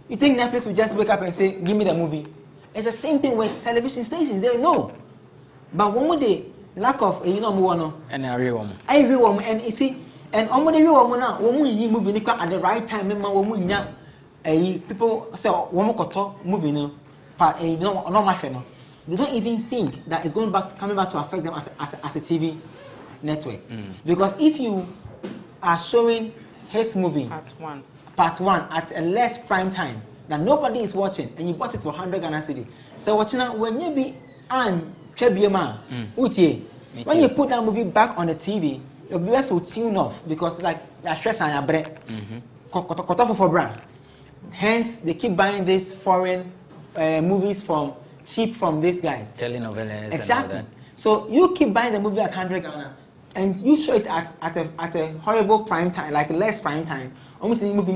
You think Netflix will just wake up and say, give me the movie? It's the same thing with television stations. They know. But one more day, lack of, and you see, and almost everyone now, when movie at the right time, people say, one more movie, they don't even think that it's coming back to affect them as a TV network. Because if you are showing his movie, part one at a less prime time that nobody is watching, and you bought it for 100 Ghana cedi, so watching now when you be when you put that movie back on the TV, your viewers will tune off because like your stress and your bread. Hence, they keep buying these foreign movies cheap from these guys. Telenovelas. Exactly. So you keep buying the movie at 100 Ghana, and you show it at a horrible prime time, like less prime time. Minimum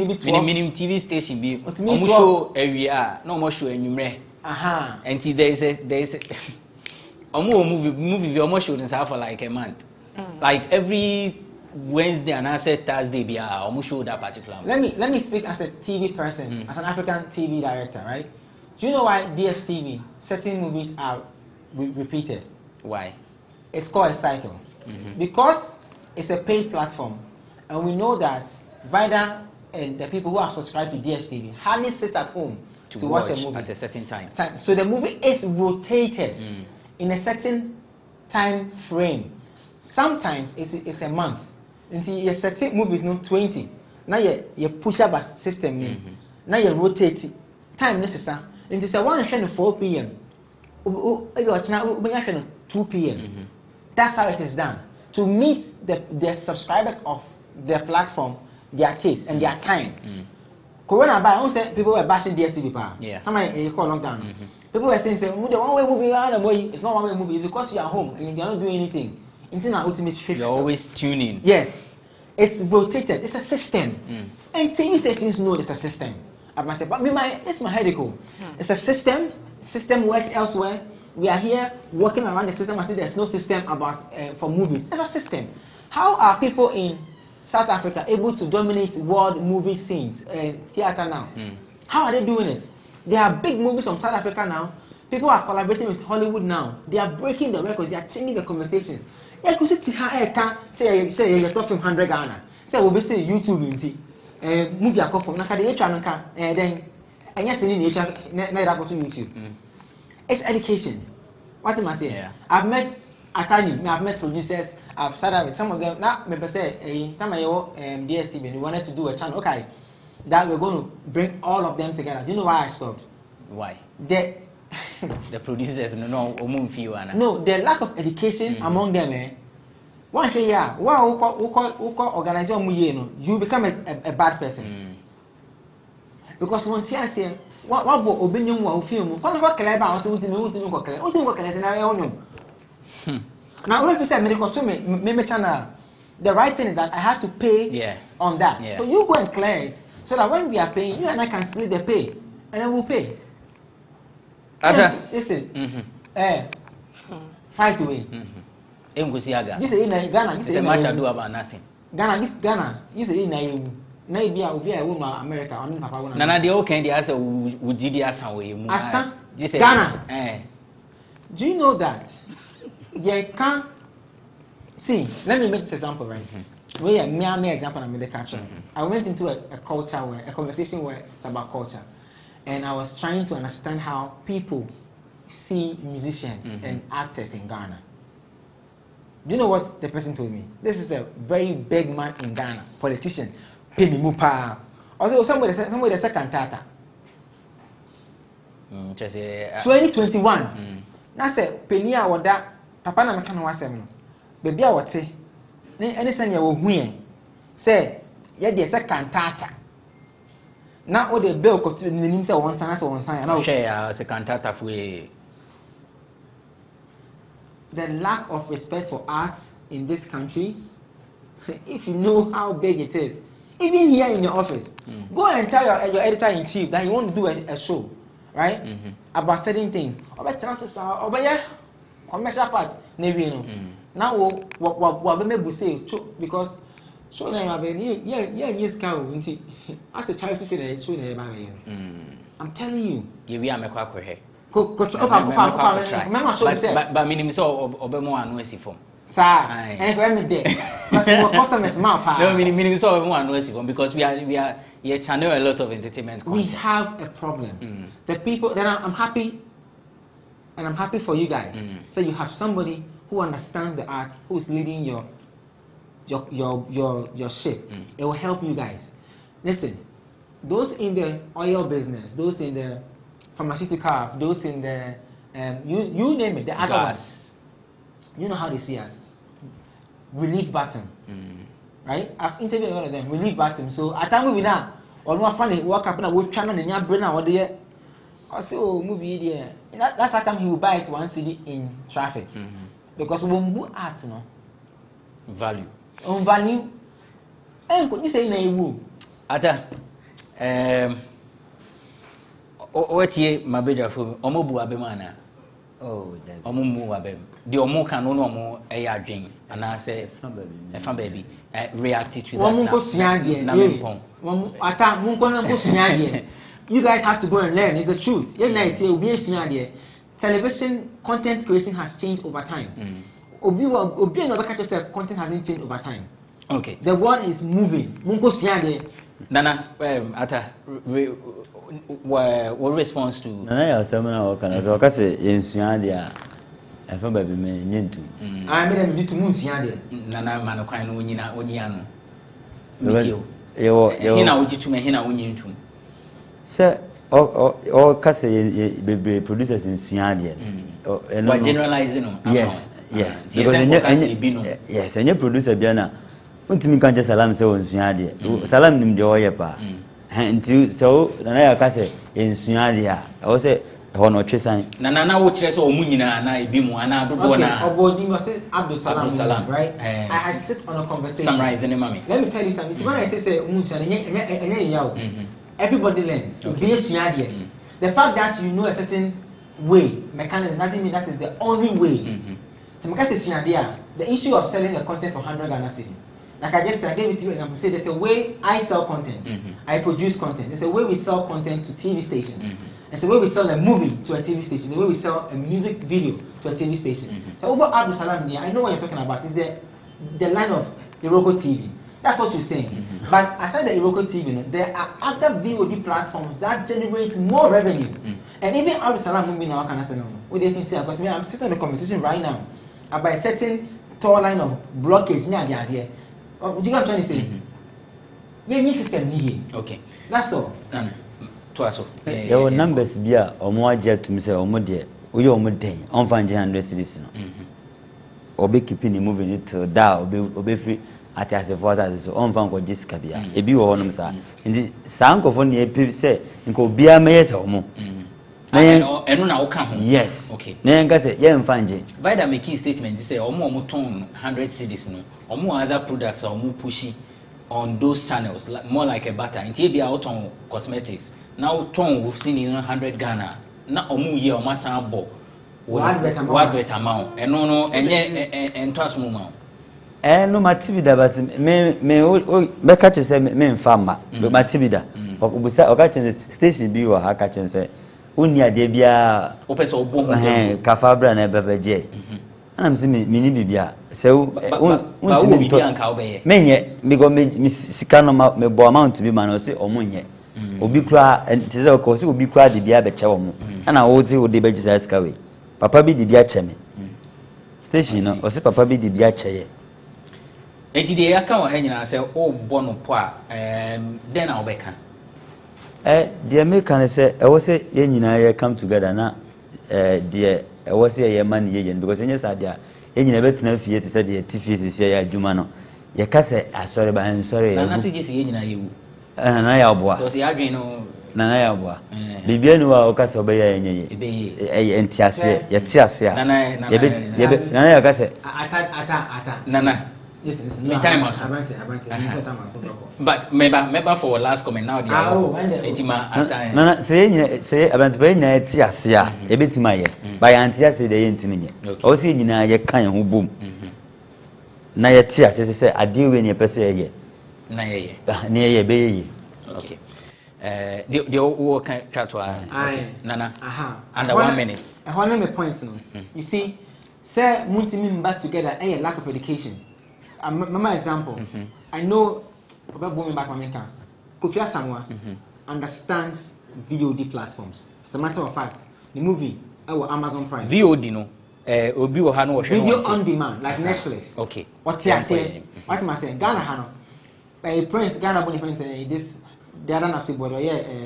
TV station be almost show area, no more show anymore. And there is a movie almost showed for like a month. Like every Wednesday and I said Thursday be almost show that particular movie. Let me speak as a TV person, as an African TV director, right? Do you know why DSTV certain movies are repeated? Why? It's called a cycle. Because it's a paid platform, and we know that Vida and the people who are subscribed to DSTV hardly sit at home to watch a movie at a certain time. So the movie is rotated in a certain time frame. Sometimes it's a month. And see, you set movies no 20. Now you push up a system. Now you rotate time necessary. And it's a 4 p.m. 2 p.m. That's how it is done. To meet the subscribers of their platform, their taste and their time. Corona by I say people were bashing DSTV power. How many call lockdown? People were saying the one-way movie, it's not one-way movie because you are home and you're not doing anything. It's an ultimate shift. You're always tuning. Yes. It's rotated. It's a system. And TV stations know it's a system. But it's my headache. It's a system. System works elsewhere. We are here working around the system. I see there's no system for movies. It's a system. How are people in South Africa able to dominate world movie scenes and theater now? How are they doing it? There are big movies from South Africa now. People are collaborating with Hollywood now. They are breaking the records. They are changing the conversations. You could say you're talking 100 Ghana. Say we'll be saying YouTube movie I come from and then and yes in nature go to YouTube. It's education. What am I saying? Yeah. I've met Atani, I've met producers, I've started with some of them. Now maybe say time I DSTV and we wanted to do a channel, okay, that we're going to bring all of them together. Do you know why I stopped? Why? The producers no the lack of education among them. One year, organization you become a bad person. Because once I say what opinion will film? Come go clever, I also want to go clever. What do you go clever? Now, when you say medical to me channel, the right thing is that I have to pay on that. So you go and clear it so that when we are paying, you and I can split the pay and then we'll pay. Listen, fight away. This is in Ghana. This is much ado about nothing. Ghana, this is in maybe I will be a woman America. I mean, Papa. Nana, the old candy answer would GD Asa. Ghana. Do you know that? You can't see. Let me make this example, right? Me example. I'm in the culture. I went into a culture where a conversation where it's about culture, and I was trying to understand how people see musicians and actors in Ghana. Do you know what the person told me? This is a very big man in Ghana, politician. Pay me mupa. Also, somebody said cantata. 2021. Now say Penia or that. Papa na meka no wasem no baby a wote ne ene sane wo hu say ye de say cantata na o de bill ko to nim say won san na o share ya say cantata fu the lack of respect for arts in this country. If you know how big it is, even here in your office, go and tell your editor-in-chief that you want to do a show, right? About certain things. Commercial parts, maybe now what we say because so now yes as a charity today, so I'm telling you. We are make here. But minimum so obemo anu esi form. Sir, and when me there, because customers map. No, minimum so obemo anu esi form because we are channel a lot of entertainment content. We have a problem. The people then I'm happy. And I'm happy for you guys. So you have somebody who understands the art, who is leading your ship. It will help you guys. Listen, those in the oil business, those in the pharmaceutical, those in the you name it, the other ones. You know how they see us. Relief button, right? I've interviewed all of them. Relief button. So at time we now, or no funny walk up and we try to the brain or the movie there. That's how come he will buy it 1 CD in traffic. Because we won't art, no value. On value. And could you say na Ata what ye mabeja for omobu abemana. Oh, omomu abem. The omo can no more a adwin and I say fan baby react to that. Ata munko you guys have to go and learn. It's the truth. Television content creation has changed over time. Content hasn't changed over time. Okay. The world is moving. Nana, what response to? Nana, seminar can as well say in Siadia. I found baby me I made them to move Siadia. Nana Manokai Unina Oniano. Hina would you to me Hina Union. Sir, all baby producers in Siadia. Generalizing? Yes. Yes, and your producer Biana. Untimi kanje salam se onsuade salam nim de oye pa nti so na ya ka se ensuade a o se ho no twesan na wo kire so omu nyina na ebi mu ana dodo na obodi ma say Abdul Salam right I sit on a conversation summarizing mami let me tell you something when I say unsuade enye yawo everybody learns to be ensuade the fact that you know a certain way mechanism doesn't mean that is the only way so because ensuade the issue of selling the content for 100 Ghana cedi. Like I just said, I gave it to you example. Say there's a way I sell content. I produce content. There's a way we sell content to TV stations. There's a way we sell a movie to a TV station. There's a way we sell a music video to a TV station. So over Abdul Salam there, I know what you're talking about. It's the line of Iroko TV. That's what you're saying. But aside the Iroko TV, there are other VOD platforms that generate more revenue. And even Abdul Salam movie now can say no. What do you think? Because I'm sitting in a conversation right now about a certain tall line of blockage near the idea. Do you get what I'm trying to say? Your system need. Okay. That's all. Twaso. Your numbers be a more jet to me say omo de. We omo day. On find 100 cities no. Obe keeping moving it to da obe free. ate asefo sa so on fa nko jisika bia ebi wo honom sa ndi sankofo ne epi se nko bia meye se omo eno na woka ho yes okay na nka se ye mfa nje Vida make a statement say omo ton 100 cedis no omo other products omo pushi on those channels more like a butter nti bia woton cosmetics now ton we've seen in 100 Ghana na omo ye omo san abo what better amount eno no enye ento asmo ma no matibida but me catch say me mfama matibida obusa o catch station bi wo ha catch say uni ade bia o pese obo ho kafabra na bebeje anam se me ni bibia se un bibia anka obeye menye me sika no me bo amount bi ma no se omonye obi kura ntise ko se obi kura de bia be che wo mo ana wo ti wo de be jisa sika we papa bi de bia che me station no o se papa bi de bia che ye enti de aka wo ha nyina se o bo no po a den na obeka the American say I was say ye nyina ye come together na the I was say ye man ye because any say dia ye nyina betina fie te say the tifie say ye adwuma no ye ka say asori ba nsori na say je say ye nyina ye wu na ya oboa so say adwen no na ya oboa bibia no wa o ka say obeya ye ye entiase ye tiase a na ya ka say ata nana listen. Me time also. But maybe for last comment now. No, say about when na ti ase a e betima ye. By anti ase de yentimi ye. O se nyina ye kan ho bom. Na ye ti ase say ade we ne pese ye. Na ye. Na ye be ye. Okay. The wo kan tratwa. Nana. Under 1 minute. I want me point no. You see, say muntimi back together and lack of education. My example, I know about going back America. Kofi Asamoah understands VOD platforms. As a matter of fact, the movie our Amazon Prime. VOD no, obi wo ha no wo video on demand like Netflix. Okay. What you say? What am I saying? Ghana ha no. Prince Ghana boni friends this the other night boy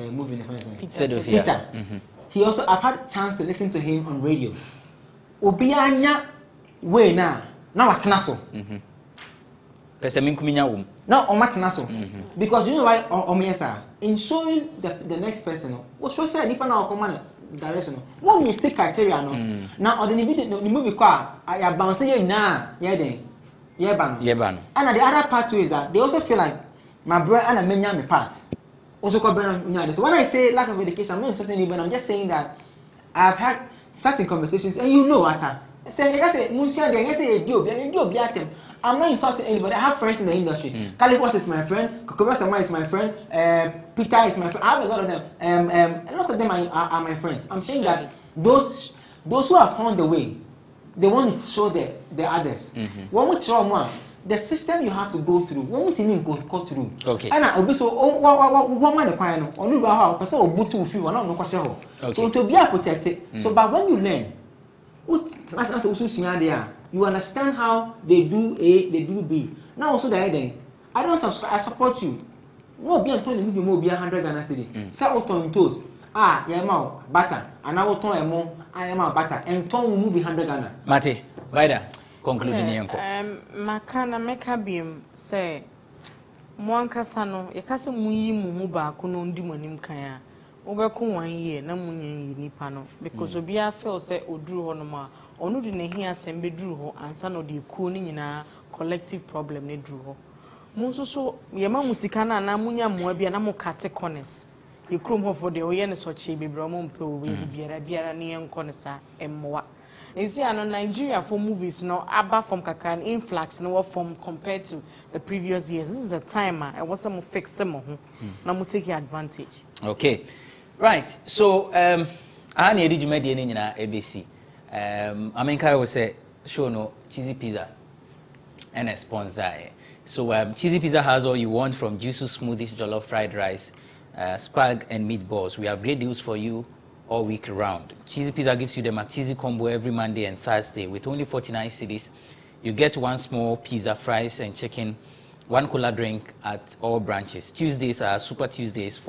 movie in friends. Peter. He also I've had chance to listen to him on radio. Obi anya we na watena so. Pese minkuminya wom. No, on matena so. Because you know why on in showing the next person, what show say nipa na command direction. What we take criteria no. Now on the video the movie kwa I bounce ye na ye den. Ye ban. And the other part too is that they also feel like my brother and menya me path. Also called brother. So when I say lack of education, I'm not insulting you, but I'm just saying that I've had certain conversations and you know what say Munsia de say do I'm not insulting anybody. I have friends in the industry. Calibos is my friend. Kokobasama is my friend. Peter is my friend. I have a lot of them. A lot of them are my friends. I'm saying that those who have found the way, they want to show the others. When we show more, the system you have to go through. When we think go through. Okay. And I will so one man the choir no. Only how person will boot to feel. No question how. So to be protected. So but when you learn, you understand how they do A, they do B. Now also the then I don't subscribe. I support you. No, be Antonio movie more be 100 Ghana cedi. Say out on toes. Yeah, ma butter. And I will turn a more. I am a butter. And turn movie 100 Ghana. Mate, Vida, concluding yanko. Makana meka bim say mwanka sano. Yakase muyi mumu ba kuno ndi monim kaya. Obeko 1 year na munye nipa no because obia feel say oduru ho no ma onu de ne hia sembe duru ho ansa no de ku ni nyina collective problem ne duru ho mu so yema musika na munya moa bia na mo kate corners e krom ho for de o ye ne so che bebre mo mpe o biara ne enko ne sa emmoa ezi ano Nigeria for movies no aba from kakran influx no from compared to the previous years. This is a time I want some fix some ho na mo take advantage. Okay. Right. So I need to make the ABC. I mean, I will say, show no cheesy pizza and a sponsor. So cheesy pizza has all you want from juicy smoothies, jollof fried rice, spag and meatballs. We have great deals for you all week round. Cheesy pizza gives you the McCheesy combo every Monday and Thursday with only 49 cedis. You get one small pizza, fries and chicken, one cola drink at all branches. Tuesdays are Super Tuesdays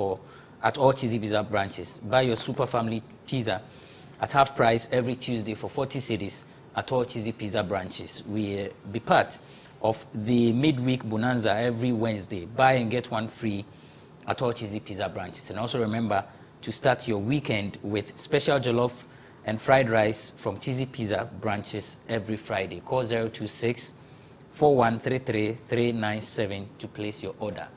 at all cheesy pizza branches. Buy your super family pizza at half price every Tuesday for 40 cedis at all cheesy pizza branches. We be part of the midweek bonanza every Wednesday. Buy and get one free at all Cheesy Pizza branches. And also remember to start your weekend with special jollof and fried rice from Cheesy Pizza branches every Friday. Call 026-4133-397 to place your order.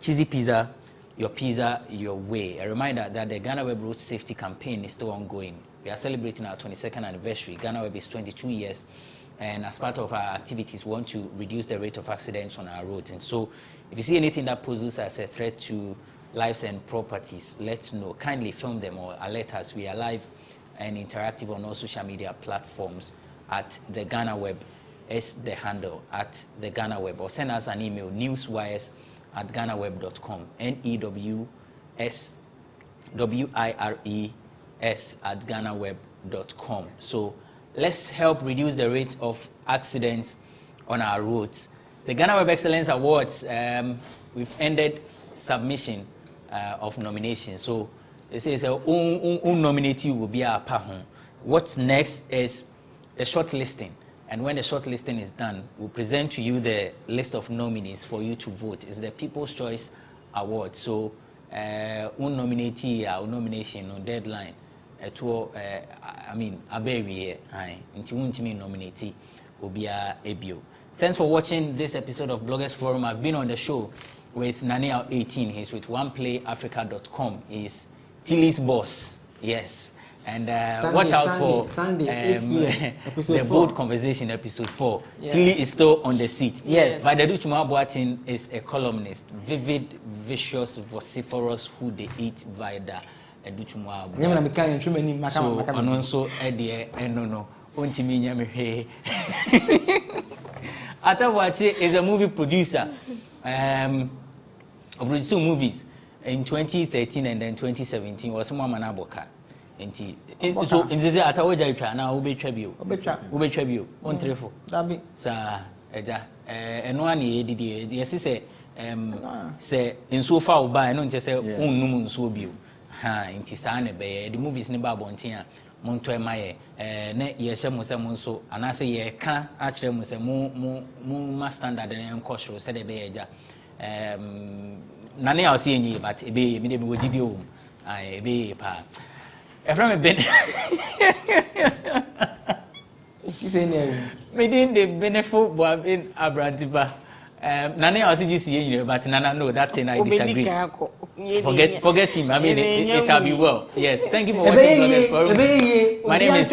Cheesy Pizza, your way. A reminder that the GhanaWeb Road Safety Campaign is still ongoing. We are celebrating our 22nd anniversary. GhanaWeb is 22 years. And as part of our activities, we want to reduce the rate of accidents on our roads. And so if you see anything that poses as a threat to lives and properties, let's know. Kindly film them or alert us. We are live and interactive on all social media platforms at the GhanaWeb. Is the handle at the GhanaWeb. Or send us an email, newswires@ghanaweb.com. newswires@ghanaweb.com. So let's help reduce the rate of accidents on our roads. The GhanaWeb Excellence Awards, we've ended submission of nominations. So it says nominatee will be our pahon. What's next is the shortlisting. And when the shortlisting is done, we'll present to you the list of nominees for you to vote. It's the People's Choice Award. So nominatee, nomination, no deadline. Abewie, nominatee will be a ebio. Thanks for watching this episode of Bloggers Forum. I've been on the show with Naniel 18. He's with OnePlayAfrica.com. He's Tilly's boss. Yes. And watch out for the Bold Conversation episode 4. Yeah. Tilly is still on the seat. Yes. But the Duchuma Boatin is a columnist, vivid, vicious, vociferous, who they eat via the Duchuma Boatin. So, and also, no. Atawachi is a movie producer, producing movies in 2013 and then 2017. Was Mama Naboka. So in the Atawaja now will be tribute. Will be tribute on Trefo. Dabi. Sa Eja. And one year, yes, say in so far by no just say numun so view. Ha in Tisane Bay, the movies never bontia. Montoy Maye, ne yeshamu se monso, and I say ye can actually must more standard and cautious, said a beja. None I'll see ye, but a be maybe with you. I be pa. A from a ben. You say, Medin the benefit was in Abrantiba. None I'll see you see, but Nana know that thing I disagree. Forget him. I mean, it shall be well. Yes, thank you for watching Bloggers Forum. My name is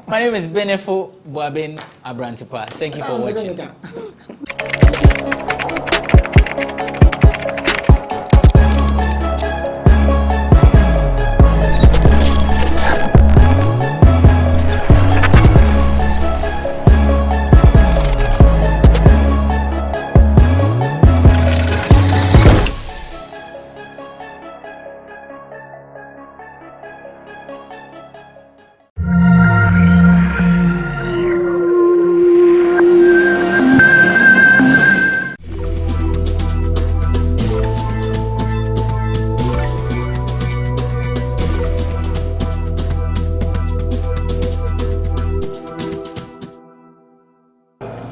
My name is Benefo Boaben Abrantipa. Thank you for watching.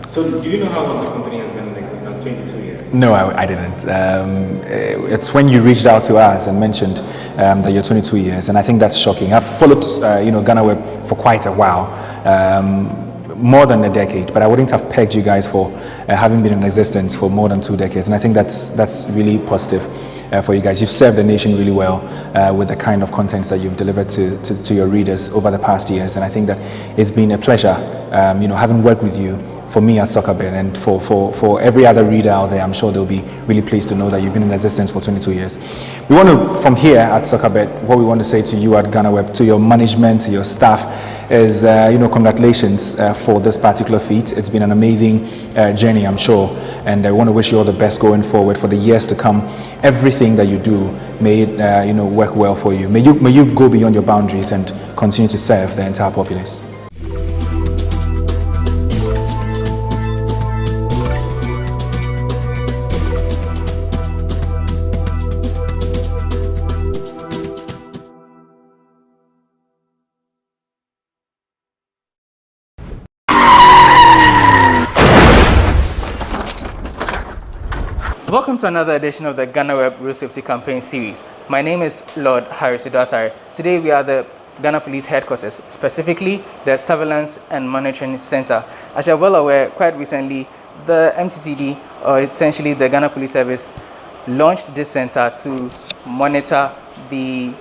So, do you know how long the company has been in existence? 22 years? No, I didn't. It's when you reached out to us and mentioned that you're 22 years, and I think that's shocking. I've followed, GhanaWeb for quite a while, more than a decade, but I wouldn't have pegged you guys for having been in existence for more than 2 decades, and I think that's really positive for you guys. You've served the nation really well with the kind of contents that you've delivered to your readers over the past years, and I think that it's been a pleasure, having worked with you. For me at Soccerbet, and for every other reader out there, I'm sure they'll be really pleased to know that you've been in existence for 22 years. We want to, from here at Soccerbet, what we want to say to you at GhanaWeb, to your management, to your staff, is congratulations for this particular feat. It's been an amazing journey, I'm sure, and I want to wish you all the best going forward for the years to come. Everything that you do, may it work well for you. May you go beyond your boundaries and continue to serve the entire populace. Welcome to another edition of the GhanaWeb Road Safety Campaign series. My name is Lord Harris Idwasare. Today we are at the Ghana Police Headquarters, specifically the Surveillance and Monitoring Center. As you are well aware, quite recently, the MTCD, or essentially the Ghana Police Service, launched this center to monitor the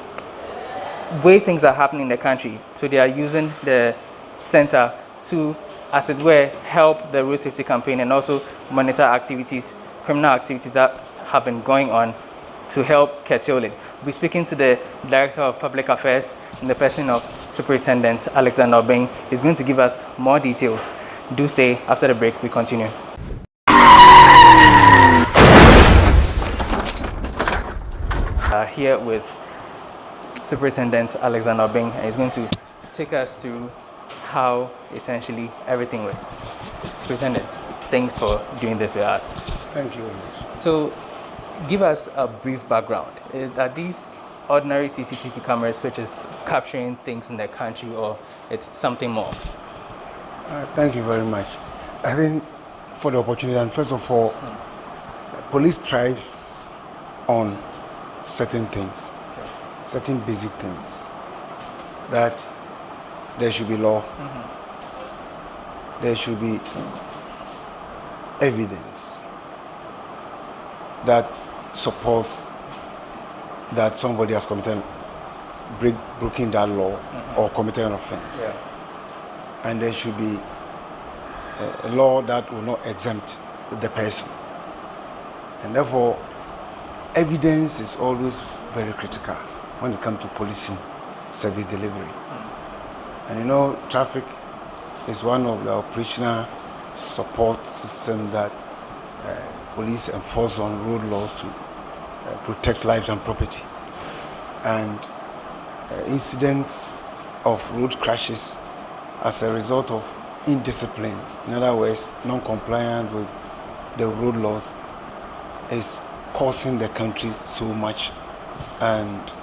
way things are happening in the country. So they are using the center to, as it were, help the road safety campaign and also monitor activities, criminal activities that have been going on, to help curtail it. We'll be speaking to the Director of Public Affairs in the person of Superintendent Alexander Obeng. He's going to give us more details. Do stay. After the break, we continue. Here with Superintendent Alexander Obeng, and he's going to take us through how essentially everything works. Superintendent, thanks for doing this with us. Thank you very much. So, give us a brief background. Is that these ordinary CCTV cameras which is capturing things in the country, or it's something more? Thank you very much. I think for the opportunity, and first of all, police thrives on certain things, certain basic things, that there should be law, there should be evidence that supports that somebody has committed, broken that law or committed an offense. And there should be a law that will not exempt the person. And therefore, evidence is always very critical when it comes to policing service delivery. And you know, traffic is one of the operational support systems that police enforce on road laws to protect lives and property. And incidents of road crashes as a result of indiscipline, in other words, non-compliance with the road laws, is costing the country so much. And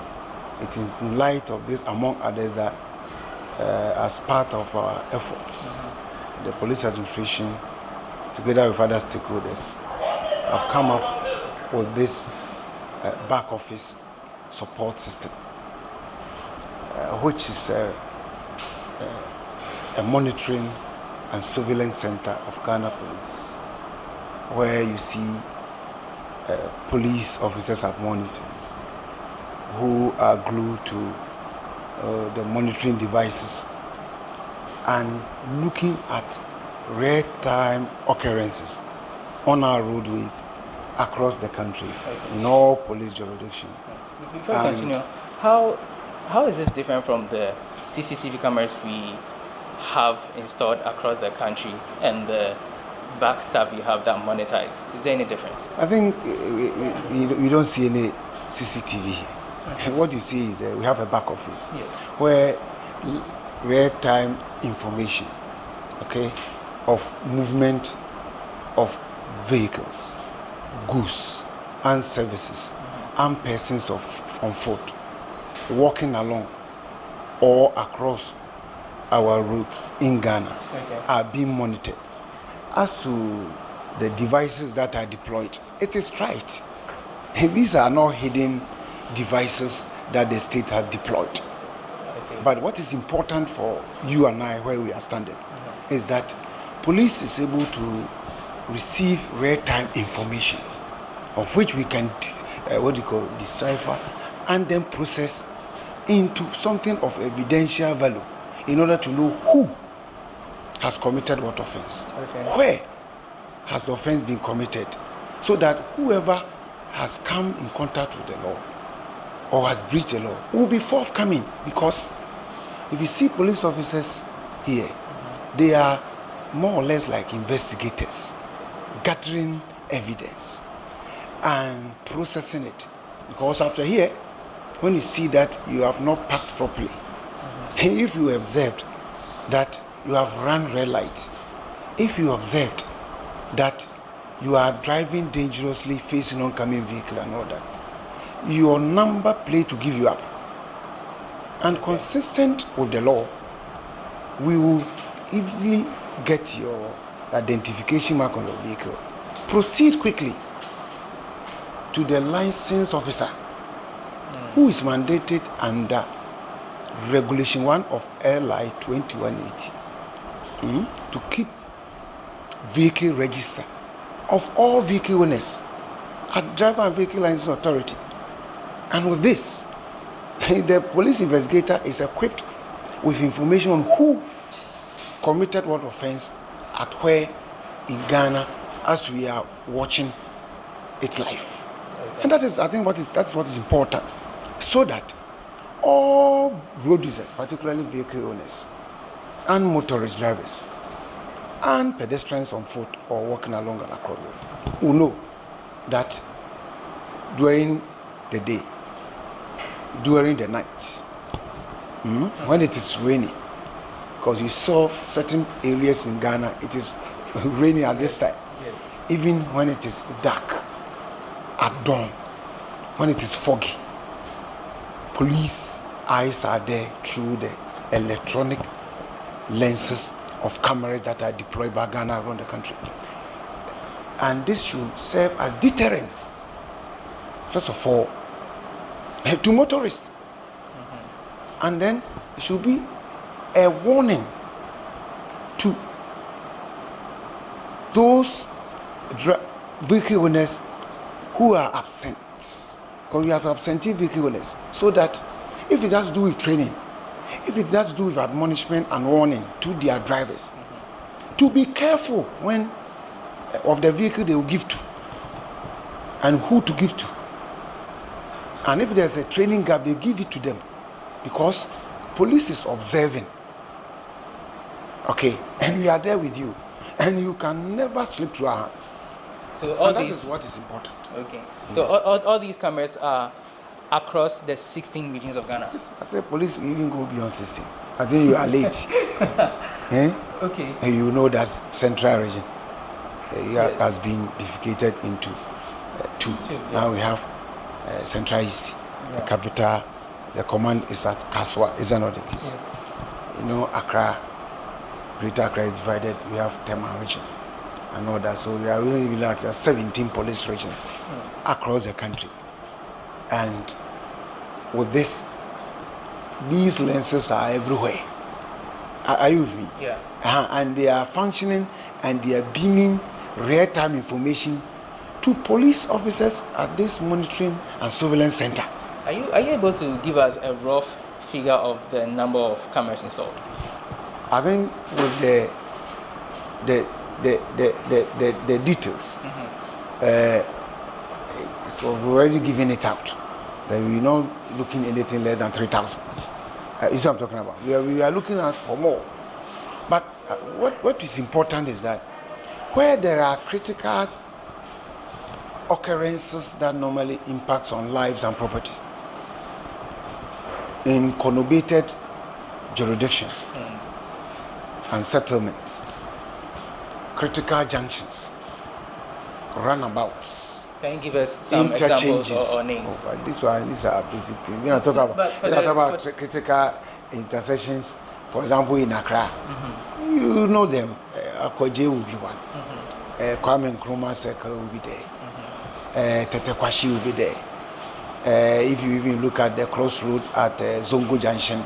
it is in light of this, among others, that as part of our efforts, the police administration, together with other stakeholders, have come up with this back office support system, which is a monitoring and surveillance center of Ghana Police, where you see police officers at monitors who are glued to the monitoring devices and looking at real-time occurrences on our roadways across the country, in all police jurisdictions. Before we continue, how is this different from the CCTV cameras we have installed across the country and the back staff you have that monitor it? Is there any difference? I think we don't see any CCTV here. What you see is we have a back office where real-time information, of movement of vehicles, goods, and services, and persons on foot walking along or across our routes in Ghana are being monitored. As to the devices that are deployed, it is right. These are not hidden devices that the state has deployed. But what is important for you and I, where we are standing, is that police is able to receive real-time information of which we can decipher and then process into something of evidential value in order to know who has committed what offense, where has the offense been committed, so that whoever has come in contact with the law or has breached the law will be forthcoming. Because if you see police officers here, they are more or less like investigators, gathering evidence and processing it. Because after here, when you see that you have not parked properly, if you observed that you have run red lights, if you observed that you are driving dangerously, facing oncoming vehicle and all that, your number plate will give you up. And consistent with the law, we will easily get your identification mark on your vehicle. Proceed quickly to the license officer who is mandated under Regulation 1 of LI 2180 to keep vehicle register of all vehicle owners at Driver and Vehicle License Authority. And with this, the police investigator is equipped with information on who committed what offense at where in Ghana as we are watching it live. Okay. And that is, I think, that's what is important, so that all road users, particularly vehicle owners and motorist drivers and pedestrians on foot or walking along and across the road, will know that during the day, during the nights, when it is raining, because you saw certain areas in Ghana, it is raining at this time, even when it is dark, at dawn, when it is foggy, police eyes are there through the electronic lenses of cameras that are deployed by Ghana around the country. And this should serve as deterrence, first of all, to motorists. And then it should be a warning to those vehicle owners who are absent, because we have absentee vehicle owners, so that if it has to do with training, if it has to do with admonishment and warning to their drivers, to be careful when of the vehicle they will give to and who to give to. And if there's a training gap, they give it to them, because police is observing. Okay, and we are there with you, and you can never slip through our hands. So all that is what is important. Okay. So all these cameras are across the 16 regions of Ghana. I said police will even go beyond 16. I think you are late. Okay. And you know that central region has been bifurcated into two. Now we have Central East, the capital. The command is at Kaswa. Is that not the case? You know, Accra, Greater Accra is divided. We have Tema region and all that. So we are really like 17 police regions across the country. And with this, these lenses are everywhere. Are you with me? Yeah. And they are functioning and they are beaming real-time information to police officers at this monitoring and surveillance center. Are you able to give us a rough figure of the number of cameras installed? I think with the details, so we've already given it out. That we're not looking anything less than 3,000. You see what I'm talking about? We are looking at for more. But what is important is that where there are critical occurrences that normally impacts on lives and properties, in conurbated jurisdictions and settlements, critical junctions, runabouts, can you give us some examples or names? These are basic things. You know, talk about critical intersections. For example, in Accra, you know them. Akwaje will be one. Kwame Nkrumah Circle will be there. Tetekwashi will be there. If you even look at the crossroad at Zongo Junction,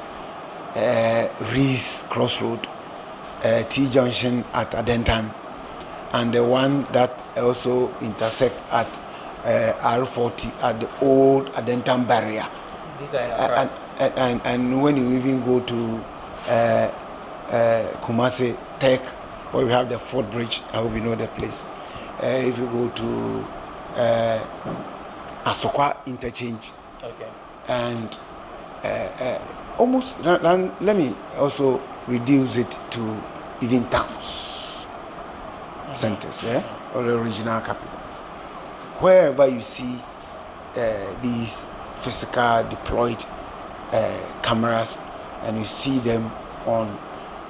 Rees Crossroad, T Junction at Adentan, and the one that also intersect at R40 at the old Adentan barrier. These are in Accra. And when you even go to Kumasi Tech, where we have the Fort Bridge, I hope you know the place. If you go to Asokwa Interchange, and almost, let me also reduce it to even towns, centers, or the regional capitals. Wherever you see these physical deployed cameras, and you see them on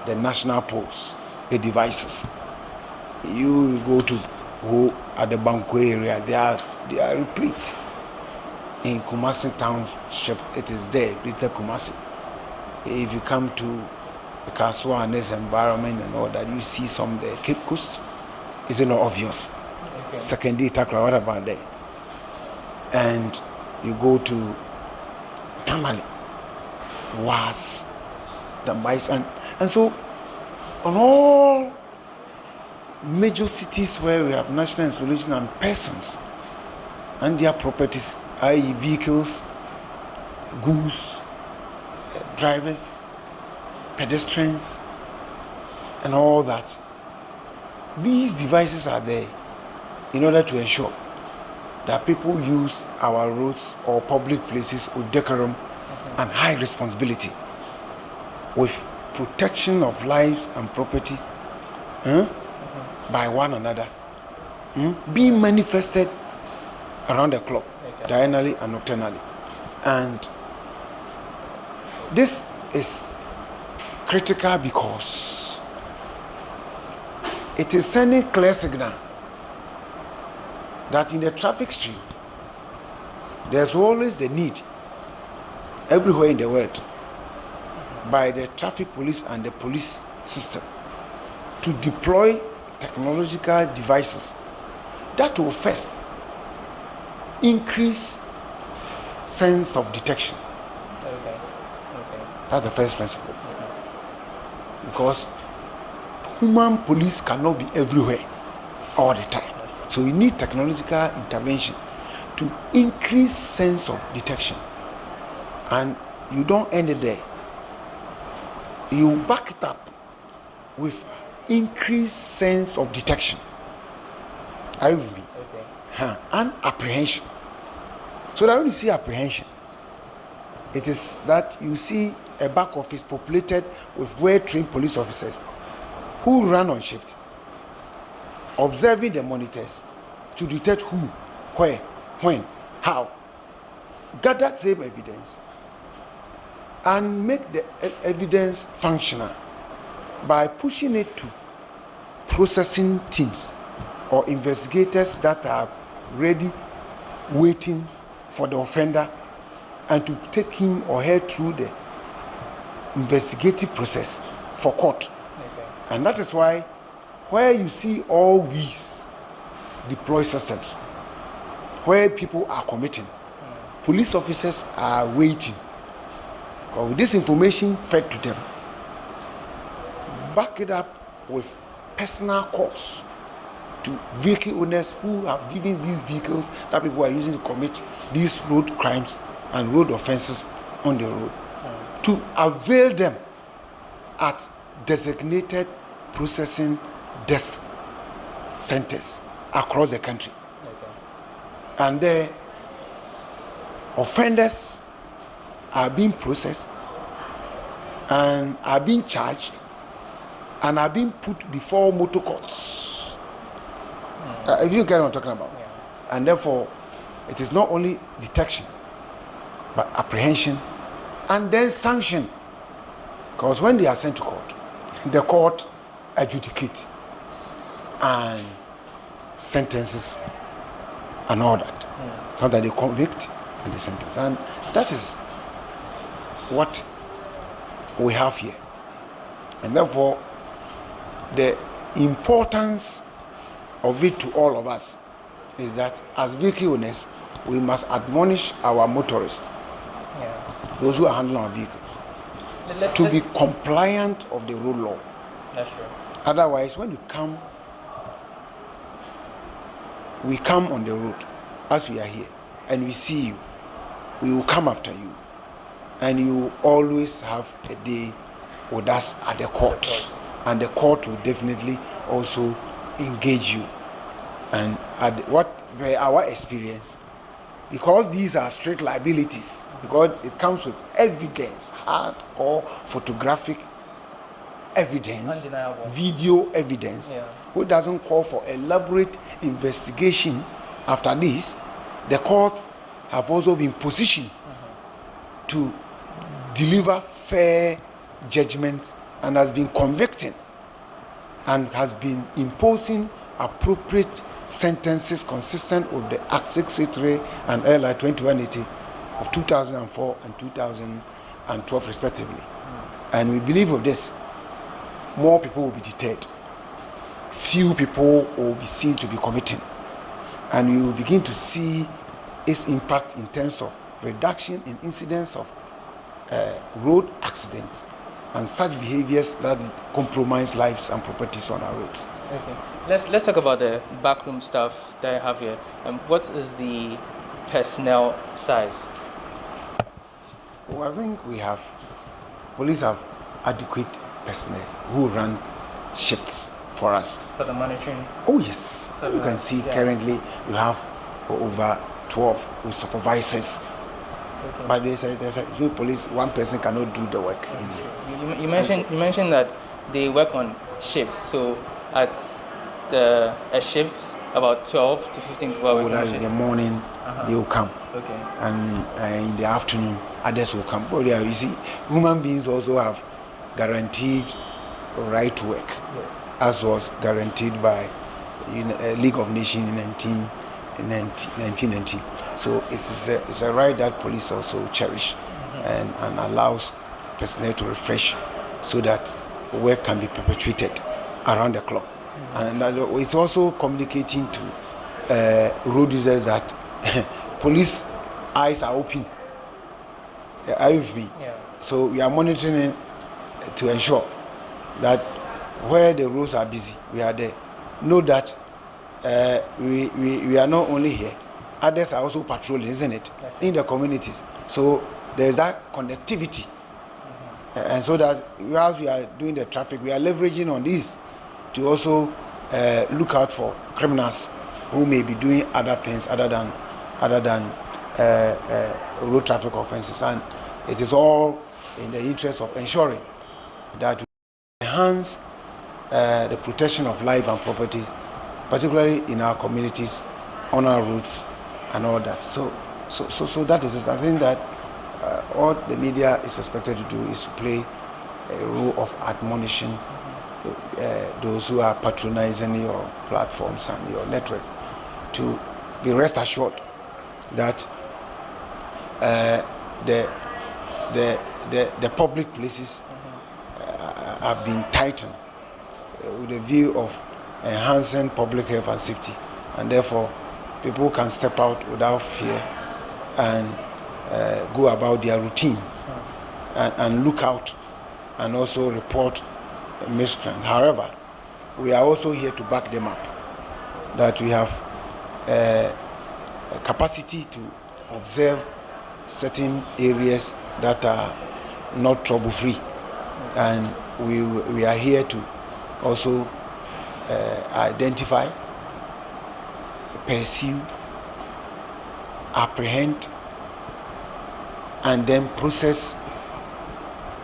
the national posts, the devices, you go to who at the Banco area, they are replete. In Kumasi Township, it is there, Greater Kumasi. If you come to the Kaswa and this environment and all that, you see some there. Cape Coast is not obvious. Secondary Takra, what about there? and you go to Tamale, Was, the mice, and so on all major cities where we have national installation and persons and their properties, i.e. vehicles, goods, drivers, pedestrians, and all that. These devices are there in order to ensure that people use our roads or public places with decorum and high responsibility, with protection of lives and property by one another, being manifested around the clock, diurnally and nocturnally. And this is critical because it is sending clear signal that in the traffic stream, there's always the need everywhere in the world by the traffic police and the police system to deploy technological devices that will first increase sense of detection. That's the first principle. Because human police cannot be everywhere all the time. So we need technological intervention to increase sense of detection. And you don't end it there. You back it up with increased sense of detection. Are you with me? And apprehension. So that when you see apprehension, it is that you see a back office populated with well-trained police officers who run on shift, observing the monitors to detect who, where, when, how, gather same evidence, and make the evidence functional by pushing it to processing teams or investigators that are ready, waiting for the offender, and to take him or her through the investigative process for court. And that is why where you see all these deployed systems, where people are committing, police officers are waiting. Because with this information fed to them, back it up with personal calls to vehicle owners who have given these vehicles that people are using to commit these road crimes and road offenses on the road, to avail them at designated processing desk centers across the country. And the offenders are being processed and are being charged and are being put before motor courts. If you get what I'm talking about. And therefore, it is not only detection, but apprehension and then sanction. Because when they are sent to court, the court adjudicates and sentences and all that. Sometimes they convict and they sentence. And that is what we have here. And therefore, the importance of it to all of us is that as vehicle owners, we must admonish our motorists, those who are handling our vehicles, to be compliant of the road law. That's true. Otherwise, when we come on the road as we are here and we see you, we will come after you, and you will always have a day with us at the court, and the court will definitely also engage you. And at what by our experience, because these are straight liabilities, because it comes with evidence, hardcore photographic evidence, undeniable video evidence, who doesn't call for elaborate investigation. After this, the courts have also been positioned to deliver fair judgment and has been convicting and has been imposing appropriate sentences consistent with the Act 683 and LI 2180 of 2004 and 2012 respectively. And we believe with this, more people will be deterred. Few people will be seen to be committing. And we will begin to see its impact in terms of reduction in incidents of road accidents and such behaviors that compromise lives and properties on our roads. Okay. Let's talk about the backroom staff that I have here. What is the personnel size? Well, I think police have adequate personnel who run shifts for us. For the monitoring? Oh yes. You can see currently you have over 12 with supervisors. Okay. But there's a police, one person cannot do the work. You mentioned that they work on shifts. So at a shift, about 12 to 15 people are working. In the morning, they will come. Okay. And in the afternoon, others will come. But you see, human beings also have guaranteed right to work, as was guaranteed by League of Nations in 1990. So it's a right that police also cherish and allows personnel to refresh so that work can be perpetuated around the clock. And it's also communicating to road users that police eyes are open. So we are monitoring it to ensure that where the roads are busy, we are there. Know that we are not only here, others are also patrolling, isn't it, in the communities. So there's that connectivity. And so that as we are doing the traffic, we are leveraging on this to also look out for criminals who may be doing other things other than road traffic offenses. And it is all in the interest of ensuring that we enhance the protection of life and property, particularly in our communities, on our roads, and all that. So that is it. I think that all the media is expected to do is to play a role of admonishing those who are patronizing your platforms and your networks to be rest assured that the public places have been tightened with a view of enhancing public health and safety, and therefore people can step out without fear and go about their routines and look out and also report miscreant. However, we are also here to back them up, that we have a capacity to observe certain areas that are not trouble-free, and we are here to also identify, pursue, apprehend, and then process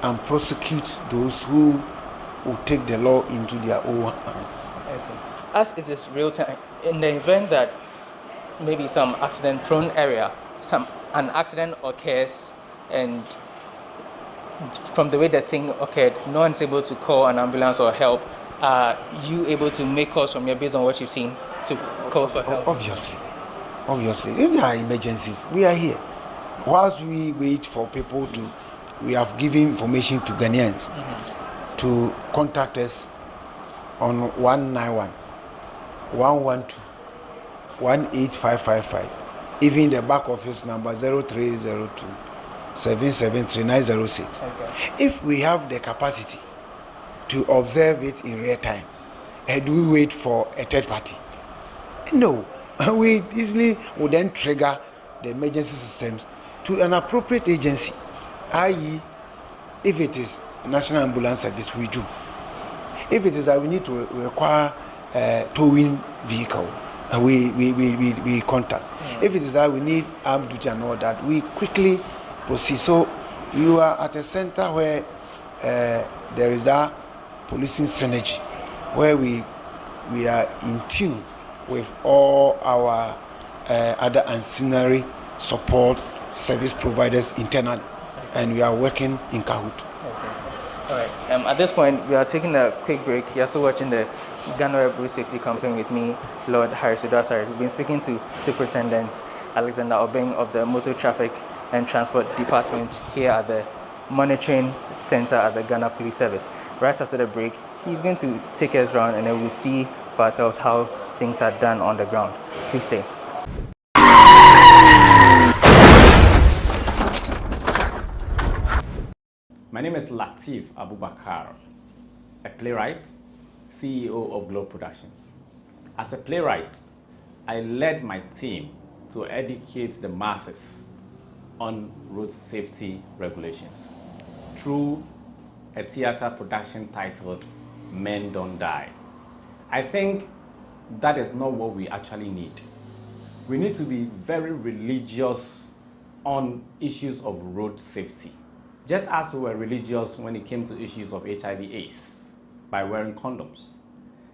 and prosecute those who will take the law into their own hands. Okay. As it is real time, in the event that maybe some accident-prone area, an accident occurs, and from the way the thing occurred, no one's able to call an ambulance or help, are you able to make calls from here based on what you've seen to call for help? Obviously. If there are emergencies, we are here. Whilst we wait for people we have given information to Ghanaians to contact us on 191, 112, 18555, even the back office number 0302 773 If we have the capacity to observe it in real time, do we wait for a third party? No. We easily would then trigger the emergency systems to an appropriate agency, i.e., if it is National Ambulance Service, we do. If it is that we need to require a towing vehicle, we contact. If it is that we need armed duty and all that, we quickly proceed. So you are at a center where there is that policing synergy, where we are in tune with all our other ancillary support service providers internally, and we are working in Kahoot. Okay. All right. At this point, we are taking a quick break. You're still watching the GhanaWeb Road Safety Campaign with me, Lord Harris Udasari. We've been speaking to Superintendent Alexander Obeng of the Motor Traffic and Transport Department here at the Monitoring Center at the Ghana Police Service. Right after the break, he's going to take us around, and then we'll see for ourselves how things are done on the ground. Please stay. My name is Latif Abubakar, a playwright, CEO of Globe Productions. As a playwright, I led my team to educate the masses on road safety regulations through a theater production titled Men Don't Die. I think that is not what we actually need. We need to be very religious on issues of road safety. Just as we were religious when it came to issues of HIV/AIDS by wearing condoms.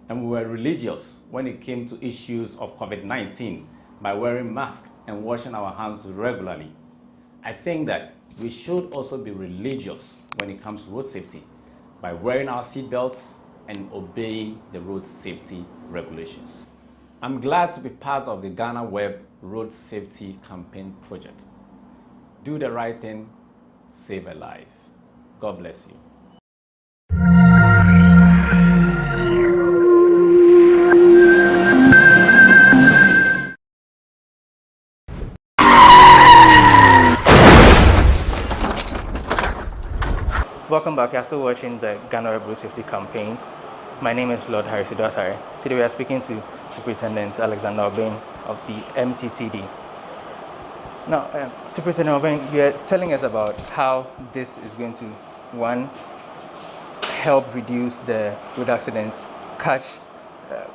And we were religious when it came to issues of COVID-19 by wearing masks and washing our hands regularly. I think that we should also be religious when it comes to road safety by wearing our seatbelts and obeying the road safety regulations. I'm glad to be part of the GhanaWeb Road Safety Campaign project. Do the right thing, save a life. God bless you. Welcome back. You're still watching the GhanaWeb Road Safety Campaign. My name is Lord Harris Idosare. Today we are speaking to Superintendent Alexander Obeng of the MTTD. Now, Superintendent Obeng, you are telling us about how this is going to, one, help reduce the road accidents, catch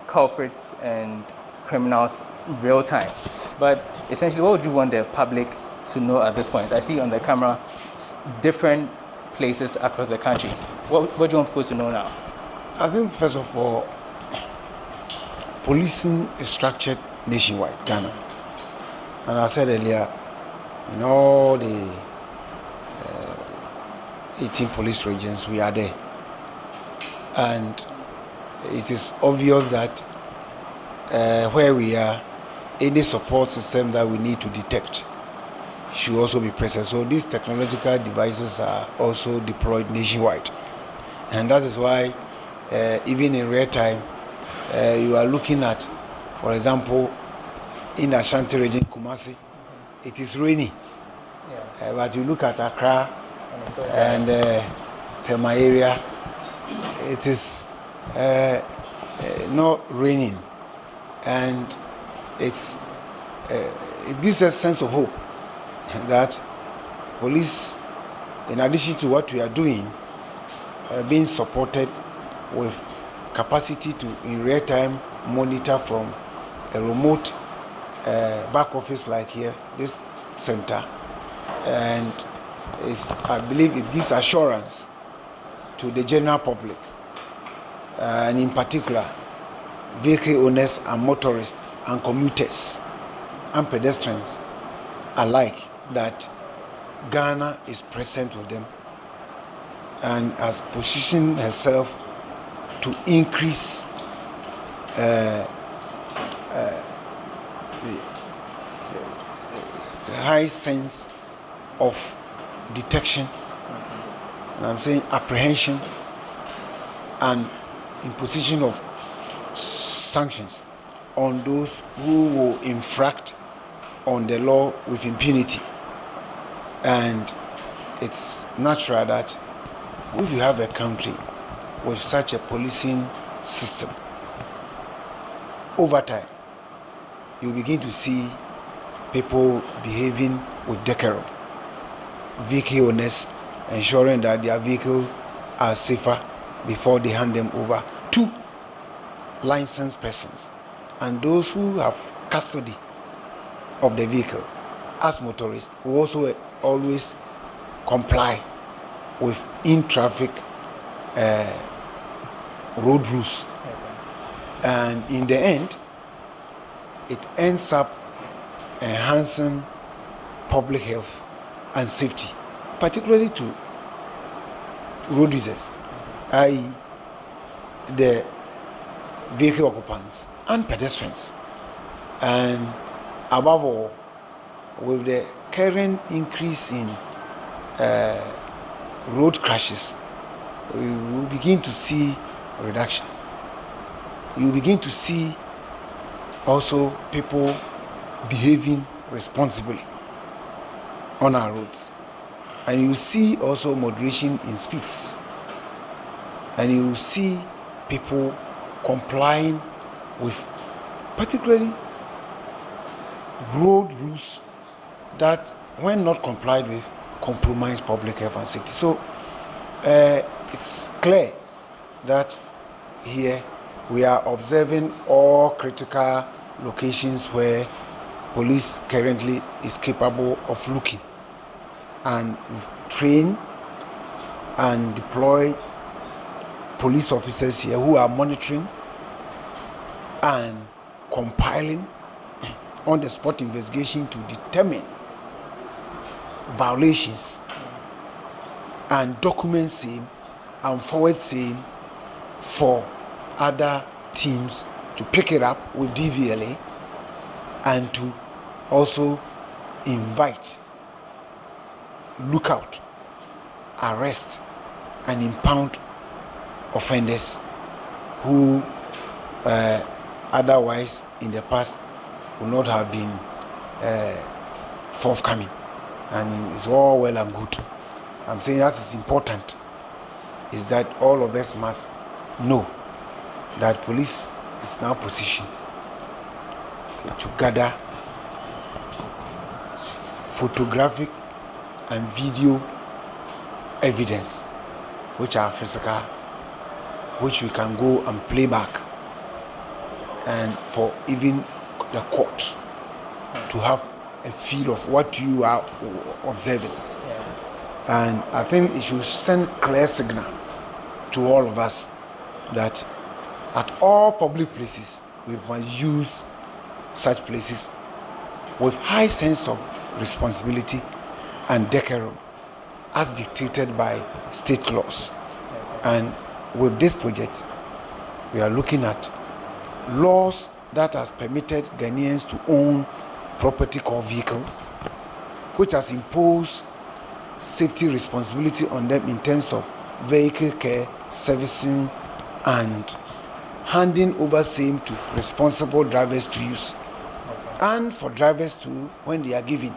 culprits and criminals in real time. But essentially, what would you want the public to know at this point? I see on the camera different places across the country. What do you want people to know now? I think, first of all, policing is structured nationwide, Ghana. And I said earlier, in all the 18 police regions, we are there. And it is obvious that where we are, any support system that we need to detect should also be present. So these technological devices are also deployed nationwide. And that is why even in real time, you are looking at, for example, in Ashanti region, Kumasi, it is raining. Yeah. But you look at Accra and Tema area, it is not raining. And it gives a sense of hope that police, in addition to what we are doing, being supported with capacity to in real time monitor from a remote back office like here, this center, and I believe it gives assurance to the general public, and in particular vehicle owners and motorists and commuters and pedestrians alike, that Ghana is present with them and has positioned herself to increase the high sense of detection, and I'm saying apprehension, and imposition of sanctions on those who will infract on the law with impunity. And it's natural that if you have a country with such a policing system, over time you begin to see people behaving with decorum, vehicle owners ensuring that their vehicles are safer before they hand them over to licensed persons, and those who have custody of the vehicle as motorists will also always comply with in-traffic road rules. And in the end, it ends up enhancing public health and safety, particularly to road users, i.e. the vehicle occupants and pedestrians. And above all, with the current increase in road crashes, we will begin to see a reduction. You will begin to see also people behaving responsibly on our roads. And you see also moderation in speeds. And you see people complying with particularly road rules that, when not complied with, compromise public health and safety. So it's clear that here we are observing all critical locations where police currently is capable of looking, and train and deploy police officers here who are monitoring and compiling on the spot investigation to determine violations and document same and forward same for other teams to pick it up with DVLA, and to also invite, look out, arrest and impound offenders who otherwise in the past would not have been forthcoming. And it's all well and good. I'm saying that is important, is that all of us must know that police is now positioned to gather photographic and video evidence, which are physical, which we can go and play back, and for even the court to have a feel of what you are observing. And I think it should send clear signal to all of us that at all public places we must use such places with high sense of responsibility and decorum as dictated by state laws. And with this project, we are looking at laws that has permitted Ghanaians to own property called vehicles, which has imposed safety responsibility on them in terms of vehicle care, servicing, and handing over same to responsible drivers to use, and for drivers to, when they are given,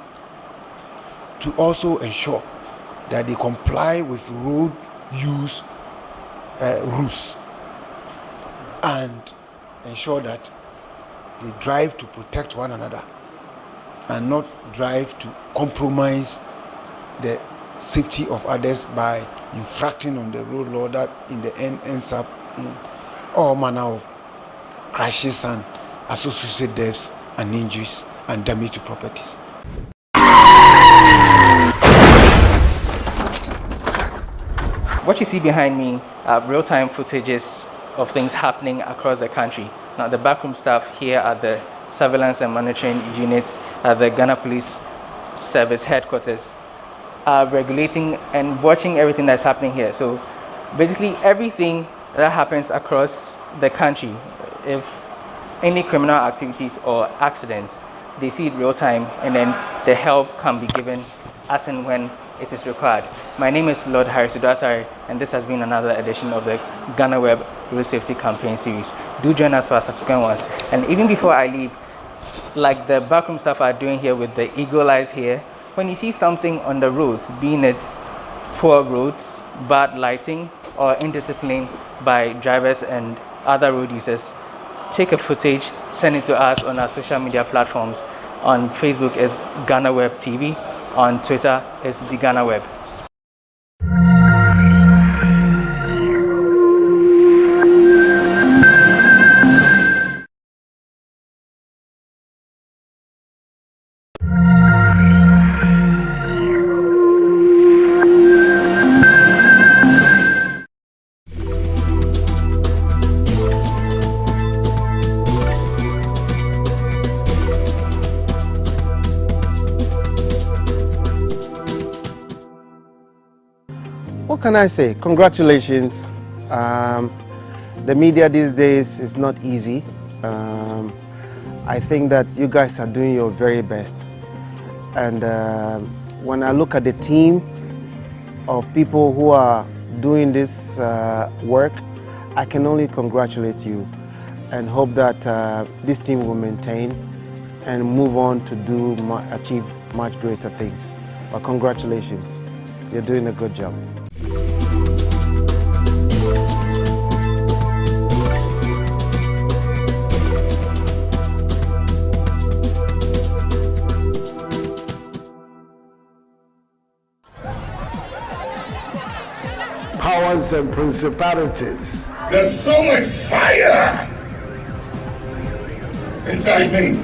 to also ensure that they comply with road use rules, and ensure that they drive to protect one another and not drive to compromise the safety of others by infracting on the road law that in the end ends up in all manner of crashes and associated deaths and injuries and damage to properties. What you see behind me are real-time footages of things happening across the country. Now, the backroom staff here are the surveillance and monitoring units at the Ghana Police Service headquarters, are regulating and watching everything that's happening here. So basically everything that happens across the country, if any criminal activities or accidents, they see it real time, and then the help can be given as and when it is required. My name is Lord Harris Udasari, and this has been another edition of the GhanaWeb Road Safety Campaign Series. Do join us for our subsequent ones. And even before I leave, like the backroom staff are doing here with the eagle eyes here, when you see something on the roads, being it's poor roads, bad lighting, or indiscipline by drivers and other road users, take a footage, send it to us on our social media platforms. On Facebook is GhanaWeb TV, on Twitter is the GhanaWeb. What can I say? Congratulations. The media these days is not easy. I think that you guys are doing your very best. And when I look at the team of people who are doing this work, I can only congratulate you and hope that this team will maintain and move on to achieve much greater things. But congratulations. You're doing a good job. Powers and principalities. There's so much fire inside me.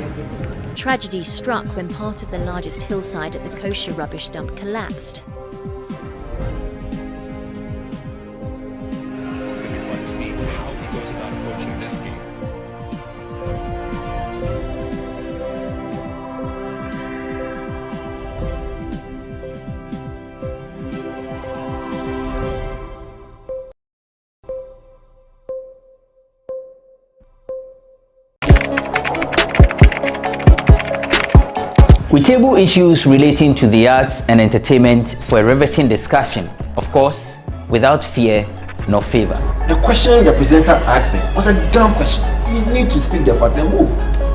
Tragedy struck when part of the largest hillside at the kosher rubbish dump collapsed. It's going to be fun to see how he goes about approaching this game. We table issues relating to the arts and entertainment for a riveting discussion, of course, without fear nor favor. The question the presenter asked them was a dumb question. You need to speak the fact and move.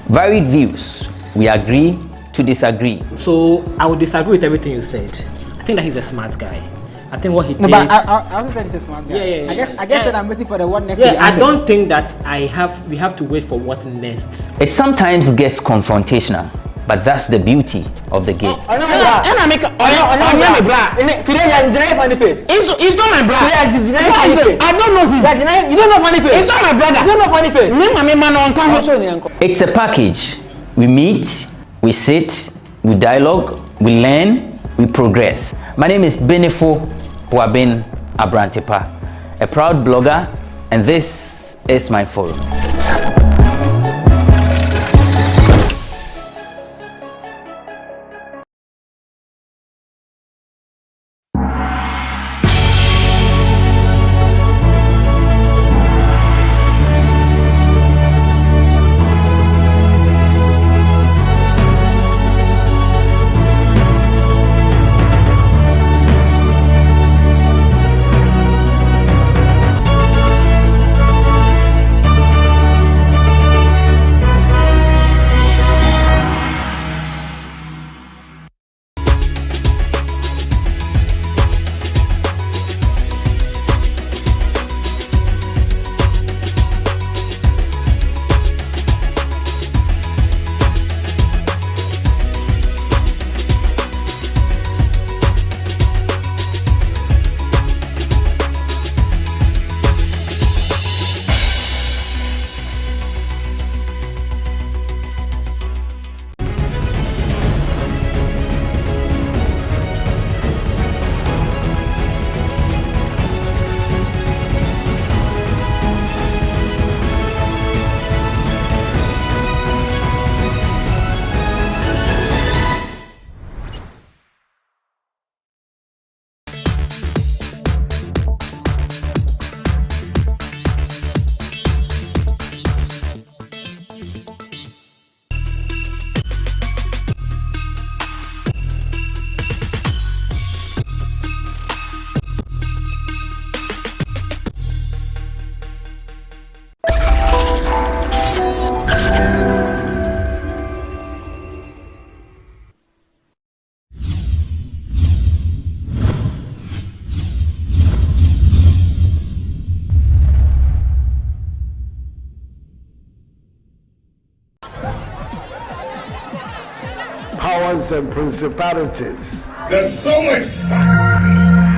Varied views. We agree to disagree. So I would disagree with everything you said. I think that he's a smart guy. I think what he did. No, but I also said he's a smart guy. Yeah. I guess that I'm waiting for the what next. Yeah, I don't think that we have to wait for what next. It sometimes gets confrontational, but that's the beauty of the game. Today you funny face. It's not my brother. I don't know him. You don't know funny face. It's not my brother. You don't know funny face. It's a package. We meet, we sit, we dialogue, we learn, we progress. My name is Benefo Wabin Abrantepa, a proud blogger, and this is my forum. Powers and principalities. There's so much fire.